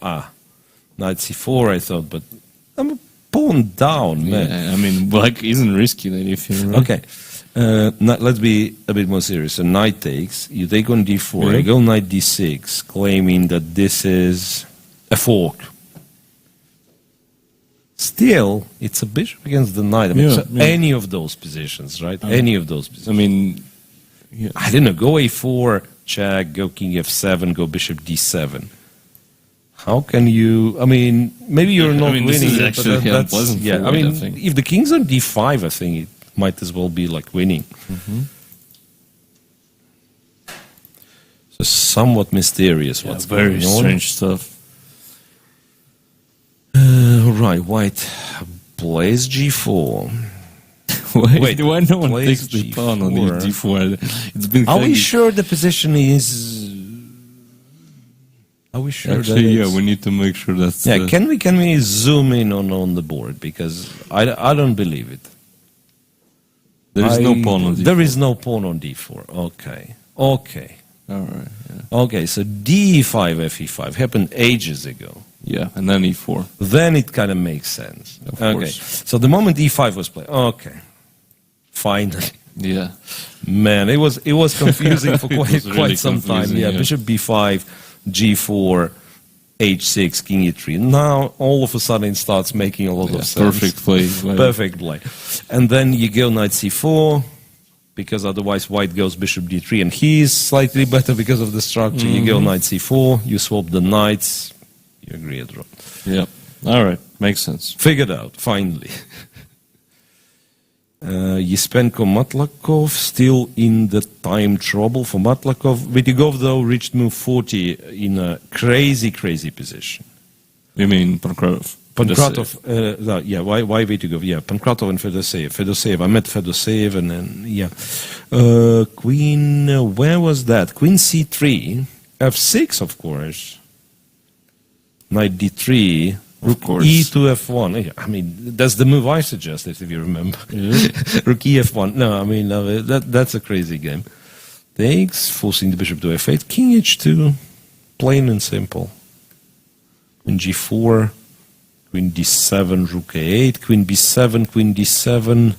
Knight c4, I thought, but I'm pawn down, man. Yeah, I mean, black isn't risky then if you're right. Okay. Let's be a bit more serious. So knight takes, you take on d4, you go knight d6, claiming that this is a fork. Still, it's a bishop against the knight. I mean, any of those positions, right? Any of those positions. I mean, I don't know, go a4, check, go king f7, go bishop d7. How can you? I mean, maybe you're not winning. This is actually unpleasant. I mean, if the king's on d5, I think it might as well be like winning. So somewhat mysterious. What's very going on. strange stuff. Right, white plays g4. Why no one plays takes the pawn on g4? d4? It's been. Are we sure the position is? Are we sure? Actually, we need to make sure that's. Yeah, can we zoom in on the board, because I don't believe it. There is no pawn on d4. There is no pawn on d4. Okay. All right. Yeah. Okay, so d5 fe5 happened ages ago. Yeah, and then e4. Then it kind of makes sense. Of okay, course. so the moment e5 was played. Okay, finally. Yeah. Man, it was confusing for quite really some time. confusing, Yeah, bishop b5, g4, h6, king e3. Now all of a sudden it starts making a lot of sense. Perfect play. Perfect play. And then you go knight c4, because otherwise white goes bishop d3, and he is slightly better because of the structure. You go knight c4, you swap the knights, you agree a draw. Yeah. All right. Makes sense. Figured out, finally. Yispenko Matlakov still in the time trouble for Matlakov. Vitigov, though, reached move 40 in a crazy position. You mean Pankratov? Pankratov, why Vitigov? Yeah, Pankratov and Fedoseev. I met Fedoseev and then, yeah. Queen, where was that? Queen C3, F6, of course. Knight D3. Of course. E to F1. I mean, that's the move I suggested, if you remember. Rook E F1. No, I mean, that's a crazy game. Takes, forcing the bishop to F8. King H2. Plain and simple. Queen G4. Queen D7, Rook A8. Queen B7, Queen D7.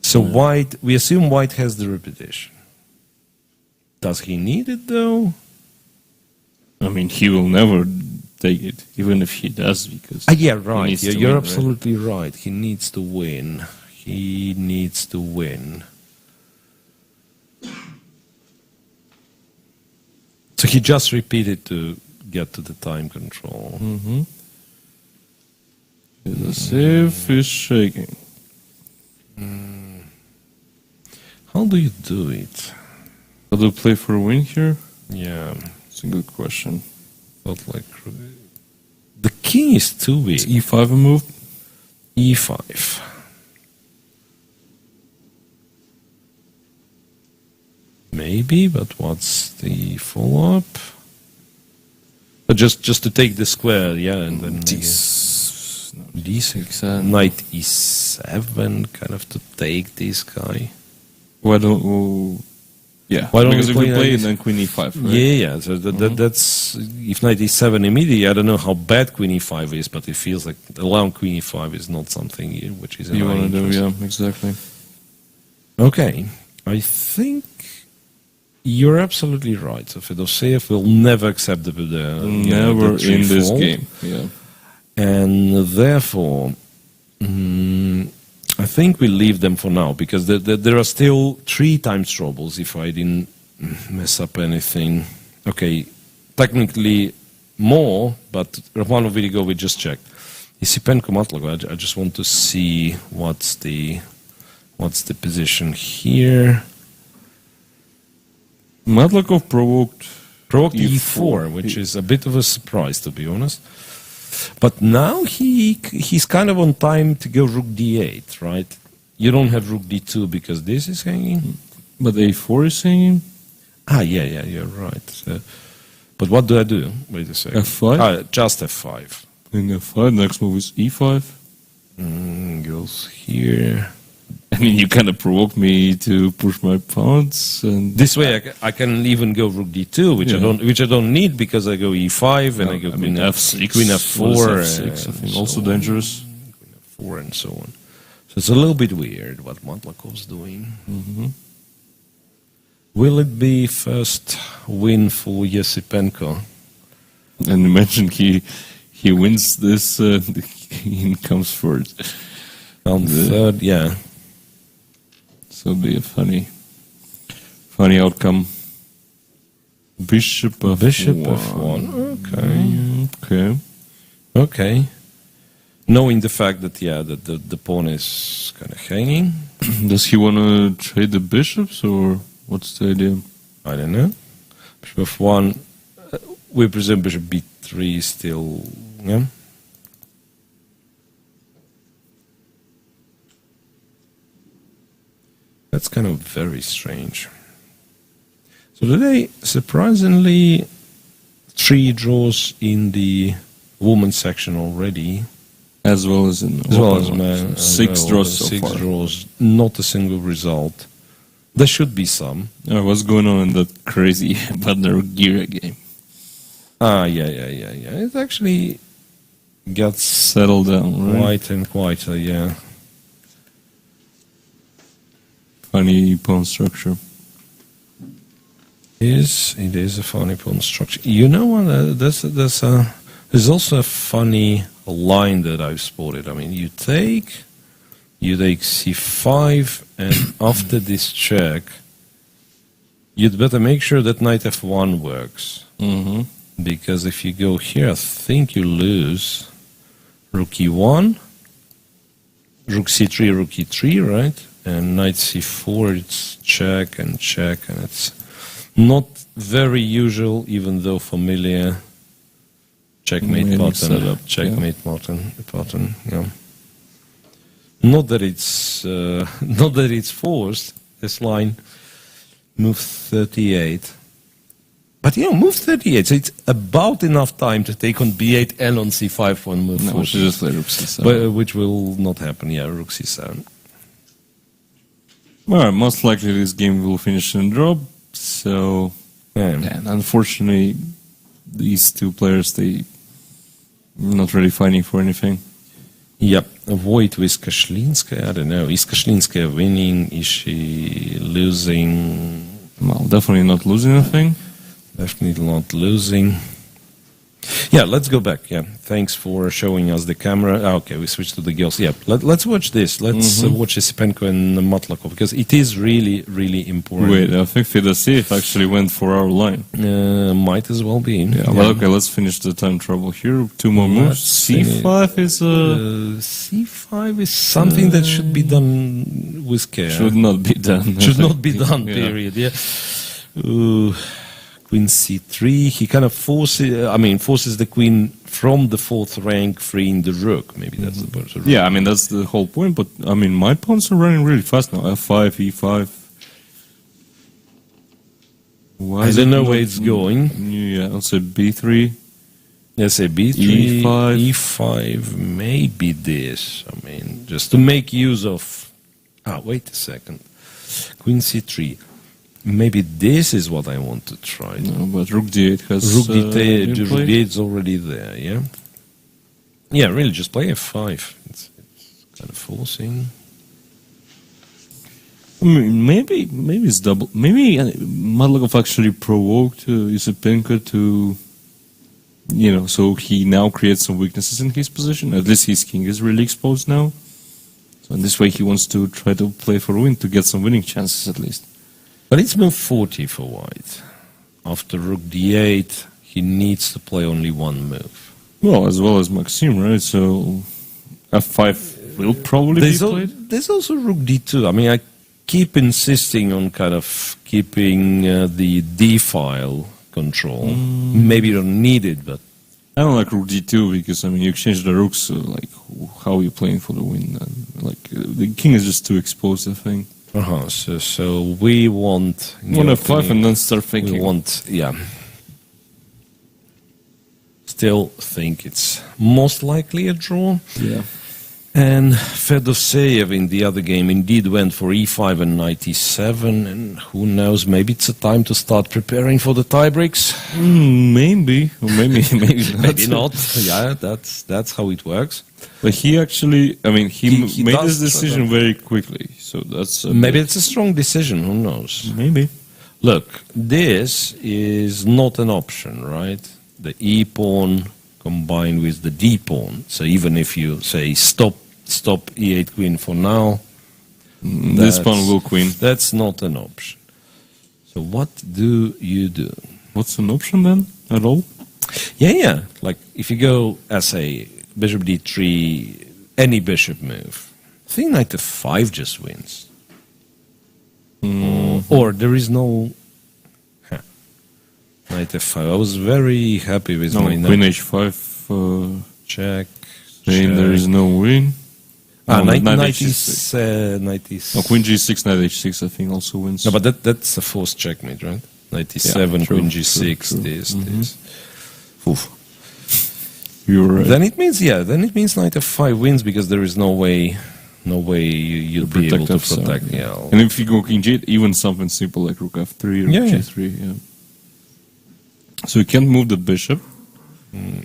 So White, we assume White has the repetition. Does he need it, though? I mean, he will never take it, even if he does, because yeah, right. You're win, absolutely right. He needs to win. He needs to win. So he just repeated to get to the time control. Mm-hmm. The safe is shaking. How do you do it? How do you play for a win here? Yeah, It's a good question. not like the king is too big. Is E5 a move? E5. Maybe, but what's the follow-up? But just to take the square, yeah, and then D6, knight E7, kind of to take this guy. Why don't? Yeah, Why don't because we if we play play knight it, then Queen E5. Right? Yeah. So that's if knight E7 immediately. I don't know how bad Queen E5 is, but it feels like allowing Queen E5 is not something which is in You our want to do? interest. Yeah, exactly. Okay, I think you're absolutely right. So Fedoseev will never accept the Never the in this fold. game. Yeah. And therefore, I think we leave them for now, because there are still 3 times troubles if I didn't mess up anything. Okay, technically more, but Romanov Vidigo we just checked. Ysipenko Matlakov, I just want to see what's the position here. Matlakov provoked E4, which is a bit of a surprise, to be honest. But now he's kind of on time to go Rook D8, right? You don't have Rook D2 because this is hanging. But A4 is hanging. Yeah, you're right. But what do I do? Wait a second. F5? Just F5. In F5, next move is E5. Goes here. I mean, you kind of provoked me to push my pawns, and This way, I can even go Rook D2, which I don't need because I go E5 and I go Queen F6, Queen F4, F6, I think and also so dangerous. Queen F4 and so on. So it's a little bit weird what Matlakov's doing. Mm-hmm. Will it be first win for Ysipenko? And imagine he wins this, the king comes first. On third, yeah. So it'll be a funny outcome. Bishop F1. Okay. Knowing the fact that that the pawn is kind of hanging. Does he want to trade the bishops, or what's the idea? I don't know. Bishop F1. We presume Bishop B3 is still. Yeah. That's kind of very strange. So today, surprisingly, 3 draws in the women's section already. As well as in men. 6 draws so 6 far. draws, not a single result. There should be some. What's going on in that crazy Badner Gira game? Yeah. It actually got Settled down, right? quieter, yeah. Funny pawn structure. It is a funny pawn structure. You know what? There's also a funny line that I've spotted. I mean, you take c5, and after this check, you'd better make sure that knight f1 works. Mm-hmm. Because if you go here, I think you lose rook e1. rook c3, rook e3, right? And knight c4, it's check, and it's not very usual, even though familiar. Checkmate pattern, checkmate pattern, yeah. Not that it's forced, this line. Move 38. But move 38, so it's about enough time to take on b8 and on c5 for move 40. No, just play rook c7. Which will not happen, rook c7. Well, most likely this game will finish in a draw, so... And unfortunately, these two players, they not really fighting for anything. Yep, avoid with Kashlinskaya, I don't know. Is Kashlinskaya winning? Is she losing? Well, definitely not losing anything. Definitely not losing. Yeah, let's go back. Yeah, thanks for showing us the camera. Okay, we switched to the girls. Yeah, let's watch this. Let's watch Isipenko and Matlakov, because it is really, really important. Wait, I think Fedoseev actually went for our line. Might as well be. Yeah, well, okay, let's finish the time trouble here. Two more moves. C5 is C5 is something that should be done with care. Should not be done. Should not be done, period. Yeah. Queen c3, he kind of forces the queen from the fourth rank, freeing the rook. Maybe that's the point. Yeah, I mean, that's the whole point, but, I mean, my pawns are running really fast now. F5, E5. I don't know where it's going. Yeah, I'll say B3. Let's say B3, E5. E5, maybe this. I mean, just to make use of... wait a second. Queen c3. Maybe this is what I want to try. No, but rook d8 has... Rook d8 is already there, yeah? Yeah, really, just play f5. It's kind of forcing. I mean, maybe it's double. Maybe Matlakov actually provoked Isipenko to... so he now creates some weaknesses in his position. At least his king is really exposed now. So in this way he wants to try to play for a win, to get some winning chances at least. But it's move 40 for white. After rook d8, he needs to play only one move. Well, as well as Maxim, right? So f5 will probably be played. There's also rook d2. I mean, I keep insisting on kind of keeping the d file control. Maybe you don't need it, but... I don't like rook d2 because, I mean, you exchange the rooks, like, how are you playing for the win? The king is just too exposed, I think. So we want... One f5 and then start thinking. We want, Still think it's most likely a draw. Yeah. And Fedoseev in the other game indeed went for e5 and knight e7, and who knows, maybe it's a time to start preparing for the tie breaks. Maybe, or maybe not. Maybe not. Yeah, that's how it works. But he actually, I mean, he made his decision very quickly, so that's... Maybe it's a strong decision, who knows? Maybe. Look, this is not an option, right? The e-pawn combined with the d-pawn. So even if you say stop e8 queen for now, this pawn will queen. That's not an option. So what do you do? What's an option then at all? Yeah. Like if you go as a bishop d3, any bishop move, I think knight f5 just wins. Or there is no... Knight f5. I was very happy with my knight. Queen h5. Check. There is no win. Knight e6. Oh, queen g6, knight h6, I think also wins. No, but that's a forced checkmate, right? Knight e7, queen g6, this. Oof. You're right. Then it means knight f5 wins because there is no way you'd be able to protect. Yeah. And if you go king g8, even something simple like rook f3 or g3, yeah. So you can't move the bishop.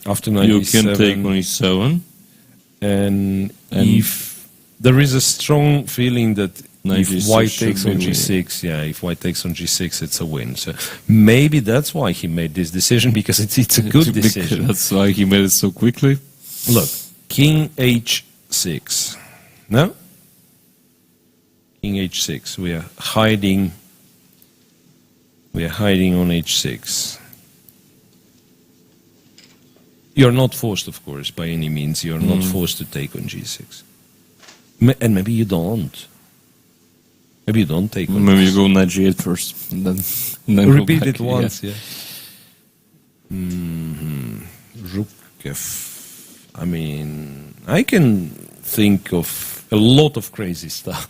After knight you e7, can take on e7. And if there is a strong feeling that if white takes on g6, if white takes on g6, it's a win. So maybe that's why he made this decision, because it's a good decision. That's why he made it so quickly. Look, king h6. No? King h6. We are hiding on h6. You're not forced, of course, by any means. You're not forced to take on g6. And maybe you don't. Maybe you don't take one. Maybe you go knight g8 first, and then Repeat go back, it once, yeah. Rook f. I mean, I can think of a lot of crazy stuff.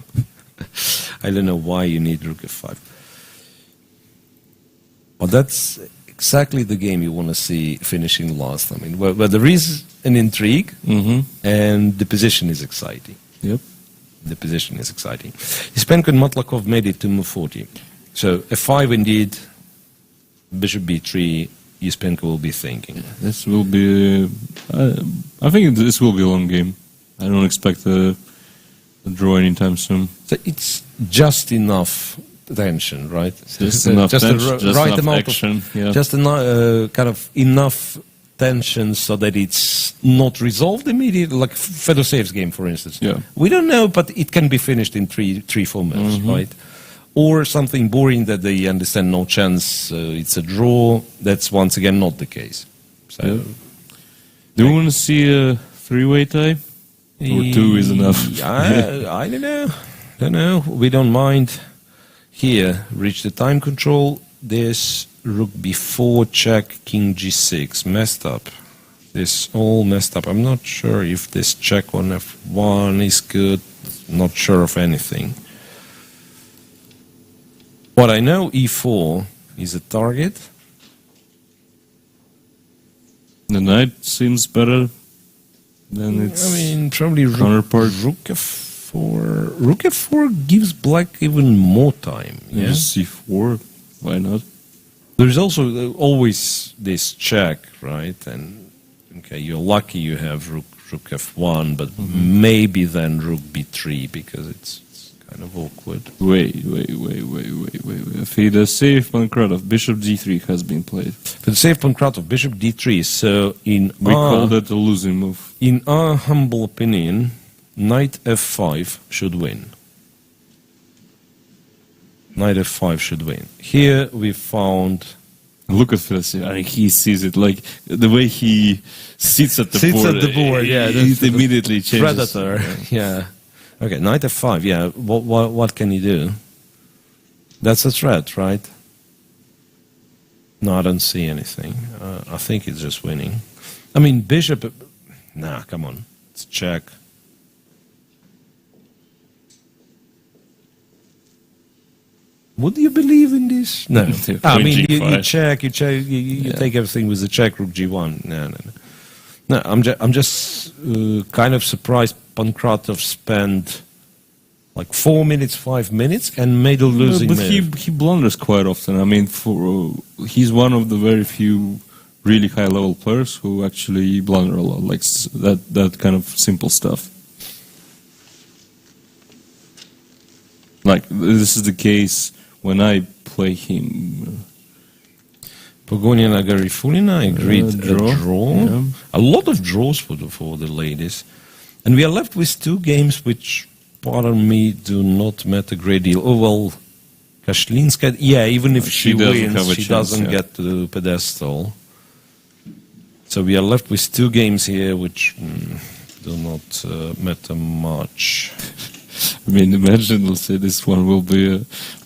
I don't know why you need rook f5. But that's exactly the game you want to see finishing last. I mean, where there is an intrigue and the position is exciting. Yep. The position is exciting. Shimanov and Matlakov made it to move 40. So f5 indeed, bishop b3, Shimanov will be thinking. This will be, I think this will be a long game. I don't expect a draw anytime soon. So it's just enough tension, right? Just enough tension, just right enough amount action. Of, just kind of enough tension so that it's not resolved immediately, like Fedosev's game, for instance. Yeah. We don't know, but it can be finished in 3-4 minutes, right? Or something boring that they understand no chance, it's a draw. That's once again not the case. So, do you want to see a three-way tie? Or two is enough? I don't know. Don't know. We don't mind. Here, reach the time control. This rook b4, check, king g6. Messed up. This all messed up. I'm not sure if this check on f1 is good. Not sure of anything. What I know, e4 is a target. The knight seems better than its I mean, probably counterpart. rook f4. Rook f4 gives black even more time. Yeah? c4, why not? There's also always this check, right? And okay, you're lucky you have rook f1, but maybe then rook b3 because it's kind of awkward. Wait. Fedoshev Pankratov, bishop d3 has been played. Fedoshev Pankratov, bishop d3. So we call that a losing move. In our humble opinion, knight f5 should win. Knight f5 should win. Here we found. Look at Fedoshev. I mean, he sees it like the way he sits at the board. Yeah, it immediately changes. Predator. Yeah. Okay, knight f5. Yeah. What can you do? That's a threat, right? No, I don't see anything. I think it's just winning. I mean, bishop. Nah, come on. It's check. Would you believe in this? No. I mean, you check, you take everything with the check, rook g1. No. No, I'm just kind of surprised Pankratov spent like 4 minutes, 5 minutes, and made a losing but move. he blunders quite often. I mean, he's one of the very few really high-level players who actually blunder a lot, like that kind of simple stuff. Like, this is the case when I play him. Pogonina Garifulina agreed a draw. Yeah. A lot of draws for the ladies. And we are left with two games which, pardon me, do not matter a great deal. Oh, well, Kashlinska, yeah, even if she wins, she doesn't get to the pedestal. So we are left with two games here which do not matter much. I mean, imagine, let's say this one will be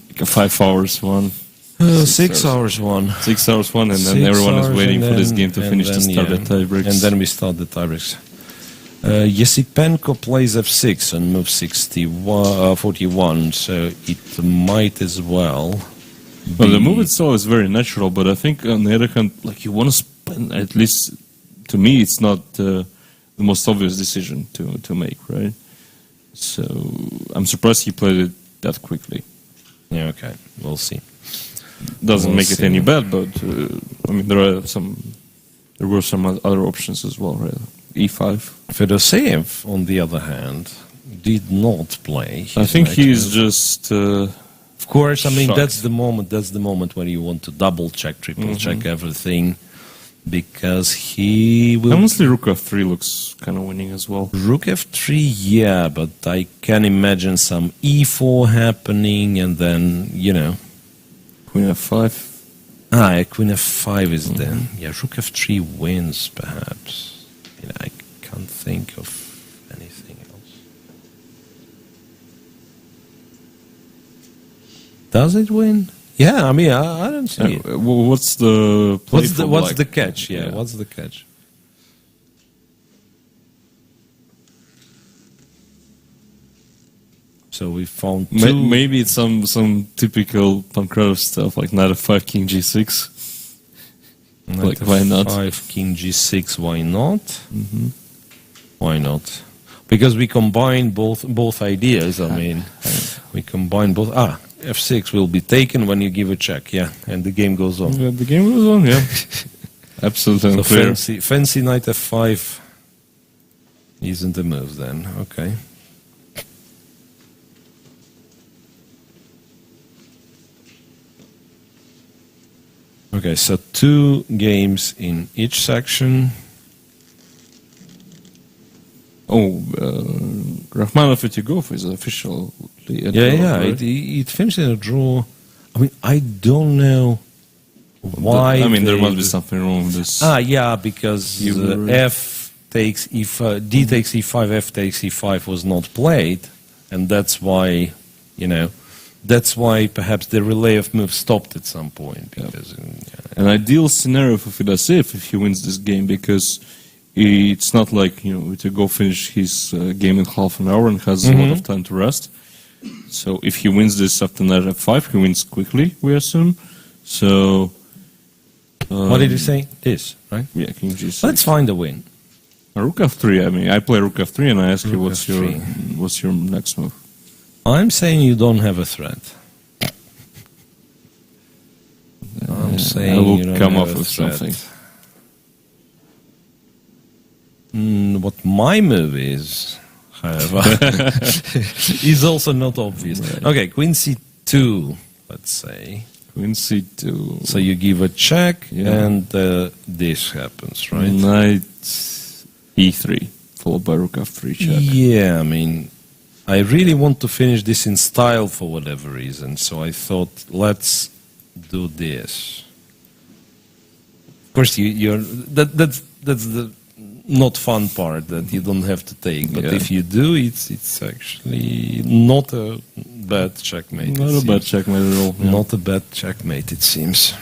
like a 5 hours one. 6 hours one. 6 hours one, and then everyone is waiting for this game to finish to start the tiebreaks. And then we start the tiebreaks. Yesipenko plays f6 on move 41, so it might as well. Well, the move itself is very natural, but I think on the other hand, like you want to spend, at least to me, it's not the most obvious decision to make, right? So I'm surprised he played it that quickly. Yeah, okay, we'll see. Doesn't make it any bad, but I mean there were some other options as well, right? E5. Fedoseev, on the other hand, did not play. I think he's just. Of course, I mean shocked. that's the moment when you want to double check, triple check everything, because he will. Honestly, Rook f3 looks kind of winning as well. Rook f3, yeah, but I can imagine some e4 happening, and then Queen f5. Queen f5 is then. Yeah, Rook f3 wins, perhaps. I can't think of anything else. Does it win? Yeah, I mean, I don't see it. What's the play What's for black? the catch? Yeah, what's the catch? So we found two. Maybe it's some typical Pankratov stuff, like knight f5, king g6. Like, why not? 5, king g6, why not? Why not? Because we combine both ideas. I mean, we combine both. F6 will be taken when you give a check, and the game goes on. Yeah, the game goes on, Absolutely So unclear. fancy knight f5 isn't the move then, okay. Okay, so 2 games in each section. Rachmanov Etigov is officially a draw, right? It finished in a draw. I mean, I don't know why. There must be something wrong with this. Because F takes E5, D takes E5, F takes E5 was not played, and that's why, that's why perhaps the relay of moves stopped at some point. Because, An ideal scenario for Fedosseev if he wins this game, because it's not like, to go finish his game in half an hour and has a lot of time to rest. So if he wins this after knight f5, he wins quickly, we assume. So... what did you say? This, right? Yeah, king g6. Let's find a win. Rook f3, I play rook f3 and I ask you Rook what's your next move? I'm saying you don't have a threat. I'm saying I will you don't come have up a with threat. something. What my move is, however, is also not obvious. Right. Okay, queen c2, let's say. Queen c2. So you give a check, and this happens, right? Knight e3, followed by rook f3 check. Yeah, I mean, I really want to finish this in style for whatever reason, so I thought, let's do this. Of course, that's the not fun part that you don't have to take, but if you do, it's actually not a bad checkmate. Not a bad checkmate at all. Yeah. Not a bad checkmate, it seems.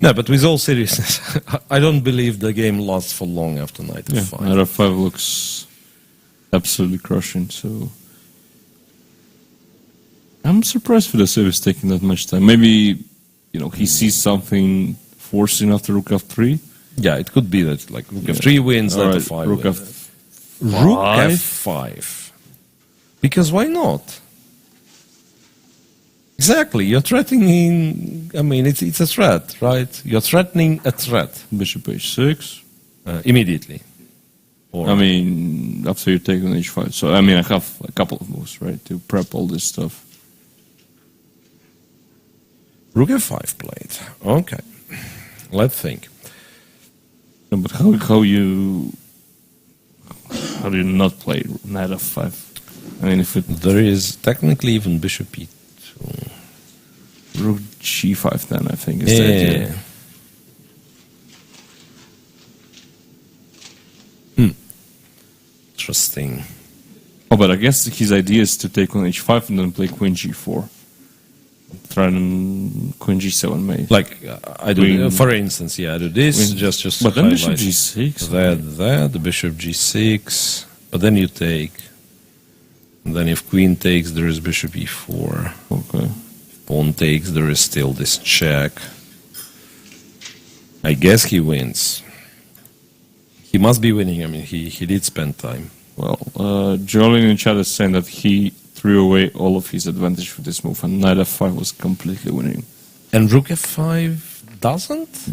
No, but with all seriousness, I don't believe the game lasts for long after knight f5. Knight f5 looks absolutely crushing, so... I'm surprised Fedosseev is taking that much time. Maybe, he sees something forcing after rook f3. Yeah, it could be that, like, rook f3 wins, knight f5 rook wins. f5. Rook f5. Because why not? Exactly, you're threatening, it's a threat, right? You're threatening a threat. Bishop h6. Immediately. Or After you take on h5. So, I have a couple of moves, right, to prep all this stuff. Rook f5 played. Okay. Let's think. No, but how do you not play knight f5? If there is technically even bishop e2. Rook g5 then, I think, is the idea. Interesting. But I guess his idea is to take on h5 and then play queen g4. Try and queen g7 maybe. Like, I do, for instance, I do this, just but then bishop highlight g6. The bishop g6, but then you take. And then if queen takes, there is bishop e4. Okay. If pawn takes, there is still this check. I guess he wins. He must be winning. He did spend time. Well, Jolin in chat is saying that he threw away all of his advantage for this move, and knight f5 was completely winning. And rook f5 doesn't?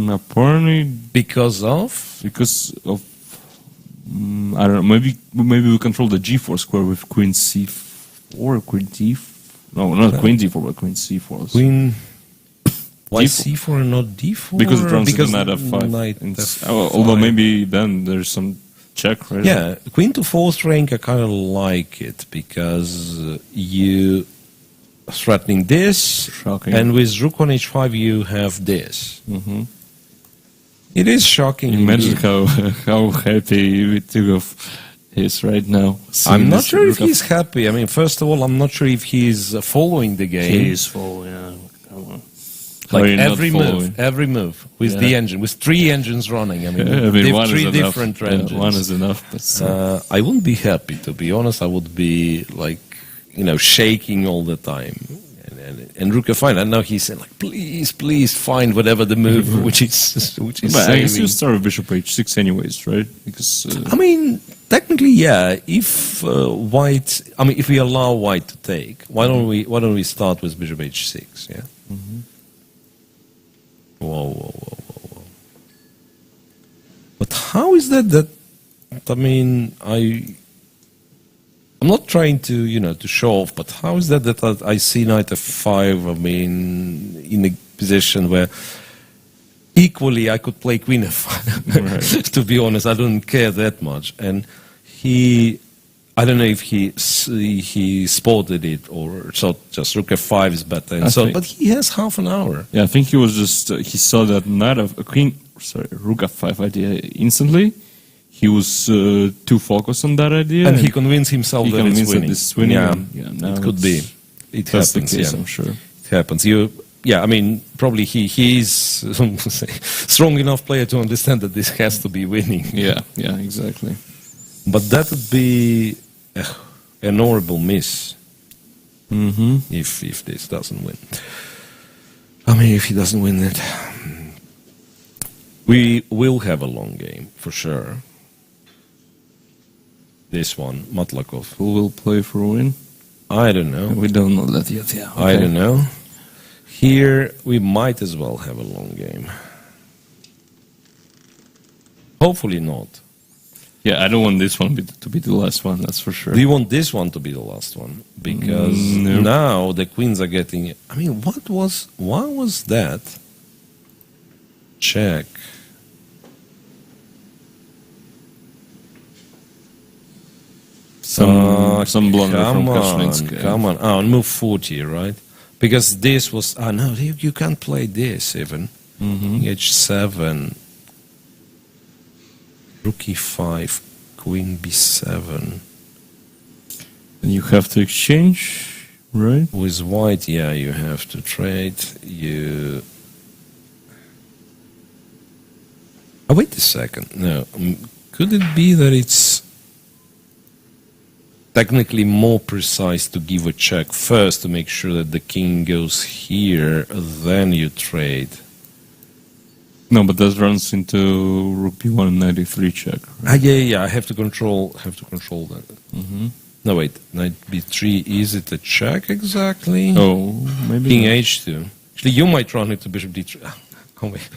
Apparently, because of? I don't know. Maybe we control the g4 square with queen c4 or queen d4. No, not queen d4, but queen c4. Queen. Why d4. c4 and not d4? Because it runs into knight f5. Although maybe then there's some check, right? Yeah, queen to fourth rank, I kind of like it because you threatening this, Shocking. and with rook on h5 you have this. Mm-hmm. It is shocking. Imagine how happy Vitugov is right now. I'm not sure if he's happy. I mean, first of all, I'm not sure if he's following the game. He is following, yeah. Come on. Like every move with the engine, with 3 engines running. I mean, three different engines. One is enough. But I wouldn't be happy, to be honest. I would be like, shaking all the time. And Ruka fine. And now he's saying like, please find whatever the move which is but I guess you start with bishop h6 anyways, right? Because I mean, technically, yeah. If white, I mean, if we allow white to take, why don't we start with bishop h6? Yeah. Mm-hmm. Whoa. But how is that? I mean, I'm not trying to to show off, but how is that I see knight f5? I mean, in a position where equally I could play queen f5. Right. To be honest, I don't care that much. And I don't know if he spotted it or so. Just rook f5 is better. And but he has half an hour. Yeah, I think he was just he saw that rook f5 idea instantly. He was too focused on that idea, and he convinced himself that it's winning. Yeah, it could be. It happens. The case, I'm sure. It happens. I mean, probably he's strong enough player to understand that this has to be winning. Yeah, exactly. But that would be an horrible miss if this doesn't win. I mean, if he doesn't win it, we will have a long game for sure. This one, Matlakov. Who will play for a win? I don't know. We don't know that yet, yeah. Okay. I don't know. Here, we might as well have a long game. Hopefully not. Yeah, I don't want this one to be the last one, that's for sure. Do you want this one to be the last one? Because now the queens are getting... I mean, why was that? Check. Some blunder from Krasnitsky. Come on. On move 40, right? Because this was... no, you can't play this even. H7. Rook e5, queen b7. And you have to exchange, right? With white, yeah, you have to trade. Oh, wait a second. No, could it be that it's technically more precise to give a check first to make sure that the king goes here, then you trade? No, but that runs into rook b1 93 check. Right? Yeah. I have to control that. No, wait. Knight b3. Is it a check exactly? Oh, maybe. King h2. Actually, you might run into bishop d3. Oh wait.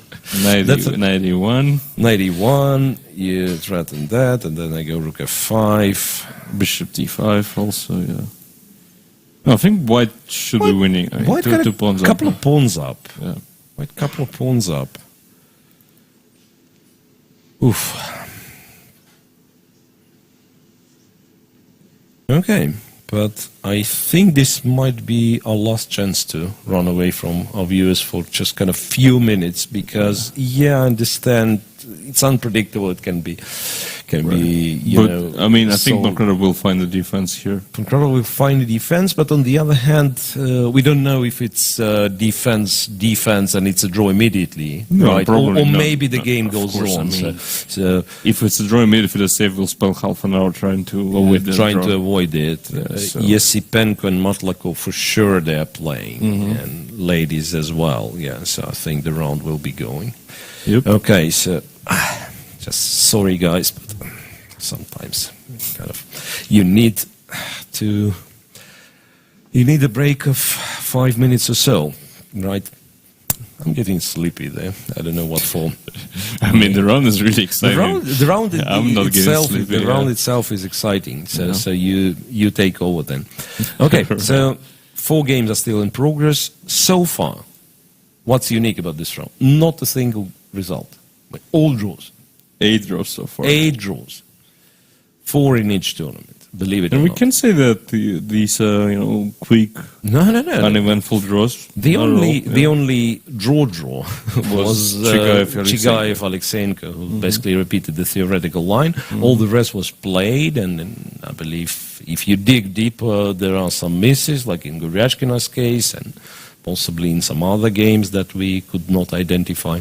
91. 91. You threaten that, and then I go rook f5. Bishop d5 also. Yeah. No, I think white should be winning. White got a couple of pawns up. Yeah. White couple of pawns up. Oof. Okay, but I think this might be our last chance to run away from our viewers for just kind of few minutes because, I understand it's unpredictable. It can be, you know. I mean, I think Pankratov will find the defense here. Pankratov will find the defense, but on the other hand, we don't know if it's defense, and it's a draw immediately, right? Or maybe the game goes wrong. So if it's a draw immediately, the save will spend half an hour trying to avoid it. Yesipenko and Matlakov for sure they are playing, and ladies as well. Yeah, so I think the round will be going. Yep. Okay, so just sorry guys, but sometimes kind of you need a break of 5 minutes or so, right? I'm getting sleepy there. I don't know what for. I mean, the round is really exciting. The round itself is exciting. So you take over then. Okay, so 4 games are still in progress so far. What's unique about this round? Not a single result, but all draws. 8 draws so far. 8 draws. 4 in each tournament. believe it or And we not. can say that these quick, No. uneventful draws. The not at only all, the only draw was Chigayev Aleksandr, who basically repeated the theoretical line. All the rest was played, and I believe if you dig deeper, there are some misses, like in Guryachkina's case, and possibly in some other games that we could not identify.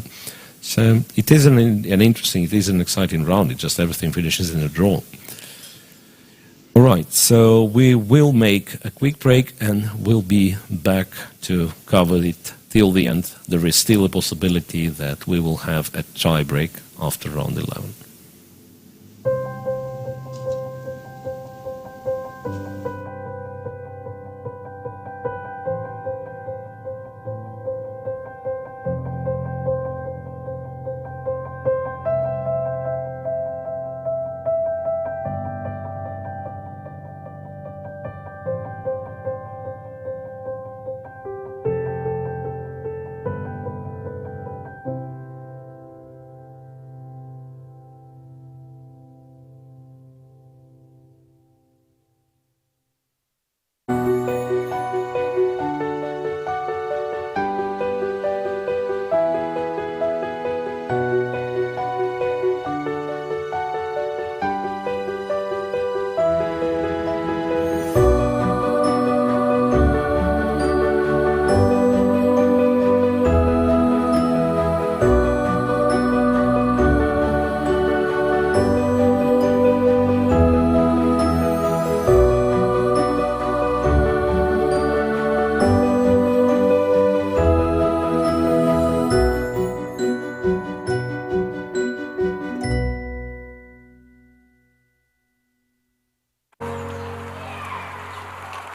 So it is an exciting round. It just everything finishes in a draw. All right, so we will make a quick break and we'll be back to cover it till the end. There is still a possibility that we will have a tie break after round 11.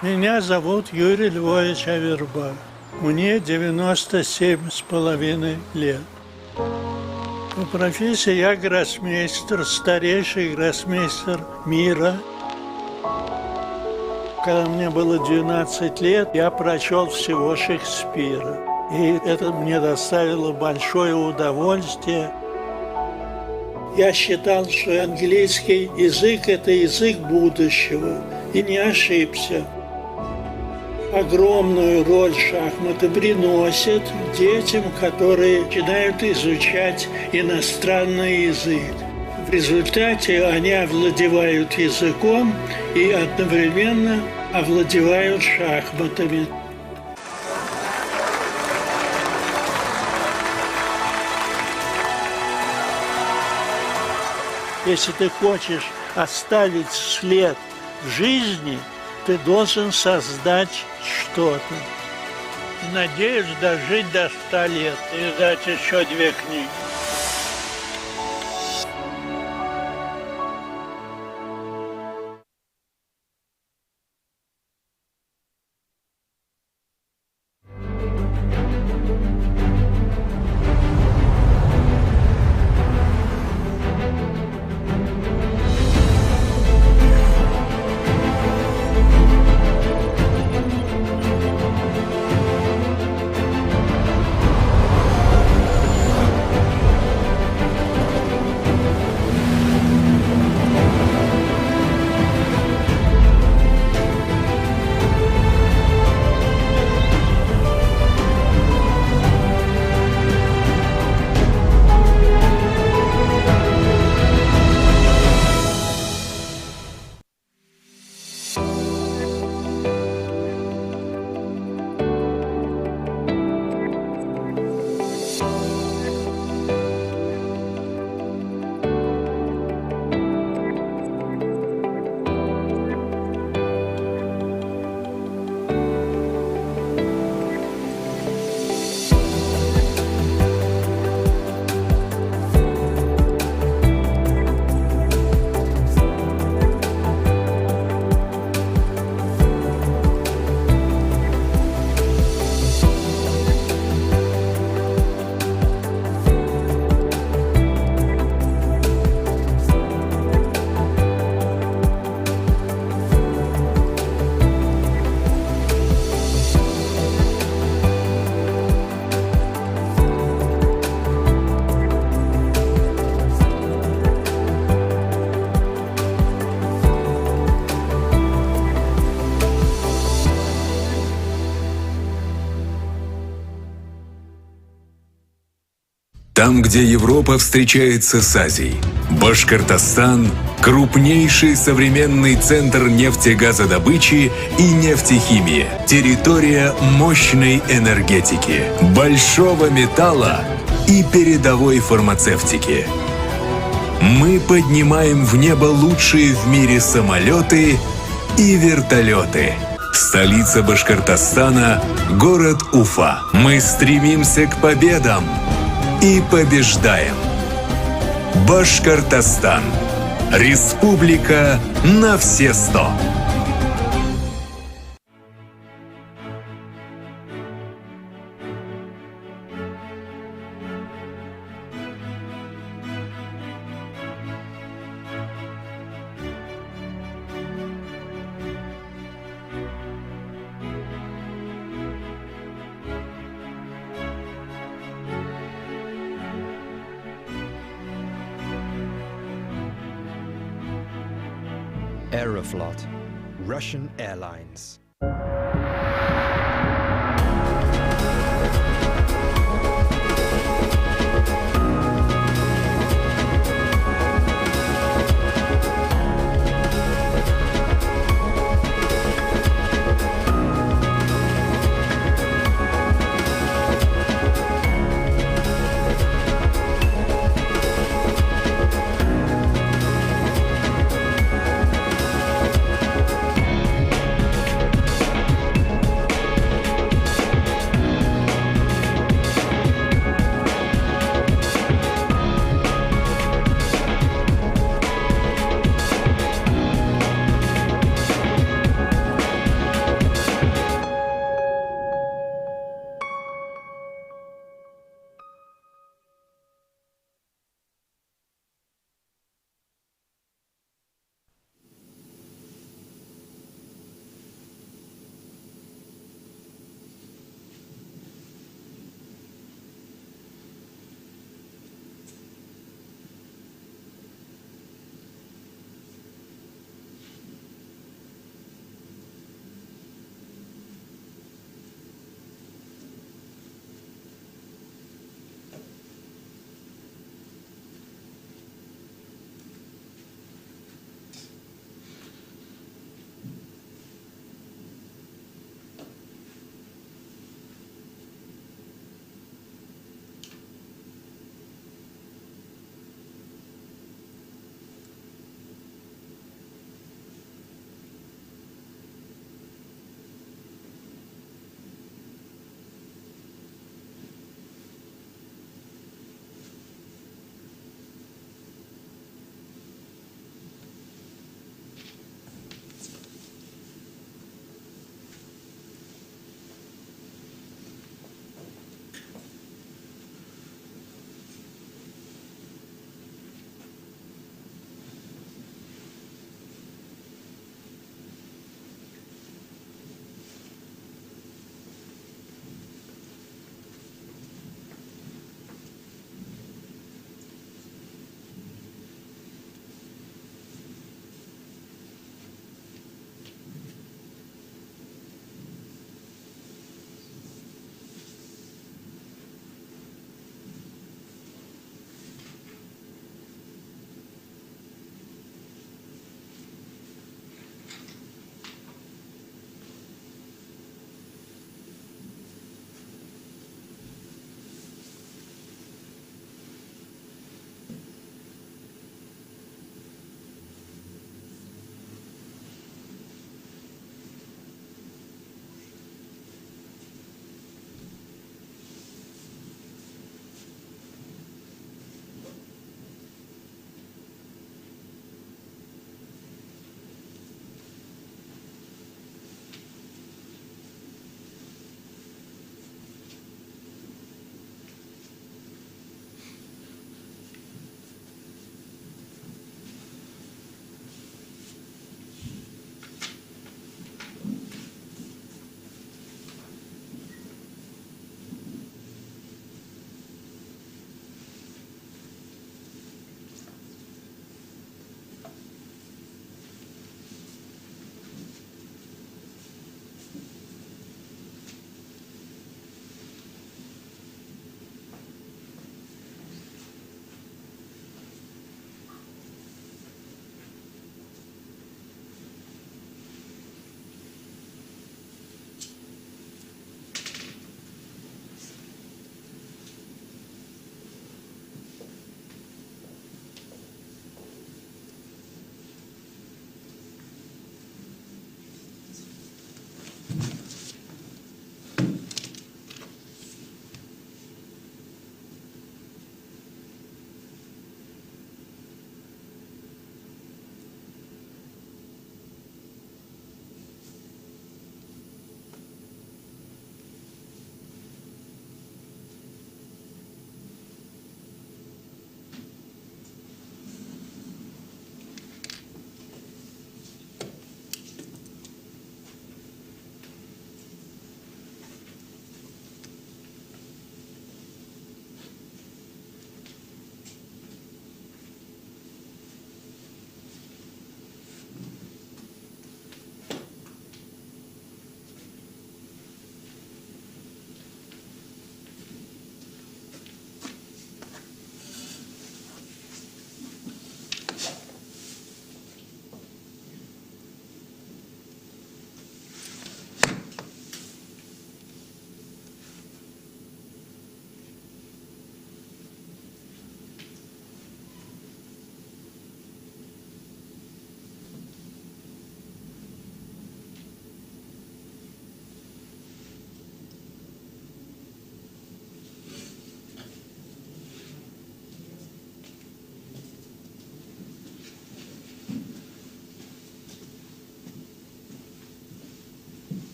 Меня зовут Юрий Львович Аверба. Мне 97,5 лет. По профессии я гроссмейстер, старейший гроссмейстер мира. Когда мне было 12 лет, я прочел всего Шекспира. И это мне доставило большое удовольствие. Я считал, что английский язык – это язык будущего. И не ошибся. Огромную роль шахматы приносят детям, которые начинают изучать иностранный язык. В результате они овладевают языком и одновременно овладевают шахматами. Если ты хочешь оставить след в жизни, ты должен создать что-то. И надеюсь дожить до 100 лет и издать еще 2 книги. Там, где Европа встречается с Азией. Башкортостан – крупнейший современный центр нефтегазодобычи и нефтехимии. Территория мощной энергетики, большого металла и передовой фармацевтики. Мы поднимаем в небо лучшие в мире самолеты и вертолеты. Столица Башкортостана – город Уфа. Мы стремимся к победам и побеждаем. Башкортостан. Республика на все 100. Aeroflot, Russian Airlines.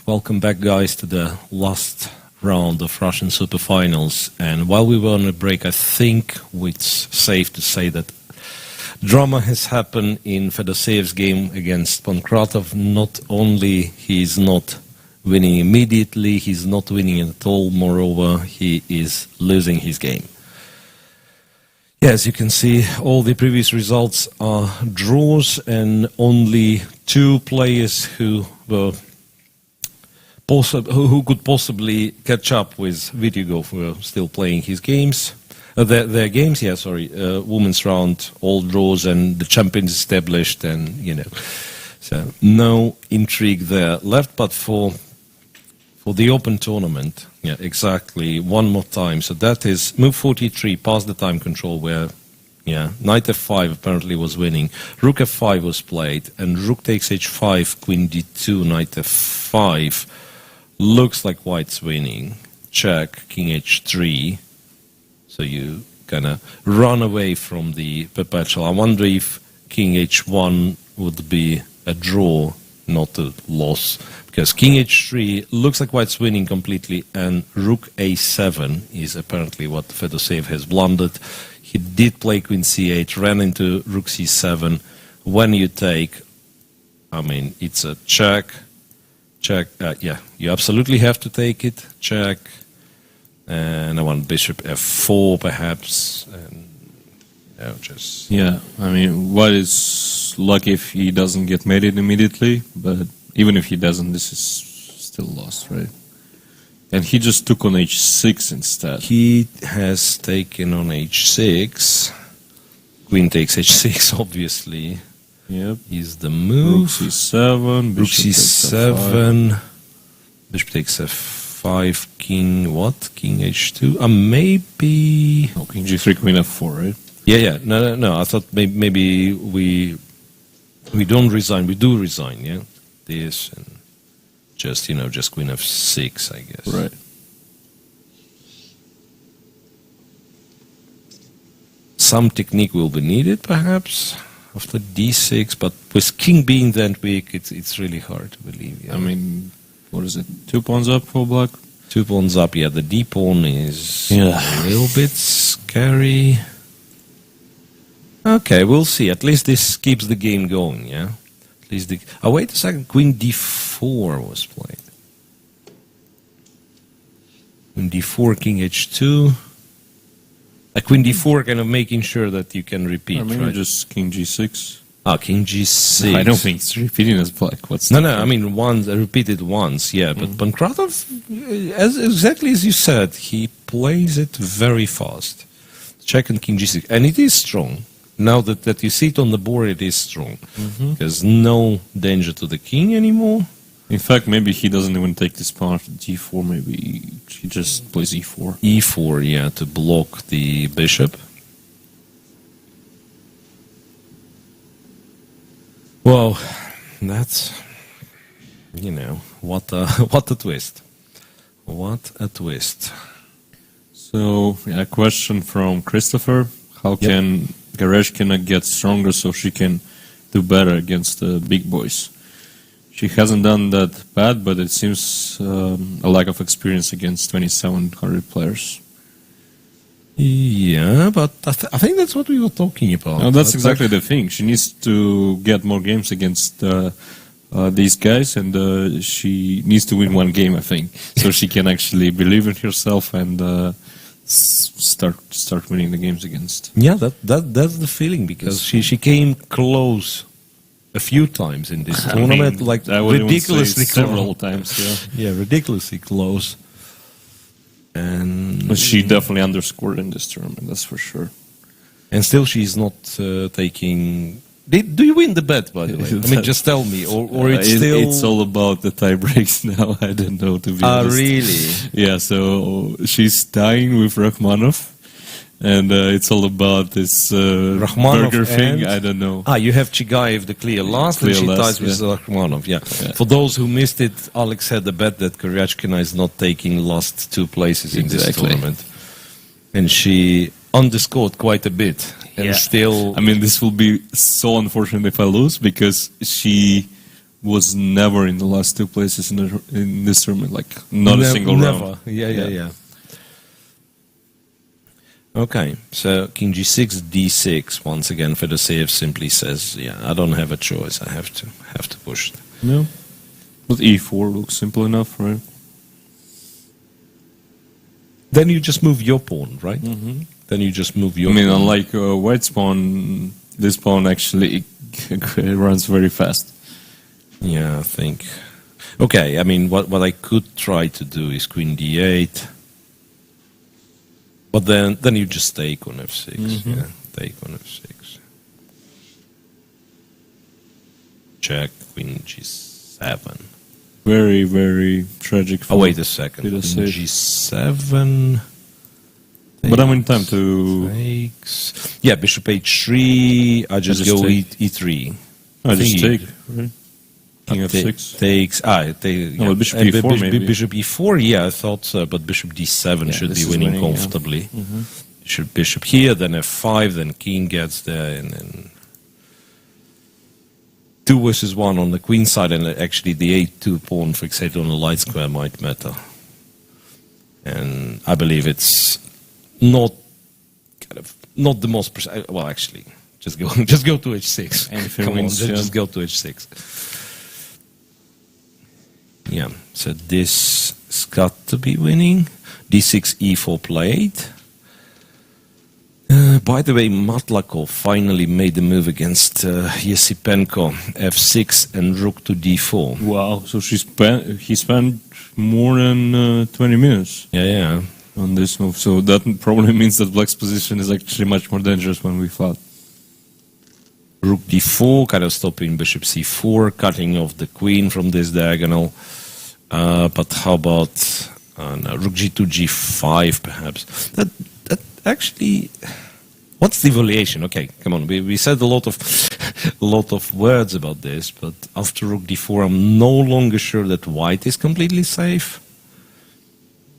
Welcome back, guys, to the last round of Russian Superfinals. And while we were on a break, I think it's safe to say that drama has happened in Fedoseyev's game against Pankratov. Not only he's not winning immediately, he's not winning at all. Moreover, he is losing his game. Yes, you can see all the previous results are draws, and only two players who were who could possibly catch up with Vityugov were still playing his games. Their games, women's round, all draws, and the champions established, and so no intrigue there left. But for the open tournament, exactly, one more time. So that is move 43 past the time control, where knight f5 apparently was winning. Rook f5 was played, and rook takes h5, queen d2, knight f5. Looks like white's winning. Check, king h3. So you kind of run away from the perpetual. I wonder if king h1 would be a draw, not a loss. Because king h3 looks like white's winning completely, and rook a7 is apparently what Fedoseyev has blundered. He did play queen c8, ran into rook c7. When you take, it's a check. Check, you absolutely have to take it. Check. And I want bishop f4 perhaps. And just. Yeah, White is lucky if he doesn't get mated immediately, but even if he doesn't, this is still lost, right? And he just took on h6 instead. He has taken on h6. Queen takes h6, obviously. Yep. Is the move. Rook c7, Rook c7. Bishop takes f5. King what? King h2. Maybe. Oh, king g3, queen f4, right? Yeah. No. I thought maybe we don't resign. We do resign. Yeah. This and just queen f6, I guess. Right. Some technique will be needed, perhaps, after d6, but with king being that weak, it's really hard to believe. Yeah. What is it? 2 pawns up for black? 2 pawns up, yeah. The d pawn is a little bit scary. Okay, we'll see. At least this keeps the game going, yeah. At least wait a second. Queen d4 was played. Queen d4, king h2. Queen d4, kind of making sure that you can repeat, right? Just king g6. King g6. I don't think it's repeating as black. Once repeated once, yeah. But Pankratov, exactly as you said, he plays it very fast. Check on king g6, and it is strong. Now that you see it on the board, it is strong. There's no danger to the king anymore. In fact, maybe he doesn't even take this pawn after g4. Maybe he just plays e4. E4, yeah, to block the bishop. Well, that's, what a twist. What a twist. So, a question from Christopher. How can Gareshkina get stronger so she can do better against the big boys? She hasn't done that bad, but it seems a lack of experience against 2,700 players. Yeah, but I think that's what we were talking about. No, that's exactly the thing. She needs to get more games against these guys, and she needs to win one game, I think, so she can actually believe in herself and start winning the games against. Yeah, that's the feeling, because she came close a few times in this tournament, like ridiculously several close. times. Yeah, Yeah, ridiculously close. And but she definitely underscored in this tournament, that's for sure. And still, she's not taking. Do you win the bet, by the way? I mean, just tell me, or it's still. It's all about the tie breaks now. I don't know, to be honest. Really? Yeah. So she's tying with Rachmanov, and it's all about this Rachmanov burger thing. and- I don't know. You have Chigaev, the clear last, Clear and she last, ties with yeah. Rachmanov. Yeah. For those who missed it, Alex had the bet that Koryachkina is not taking last two places in this Exactly. tournament, and she underscored quite a bit. And still, I mean, this will be so unfortunate if I lose, because she was never in the last two places in this tournament, like not a single round. Yeah. Okay, so King G6, D6. Once again, Fedoseev simply says, "Yeah, I don't have a choice. I have to push it." No, but E4 looks simple enough, right? Then you just move your pawn, right? Mm-hmm. Then you just move your. I mean, pawn. unlike white pawn, this pawn actually runs very fast. Yeah, I think. Okay, I mean, what I could try to do is Queen D8, but then you just take on F6. Mm-hmm. Yeah, take on F6. Check Queen G7. Very, very tragic. Oh, wait a second. Queen G7. But I'm in time to. Takes. Yeah, Bishop H3. I just go take. E3. I just think take. Right? King F6. Takes. No, Bishop E4 maybe. Bishop E4. Yeah, I thought so, but Bishop D7 Yeah, should this be is winning winning, yeah. comfortably. Bishop here, then F5, then King gets there, and then 2 versus 1 on the queen side, and actually the A2 pawn fixated on the light square might matter. And I believe it's not the most precise. Well, actually, just go to H6. Anything Come on, wins, yeah. just go to H6. Yeah. So this has got to be winning. D6, E4 played. By the way, Matlakov finally made the move against Yesipenko, F6 and Rook to D4. Wow. So he spent more than 20 minutes. Yeah. On this move. So that probably means that Black's position is actually much more dangerous when we fought. Rook D4, kind of stopping Bishop C4, cutting off the queen from this diagonal. But how about Rook G2, G5 perhaps? That actually, what's the evaluation? Okay, come on. We said a lot of words about this, but after Rook D4, I'm no longer sure that white is completely safe.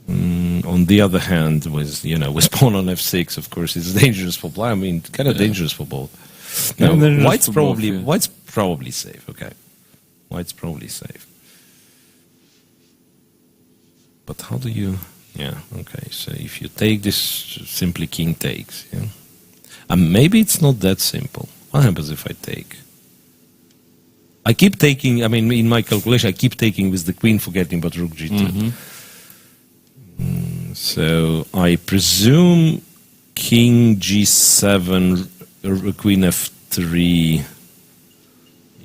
On the other hand, with pawn on F6, of course, it's dangerous for black. I mean, kind of dangerous for both. No, white's probably safe. Okay, white's probably safe. But how do you? Yeah. Okay. So if you take this, simply king takes. Yeah. And maybe it's not that simple. What happens if I take? I keep taking. I mean, in my calculation, I keep taking with the queen, forgetting about Rook G2. So I presume King G7, Queen F3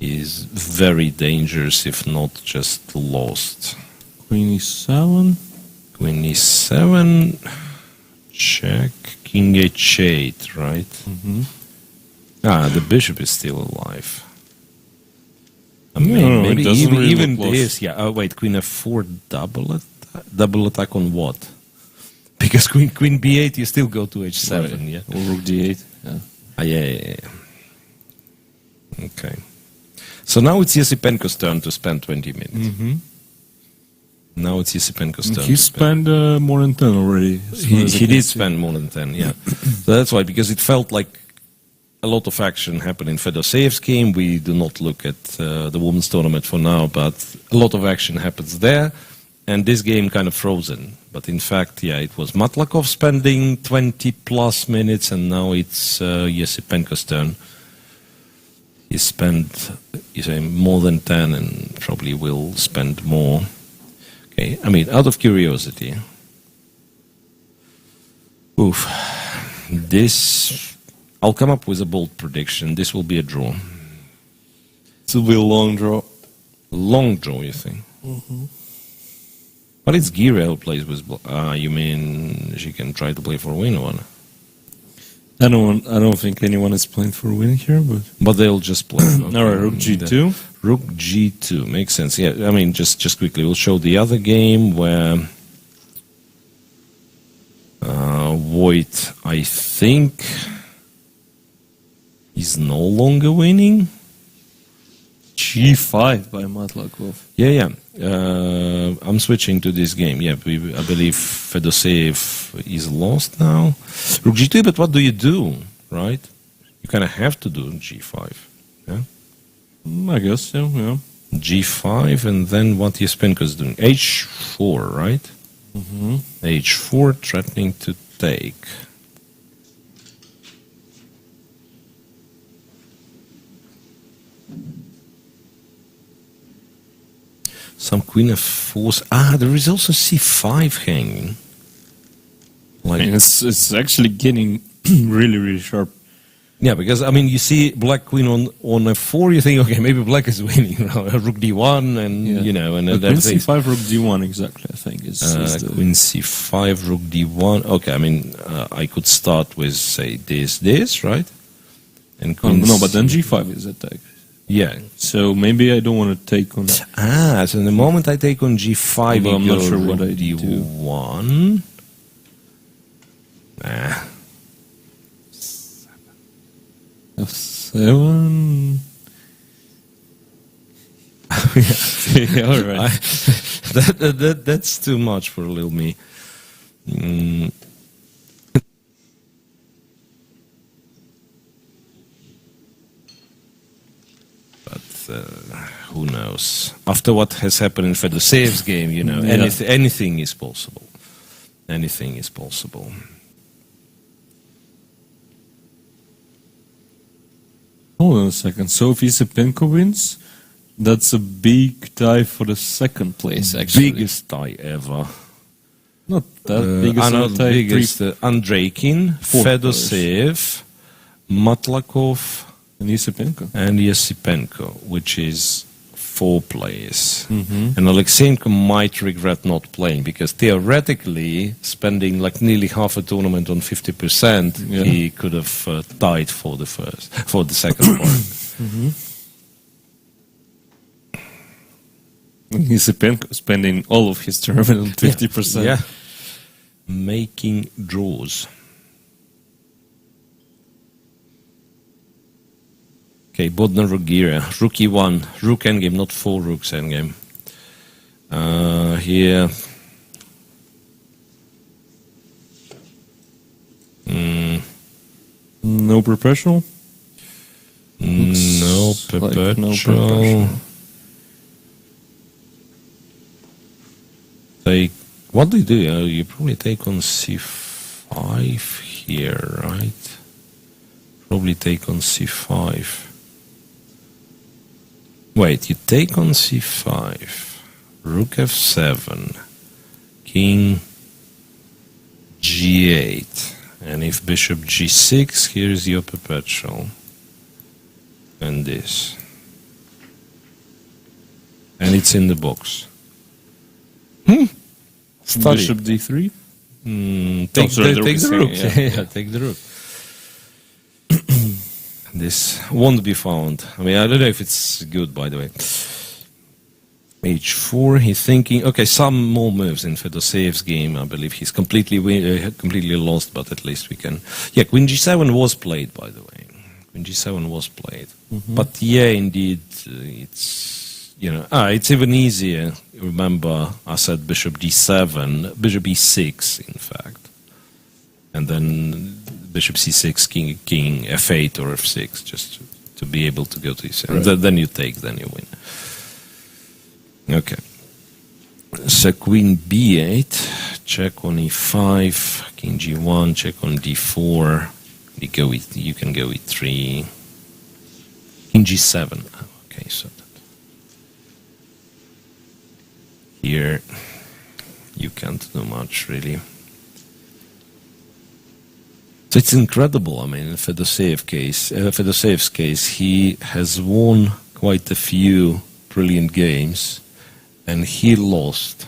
is very dangerous, if not just lost. Queen E7. Queen E7, check. King H8, right? The bishop is still alive. I mean, maybe it doesn't really even look this. Yeah. Oh wait, Queen F4 double attack on what? Because Queen B8, you still go to H7, Right. yeah. Or Rook D8. Yeah. Yeah. Okay. So now it's Yesipenko's turn to spend 20 minutes. Mm-hmm. Now it's Yesipenko's turn. He spent more than 10 already. He did spend more than 10, yeah. So that's why, because it felt like a lot of action happened in Fedoseyev's game. We do not look at the women's tournament for now, but a lot of action happens there. And this game kind of frozen. But in fact, yeah, it was Matlakov spending 20 plus minutes, and now it's Yesipenko's turn. He spent, you say, more than 10 and probably will spend more. Okay, I mean, out of curiosity. Oof. This, I'll come up with a bold prediction. This will be a draw. It will be a long draw. Long draw, you think? Mm-hmm. But it's Gira who plays with... you mean she can try to play for a win or what? I don't think anyone is playing for a win here, But they'll just play. Okay. All right, Rook G2. Rook G2 makes sense. Yeah, I mean, just quickly, we'll show the other game where Voigt, I think, is no longer winning. G5 by Matlakov. Yeah. I'm switching to this game. Yeah, I believe Fedoseev is lost now. Rook G2, but what do you do, right? You kind of have to do G5. Yeah. I guess so, yeah. G5, and then what Yesipenko's doing? H4, right? Mm-hmm. H4, threatening to take. Some queen f4. There is also c5 hanging. Like, It's actually getting really, really sharp. yeah, because I mean, you see black queen on f4, you think, okay, maybe black is winning. Rook d1, and you know, and Queen everything. c5, Rook d1, exactly. I think is the... Queen c5, Rook d1. Okay, I mean, I could start with say this, right? And queen no, but then g5 is attack. yeah. So maybe I don't want to take on. So the moment I take on g5, Although I'm not sure what I d1. F7. Yeah, all right. That's too much for little me. Who knows? After what has happened in Fedoseyev's game, you know, anything is possible. Anything is possible. Hold on a second. So if Yesipenko wins, that's a big tie for the second place, actually. Biggest tie ever. Not that biggest tie. Biggest. Andreikin, Fedoseev, Matlakov, And Yesipenko. And Yesipenko, which is 4 players. Mm-hmm. And Aleksandr might regret not playing, because theoretically, spending like nearly half a tournament on 50%, he could have died for the second part. Mm-hmm. Yesipenko spending all of his tournament on 50%. Yeah. Making draws. Okay, Bodnar Rugira, Rook E1, Rook endgame, not 4 Rooks endgame. Here. No perpetual? No perpetual. Like no perpetual. Take, what do you do? You probably take on C5 here, right? Probably take on C5. Wait, you take on c5, rook f7, king g8, and if bishop g6, here's your perpetual, and this. And it's in the box. Study. Bishop d3? Take the rook. Yeah, take the rook. This won't be found. I mean, I don't know if it's good, by the way. H4, he's thinking, okay, some more moves in Fedoseyev's game. I believe he's completely lost, but at least we can... Yeah, Queen G7 was played, by the way. Queen G7 was played. But yeah, indeed, it's, it's even easier. Remember, I said Bishop D7, Bishop E6, in fact. And then Bishop C6, King F8 or F6, just to be able to go to E7. Right. Then you take, then you win. Okay. So Queen B8, check on E5, King G1, check on D4. You can go E3. King G7. Okay, so here you can't do much really. So it's incredible. I mean, Fedosev's case, he has won quite a few brilliant games, and he lost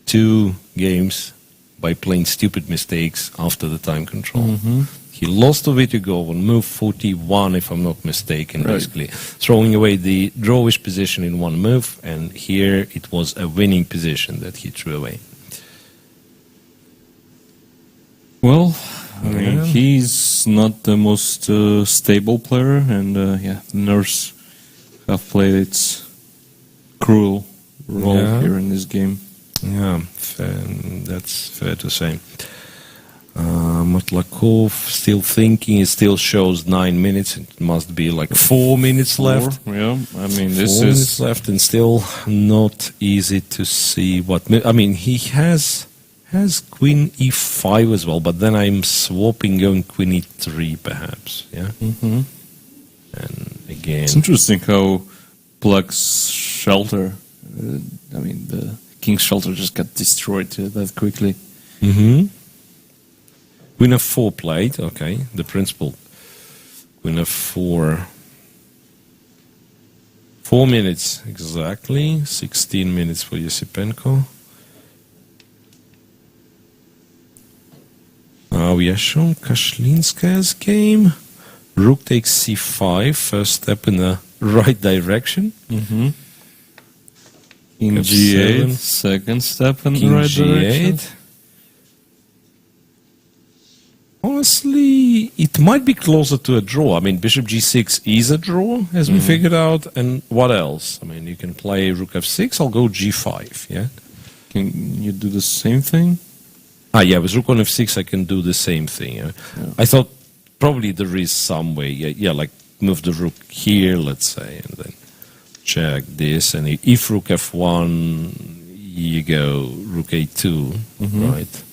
2 games by playing stupid mistakes after the time control. He lost to Vitigov on move 41, if I'm not mistaken, basically throwing away the drawish position in one move, and here it was a winning position that he threw away. Well, I mean, he's not the most stable player, and the nerves have played its cruel role here in this game. Yeah, that's fair to say. Motlakov still thinking. It still shows 9 minutes. It must be like 4 minutes left. Yeah, I mean, this 4 minutes is left, and still not easy to see what. I mean, he has Queen E5 as well, but then I'm swapping, going Queen E3 perhaps. Yeah. And again, it's interesting how Black's shelter. I mean, the King's shelter just got destroyed that quickly. Queen F4 played, okay, the principal. Queen F4. 4 minutes exactly, 16 minutes for Yosipenko. We are shown Kashlinskaya's game. Rook takes C5, first step in the right direction. In F7. G8, second step in the King right G8. direction. Honestly, it might be closer to a draw. I mean, Bishop G6 is a draw, as we figured out. And what else? I mean, you can play Rook F6. I'll go G5, yeah? Can you do the same thing? Yeah, with Rook on F6, I can do the same thing. Yeah? I thought probably there is some way. Yeah, like move the Rook here, let's say, and then check this. And if Rook F1, you go Rook A2, right?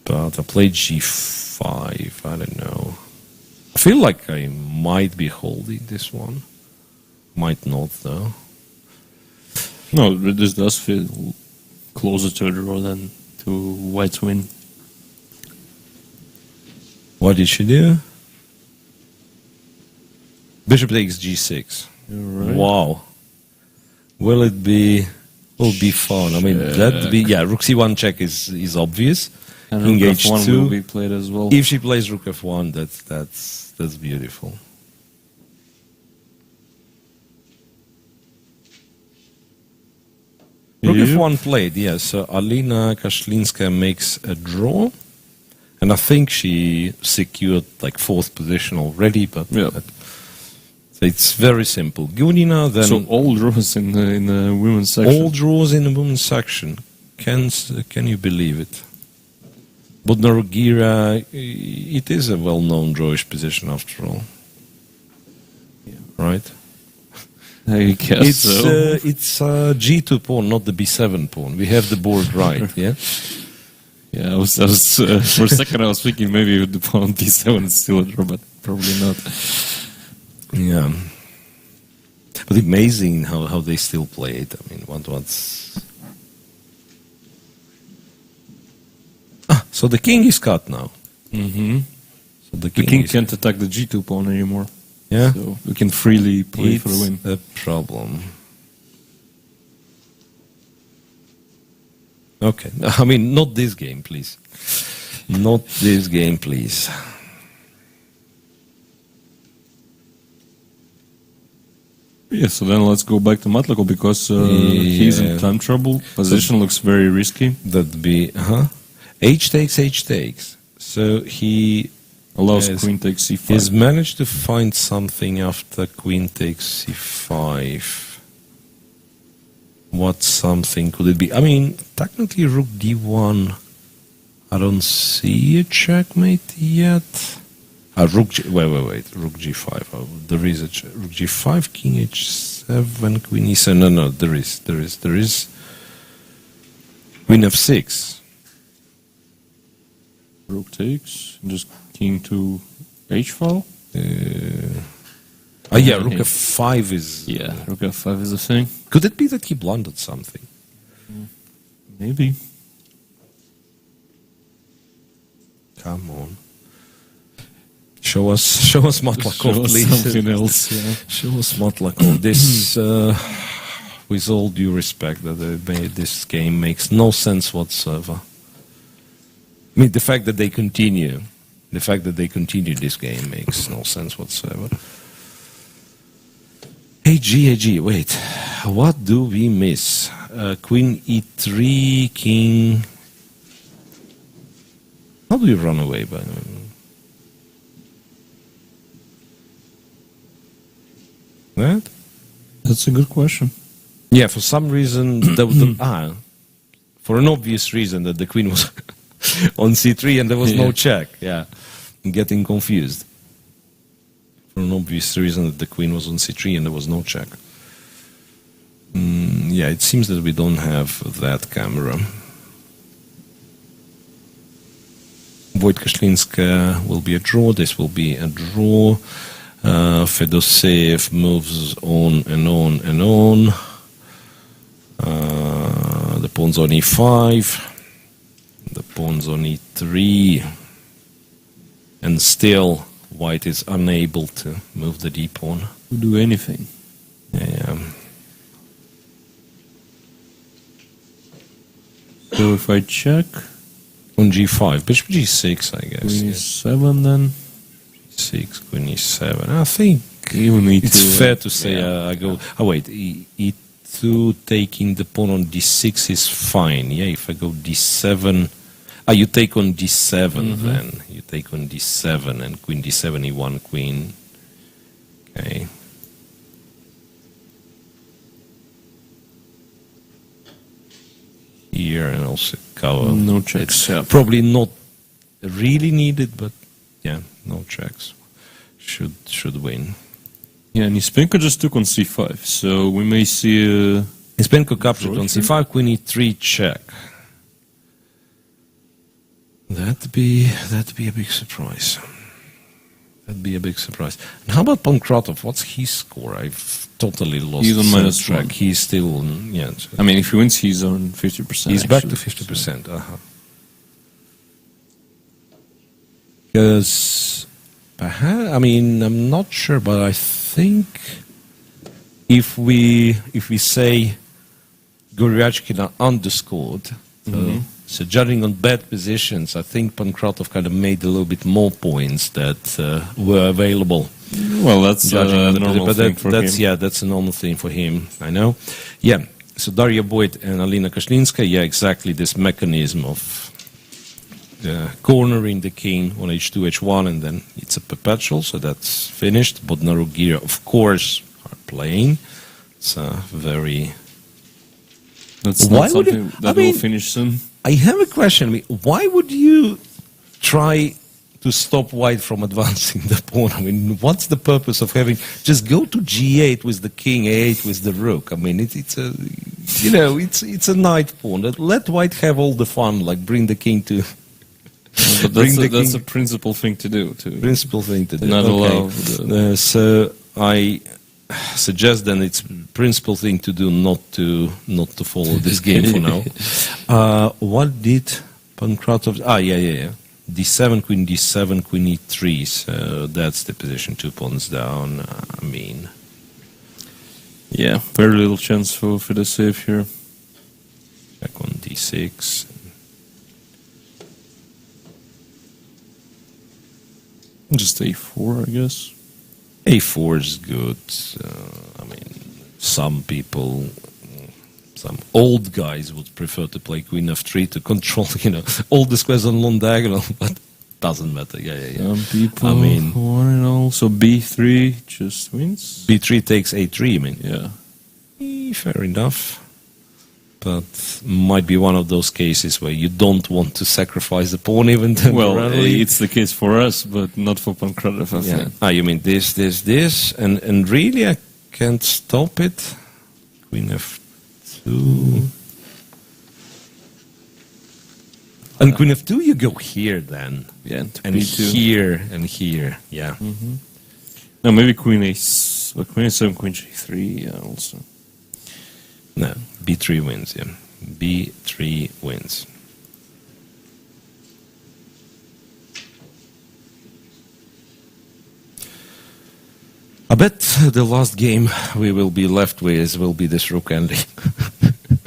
But I played G5, I don't know. I feel like I might be holding this one. Might not, though. No, this does feel closer to a draw than to White's win. What did she do? Bishop takes G6. Right. Wow. Will it be fun? I mean, that'd be, Rook C1 check is obvious. And King Rook F1 H2 will be played as well. If she plays Rook F1, that's beautiful. Rook F1 played, yes. So Alina Kashlinskaya makes a draw, and I think she secured like 4th position already. But so it's very simple. Gunina then. So all draws in the women's section. All draws in the women's section. Can you believe it? Bodnar-Gira, it is a well-known drawish position after all. Right? I guess so. It's G2 pawn, not the B7 pawn. We have the board right, yeah? Yeah, I was for a second I was thinking maybe with the pawn D7 is still a draw, but probably not. Yeah. But amazing how they still play it. I mean, what's... So the king is cut now. So The king can't attack the G2 pawn anymore. Yeah? So we can freely play for the win. It's a problem. Okay. I mean, not this game, please. Not this game, please. Yeah, so then let's go back to Matlakov because he's in time trouble. Position looks very risky. That'd be, H takes. So he Allows Yes. queen takes c5. He's managed to find something after queen takes c5. What something could it be? I mean, technically rook d1. I don't see a checkmate yet. Rook G, wait. Rook g5. Oh, there is a rook g5, king h7, queen e7. No, there is. Queen f6. Rook takes, just king to h file. Yeah, rook f5 is. Yeah, rook f5 is the thing. Could it be that he blundered something? Maybe. Come on. Show us Matlakov, please. Something else. Yeah. Show us Matlakov. This, with all due respect, that this game makes no sense whatsoever. I mean, the fact that they continue this game makes no sense whatsoever. AG, wait. What do we miss? Queen e3, king. How do we run away by the way? That? That's a good question. Yeah, for some reason, for an obvious reason that the queen was on c3 and there was no check. Yeah, I'm getting confused. For an obvious reason that the queen was on c3 and there was no check. Yeah, it seems that we don't have that camera. Wojtkoszlinska will be a draw. This will be a draw. Fedoseev moves on and on and on. The pawn's on e5. The pawn's on e3. And still, white is unable to move the d-pawn. To do anything. Yeah. So if I check... On g5, bishop g6, I guess. Queen Yes. e7 then. 6, queen e7. I think Even e2. it's fair to say I go... Oh, wait. E2 taking the pawn on d6 is fine. Yeah, if I go d7... you take on d7 then. You take on d7 and queen d7, e1, queen. Okay. Here and also cover. No checks. It's Yeah. probably not really needed, but yeah, no checks. Should win. Yeah, and Nispenko just took on c5, so we may see a... Nispenko captured on c5, queen e3 check. That'd be a big surprise. That'd be a big surprise. And how about Pankratov? What's his score? I've totally lost He's on minus track. one. He's still on, yeah. I mean, if he wins, he's on 50%. He's back to actually, 50%. Because, I mean, I'm not sure, but I think if we say Goryachkin underscored, so judging on bad positions, I think Pankratov kind of made a little bit more points that were available. Well, that's a normal But thing for him. Yeah, that's a normal thing for him, I know. Yeah, so Daria Boyd and Alina Koshlinska, yeah, exactly this mechanism of cornering the king on h2, h1, and then it's a perpetual, so that's finished. Bodnar Gira, of course, are playing. It's a very... That's Why not would something it- that I mean- will finish soon. I have a question. I mean, why would you try to stop white from advancing the pawn? I mean, what's the purpose of having just go to g8 with the king, a8 with the rook? I mean, it's a, you know, it's a knight pawn. Let white have all the fun, like bring the king to. But bring the that's a king- principal thing to do. Principal thing to do. Not allow So I suggest then it's principal thing to do not to follow this game for now. What did Pankratov? Yeah. D7, queen d7, queen e3. So that's the position, 2 pawns down. I mean, Yeah, very little chance for the save here. back on d6. Just a4, I guess. A4 is good. I mean, some people, some old guys would prefer to play queen f3 to control, all the squares on long diagonal. But doesn't matter. Yeah. Some people I mean, want it all. So B3 just wins. B3 takes A3, I mean. Yeah. Fair enough. But might be one of those cases where you don't want to sacrifice the pawn even temporarily. Well, it's the case for us, but not for Pankratov. I Yeah. think. You mean this, and really I can't stop it. Queen F2. And Queen F2, you go here then. Yeah, to And B2. here, and here, yeah. No, maybe Queen A7, Queen G3 also. No, B3 wins, yeah. B3 wins. I bet the last game we will be left with will be this rook ending.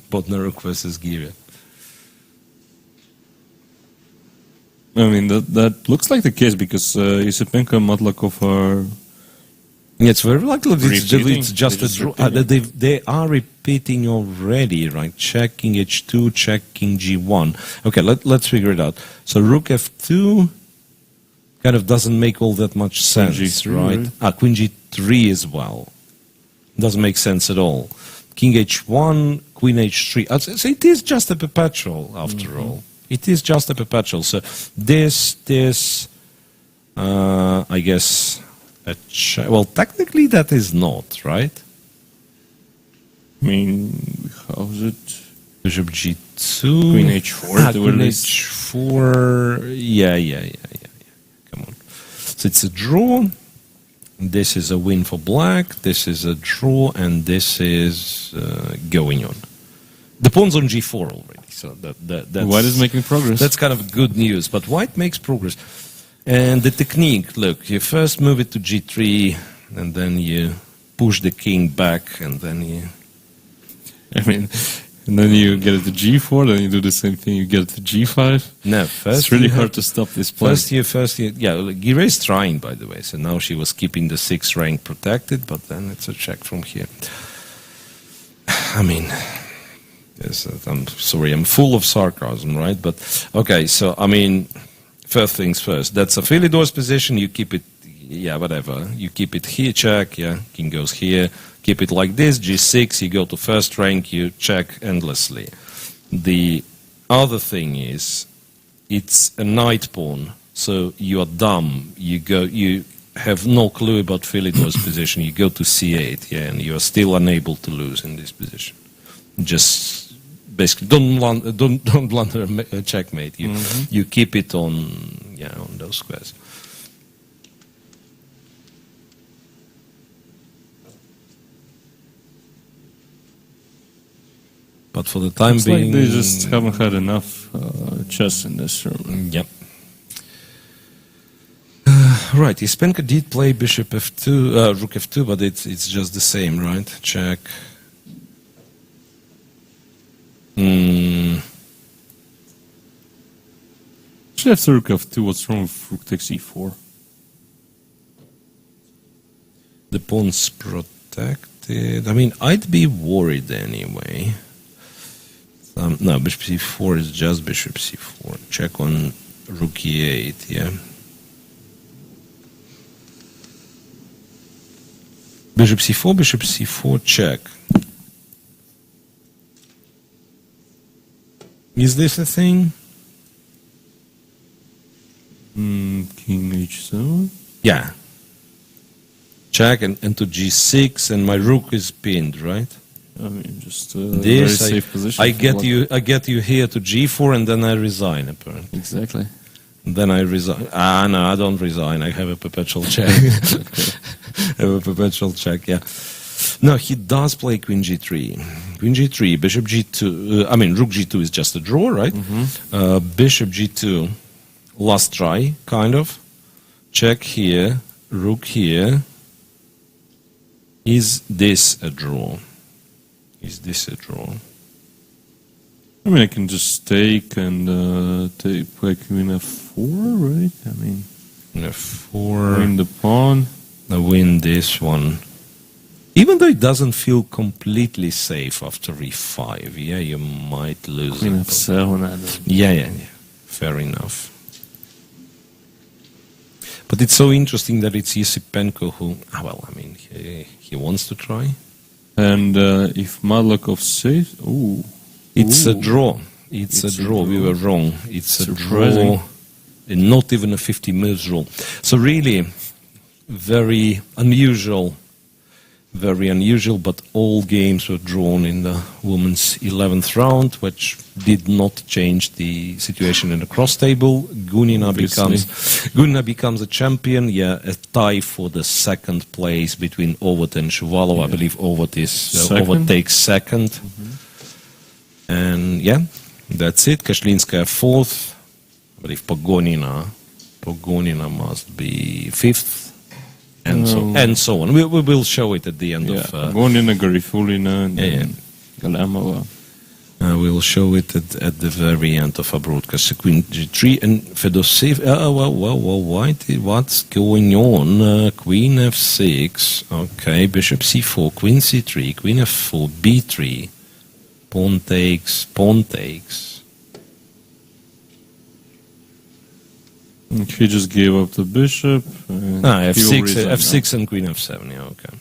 Bodnaruk versus Giria. I mean, that looks like the case because Yusupenko and Matlakov are... Yeah, it's very likely Repeating? it's just They're a just draw. repeating? They are repeating already, right? Checking H2, checking G1. Okay, let's figure it out. So Rook F2 kind of doesn't make all that much sense, G3, right? right? Queen G3 as well. Doesn't make sense at all. King H1, Queen H3. So it is just a perpetual, after all. It is just a perpetual. So this, I guess... Well, technically that is not, right? I mean, how's it? Bishop G2. Queen H4. Queen H4. Yeah. Come on. So it's a draw. This is a win for black. This is a draw, and this is going on. The pawn's on G4 already. So that's White is making progress. That's kind of good news. But white makes progress. And the technique, look, you first move it to G3, and then you push the king back, and then you... I mean, and then you get it to G4, then you do the same thing, you get it to G5. No, first It's really you hard have- to stop this play. First year, yeah, Gira is trying, by the way, so now she was keeping the 6th rank protected, but then it's a check from here. I mean, yes, I'm sorry, I'm full of sarcasm, right? But, okay, so, I mean... First things first, that's a Philidor's position, you keep it, yeah, whatever. You keep it here, check, yeah, king goes here. Keep it like this, G6, you go to first rank, you check endlessly. The other thing is, it's a knight pawn, so you are dumb. You have no clue about Philidor's position, you go to C8, yeah, and you are still unable to lose in this position. Just... Basically, don't blunder a checkmate. You keep it on those squares. But for the time being, Like they just haven't had enough chess in this room. Yep. Right, Ispenka did play Bishop F2, Rook F2, but it's just the same, right? Check. Actually, after Rook F2, what's wrong with Rook takes E4? The pawn's protected. I mean, I'd be worried anyway. No, Bishop C4 is just Bishop C4. Check on Rook E8, yeah. Bishop C4, check. Is this a thing? King H7? Yeah. Check and to G6, and my rook is pinned, right? I mean, just a very This safe position. I for get you here to G4, and then I resign, apparently. Exactly. And then I resign. No, I don't resign. I have a perpetual check. I have a perpetual check. Yeah. No, he does play Queen G3. Queen G3, Bishop G2. Rook G2 is just a draw, right? Bishop G2, last try, kind of. Check here, Rook here. Is this a draw? Is this a draw? I mean, I can just take and play Queen F4, right? I mean, F4. win the pawn. I win this one. Even though it doesn't feel completely safe after E5, yeah, you might lose Queen it. F7. I don't. Yeah. Fair enough. But it's so interesting that it's Yasipenko who, he wants to try. And if Malakov saves, It's a draw. It's a draw. We were wrong. It's a Surprising. draw. And not even a 50 moves draw. So really, very unusual, but all games were drawn in the women's 11th round, which did not change the situation in the cross table. Gunina becomes a champion. Yeah, a tie for the second place between Ovot and Shuvalov. I believe Ovot takes second. And yeah, that's it. Kashlinskaya fourth. I believe Pogonina must be fifth. And so on. We will show it at the end of... Gonina, Garifulina, and Galamova. We'll show it at the very end of our broadcast. So Queen G3 and Fedoseev. What's going on? Queen F6. Okay, Bishop C4, Queen C3, Queen F4, B3. Pawn takes. He just gave up the bishop. F6 and Queen F7, yeah, okay.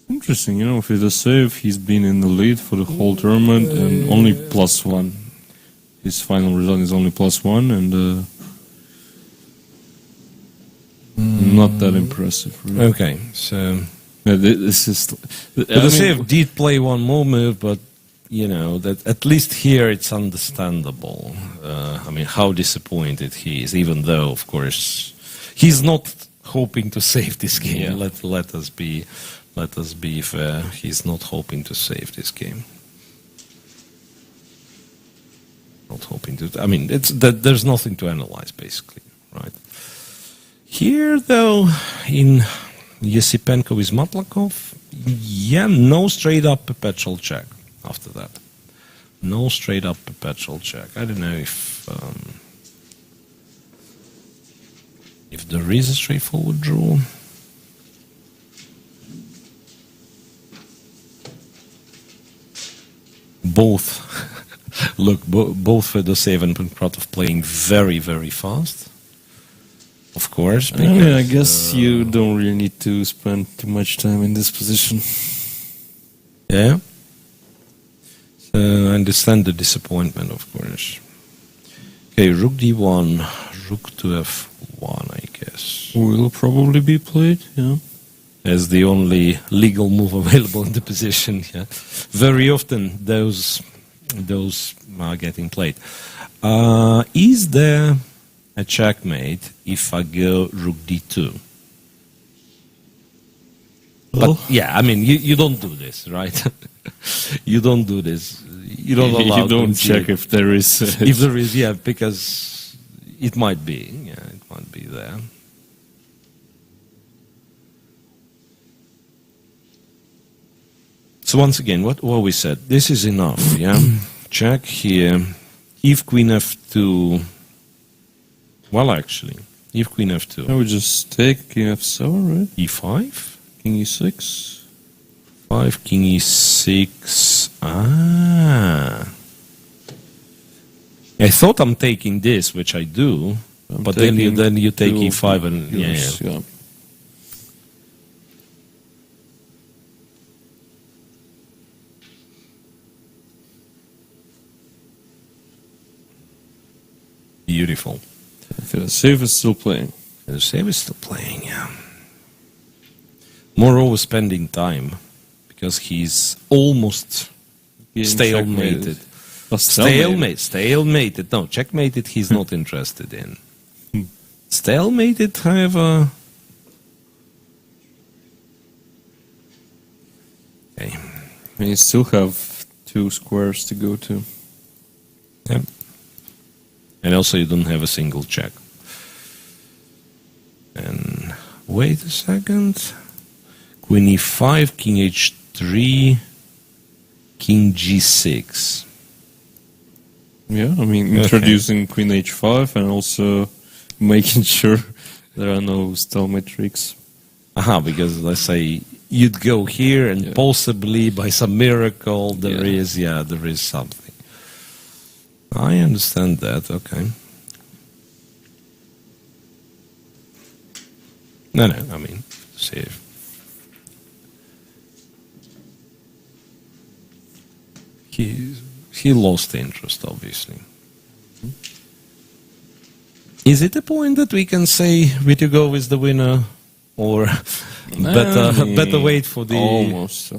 Interesting, for the save, he's been in the lead for the whole tournament and only +1. His final result is only +1 and not that impressive, really. Okay, so... Yeah, this is... Fedoseev did play one more move, but, that at least here it's understandable. How disappointed he is, even though, of course, he's not hoping to save this game. Yeah. Let us be fair. He's not hoping to save this game. Not hoping to. There's nothing to analyze, basically, right? Here, though, in Yasipenko with Matlakov, no straight up perpetual check after that. No straight up perpetual check. I don't know if there is a straightforward draw. Both Fedoseev and Pankratov playing very, very fast. Of course. Because, I guess you don't really need to spend too much time in this position. Yeah. So I understand the disappointment, of course. Okay, Rook D1, Rook to F1, I guess. Will probably be played, yeah. As the only legal move available in the position, yeah. Very often those are getting played. Is there a checkmate if I go Rook D2? But yeah, you don't do this, right? You don't do this. You don't allow. You don't check if there is. If there is, yeah, because it might be. Yeah, it might be there. So once again, what we said, this is enough, yeah? Check here. If Queen F2, well, actually, if Queen F2. I would just take King F7, right? E5? King E6. 5, King E6. Ah. I thought I'm taking this, which I do, but then you take E5 and yeah. Beautiful. Fedoseev is still playing. Fedoseev is still playing, yeah. Moreover, spending time because he's almost stalemated. Stalemated. No, checkmated he's not interested in. Stalemated, however... Okay. And you still have 2 squares to go to. Yeah. And also you don't have a single check. And wait a second. Queen E5, King H3, King G6. Yeah, introducing Queen H5 and also making sure there are no stalemate tricks. Because let's say you'd go here and possibly by some miracle there is something. I understand that, okay. No, I mean, see. He lost interest, obviously. Is it a point that we can say Vitugov is the winner, or better wait for the almost,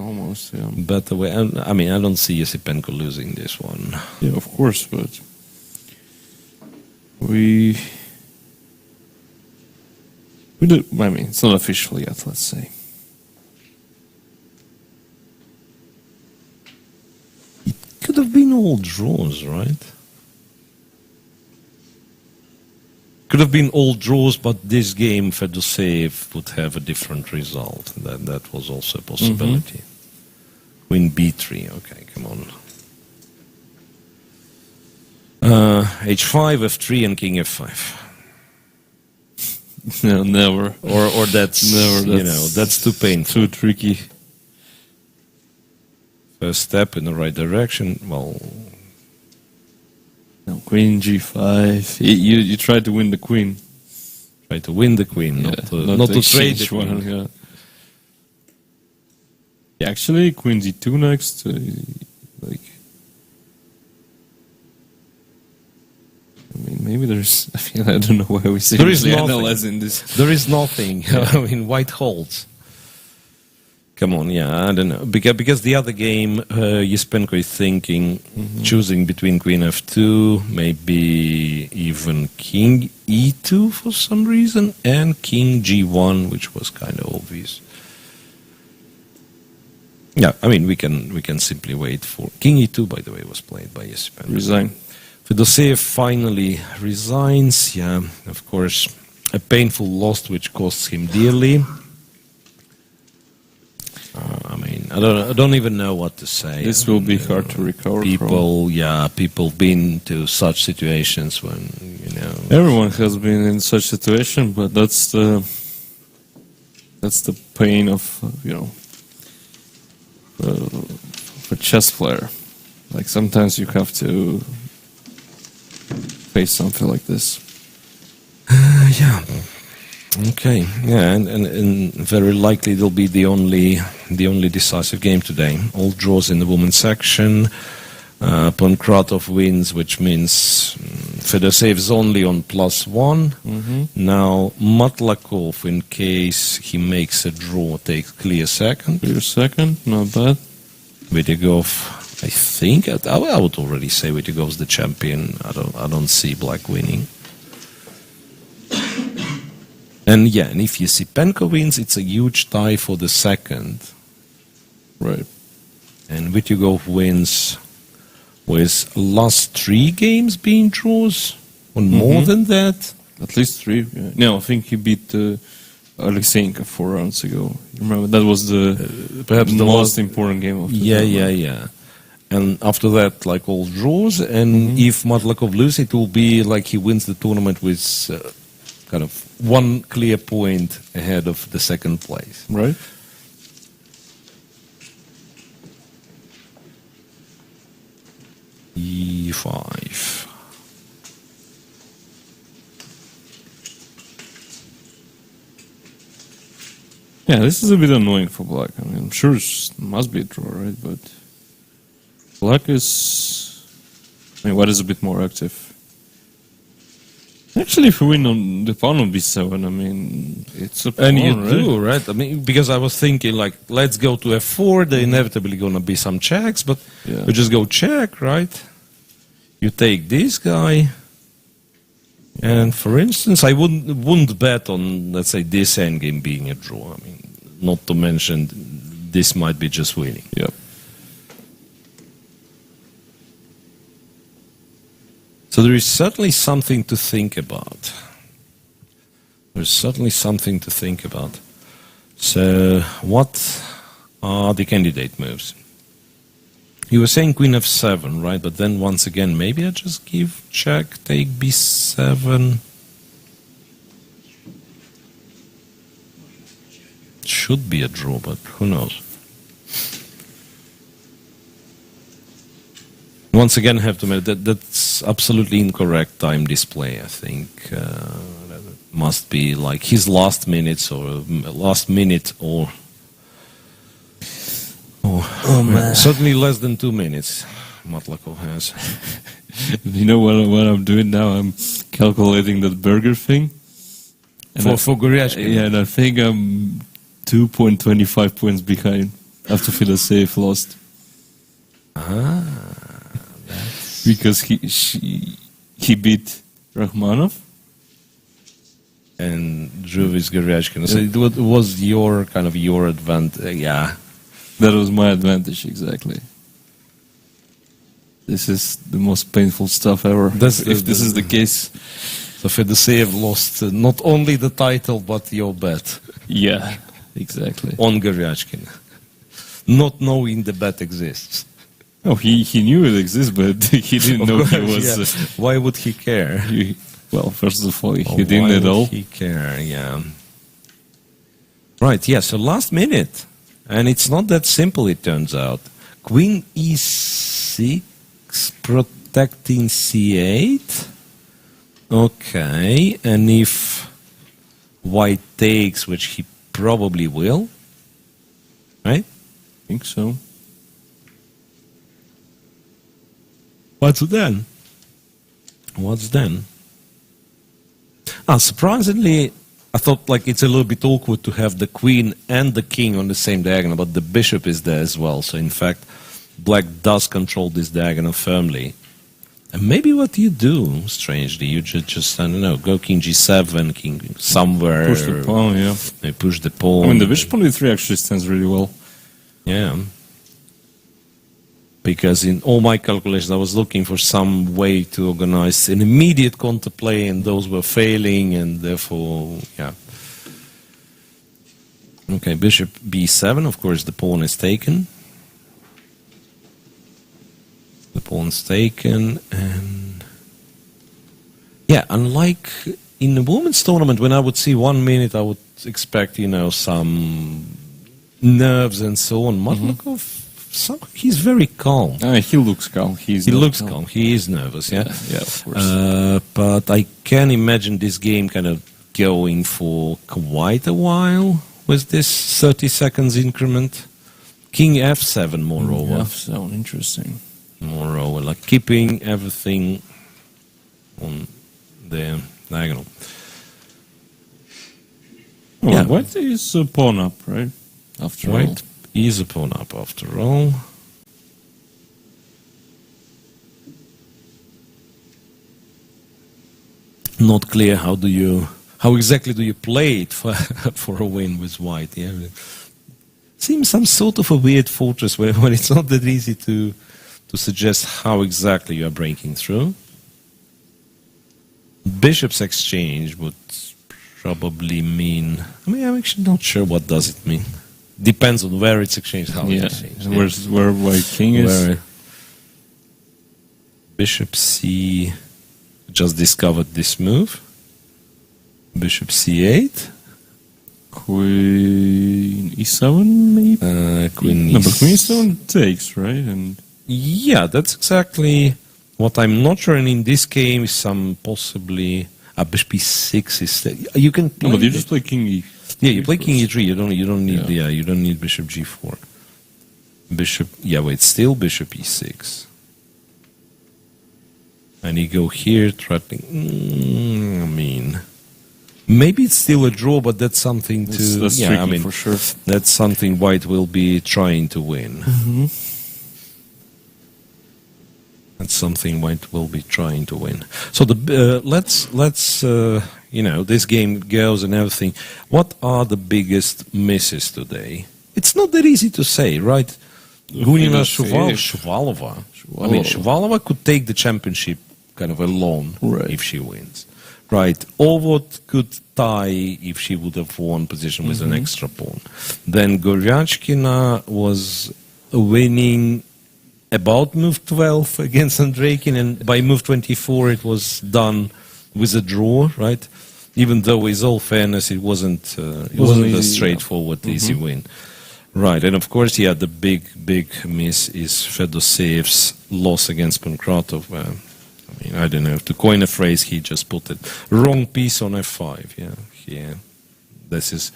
yeah. Better wait. I mean, I don't see Yasipenko losing this one. Yeah, of course, but we do. I mean, it's not official yet. Let's say. Could have been all draws, right? Could have been all draws, but this game, Fedoseev would have a different result. That was also a possibility. Queen b3, okay, come on. h5, f3, and king f5. No, never. Or that's never. That's too painful. Too tricky. First step in the right direction. Well, no, queen g5. You try to win the queen. Try to win the queen, not to trade the queen. Yeah. Yeah, actually, queen d2 next. I mean, maybe there's. I don't know why we seriously analyzing this. There is nothing. I mean, white holds. Come on, I don't know. Because the other game, Yasipenko is thinking, choosing between queen f2, maybe even king e2 for some reason, and king g1, which was kind of obvious. Yeah, I mean, we can simply wait for... King e2, by the way, was played by Yasipenko. Resign. Fedoseev finally resigns. Yeah, of course, a painful loss which costs him dearly. I mean, I don't even know what to say. This will be hard to recover from. People been to such situations when, Everyone has been in such situation, but that's the pain of, a chess player. Like, sometimes you have to face something like this. Okay, and very likely it'll be the only decisive game today. All draws in the women's section. Pankratov wins, which means Fedoseev is only on +1. Now Matlakov, in case he makes a draw, takes clear second. Clear second, not bad. Vitugov, I think I would already say Vitugov's the champion. I don't see black winning. And if Yasipenko wins, it's a huge tie for the second. Right. And Vitugov wins with last 3 games being draws, or more than that. At least 3. Yeah. No, I think he beat Aleksandr 4 rounds ago. Remember, that was perhaps the most important game of the tournament. Yeah. And after that, like, all draws. And if Matlakov loses, it will be like he wins the tournament with kind of 1 clear point ahead of the second place. Right. E5. Yeah, this is a bit annoying for black. I mean, I'm sure it must be a draw, right? But black is... I mean, white is a bit more active. Actually, if we win on the pawn on b7, I mean, it's a pawn, and you right? do, right? I mean, because I was thinking, like, let's go to f4, there inevitably going to be some checks, but we just go check, right? You take this guy, and for instance, I wouldn't bet on, let's say, this endgame being a draw. I mean, not to mention, this might be just winning. Yep. So there is certainly something to think about. There's certainly something to think about. So what are the candidate moves? You were saying queen f7, right? But then once again, maybe I just give check, take b7. Should be a draw, but who knows? Once again, I have to admit that's absolutely incorrect time display. I think must be like his last minutes or certainly less than 2 minutes. Matlakov has. You know what I'm doing now? I'm calculating that burger thing. And For Goryachkin. Yeah, and I think I'm 2.25 points behind after Filoseev lost. Because he beat Rakhmanov. And drew with Goryachkin. So it was your advantage. Yeah. That was my advantage, exactly. This is the most painful stuff ever. If this is the case. So Fedoseev lost not only the title, but your bet. Yeah, exactly. On Goryachkin. Not knowing the bet exists. Oh, he knew it exists, but he didn't know he was... Yeah. Why would he care? Well, first of all, he didn't at all. Why would he care, yeah. Right, yeah, so last minute. And it's not that simple, it turns out. Queen e6, protecting c8. Okay, and if white takes, which he probably will, right? I think so. What's then? What's then? Surprisingly, I thought like it's a little bit awkward to have the queen and the king on the same diagonal, but the bishop is there as well. So in fact, black does control this diagonal firmly. And maybe what you do, strangely, you just I don't know, go king g7, king somewhere. Push the pawn, yeah. Maybe push the pawn. I mean, the bishop on e3 actually stands really well. Yeah. Because in all my calculations, I was looking for some way to organize an immediate counterplay, and those were failing, and therefore, yeah. Okay, bishop b7, of course, the pawn is taken. The pawn's taken, and... Yeah, unlike in the women's tournament, when I would see 1 minute, I would expect, you know, some nerves and so on. Matlakov... he's very calm. He looks calm. He looks calm. He is nervous, yeah? Yeah, of course. But I can imagine this game kind of going for quite a while with this 30 seconds increment. King f7, moreover. F7, interesting. Moreover, like keeping everything on the diagonal. Oh, yeah. White is a pawn up, right? After all. White is a pawn up after all. Not clear how exactly do you play it for a win with white. Yeah, seems some sort of a weird fortress where it's not that easy to suggest how exactly you are breaking through. Bishop's exchange would probably mean. I mean, I'm actually not sure what does it mean. Depends on where it's exchanged, how it's exchanged. Where white king is? Bishop c... Just discovered this move. Bishop c8. Queen e7, maybe? Queen no, but queen e7 takes, right? And yeah, that's exactly what I'm not sure. And in this game, some possibly... bishop e6 is... You can play... No, but you just play king e... Yeah, you play king e3. You don't need you don't need bishop g4. Bishop, still bishop e6. And you go here, threatening. I mean, maybe it's still a draw, but that's something that's tricky for sure. That's something white will be trying to win. That's something white will be trying to win. So let's this game goes and everything. What are the biggest misses today? It's not that easy to say, right? Gunina Shuvalova. I mean, Shuvalova could take the championship kind of alone if she wins. Right. Ovot could tie if she would have won position with an extra pawn. Then Goryachkina was winning about move 12 against Andreikin, and by move 24 it was done with a draw, right? Even though, with all fairness, it wasn't a easy, straightforward, easy win. Right, and of course, yeah, the big miss is Fedoseyev's loss against Pankratov. I mean, I don't know, to coin a phrase, he just put it wrong piece on f5. Yeah. This is.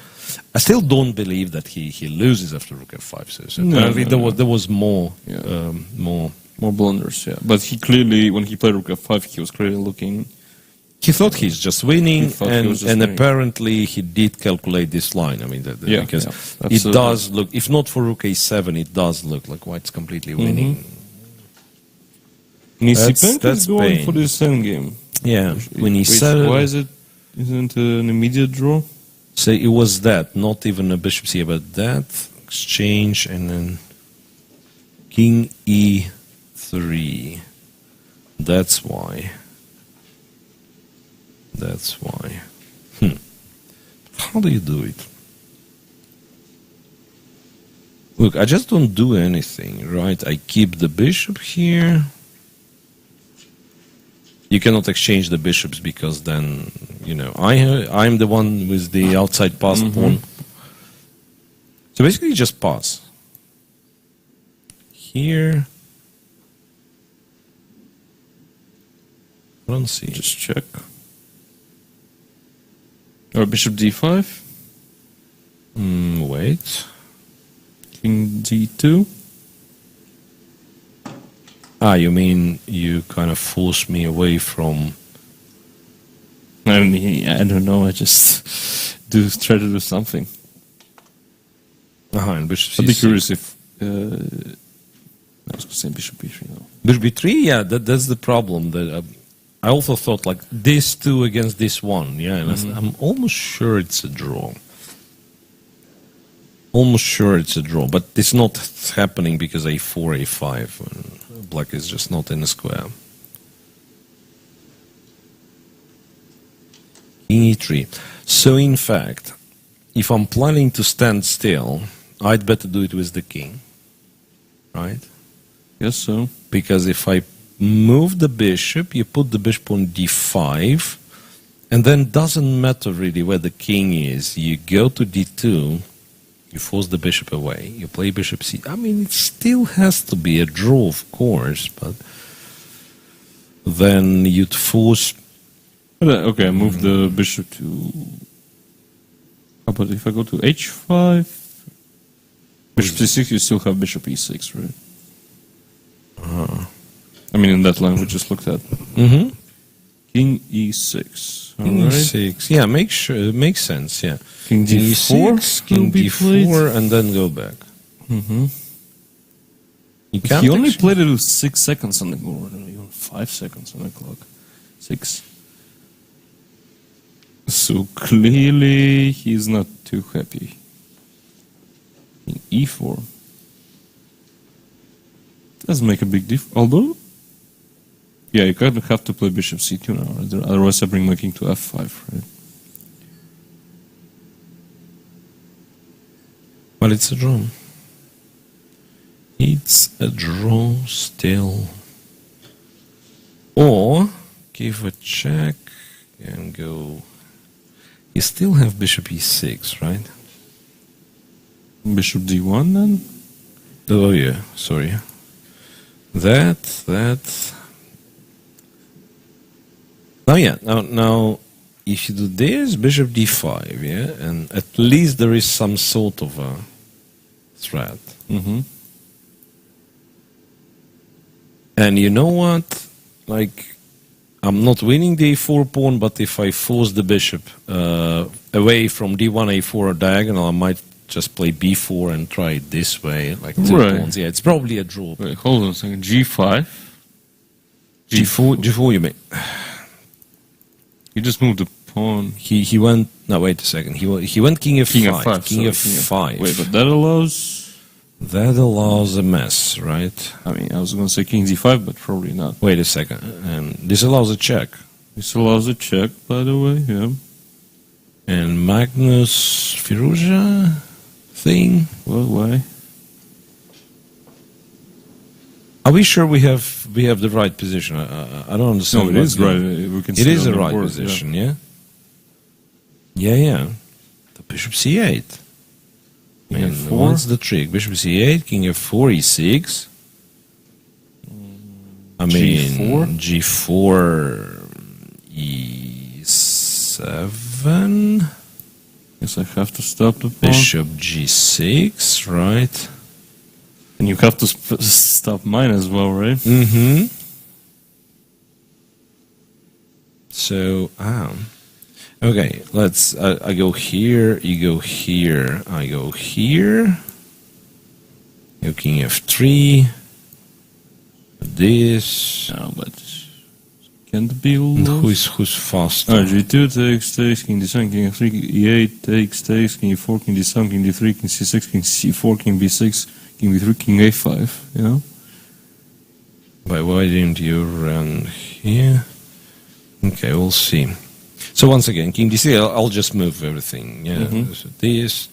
I still don't believe that he loses after rook f5. So apparently there was more, more blunders. Yeah, but he clearly, when he played rook f5, he was clearly looking. He thought he's just winning, and winning. Apparently he did calculate this line. I mean, because it does look, if not for rook a7, it does look like White's completely winning. Nisipenko is going for this endgame. Yeah, when he said, why isn't an immediate draw? So it was that, not even a bishop's here, but that exchange and then king e3. That's why. That's why. How do you do it? Look, I just don't do anything, right? I keep the bishop here. You cannot exchange the bishops because then, you know, I'm the one with the outside pass pawn. So basically, you just pass. Here. I don't see. Just check. Or bishop d5. Wait. King d2. You mean you kind of force me away from... I mean, I don't know, I just try to do something. And bishop I'd be c6. curious if... I was going to say bishop b3 now. Bishop b3, yeah, that's the problem. That I also thought like this two against this one, yeah, and I'm almost sure it's a draw. Almost sure it's a draw, but it's not happening because a4, a5. Black is just not in the square. King e3. So in fact, if I'm planning to stand still, I'd better do it with the king. Right? Yes, so. Because if I move the bishop, you put the bishop on d5, and then doesn't matter really where the king is. You go to d2, you force the bishop away, you play bishop c. I mean, it still has to be a draw, of course, but then you'd force... Okay, I move the bishop to... How about if I go to h5? Bishop c6, you still have bishop e6, right? I mean, in that line we just looked at. King e6. King e6. Yeah, makes sense, yeah. King d4, King d4, and then go back. He only played it with 6 seconds on the board, even 5 seconds on the clock. 6. So clearly he's not too happy. King e4. Doesn't make a big difference. Although, yeah, you kind of have to play bishop c2 now, otherwise I bring my king to f5, right? Well, it's a draw. It's a draw still. Or give a check and go. You still have bishop e6, right? Bishop d1 then? Oh yeah, sorry. That. Now, if you do this, bishop d5, yeah, and at least there is some sort of a threat. And you know what? Like, I'm not winning the a4 pawn, but if I force the bishop away from d1, a4 diagonal, I might just play b4 and try it this way, like two pawns. Yeah, it's probably a draw. Wait, hold on a second. g5? G4, you mean? He just moved the pawn. He went. No, wait a second. He went king f5. King f5. Wait, but that allows. That allows a mess, right? I mean, I was going to say king d5, but probably not. Wait a second. This allows a check. This allows a check, by the way. Yeah. And Magnus Firuza thing. Well, why? Are we sure we have the right position? I don't understand. No, it is right. We can it is the right position, yeah? Yeah. The bishop c8. I mean, F4. what's the trick? Bishop c8, king f4, e6. I mean, G4? e7. Guess I have to stop the pawn. Bishop g6, right? And you have to stop mine as well, right? Mm-hmm. So, okay, let's, I go here, you go here, I go here. You king f3. This. No, but can't be And lost. who's faster? G2 takes, king d7, king f3, e8 takes, king e4, king d7, king d3, king c6, king c4, king b6, king b3, king a5, you know? Why didn't you run here? Okay, we'll see. So once again, king d6, I'll just move everything. Yeah, so this.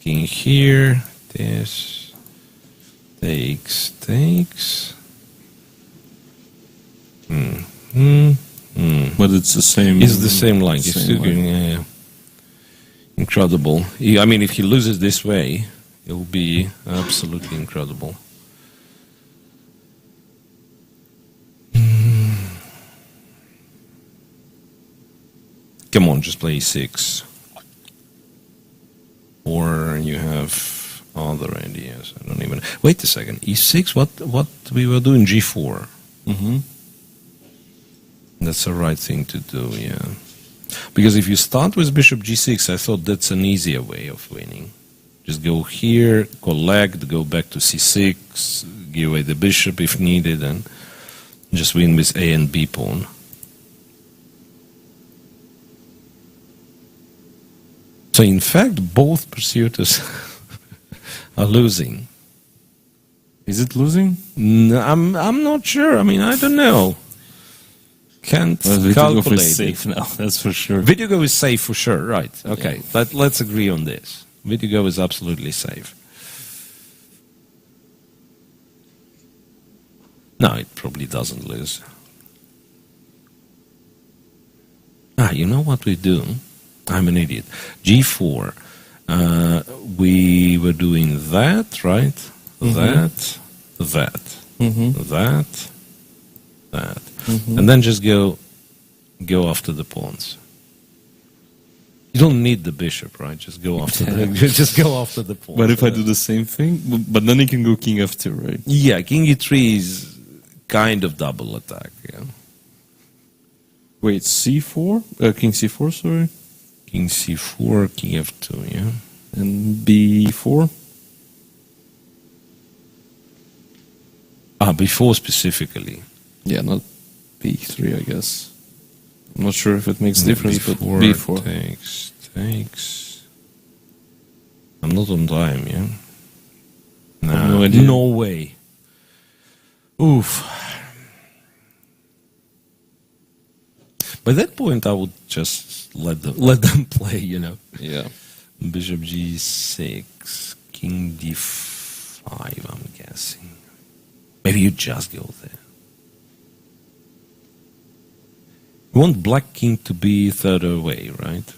King here, this. Takes. But it's the same. It's the same line. He's still going, incredible. I mean, if he loses this way, it'll be absolutely incredible. Come on, just play e6. Or you have other ideas. I don't even. Wait a second. E6. What we were doing? G4. That's the right thing to do. Yeah. Because if you start with bishop g6, I thought that's an easier way of winning. Just go here, collect, go back to c6, give away the bishop if needed, and just win with a and b pawn. So in fact, both pursuitors are losing. Is it losing? No, I'm not sure. I mean, I don't know. Can't calculate. Is safe now, that's for sure. Videogame is safe for sure, right? Okay, let's agree on this. Videogame is absolutely safe. No, it probably doesn't lose. You know what we do? I'm an idiot. G4. We were doing that, right? That. And then just go after the pawns. You don't need the bishop, right? Just go after the pawns. But if I do the same thing, but then you can go king f2, right? Yeah, king e3 is kind of double attack. Yeah. Wait, c4? King c4, sorry. King c4, king f2, yeah. And b4? B4 specifically. Yeah, not b3, I guess. I'm not sure if it makes difference, but b4 takes. I'm not on time, yeah? No idea. No way. Oof. By that point, I would just let them play, you know. Yeah. Bishop g6, king d5, I'm guessing. Maybe you just go there. You want black king to be third away, right?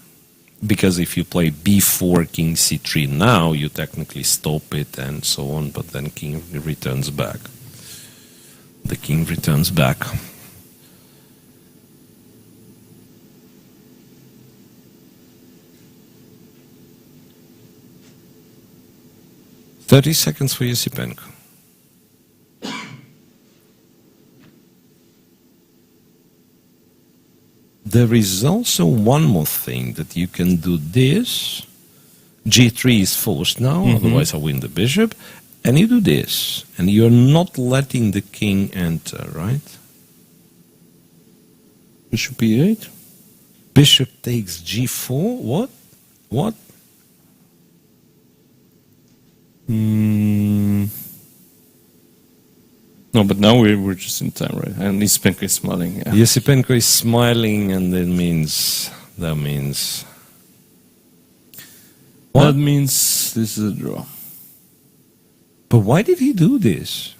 Because if you play b4, king c3 now, you technically stop it and so on, but then king returns back. The king returns back. "30 seconds for Yasipenko." There is also one more thing that you can do this. G3 is forced now, otherwise I win the bishop. And you do this, and you're not letting the king enter, right? Bishop e8? Bishop takes g4? What? What? No, but now we're just in time, right? And Yasipenko is smiling. Yeah. Yasipenko is smiling, and that means what? That means this is a draw. But why did he do this?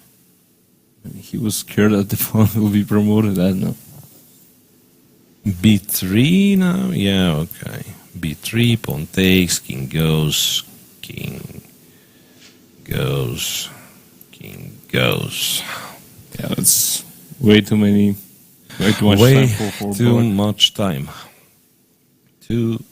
He was scared that the pawn will be promoted. I don't know. B3 now? Yeah, okay. B3, pawn takes, king goes, king goes, king goes. Yeah, that's way too much time for too board. much time. Too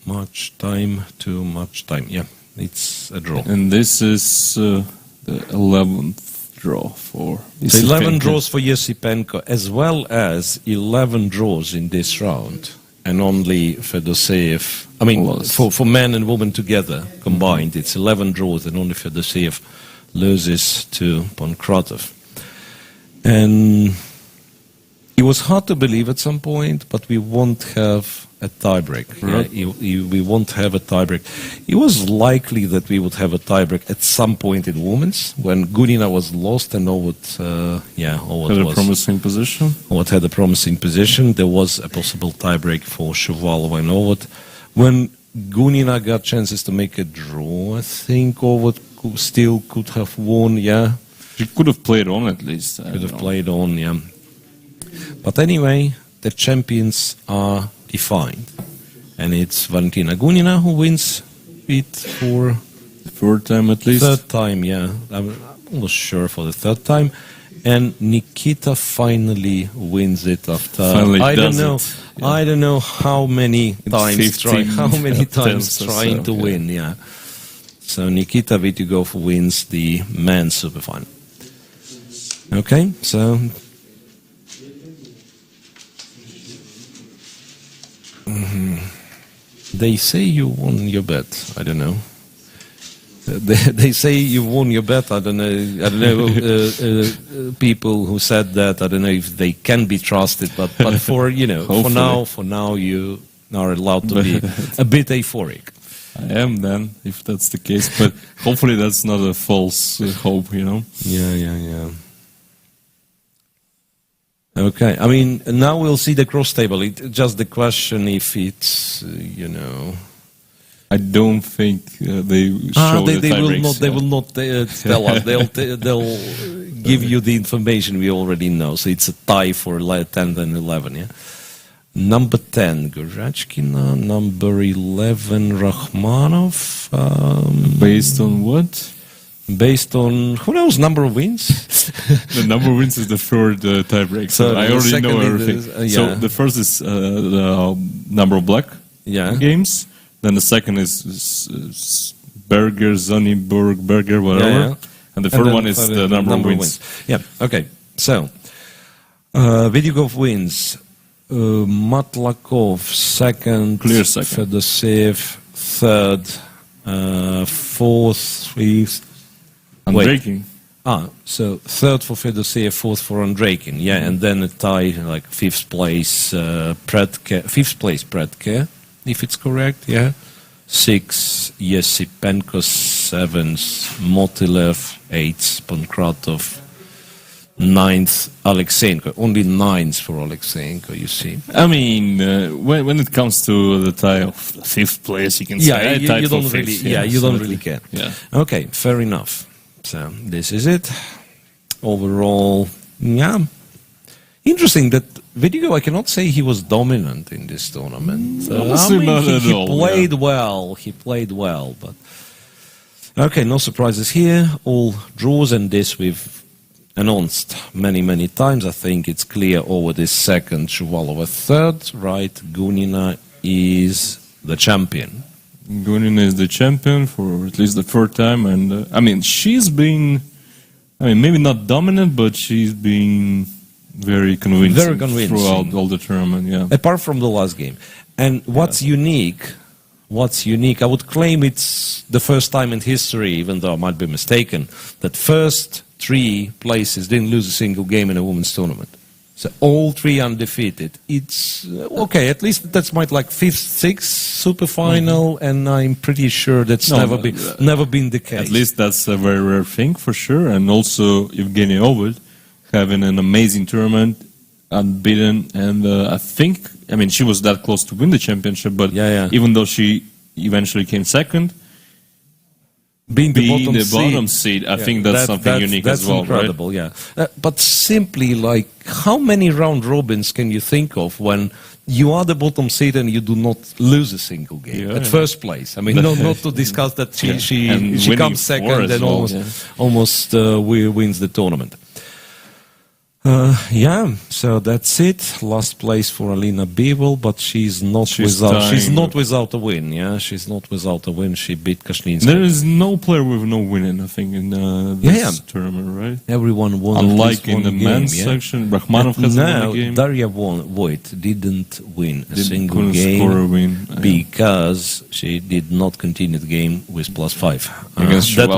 much time. Yeah, it's a draw. And this is the 11th draw for So 11 Yesipenko. draws for Yesipenko, as well as 11 draws in this round. And only Fedoseev, I mean, for men and women together, combined, it's 11 draws, and only Fedoseev loses to Pankratov. And it was hard to believe at some point, but we won't have a tiebreak. Right. We won't have a tiebreak. It was likely that we would have a tiebreak at some point in women's, when Gunina was lost and Ovod, Had a promising position. Ovod had a promising position. There was a possible tiebreak for Shuvalova and Ovod. When Gunina got chances to make a draw, I think Ovod still could have won, yeah. She could have played on at least. Could have played on, yeah. But anyway, the champions are defined. And it's Valentina Gunina who wins it for the third time at least. Third time, yeah. I'm almost sure for the third time. And Nikita finally wins it after I don't know how many times trying to win, yeah. So Nikita Vityugov wins the men's superfinal. Okay, so they say you won your bet. I don't know. They say you won your bet. I don't know. People who said that, I don't know if they can be trusted. But for for now, you are allowed to be a bit euphoric. I am then, if that's the case. But hopefully that's not a false hope, Yeah. Okay, I mean, now we'll see the cross table. Just the question if it's, I don't think they show the tiebreaks. They will not tell us. They'll give you the information we already know. So it's a tie for 10 and 11, yeah? Number 10, Gorachkina. Number 11, Rakhmanov. Based on what? Based on, who knows, number of wins? The number of wins is the third tiebreak, so I already know everything. So the first is the number of black games, then the second is Berger, Zonnenberg, Berger, whatever, and the third one is the number of wins. Yeah, okay, so Vityugov wins, Matlakov second, clear second, Fedoseev third, fourth, fifth, Andreikin. So third for Fedoseev, fourth for Andreikin. Yeah, and then a tie, like fifth place Predke, if it's correct, yeah. Sixth, Yesipenko, seventh, Motilev, eighth, Pankratov, ninth, Aleksandr. Only ninth for Aleksandr, you see. I mean, when it comes to the tie of fifth place, you can say you don't really care. Yeah. Okay, fair enough. So this is it. Overall, yeah. Interesting that Vityugov, I cannot say he was dominant in this tournament. He played well. He played well, but okay, no surprises here. All draws, and this we've announced many times. I think it's clear over this second, Shuvalova third, right? Gunina is the champion. Gunina is the champion for at least the third time, and I mean, she's been, maybe not dominant, but she's been very convincing throughout all the tournament, yeah. Apart from the last game. And what's unique, I would claim it's the first time in history, even though I might be mistaken, that first three places didn't lose a single game in a women's tournament. So all three undefeated. It's okay. At least that's my fifth, sixth superfinal, and I'm pretty sure that's never been the case. At least that's a very rare thing for sure. And also Evgenij Ovod having an amazing tournament, unbeaten, and she was that close to win the championship. But even though she eventually came second, being the bottom seed, I think that's something unique as well, incredible, right? Yeah. But simply, how many round robins can you think of when you are the bottom seed and you do not lose a single game at first place. I mean, not to discuss that she comes second and almost wins the tournament. So that's it. Last place for Alina Bivol, but she's not without a win. Yeah, she's not without a win. She beat Kashlinska. There is no player with no win, I think, in this tournament, right? Everyone won. Unlike in the men's section, Rachmanov has won a game. Darya Voigt didn't win a single game score a win. because she did not continue the game with +5. Against that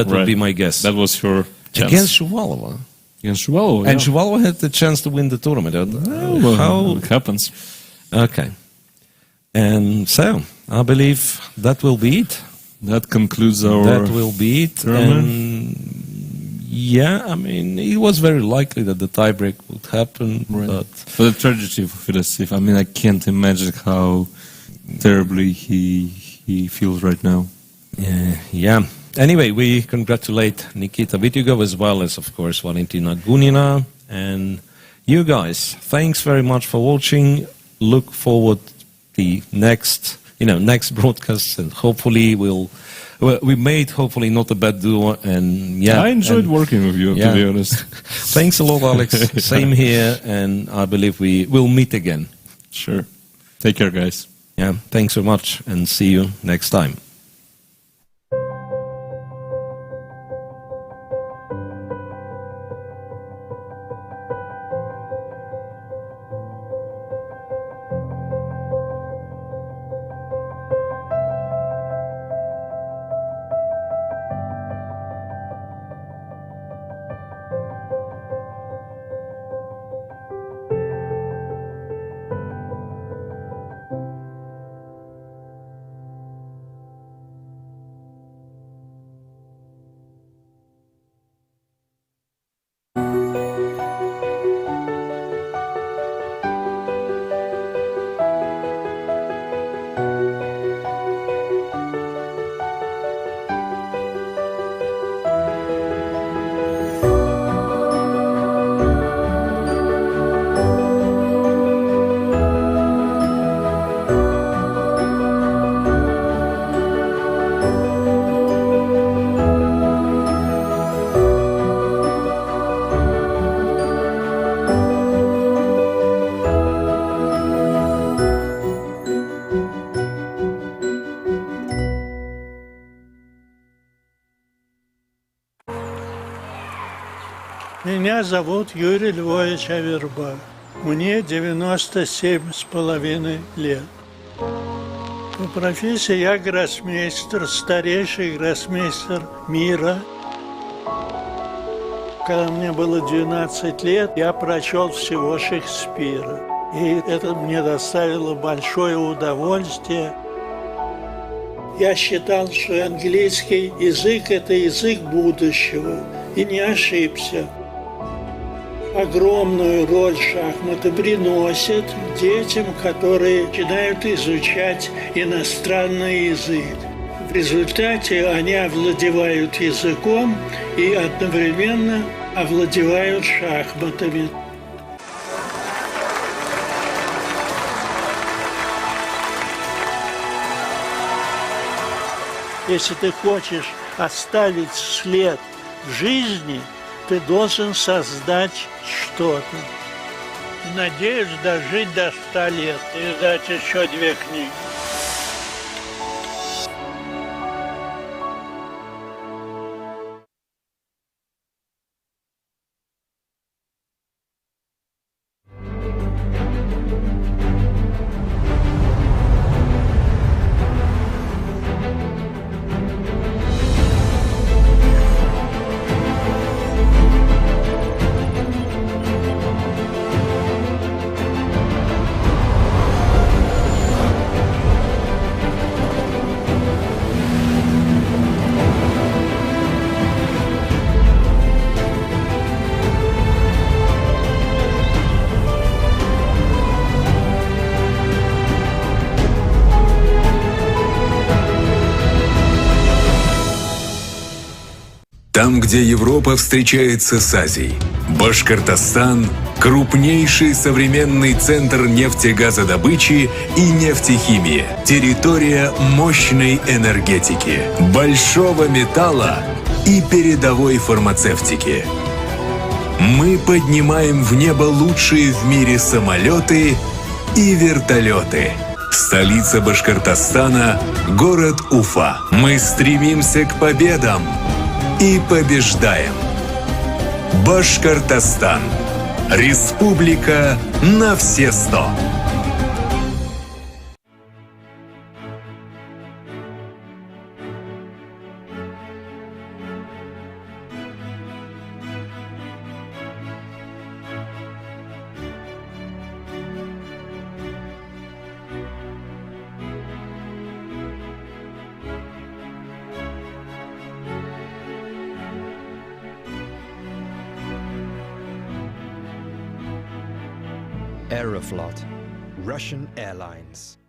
would be my guess. That was her chance. Against Shuvalova. Against Shuvalova, And Shuvalova had the chance to win the tournament. How it happens. Okay. And so, I believe that will be it. That concludes our That will be it. tournament. And yeah, I mean, it was very likely that the tiebreak would happen. But the tragedy of Fedosiv, I mean, I can't imagine how terribly he feels right now. Yeah. Anyway, we congratulate Nikita Vityugov as well as, of course, Valentina Gunina. And you guys, thanks very much for watching. Look forward to the next broadcast, and hopefully we made hopefully not a bad duo. And I enjoyed working with you, to be honest. Thanks a lot, Alex. Same here, and I believe we will meet again. Sure. Take care, guys. Yeah, thanks so much, and see you next time. Меня зовут Юрий Львович Аверба. Мне 97,5 лет. По профессии я гроссмейстер, старейший гроссмейстер мира. Когда мне было 12 лет, я прочел всего Шекспира. И это мне доставило большое удовольствие. Я считал, что английский язык – это язык будущего. И не ошибся. Огромную роль шахматы приносят детям, которые начинают изучать иностранный язык. В результате они овладевают языком и одновременно овладевают шахматами. Если ты хочешь оставить след в жизни, ты должен создать что-то. Надеюсь дожить до 100 лет и издать еще 2 книги. Там, где Европа встречается с Азией. Башкортостан – Крупнейший современный центр нефтегазодобычи и нефтехимии. Территория мощной энергетики, большого металла и передовой фармацевтики. Мы поднимаем в небо лучшие в мире самолеты и вертолеты. Столица Башкортостана – город Уфа. Мы стремимся к победам и побеждаем. Башкортостан. Республика на все 100. Aeroflot, Russian Airlines.